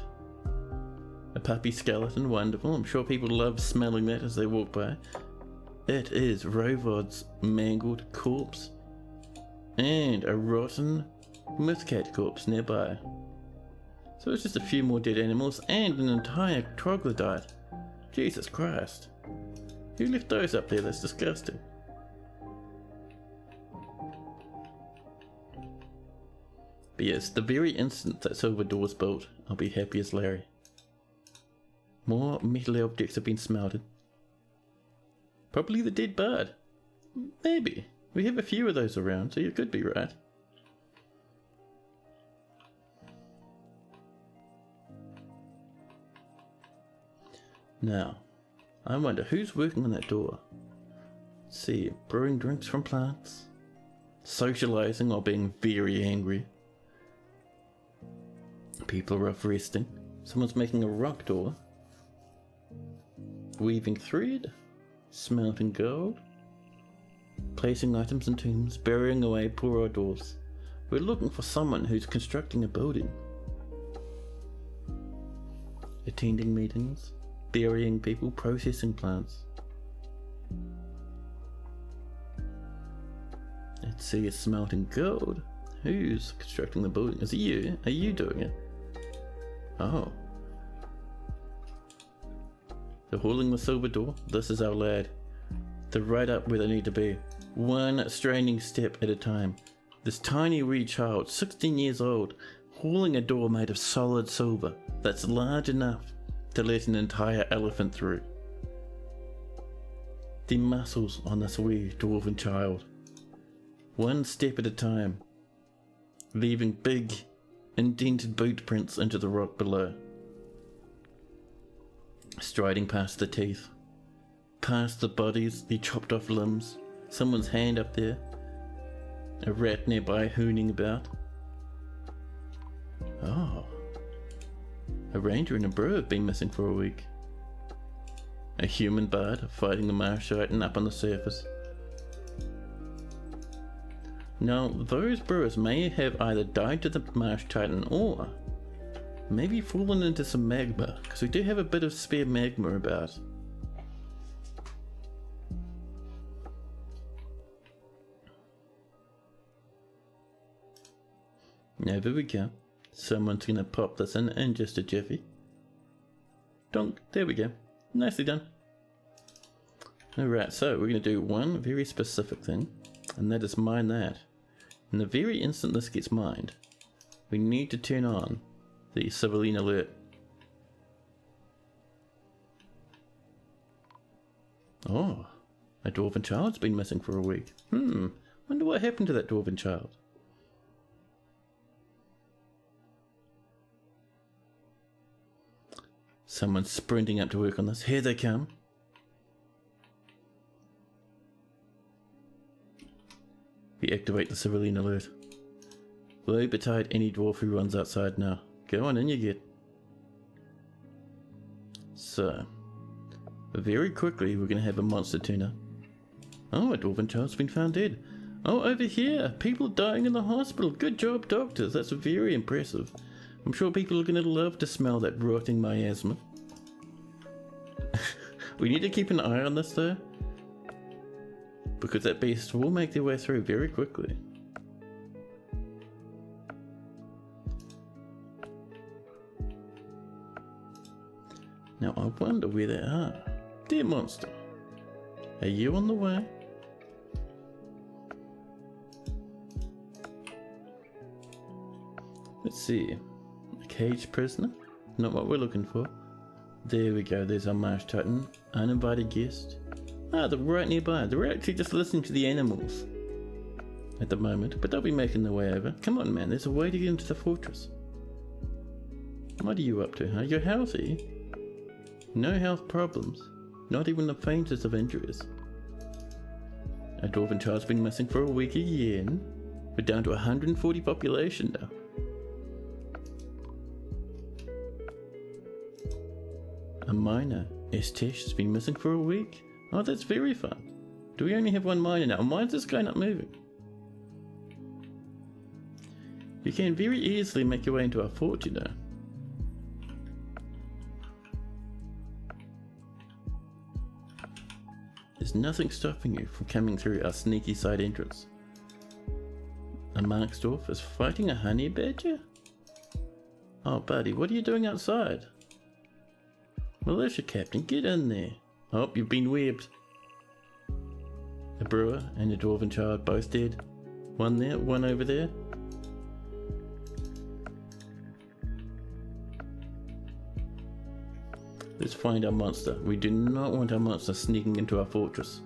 A: A puppy skeleton, wonderful. I'm sure people love smelling that as they walk by. It is Rovod's mangled corpse. And a rotten mythcat corpse nearby. So it's just a few more dead animals and an entire troglodyte. Jesus Christ. Who left those up there? That's disgusting. But yes, the very instant that silver door's built, I'll be happy as Larry. More metal objects have been smelted. Probably the dead bird. Maybe. We have a few of those around, so you could be right. Now, I wonder who's working on that door. Let's see, brewing drinks from plants, socializing while being very angry. People are off resting. Someone's making a rock door. Weaving thread, smelting gold, placing items in tombs, burying away poor old dwarves. We're looking for someone who's constructing a building. Attending meetings, burying people, processing plants. Let's see, it's smelting gold. Who's constructing the building? Is it you? Are you doing it? Oh. They're hauling the silver door. This is our lad. They're right up where they need to be. One straining step at a time. This tiny wee child, 16 years old, hauling a door made of solid silver that's large enough to let an entire elephant through. The muscles on this wee dwarven child. One step at a time, leaving big, indented boot prints into the rock below. Striding past the teeth, past the bodies, the chopped off limbs, someone's hand up there, a rat nearby hooning about. Oh, a ranger and a brewer have been missing for a week. A human bard fighting the marsh titan up on the surface. Now, those brewers may have either died to the marsh titan or maybe fallen into some magma, because we do have a bit of spare magma about. Now there we go. Someone's gonna pop this in just a jiffy. Donk, there we go. Nicely done. Alright, so we're gonna do one very specific thing, and that is mine that. And the very instant this gets mined, we need to turn on the civilian alert. Oh, a dwarven child's been missing for a week. Wonder what happened to that dwarven child. Someone's sprinting up to work on this. Here they come. We activate the civilian alert. Woe betide any dwarf who runs outside now. Go on in you get. So, very quickly we're going to have a monster turn up. Oh, a dwarven child's been found dead. Oh, over here! People dying in the hospital! Good job, doctors! That's very impressive. I'm sure people are going to love to smell that rotting miasma. We need to keep an eye on this though, because that beast will make their way through very quickly. Now I wonder where they are. Dear monster, are you on the way? Let's see. A caged prisoner? Not what we're looking for. There we go, there's our marsh titan. Uninvited guest. Ah, they're right nearby. They're actually just listening to the animals at the moment, but they'll be making their way over. Come on, man, there's a way to get into the fortress. What are you up to, huh? You're healthy? No health problems. Not even the faintest of injuries. A dwarven child's been missing for a week again. We're down to 140 population now. A miner, Estesh, has been missing for a week. Oh, that's very fun. Do we only have one miner now? Why is this guy not moving? You can very easily make your way into our fort, you know. There's nothing stopping you from coming through our sneaky side entrance. A Marksdorf is fighting a honey badger? Oh, buddy, what are you doing outside? Militia captain, get in there. Oh, you've been webbed. A brewer and a dwarven child both dead. One there, one over there. Let's find our monster. We do not want our monster sneaking into our fortress.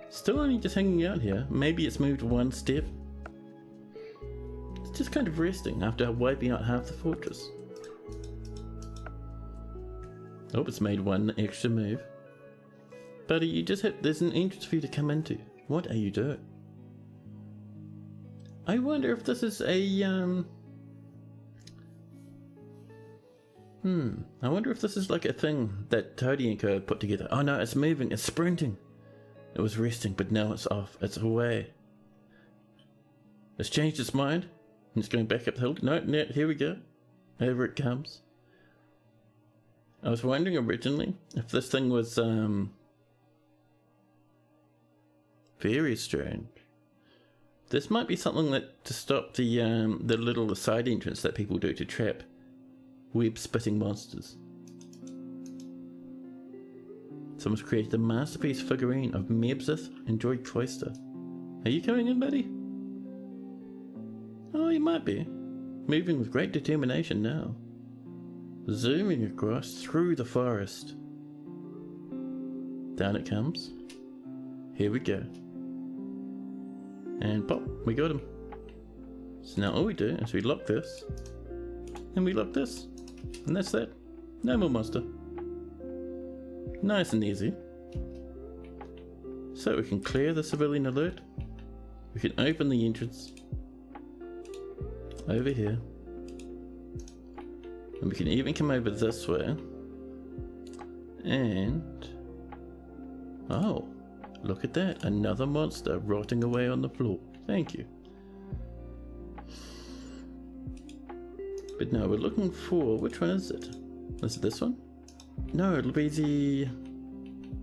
A: Still only just hanging out here. Maybe it's moved one step. It's just kind of resting after wiping out half the fortress. Oh, it's made one extra move. Buddy, you just hit, there's an entrance for you to come into. What are you doing? I wonder if this is a, I wonder if this is like a thing that Toadie and Co put together. Oh no, it's moving, it's sprinting. It was resting, but now it's off, it's away. It's changed its mind. And it's going back up the hill. No, here we go. Over it comes. I was wondering originally if this thing was, very strange. This might be something that to stop the little side entrance that people do to trap web-spitting monsters. Someone's created a masterpiece figurine of Mebsith and Joy Cloister. Are you coming in, buddy? Oh, you might be. Moving with great determination now. Zooming across through the forest. Down it comes. Here we go. And pop, we got him. So now all we do is we lock this. And we lock this. And that's that. No more monster. Nice and easy. So we can clear the civilian alert. We can open the entrance. Over here. And we can even come over this way. And... oh, look at that. Another monster rotting away on the floor. Thank you. But no, we're looking for... which one is it? Is it this one? No, it'll be the...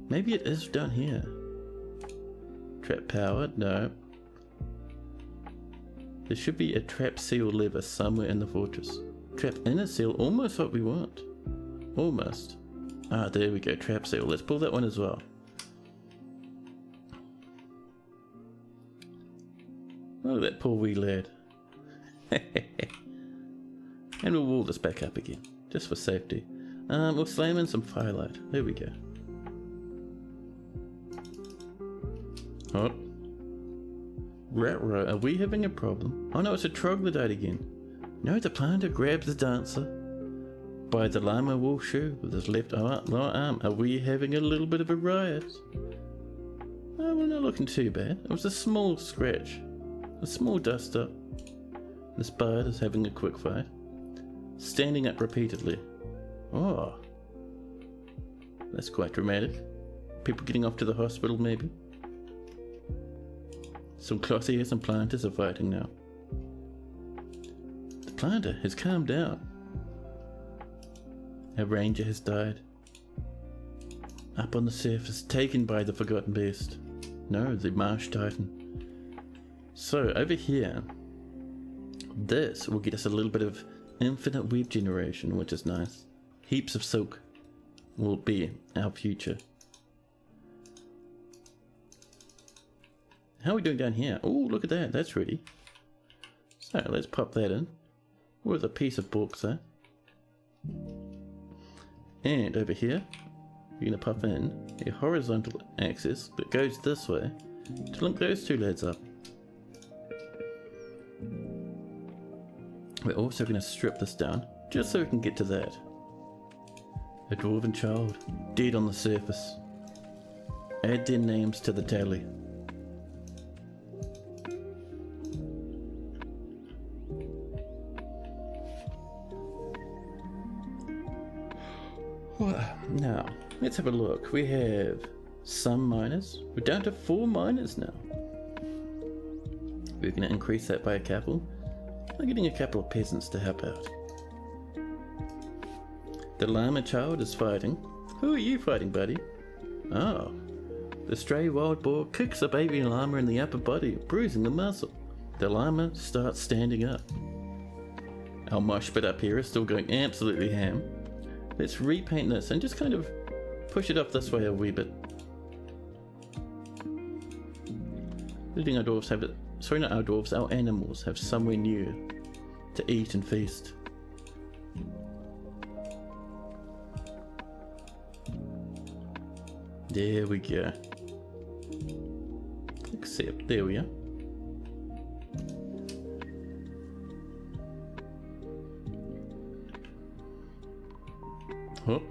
A: maybe it is down here. Trap powered? No. There should be a trap seal lever somewhere in the fortress. Trap inner seal, almost what we want. Almost. Ah, there we go, trap seal. Let's pull that one as well. Look at that poor wee lad. And we'll wall this back up again, just for safety. We'll slam in some firelight. There we go. Oh. Rat-row, are we having a problem? Oh no, it's a troglodyte again. No, the planter grabs the dancer by the llama wool shoe with his left arm. Are we having a little bit of a riot? Oh, we're not looking too bad. It was a small scratch. A small dust up. This bird is having a quick fight. Standing up repeatedly. Oh. That's quite dramatic. People getting off to the hospital, maybe. Some clothiers and planters are fighting now. The planter has calmed down. A ranger has died. Up on the surface, taken by the forgotten beast. No, the marsh titan. So, over here, this will get us a little bit of infinite web generation, which is nice. Heaps of silk will be our future. How are we doing down here? Oh, look at that, that's ready. So let's pop that in with a piece of bauxite. And over here, you're going to pop in a horizontal axis that goes this way to link those two lads up. We're also going to strip this down just so we can get to that. A dwarven child, dead on the surface. Add their names to the tally. Now, let's have a look. We have some miners. We're down to 4 miners now. We're going to increase that by a couple. I'm getting a couple of peasants to help out. The llama child is fighting. Who are you fighting, buddy? Oh, the stray wild boar kicks a baby llama in the upper body, bruising the muscle. The llama starts standing up. Our mosh pit up here is still going absolutely ham. Let's repaint this and just kind of push it up this way a wee bit. Letting our dwarves have it. Sorry, not our dwarves, our animals have somewhere new to eat and feast. There we go. Except, there we are. Oh.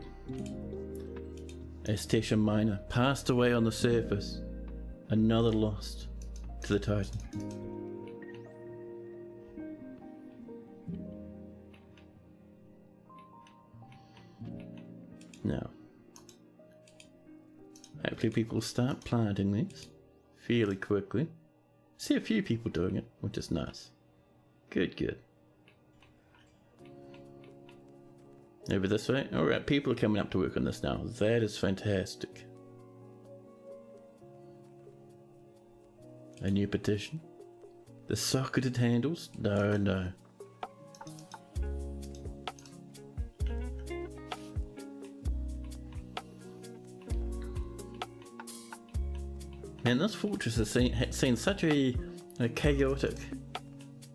A: Estation miner passed away on the surface. Another lost to the Titan. Now, hopefully people start planting these fairly quickly. See a few people doing it, which is nice. Good, good. Over this way. Alright, people are coming up to work on this now. That is fantastic. A new petition. The socketed handles? No, no. Man, this fortress has seen such a chaotic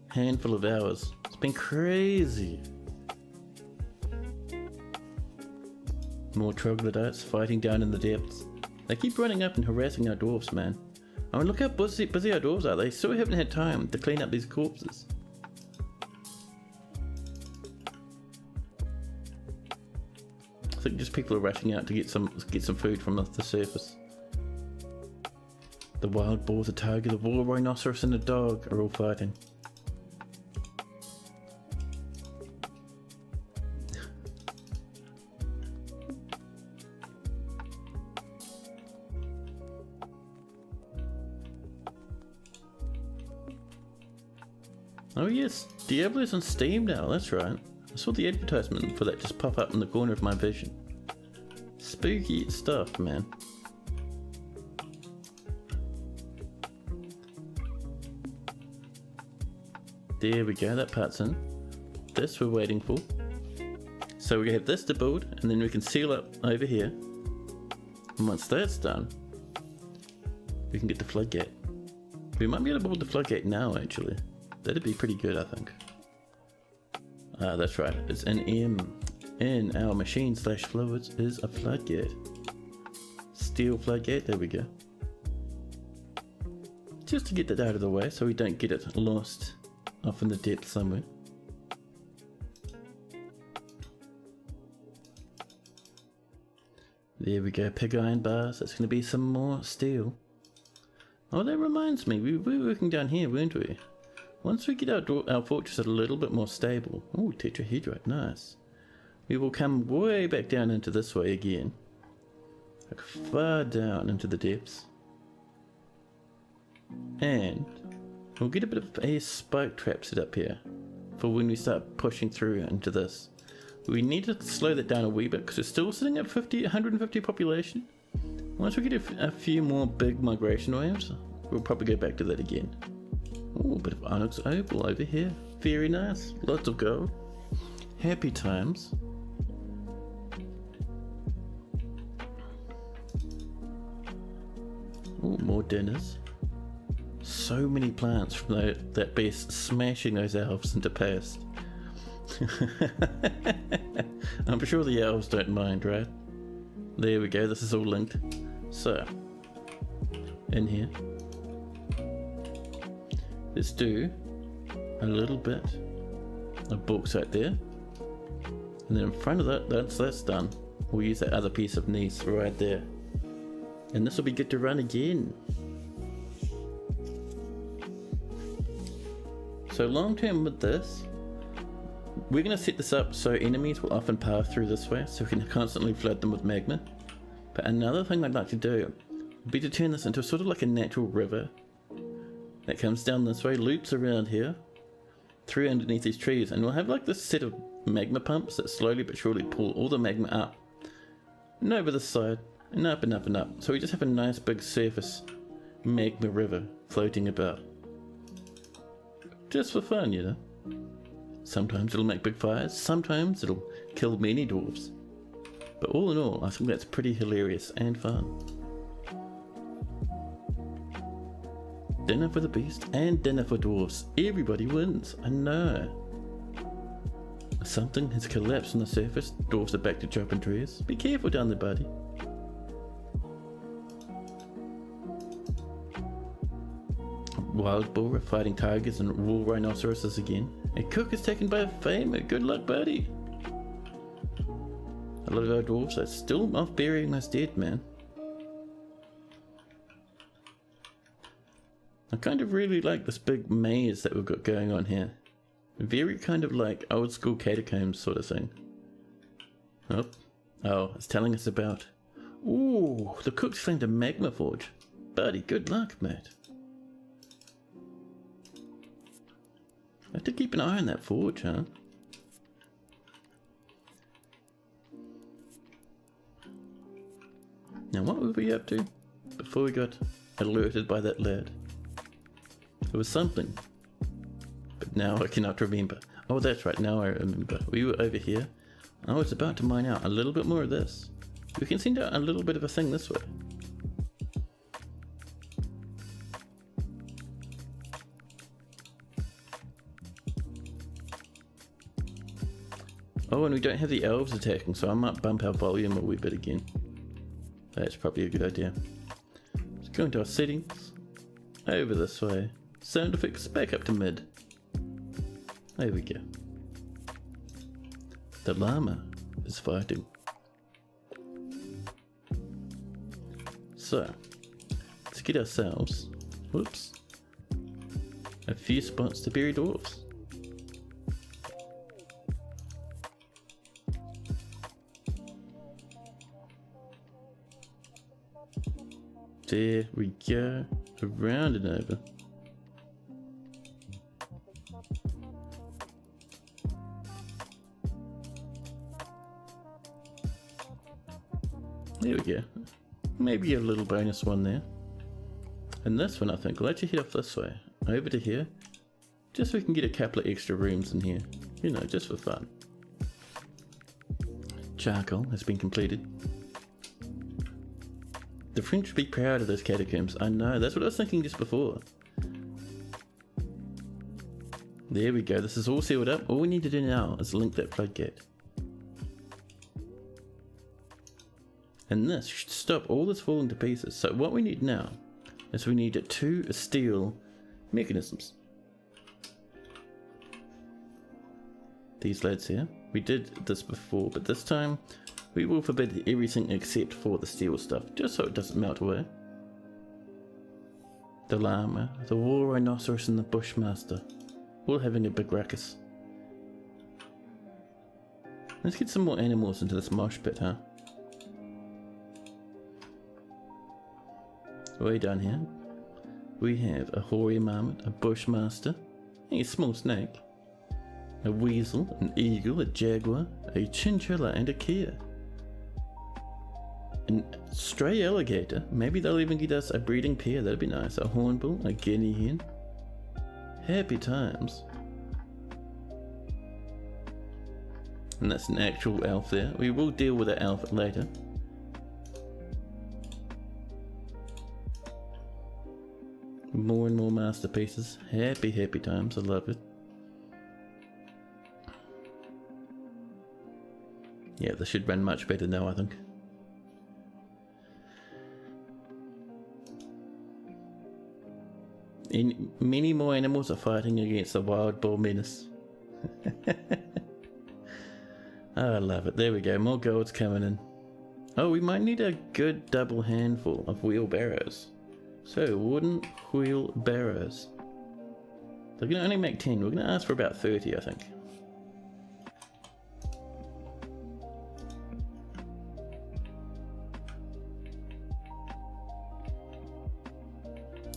A: handful of hours. It's been crazy. More troglodytes fighting down in the depths. They keep running up and harassing our dwarves, man. I mean, look how busy our dwarves are. They still haven't had time to clean up these corpses. I think just people are rushing out to get some food from the surface. The wild boar, the tiger, the war rhinoceros and the dog are all fighting. Oh yes, Diablo's on Steam now, that's right. I saw the advertisement for that just pop up in the corner of my vision. Spooky stuff, man. There we go, that part's in. This we're waiting for. So we have this to build, and then we can seal up over here. And once that's done, we can get the floodgate. We might be able to build the floodgate now, actually. That'd be pretty good, I think. Ah, that's right. It's an M. In our machine/fluids is a floodgate. Steel floodgate, there we go. Just to get that out of the way so we don't get it lost off in the depths somewhere. There we go, pig iron bars. That's going to be some more steel. Oh, that reminds me, we were working down here, weren't we? Once we get our fortress a little bit more stable. Oh, tetrahedrite, nice. We will come way back down into this way again. like far down into the depths. And we'll get a bit of a spike trap set up here for when we start pushing through into this. We need to slow that down a wee bit because we're still sitting at 150 population. Once we get a few more big migration waves, we'll probably go back to that again. Oh, a bit of onyx opal over here. Very nice. Lots of gold. Happy times. Oh, more dinners. So many plants from that beast smashing those elves into paste. I'm sure the elves don't mind, right? There we go, this is all linked. So, in here, let's do a little bit of bauxite there. And then in front of that, that's done. We'll use that other piece of gneiss right there. And this will be good to run again. So long term with this, we're going to set this up so enemies will often pass through this way, so we can constantly flood them with magma. But another thing I'd like to do would be to turn this into sort of like a natural river that comes down this way, loops around here, through underneath these trees, and we'll have like this set of magma pumps that slowly but surely pull all the magma up and over the side and up and up and up. So we just have a nice big surface magma river floating about. Just for fun, you know. Sometimes it'll make big fires, sometimes it'll kill many dwarves. But all in all, I think that's pretty hilarious and fun. Dinner for the beast and dinner for dwarves. Everybody wins, I know. Something has collapsed on the surface. Dwarves are back to chopping trees. Be careful down there, buddy. Wild boar fighting tigers and wool rhinoceroses again. A cook is taken by a famer. Good luck, buddy. A lot of our dwarves are still off burying us dead, man. I kind of really like this big maze that we've got going on here. Very kind of like old school catacombs sort of thing. Oh, it's telling us about... Ooh, the cook's claimed a magma forge. Buddy, good luck, mate. I have to keep an eye on that forge, huh? Now what were we up to before we got alerted by that lad? There was something, but now I cannot remember. Oh, that's right, now I remember. We were over here. I was about to mine out a little bit more of this. We can send out a little bit of a thing this way. Oh, and we don't have the elves attacking, so I might bump our volume a wee bit again. That's probably a good idea. Let's go into our settings. Over this way. Sound effects back up to mid. There we go. The llama is fighting. So, let's get ourselves, whoops, a few spots to bury dwarves. There we go, around and over. There we go. Maybe a little bonus one there. And this one I think, we'll actually head off this way, over to here, just so we can get a couple of extra rooms in here, you know, just for fun. Charcoal has been completed. The French should be proud of those catacombs. I know, that's what I was thinking just before. There we go, this is all sealed up. All we need to do now is link that floodgate. And this should stop all this falling to pieces. So what we need now is we need 2 steel mechanisms. These lads here. We did this before, but this time we will forbid everything except for the steel stuff, just so it doesn't melt away. The llama, the war rhinoceros and the bushmaster, all having a big ruckus. Let's get some more animals into this mosh pit, huh? Way down here, we have a hoary marmot, a bushmaster, a small snake, a weasel, an eagle, a jaguar, a chinchilla, and a kea. A stray alligator. Maybe they'll even get us a breeding pair. That'd be nice. A hornbill, a guinea hen. Happy times. And that's an actual elf there. We will deal with that elf later. More and more masterpieces. Happy, happy times. I love it. Yeah, this should run much better now, I think. And many more animals are fighting against the wild boar menace. Oh, I love it. There we go. More gold's coming in. Oh, we might need a good double handful of wheelbarrows. So, wooden wheelbarrows. They're going to only make 10. We're going to ask for about 30, I think.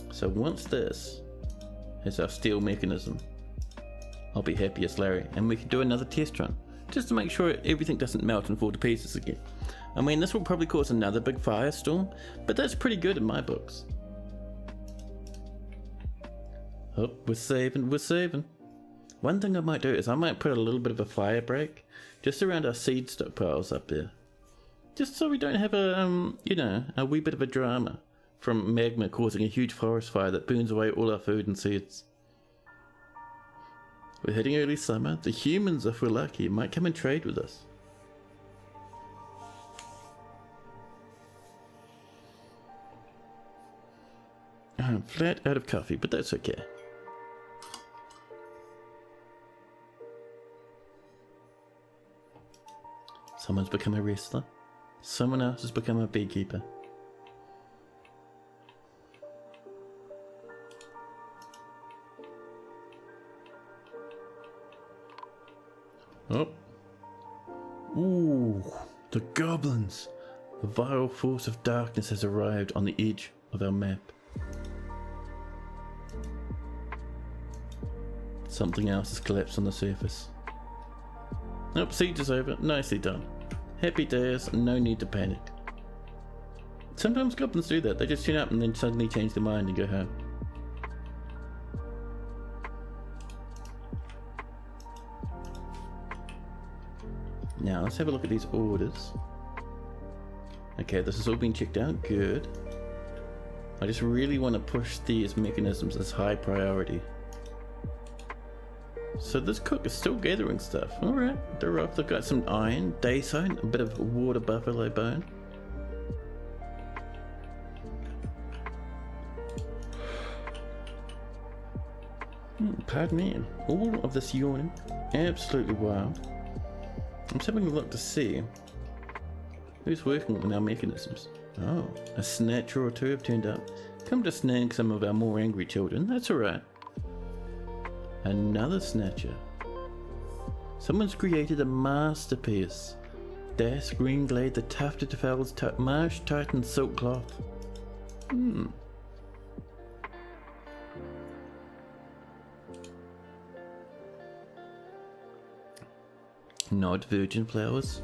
A: So once this is our steel mechanism, I'll be happy as Larry, and we can do another test run, just to make sure everything doesn't melt and fall to pieces again. I mean, this will probably cause another big firestorm, but that's pretty good in my books. Oh, we're saving, we're saving. One thing I might do is I might put a little bit of a fire break just around our seed stockpiles up there. Just so we don't have a, you know, a wee bit of a drama from magma causing a huge forest fire that burns away all our food and seeds. We're hitting early summer. The humans, if we're lucky, might come and trade with us. I'm flat out of coffee, but that's okay. Someone's become a wrestler. Someone else has become a beekeeper. Oh. Ooh, the goblins. The vile force of darkness has arrived on the edge of our map. Something else has collapsed on the surface. Nope, siege is over. Nicely done. Happy days, no need to panic. Sometimes goblins do that. They just turn up and then suddenly change their mind and go home. Now, let's have a look at these orders. Okay, this has all been checked out. Good. I just really want to push these mechanisms as high priority. So this cook is still gathering stuff. Alright, they're off. They've got some iron, dacite, a bit of water buffalo bone. Pardon me. All of this yawning. Absolutely wild. I'm just having a look to see who's working on our mechanisms. Oh, a snatcher or two have turned up. Come to snag some of our more angry children. That's alright. Another snatcher. Someone's created a masterpiece. Das green glade, the tufted fowls, marsh titan silk cloth. Not virgin flowers.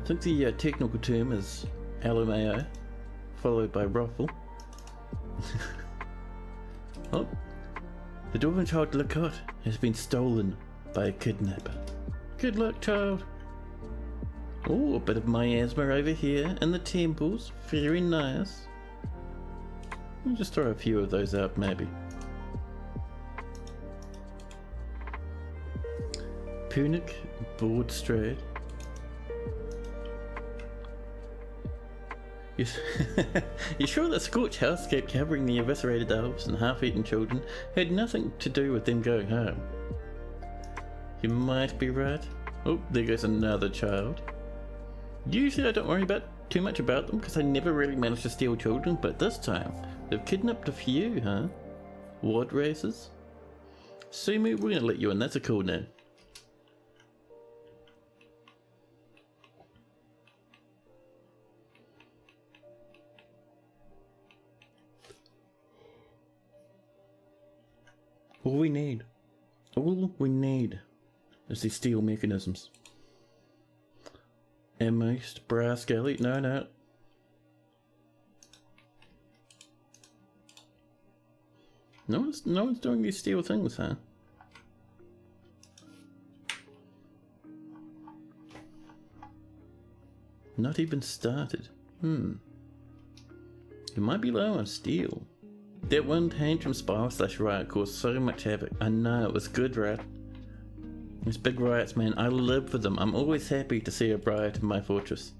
A: I think the technical term is alumeo, followed by ruffle. Oh, the dwarven child Lacotte has been stolen by a kidnapper. Good luck, child. Oh, a bit of miasma over here in the temples. Very nice. We'll just throw a few of those out, maybe. Punic, board straight. You sure the scorched housecape covering the eviscerated elves and half-eaten children had nothing to do with them going home? You might be right. Oh, there goes another child. Usually I don't worry too much about them because I never really manage to steal children, but this time they've kidnapped a few, huh? Wad races? Sumu, we're gonna let you in. That's a cool name. All we need is these steel mechanisms. And most brass galley, no. No one's doing these steel things, huh? Not even started. It might be low on steel. That one tantrum spiral / riot caused so much havoc. I know, it was good, right? These big riots, man, I live for them. I'm always happy to see a riot in my fortress.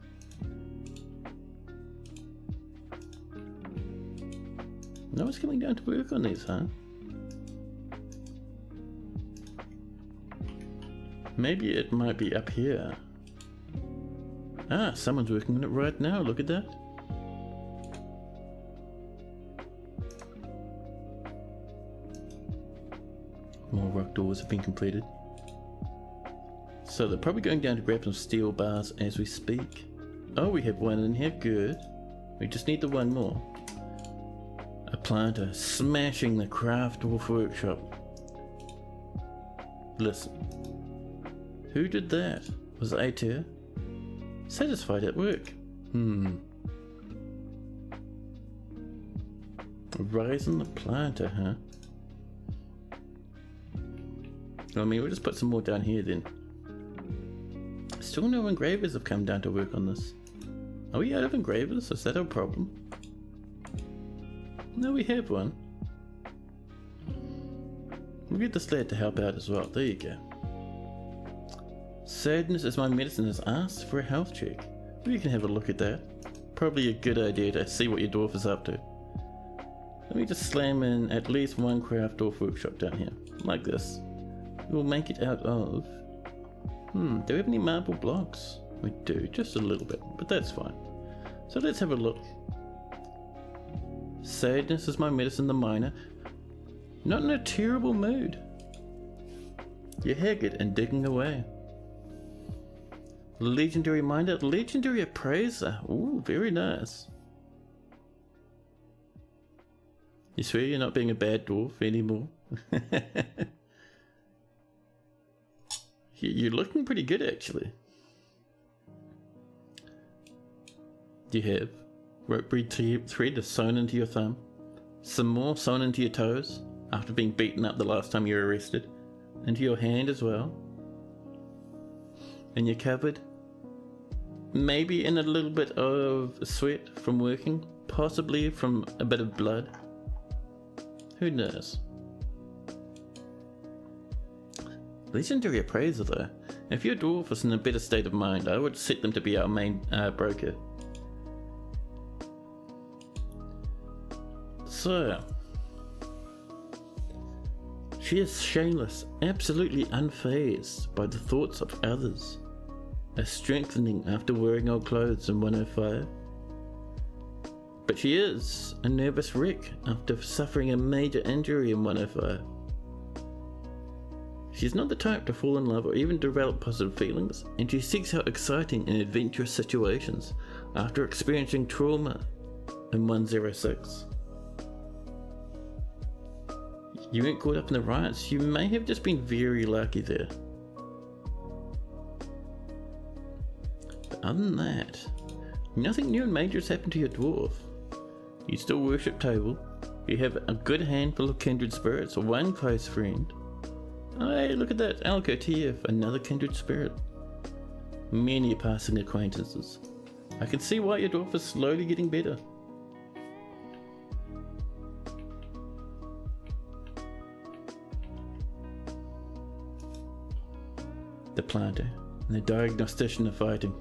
A: No one's coming down to work on these, huh? Maybe it might be up here. Ah, someone's working on it right now, look at that. More rock doors have been completed. So they're probably going down to grab some steel bars as we speak. Oh, we have one in here, good. We just need the one more. A planter smashing the craft dwarf workshop. Listen. Who did that? Was it Aeter? Satisfied at work. Rising the planter, huh? I mean, we'll just put some more down here then. Still no engravers have come down to work on this. Are we out of engravers? Is that our problem? No, we have one. We'll get this lad to help out as well. There you go. Sadness is my medicine has asked for a health check. We can have a look at that. Probably a good idea to see what your dwarf is up to. Let me just slam in at least one craft dwarf workshop down here. Like this. We'll make it out of... do we have any marble blocks? We do, just a little bit, but that's fine. So let's have a look. Sadness is my medicine, the miner. Not in a terrible mood. You're haggard and digging away. Legendary miner, legendary appraiser. Ooh, very nice. You swear you're not being a bad dwarf anymore? You're looking pretty good, actually. You have rope thread sewn into your thumb, some more sewn into your toes after being beaten up the last time you were arrested, into your hand as well. And you're covered, maybe in a little bit of sweat from working, possibly from a bit of blood. Who knows? Legendary appraiser though. If your dwarf was in a better state of mind, I would set them to be our main broker. So, she is shameless, absolutely unfazed by the thoughts of others. A strengthening after wearing old clothes in 105. But she is a nervous wreck after suffering a major injury in 105. She's not the type to fall in love or even develop positive feelings, and she seeks out exciting and adventurous situations after experiencing trauma in 106. You weren't caught up in the riots, you may have just been very lucky there. But other than that, nothing new and major has happened to your dwarf. You still worship Table, you have a good handful of kindred spirits, one close friend. Hey, look at that, Alco TF, another kindred spirit. Many passing acquaintances. I can see why your dwarf is slowly getting better. The planter and the diagnostician are fighting.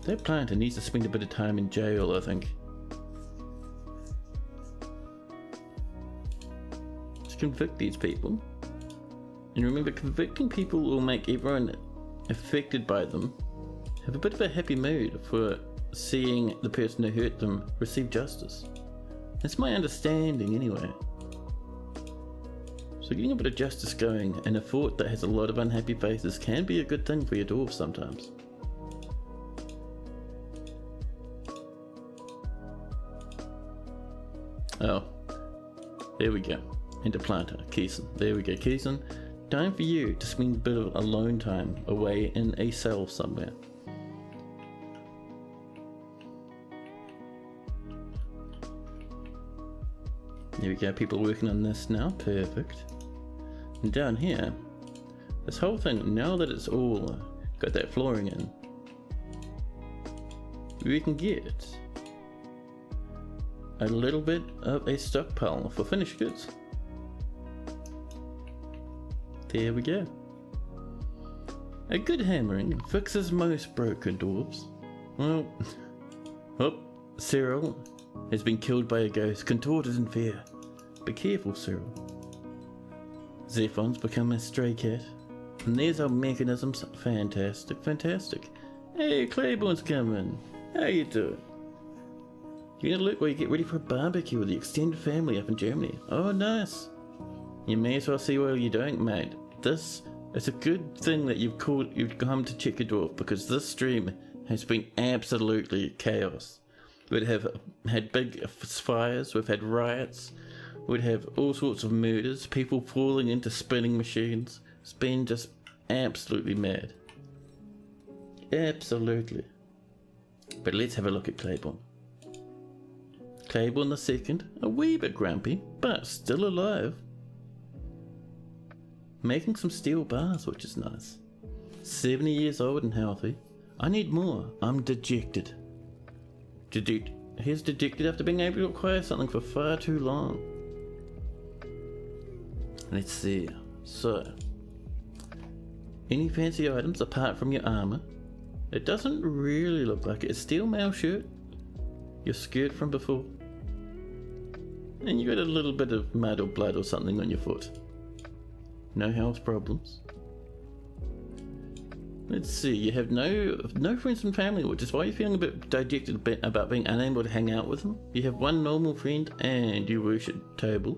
A: That planter needs to spend a bit of time in jail, I think. To convict these people. And remember, convicting people will make everyone affected by them have a bit of a happy mood for seeing the person who hurt them receive justice. That's my understanding anyway. So getting a bit of justice going in a fort that has a lot of unhappy faces can be a good thing for your dwarves sometimes. Oh, There we go. Into planter. Keeson. There we go, Keeson. Time for you to spend a bit of alone time away in a cell somewhere. There we go, people working on this now. Perfect. And down here, this whole thing, now that it's all got that flooring in, we can get a little bit of a stockpile for finished goods. There we go. A good hammering fixes most broken dwarves. Well, oh, Cyril has been killed by a ghost, contorted in fear. Be careful, Cyril. Zephon's become a stray cat. And there's our mechanisms. Fantastic, fantastic. Hey, Claiborne's coming. How you doing? You gonna look while you get ready for a barbecue with the extended family up in Germany. Oh, nice. You may as well see what you're doing, mate. This is a good thing that you've come to check your dwarf, because this stream has been absolutely chaos. We'd have had big fires, we've had riots, we'd have all sorts of murders, people falling into spinning machines. It's been just absolutely mad. Absolutely. But let's have a look at Claiborne. Claiborne the second, a wee bit grumpy, but still alive. Making some steel bars, which is nice. 70 years old and healthy. I need more. I'm dejected. He's dejected after being able to acquire something for far too long. Let's see. So, any fancy items apart from your armor? It doesn't really look like it. It's steel mail shirt, your skirt from before, and you got a little bit of mud or blood or something on your foot. No health problems. Let's see, you have no friends and family, which is why you're feeling a bit dejected about being unable to hang out with them. You have one normal friend and you worship Table.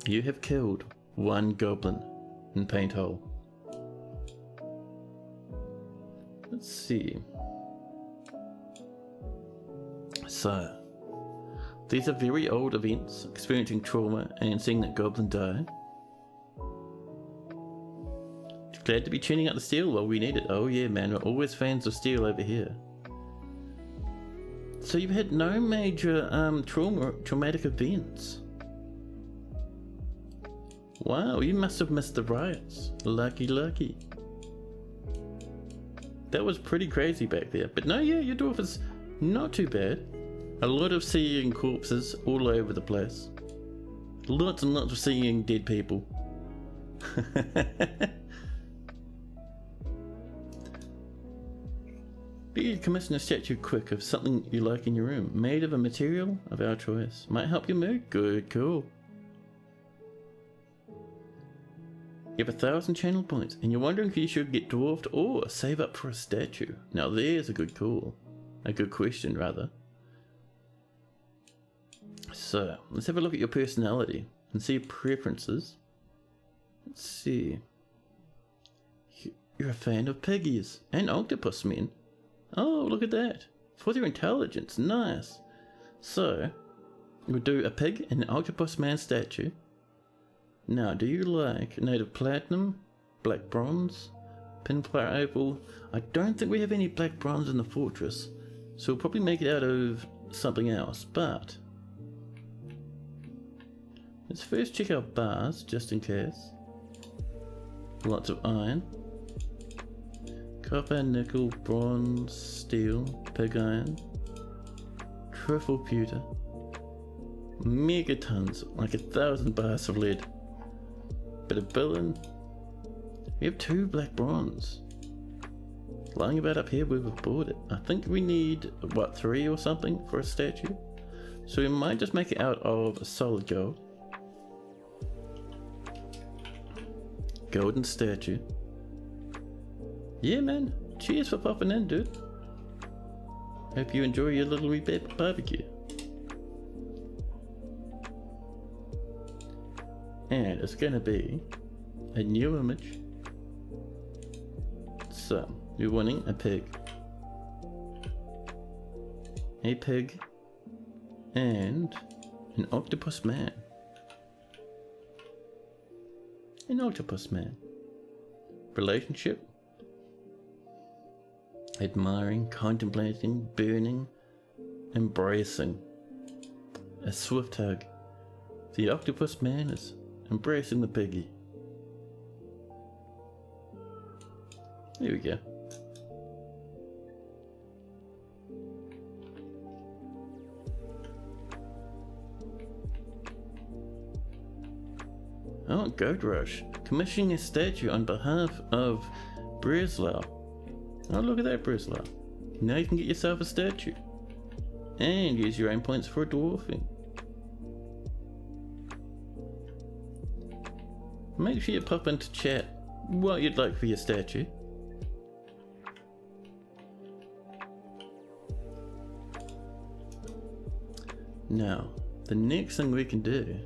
A: You have killed one goblin in Painthole. Let's see. So, these are very old events, experiencing trauma and seeing that goblin die. Glad to be tuning out the steel while we need it. Oh yeah, man, we're always fans of steel over here. So you've had no major traumatic events. Wow, you must have missed the riots. Lucky, lucky. That was pretty crazy back there. But no, yeah, your dwarf is not too bad. A lot of seeing corpses all over the place. Lots and lots of seeing dead people. Be commission a statue quick of something you like in your room, made of a material of our choice. Might help your mood. Good, cool. You have 1,000 channel points, and you're wondering if you should get dwarfed or save up for a statue. Now there's a good call. A good question, rather. So, let's have a look at your personality and see your preferences. Let's see. You're a fan of piggies and octopus men. Oh, look at that. For their intelligence, nice. So, we'll do a pig and an octopus man statue. Now, do you like native platinum, black bronze, pinfire opal? I don't think we have any black bronze in the fortress, so we'll probably make it out of something else, but let's first check our bars, just in case. Lots of iron. Copper, nickel, bronze, steel, pig iron, truffle pewter, megatons, like 1,000 bars of lead, bit of billion. We have 2 black bronze. Lying about up here, we've bought it. I think we need, what, 3 or something for a statue? So we might just make it out of solid gold. Golden statue. Yeah, man. Cheers for popping in, dude. Hope you enjoy your little wee barbecue. And it's gonna be a new image. So, you're wanting a pig, and An octopus man. An octopus man. Relationship. Admiring, contemplating, burning, embracing. A swift hug. The octopus man is embracing the piggy. There we go. Oh, Goat Rush. Commissioning a statue on behalf of Breslau. Oh, look at that, Breslau. Now you can get yourself a statue. And use your own points for dwarfing. Make sure you pop into chat what you'd like for your statue. Now, the next thing we can do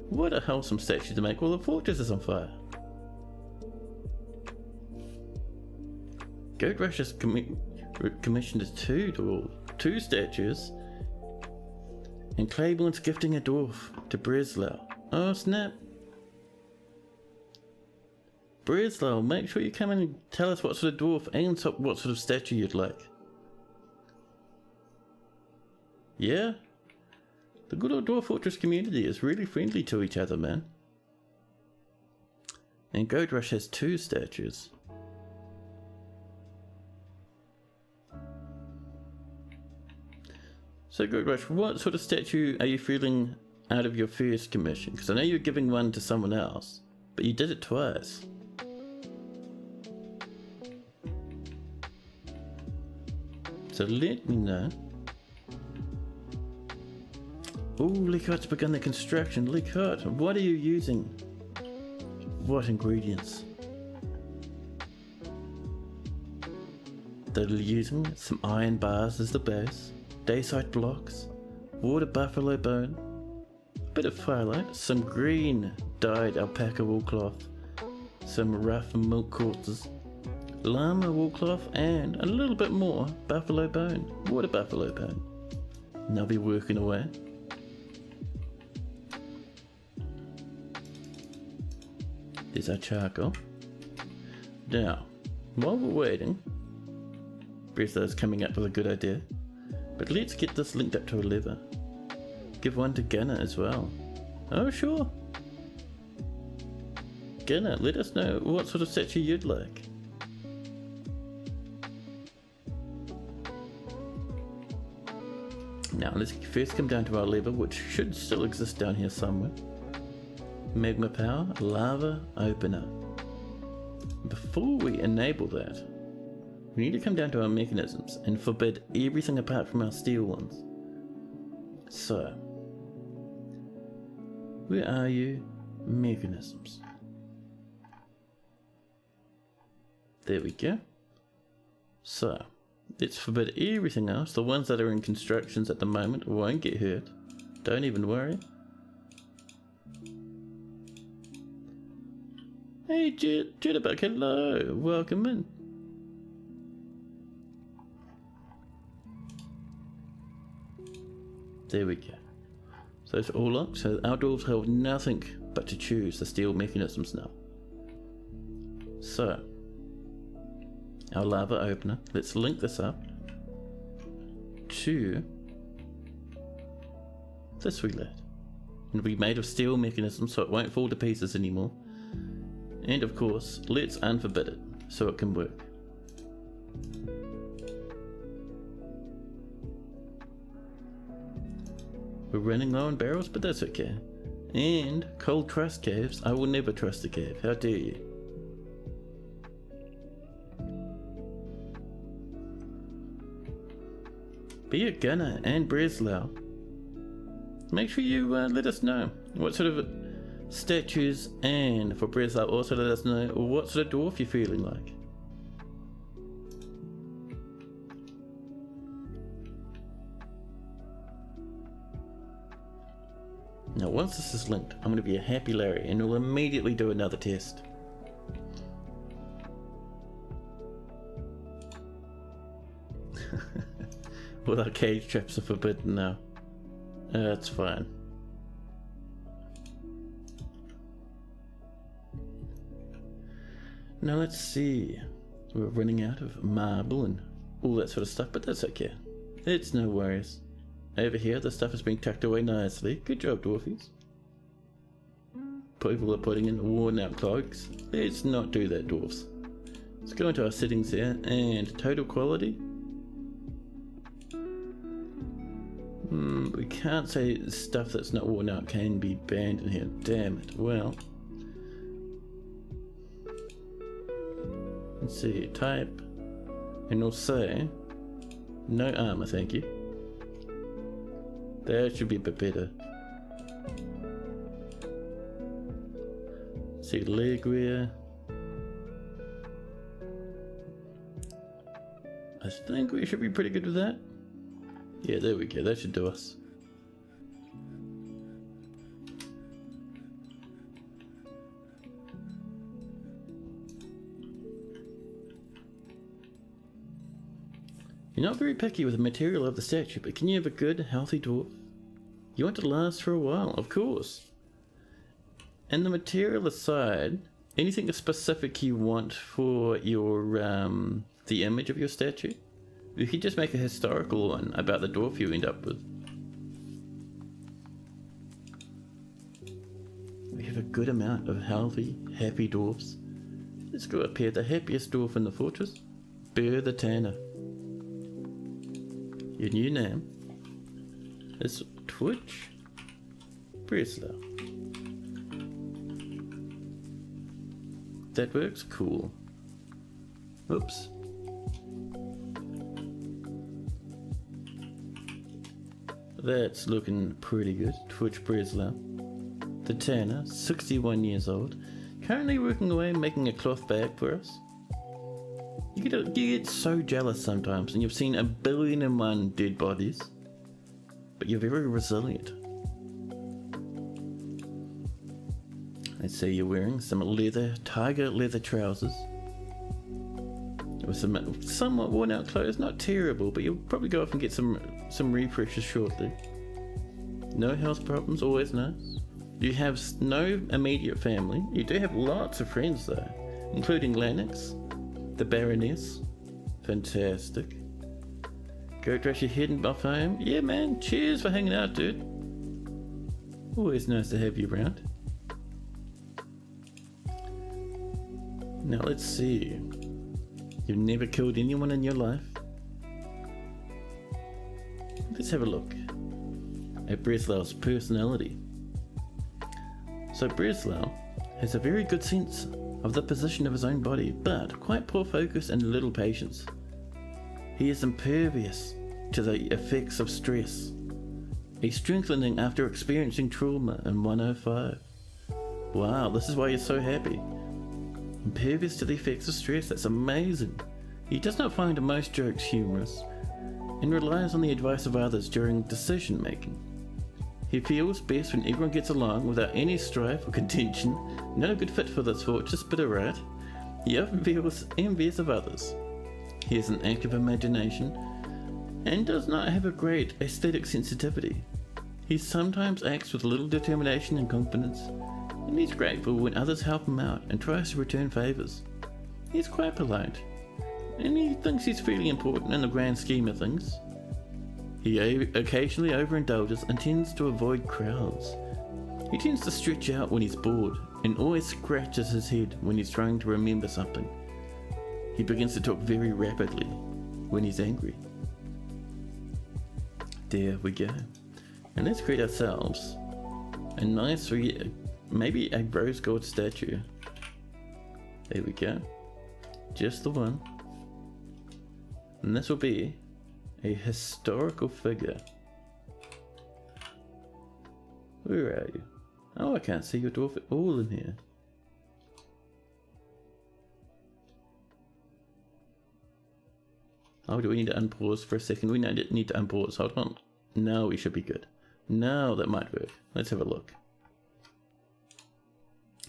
A: what a wholesome statue to make while the fortress is on fire. Goat Rush has commissioned two statues, and Claiborne's gifting a dwarf to Breslau. Oh snap. Breslau, make sure you come and tell us what sort of dwarf and what sort of statue you'd like. Yeah? The good old Dwarf Fortress community is really friendly to each other, man. And Goat Rush has two statues. So Goat Rush, what sort of statue are you feeling out of your first commission? Because I know you're giving one to someone else, but you did it twice. So let me know. Oh, Lickhart's begun the construction. Lickhart, what are you using? What ingredients? They're using some iron bars as the base, dacite blocks, water buffalo bone, a bit of firelight, some green dyed alpaca wool cloth, some rough milk quarters, llama wool cloth, and a little bit more buffalo bone, water buffalo bone. And they'll be working away. There's our charcoal. Now, while we're waiting, Breslau's coming up with a good idea, but let's get this linked up to a lever. Give one to Gunnar as well. Oh sure. Gunnar, let us know what sort of statue you'd like. Now let's first come down to our lever, which should still exist down here somewhere. Magma power, lava opener. Before we enable that, we need to come down to our mechanisms and forbid everything apart from our steel ones. So, where are you? Mechanisms. There we go. So, let's forbid everything else. The ones that are in constructions at the moment won't get hurt. Don't even worry. Hey Jitterbug, hello, welcome in. There we go. So it's all locked, so our dwarves have nothing but to choose the steel mechanisms now. So, our lava opener, let's link this up to this relay. It'll be made of steel mechanisms so it won't fall to pieces anymore. And of course, let's unforbid it so it can work. We're running low on barrels, but that's okay. And cold trust caves. I will never trust a cave. How dare you? Be it Gunnar and Breslau, make sure you let us know what sort of statues, and for Breslau also let us know what sort of dwarf you're feeling like. Now once this is linked, I'm going to be a happy Larry and we'll immediately do another test. Well, our cage traps are forbidden now. That's fine. Now let's see. We're running out of marble and all that sort of stuff, but that's okay. It's no worries. Over here, the stuff is being tucked away nicely. Good job, dwarfies. People are putting in worn out cloaks. Let's not do that, dwarfs. Let's go into our settings here, and total quality. We can't say stuff that's not worn out can be banned in here. Damn it. Well, let's see. Type, and we'll say no armor, thank you. That should be a bit better. Let's see, leg wear. I think we should be pretty good with that. Yeah, there we go. That should do us. You're not very picky with the material of the statue, but can you have a good, healthy dwarf? You want to last for a while, of course. And the material aside, anything specific you want for your the image of your statue? You could just make a historical one about the dwarf you end up with. We have a good amount of healthy, happy dwarfs. Let's go up here. The happiest dwarf in the fortress, Burr the Tanner. Your new name is Twitch Breslau. That works? Cool. Oops. That's looking pretty good. Twitch Breslau. The Tanner, 61 years old, currently working away making a cloth bag for us. You get so jealous sometimes, and you've seen 1,000,000,001 dead bodies, but you're very resilient. I see you're wearing some tiger leather trousers with some somewhat worn out clothes. Not terrible, but you'll probably go off and get some refreshes shortly. No health problems, always nice. You have no immediate family. You do have lots of friends though, including Lennox, the Baroness. Fantastic. Go dress your head and buff home. Yeah man, cheers for hanging out, dude. Always nice to have you around. Now let's see. You've never killed anyone in your life. Let's have a look at Breslau's personality. So Breslau has a very good sense of the position of his own body, but quite poor focus and little patience. He is impervious to the effects of stress, a strengthening after experiencing trauma in 105. Wow, this is why you're so happy. Impervious to the effects of stress, that's amazing. He does not find most jokes humorous and relies on the advice of others during decision making. He feels best when everyone gets along without any strife or contention. No good fit for this fortress, but alright. He often feels envious of others. He has an active imagination and does not have a great aesthetic sensitivity. He sometimes acts with little determination and confidence, and he's grateful when others help him out and tries to return favours. He's quite polite, and he thinks he's fairly important in the grand scheme of things. He occasionally overindulges and tends to avoid crowds. He tends to stretch out when he's bored and always scratches his head when he's trying to remember something. He begins to talk very rapidly when he's angry. There we go. And let's create ourselves a nice, maybe a rose gold statue. There we go. Just the one. And this will be a historical figure. Where are you? Oh, I can't see your dwarf at all in here. Oh, do we need to unpause for a second? We need to unpause. Hold on. Now we should be good. Now that might work. Let's have a look.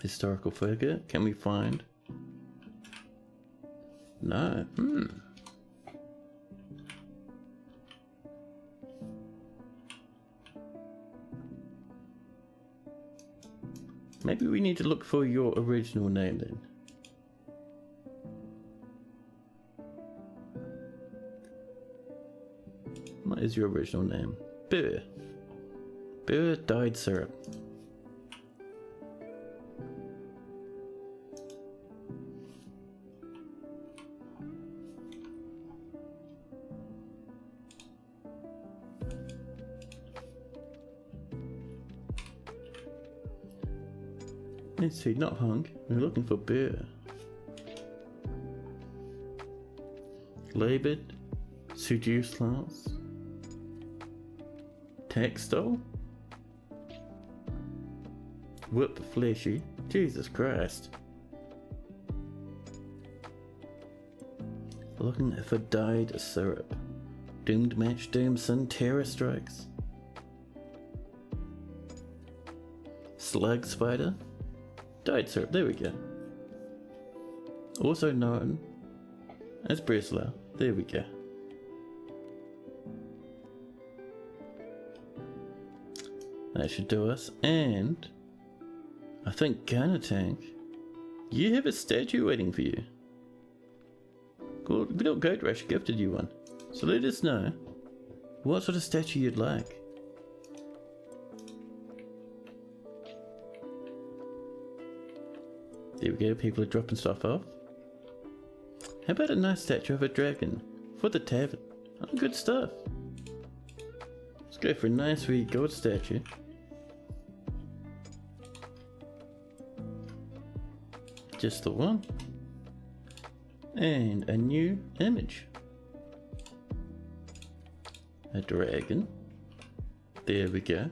A: Historical figure. Can we find? Maybe we need to look for your original name then. What is your original name? Burr. Burr dyed syrup. Let's see, not hung. We're looking for Burr. Labored. Seduce class. Textile. Whip fleshy. Jesus Christ. Looking for dyed syrup. Doomed match, doomed sin, terror strikes. Slug spider. Dyed syrup, there we go. Also known as Breslau, there we go. That should do us, and I think Gunner Tank, you have a statue waiting for you. Cool, little Goat Rush gifted you one, so let us know what sort of statue you'd like. There we go, people are dropping stuff off. How about a nice statue of a dragon for the tavern? Oh, good stuff. Let's go for a nice wee gold statue. Just the one. And a new image. A dragon. There we go.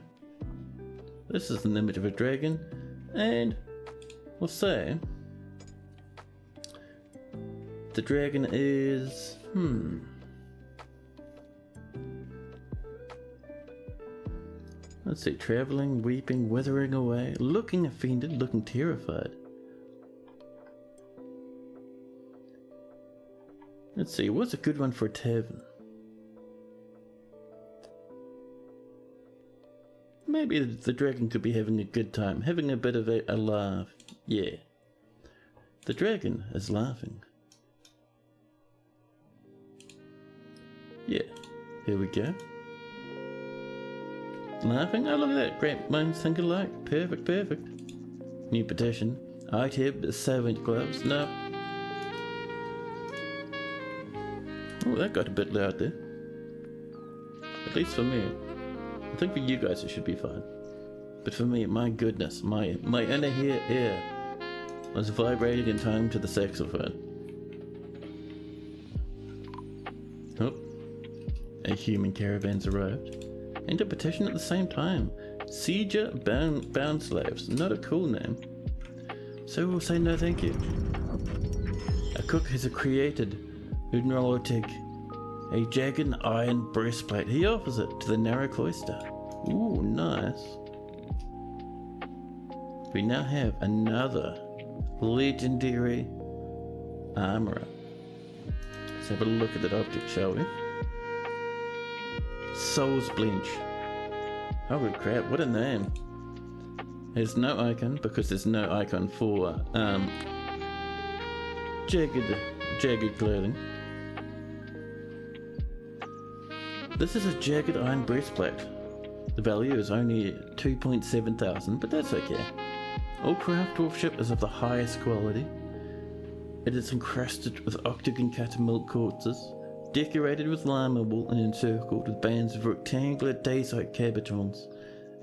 A: This is an image of a dragon, and we'll say the dragon is let's see, traveling, weeping, withering away, looking offended, looking terrified. Let's see, what's a good one for a tavern? Maybe the dragon could be having a good time, having a bit of a laugh. Yeah. The dragon is laughing. Yeah, here we go. Laughing? Oh, look at that. Great minds think alike. Perfect, perfect. New petition. ITEB Savage Gloves. No. Oh, that got a bit loud there. At least for me. I think for you guys it should be fine. But for me, my goodness, my inner ear was vibrating in time to the saxophone. Oh. A human caravan's arrived. And a petition at the same time. Sieger bound slaves. Not a cool name. So we'll say no thank you. A cook has created Udnolotic, a jagged iron breastplate. He offers it to the narrow cloister. Ooh, nice. We now have another legendary armorer. Let's have a look at that object, shall we? Soul's Blench. Holy crap, what a name. There's no icon because there's no icon for jagged clothing. This is a jagged iron breastplate. The value is only 2.7 thousand, but that's okay. All craft workmanship is of the highest quality. It is encrusted with octagon cut milk quartzes, decorated with llama wool and encircled with bands of rectangular dacite cabochons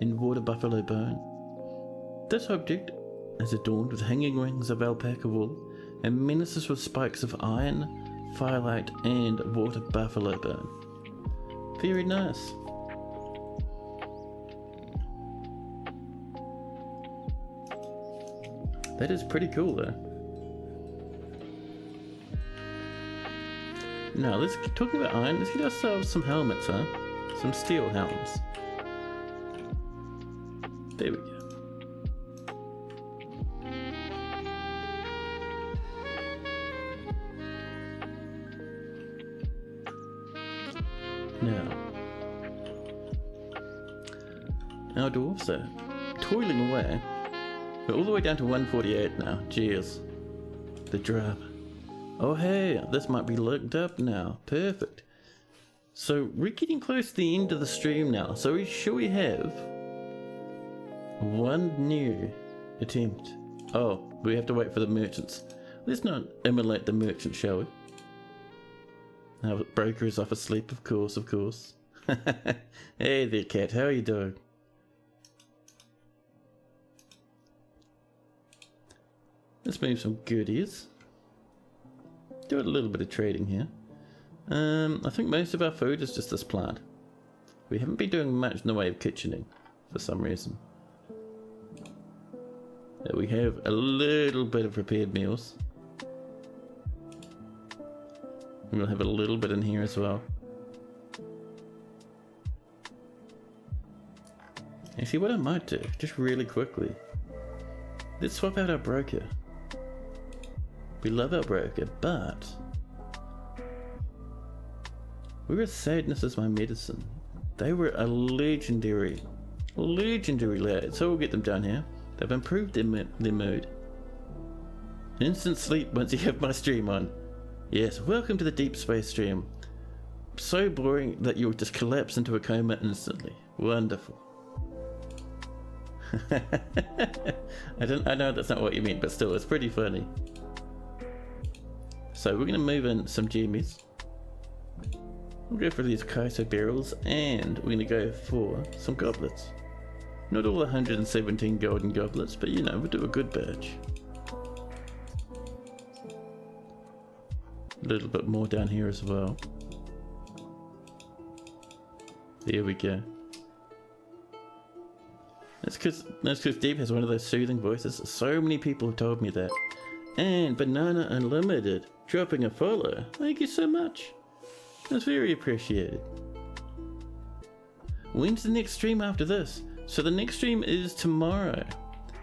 A: and water buffalo bone. This object is adorned with hanging rings of alpaca wool and menaces with spikes of iron, firelight and water buffalo bone. Very nice. That is pretty cool though. Now let's talking about iron, let's get ourselves some helmets, huh? Some steel helms. There we go. Now, our dwarves are toiling away We're all the way down to 148 now. Cheers. The drop. Oh hey, this might be looked up now. Perfect. So we're getting close to the end of the stream now. So we have one new attempt. Oh, we have to wait for the merchants. Let's not immolate the merchant, shall we? Our broker is off asleep, of course, of course. Hey there, cat, how are you doing? Let's move some goodies. Do a little bit of trading here. I think most of our food is just this plant. We haven't been doing much in the way of kitchening for some reason. We have a little bit of prepared meals. And we'll have a little bit in here as well. Actually, what I might do, just really quickly, let's swap out our broker. We love our broker, but we were sadness as my medicine. They were a legendary lad. So we'll get them down here. They've improved their mood. Instant sleep once you have my stream on. Yes, welcome to the deep space stream. So boring that you'll just collapse into a coma instantly. Wonderful. I know that's not what you mean, but still, it's pretty funny. So we're going to move in some jammies. We'll go for these Kaiso barrels, and we're going to go for some goblets. Not all 117 golden goblets, but you know, we'll do a good batch. A little bit more down here as well. There we go. That's because Deb has one of those soothing voices. So many people have told me that. And Banana Unlimited dropping a follow. Thank you so much. That's very appreciated. When's the next stream after this? So the next stream is tomorrow.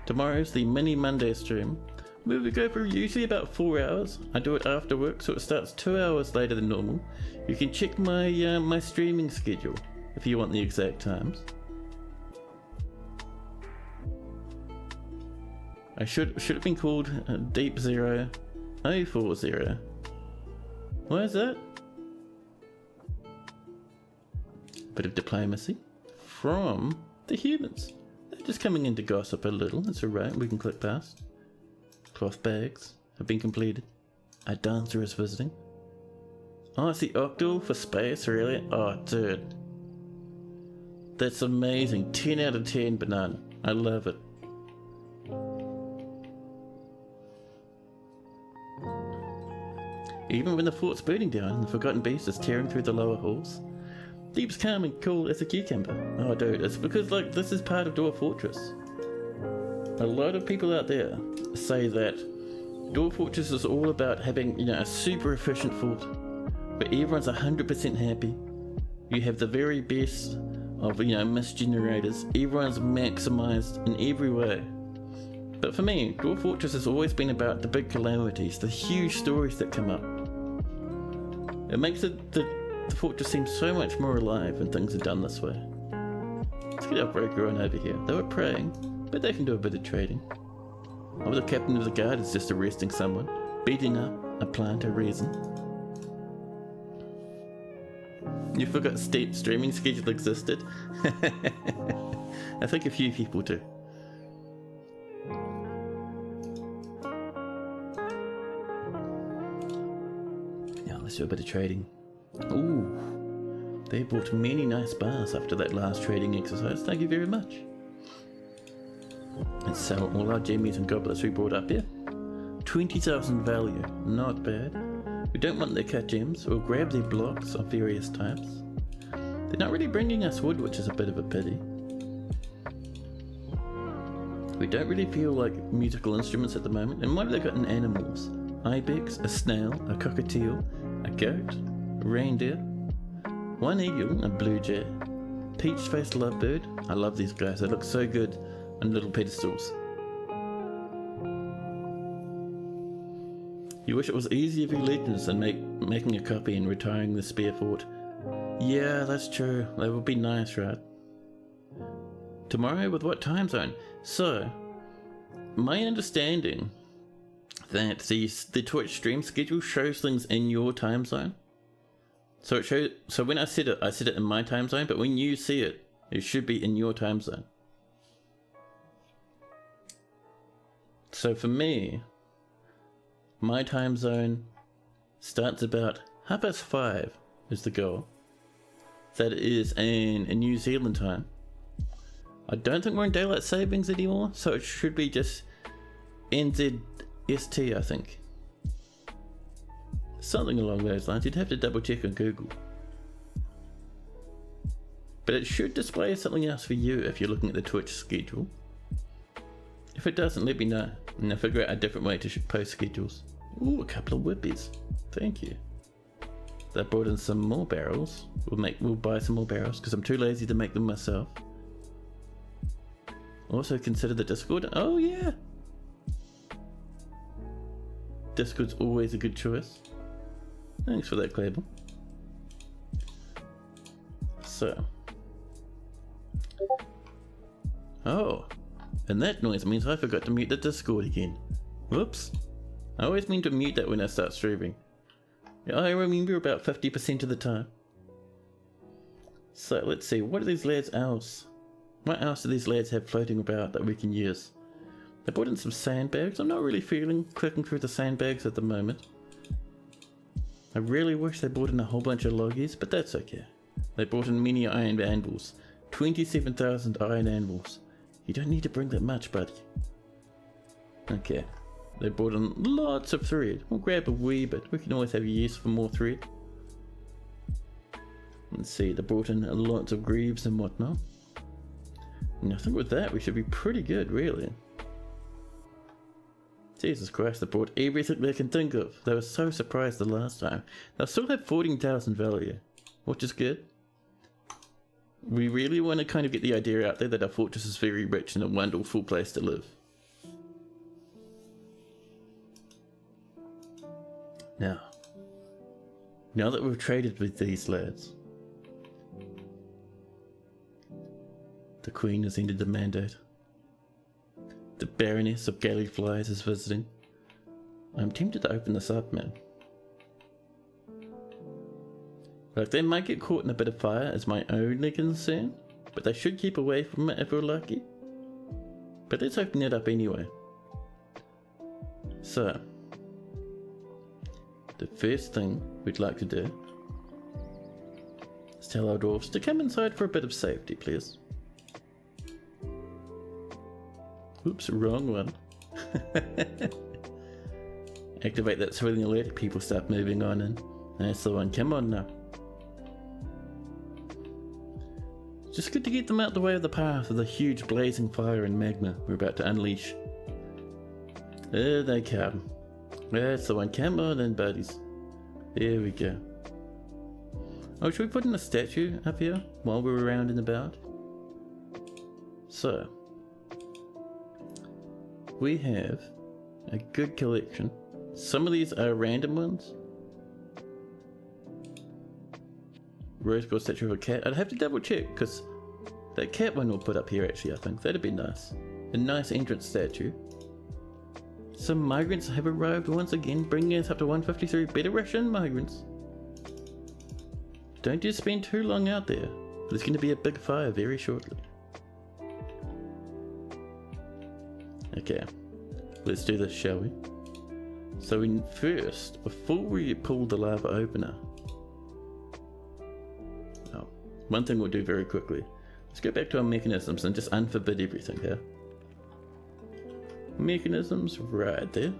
A: Tomorrow's the mini Monday stream. We will go for usually about 4 hours. I do it after work, so it starts 2 hours later than normal. You can check my my streaming schedule if you want the exact times. I should have been called Deep 0040. Why is that? Bit of diplomacy from the humans. They're just coming in to gossip a little. That's alright, we can click past. Cloth bags have been completed. A dancer is visiting. Oh, it's the octal for space, really? Oh, dude. That's amazing. 10 out of 10, Banana. I love it. Even when the fort's burning down and the forgotten beast is tearing through the lower halls, Deep's calm and cool as a cucumber. Oh dude, it's because like this is part of Dwarf Fortress. A lot of people out there say that Dwarf Fortress is all about having, you know, a super efficient fort where everyone's 100% happy. You have the very best of, you know, mist generators. Everyone's maximized in every way. But for me, Dwarf Fortress has always been about the big calamities, the huge stories that come up. It makes the fortress seem so much more alive when things are done this way. Let's get our broker on over here. They were praying, but they can do a bit of trading. Oh, the captain of the guard is just arresting someone, beating up a plant of resin. You forgot streaming schedule existed? I think a few people do. Now let's do a bit of trading. Ooh, they bought many nice bars after that last trading exercise. Thank you very much. Let's sell all our gemmies and goblets we brought up here. 20,000 value, not bad. We don't want their cut gems. We'll grab their blocks of various types. They're not really bringing us wood, which is a bit of a pity. We don't really feel like musical instruments at the moment. And what have they got in animals? Ibex, a snail, a cockatiel, a goat, a reindeer, one eagle, a blue jay, peach-faced lovebird. I love these guys. They look so good on little pedestals. You wish it was easier for legends than making a copy and retiring the spare fort. Yeah, that's true. That would be nice, right? Tomorrow with what time zone? So, my understanding that the Twitch stream schedule shows things in your time zone. So it shows. So when I set it in my time zone, but when you see it, it should be in your time zone. So for me, my time zone starts about 5:30 is the goal. That is in New Zealand time. I don't think we're in daylight savings anymore, so it should be just NZST, I think. Something along those lines. You'd have to double check on Google. But it should display something else for you if you're looking at the Twitch schedule. If it doesn't, let me know, and I'll figure out a different way to post schedules. Ooh, a couple of whippies. Thank you. They brought in some more barrels. We'll buy some more barrels because I'm too lazy to make them myself. Also consider the Discord. Oh yeah. Discord's always a good choice. Thanks for that, Clable. So. Oh. And that noise means I forgot to mute the Discord again. Whoops. I always mean to mute that when I start streaming. I remember about 50% of the time. So let's see, what are these lads else? What else do these lads have floating about that we can use? They brought in some sandbags. I'm not really feeling clicking through the sandbags at the moment. I really wish they brought in a whole bunch of loggies, but that's okay. They brought in many iron anvils. 27,000 iron anvils. You don't need to bring that much, buddy. Okay. They brought in lots of thread. We'll grab a wee bit. We can always have use for more thread. Let's see, they brought in lots of greaves and whatnot. And I think with that we should be pretty good, really. Jesus Christ, they brought everything they can think of. They were so surprised the last time. They'll still have 14,000 value, which is good. We really want to kind of get the idea out there that our fortress is very rich and a wonderful place to live. Now that we've traded with these lads, the Queen has ended the mandate. The Baroness of Galley Flies is visiting. I'm tempted to open this up, man. Like, they might get caught in a bit of fire is my only concern, but they should keep away from it if we're lucky. But let's open it up anyway. So, the first thing we'd like to do is tell our dwarves to come inside for a bit of safety, please. Oops, wrong one. Activate that swirling alert, people start moving on in. That's the one, come on now. Just good to get them out the way of the path of the huge blazing fire and magma we're about to unleash. There they come. That's the one, come on in, buddies. There we go. Oh, should we put in a statue up here while we're around and about? So, we have a good collection. Some of these are random ones. Rose gold statue of a cat. I'd have to double check because that cat one we'll put up here actually, I think. That'd be nice. A nice entrance statue. Some migrants have arrived once again, bringing us up to 153. Better Russian migrants. Don't just spend too long out there. There's going to be a big fire very shortly. Okay, let's do this, shall we? So first, before we pull the lava opener, one thing we'll do very quickly. Let's go back to our mechanisms and just unforbid everything here. Mechanisms right there.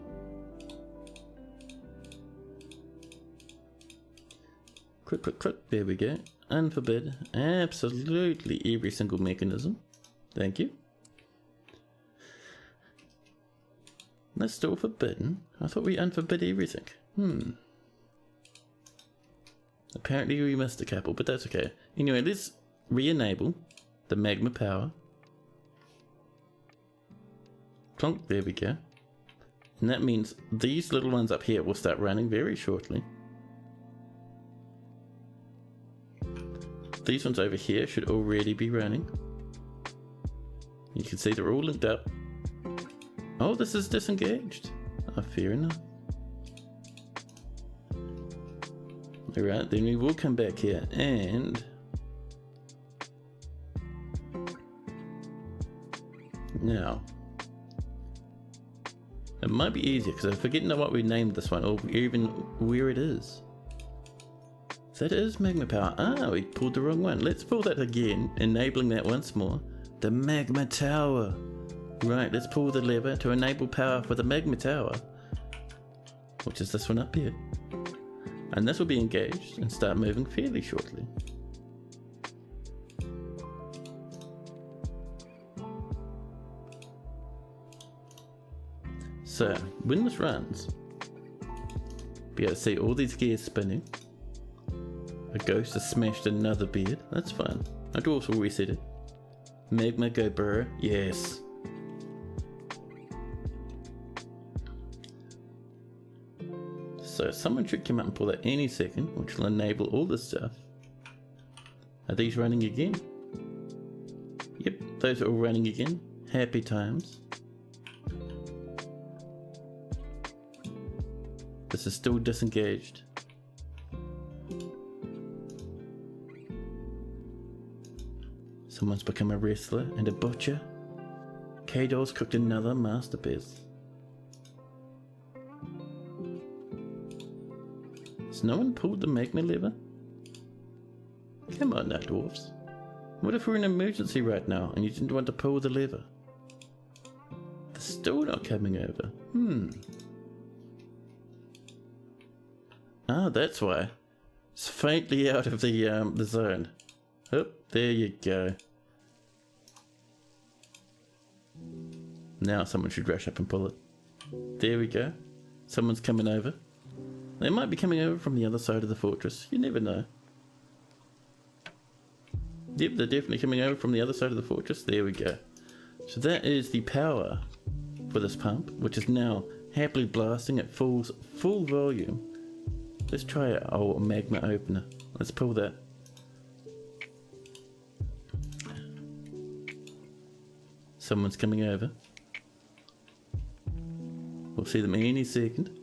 A: Click, there we go. Unforbid absolutely every single mechanism. Thank you. That's still forbidden. I thought we unforbid everything. Apparently we missed a couple, but that's okay. Anyway, let's re-enable the magma power. Plonk, there we go. And that means these little ones up here will start running very shortly. These ones over here should already be running. You can see they're all linked up. Oh, this is disengaged. Oh, fair enough. Alright, then we will come back here and... Now... It might be easier because I'm forgetting what we named this one or even where it is. That is magma power. Ah, we pulled the wrong one. Let's pull that again, enabling that once more. The magma tower. Right, let's pull the lever to enable power for the magma tower. Which is this one up here. And this will be engaged and start moving fairly shortly. So, when this runs, be able to see all these gears spinning. A ghost has smashed another bed. That's fun. Our dwarves will reset it. Magma go burr. Yes. So someone should come up and pull that any second, which will enable all this stuff. Are these running again? Yep, those are all running again. Happy times. This is still disengaged. Someone's become a wrestler and a butcher. K-Doll's cooked another masterpiece. Has no one pulled the magma lever? Come on now, dwarfs. What if we're in an emergency right now and you didn't want to pull the lever? They're still not coming over. Ah, that's why. It's faintly out of the zone. Oh, there you go. Now someone should rush up and pull it. There we go. Someone's coming over. They might be coming over from the other side of the fortress. You never know. Yep, they're definitely coming over from the other side of the fortress. There we go. So that is the power for this pump, which is now happily blasting at full volume. Let's try our magma opener. Let's pull that. Someone's coming over. We'll see them any second.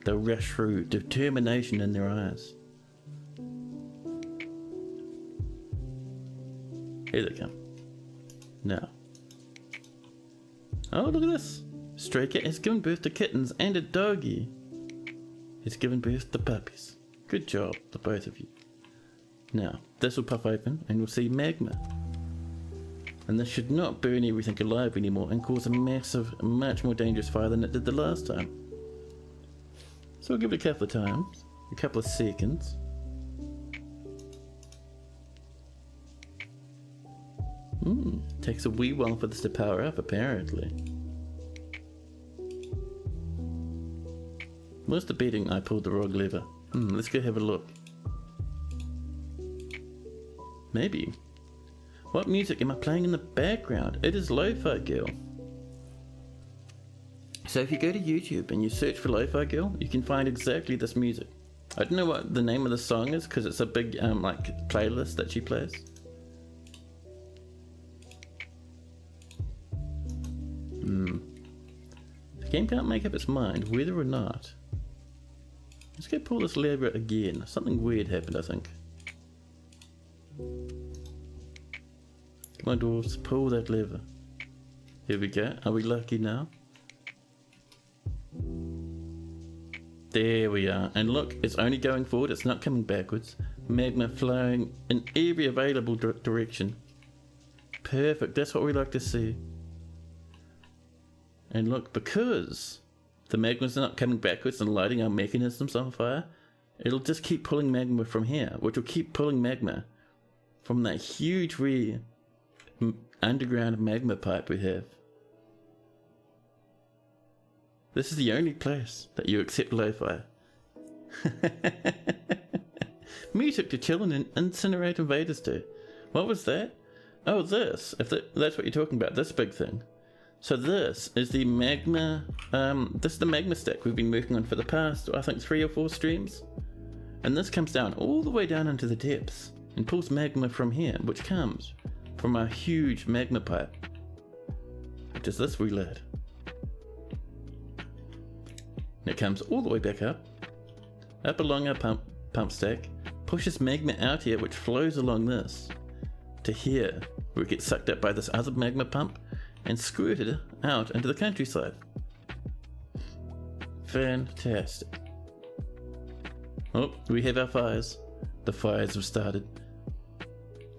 A: They'll rush through, determination in their eyes. Here they come. Now. Oh, look at this. Stray Cat has given birth to kittens and a doggy. He's given birth to puppies. Good job, the both of you. Now, this will pop open and we'll see magma. And this should not burn everything alive anymore and cause a massive, much more dangerous fire than it did the last time. So we'll give it a couple of times, a couple of seconds. Takes a wee while for this to power up apparently. What's the betting I pulled the wrong lever? Let's go have a look. Maybe. What music am I playing in the background? It is Lofi Girl. So if you go to YouTube and you search for Lofi Girl, you can find exactly this music. I don't know what the name of the song is because it's a big like playlist that she plays. The game can't make up its mind whether or not. Let's go pull this lever again. Something weird happened, I think. Come on, dwarves, pull that lever. Here we go. Are we lucky now? There we are. And look, it's only going forward. It's not coming backwards. Magma flowing in every available direction. Perfect. That's what we like to see. And look, because the magma's not coming backwards and lighting our mechanisms on fire, it'll just keep pulling magma from here, which will keep pulling magma from that huge rear underground magma pipe we have. This is the only place that you accept lo-fi. Music to chill and incinerate invaders to. What was that? Oh, this. If that's what you're talking about, this big thing. So this is the magma, this is the magma stack we've been working on for the past, I think 3 or 4 streams. And this comes down all the way down into the depths and pulls magma from here, which comes from our huge magma pipe. which is this wee lad. And it comes all the way back up along our pump stack, pushes magma out here, which flows along this to here, where it gets sucked up by this other magma pump and squirted out into the countryside. Fantastic. Oh, we have our fires. The fires have started.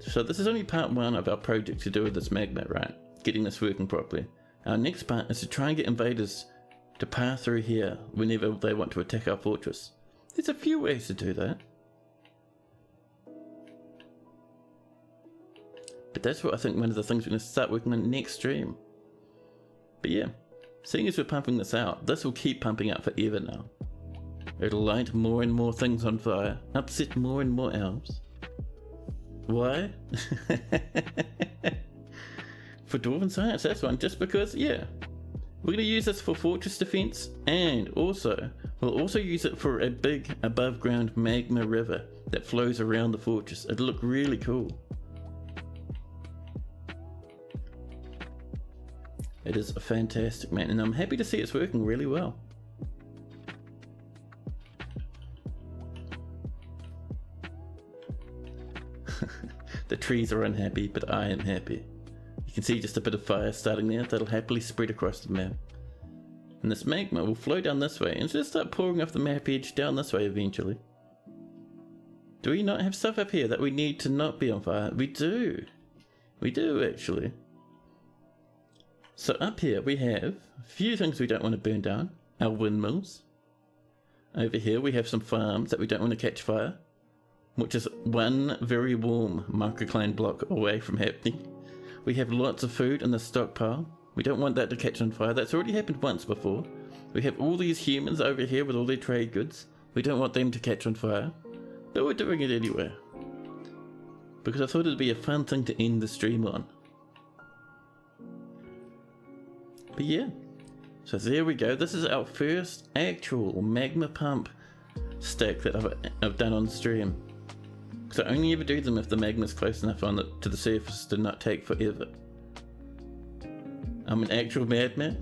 A: So this is only part one of our project to do with this magma, right? Getting this working properly. Our next part is to try and get invaders to pass through here whenever they want to attack our fortress. There's a few ways to do that. But that's what I think one of the things we're going to start working on next stream. But yeah, seeing as we're pumping this out, this will keep pumping out forever now. It'll light more and more things on fire, upset more and more elves. Why? For Dwarven Science, that's one. Just because, yeah. We're going to use this for fortress defense, and also, we'll also use it for a big above ground magma river that flows around the fortress. It'll look really cool. It is fantastic, man, and I'm happy to see it's working really well. The trees are unhappy, but I am happy. You can see just a bit of fire starting there that'll happily spread across the map. And this magma will flow down this way and just start pouring off the map edge down this way eventually. Do we not have stuff up here that we need to not be on fire? We do. We do, actually. So up here we have a few things we don't want to burn down. Our windmills. Over here we have some farms that we don't want to catch fire, which is one very warm microcline block away from happening. We have lots of food in the stockpile. We don't want that to catch on fire. That's already happened once before. We have all these humans over here with all their trade goods. We don't want them to catch on fire, but we're doing it anyway, because I thought it'd be a fun thing to end the stream on. But yeah, so there we go. This is our first actual magma pump stack that I've done on stream. So I only ever do them if the magma's close enough to the surface to not take forever. I'm an actual madman.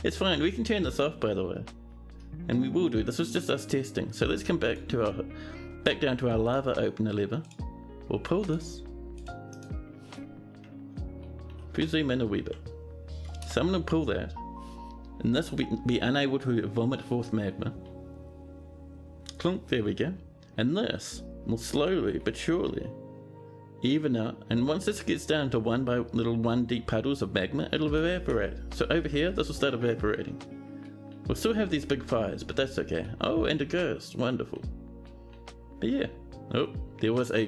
A: It's fine, we can turn this off, by the way. And we will do. This was just us testing. So let's come back down to our lava opener lever. We'll pull this. If we zoom in a wee bit, someone will pull that, and this will be unable to vomit forth magma. Clunk, there we go. And this will slowly but surely even out, and once this gets down to one deep puddles of magma, it'll evaporate. So over here, this will start evaporating. We'll still have these big fires, but that's okay. Oh, and a ghost, wonderful. But yeah, oh, there was a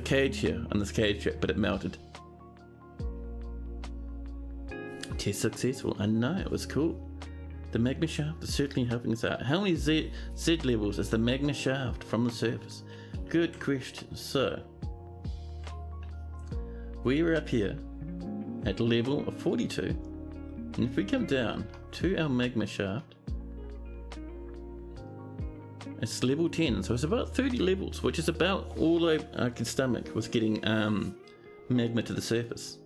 A: cage here on this cage track, but it melted. Test successful. I know, it was cool. The magma shaft is certainly helping us out. How many Z levels is the magma shaft from the surface? Good question. So, we are up here at level of 42, and if we come down to our magma shaft, it's level 10, so it's about 30 levels, which is about all I can stomach with getting magma to the surface.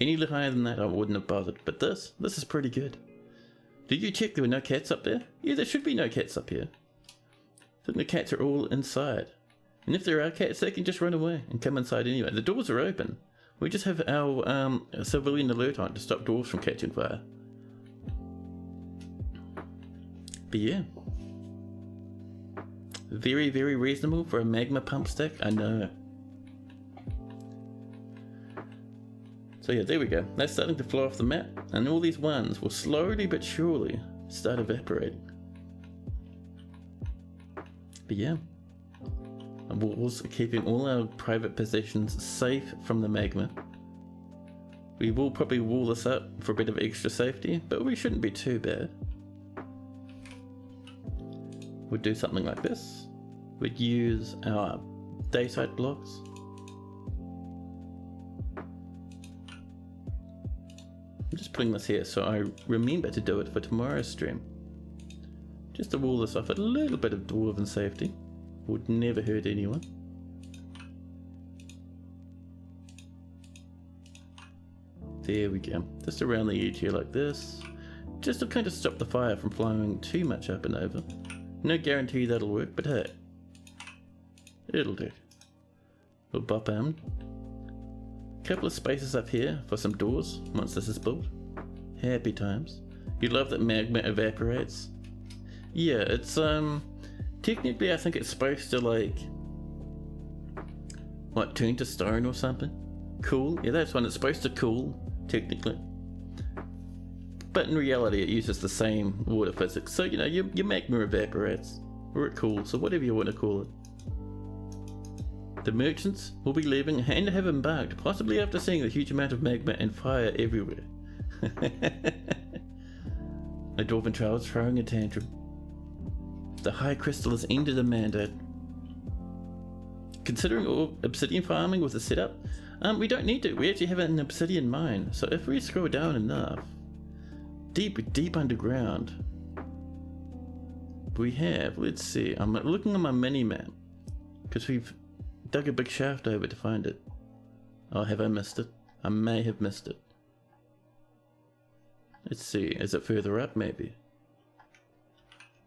A: Any higher than that I wouldn't have bothered, but this is pretty good. Did you check there were no cats up there? Yeah, there should be no cats up here. I think the cats are all inside. And if there are cats, they can just run away and come inside anyway. The doors are open. We just have our civilian alert on to stop doors from catching fire. But yeah. Very, very reasonable for a magma pump stack, I know. So yeah, there we go. That's starting to flow off the map, and all these ones will slowly but surely start evaporating. But yeah, walls are keeping all our private possessions safe from the magma. We will probably wall this up for a bit of extra safety, but we shouldn't be too bad. We'd do something like this. We'd use our dayside blocks. I'm just putting this here so I remember to do it for tomorrow's stream. Just to wall this off, a little bit of dwarven safety. Would never hurt anyone. There we go. Just around the edge here like this. Just to kind of stop the fire from flying too much up and over. No guarantee that'll work, but hey. It'll do. We'll bop in. Couple of spaces up here for some doors once this is built. Happy times. You love that magma evaporates. Yeah, it's technically I think it's supposed to like what, turn to stone or something? Cool. Yeah, that's when it's supposed to cool, technically. But in reality it uses the same water physics. So, you know, your magma evaporates. Or it cools, or whatever you want to call it. The merchants will be leaving and have embarked, possibly after seeing the huge amount of magma and fire everywhere. A dwarven child is throwing a tantrum. The High Crystal has ended a mandate. Considering all obsidian farming was a setup, we don't need to. We actually have an obsidian mine. So if we scroll down enough, deep underground, we have, let's see, I'm looking on my mini-map, because we've dug a big shaft over to find it. Oh, have I missed it? I may have missed it. Let's see, is it further up maybe?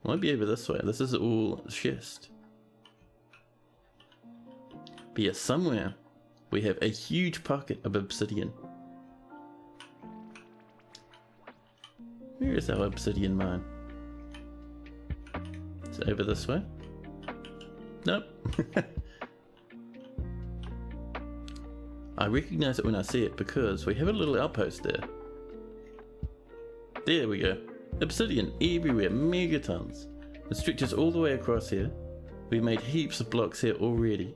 A: Might be over this way. This is all schist. But yeah, somewhere we have a huge pocket of obsidian. Where is our obsidian mine? Is it over this way? Nope. I recognize it when I see it because we have a little outpost there. There we go. Obsidian everywhere, megatons. It stretches all the way across here. We've made heaps of blocks here already.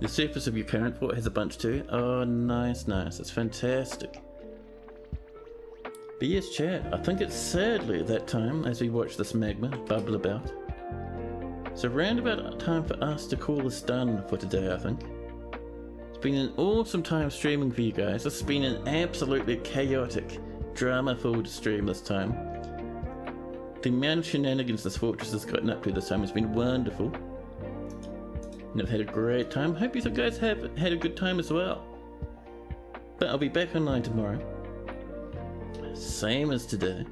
A: The surface of your current fort has a bunch too. Oh, nice. It's fantastic. But yes, chat, I think it's sadly that time as we watch this magma bubble about. So round about time for us to call this done for today, I think. It's been an awesome time streaming for you guys. It's been an absolutely chaotic, drama-filled stream this time. The amount of shenanigans this fortress has gotten up to this time has been wonderful. And I've had a great time. Hope you guys have had a good time as well. But I'll be back online tomorrow. Same as today.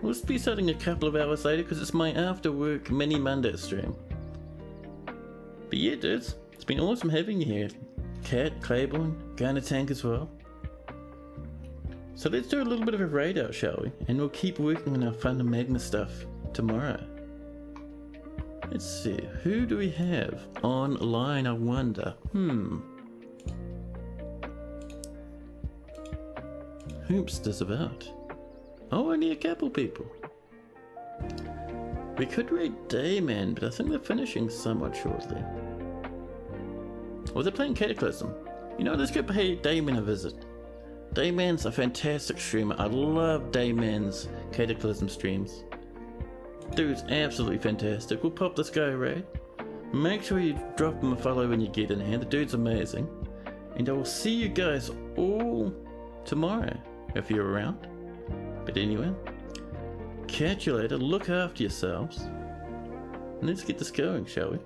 A: We'll be starting a couple of hours later because it's my after work mini Monday stream. But yeah dudes, it's been awesome having you here. Cat, Claiborne, Gunner Tank as well. So let's do a little bit of a raid out, shall we? And we'll keep working on our fun and magma stuff tomorrow. Let's see, who do we have online, I wonder? Hoopsters about. Oh, only a couple people. We could raid Dayman, but I think they're finishing somewhat shortly. Or they're playing Cataclysm. You know, let's go pay Dayman a visit. Dayman's a fantastic streamer. I love Dayman's Cataclysm streams. Dude's absolutely fantastic. We'll pop this guy a raid. Make sure you drop him a follow when you get in here. The dude's amazing. And I will see you guys all tomorrow if you're around. But anyway, catch you later. Look after yourselves. And let's get this going, shall we?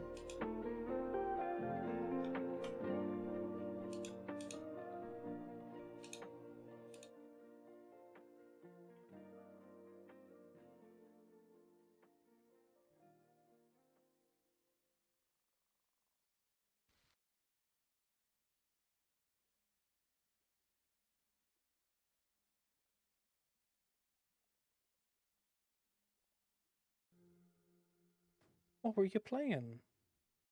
B: What were you playing?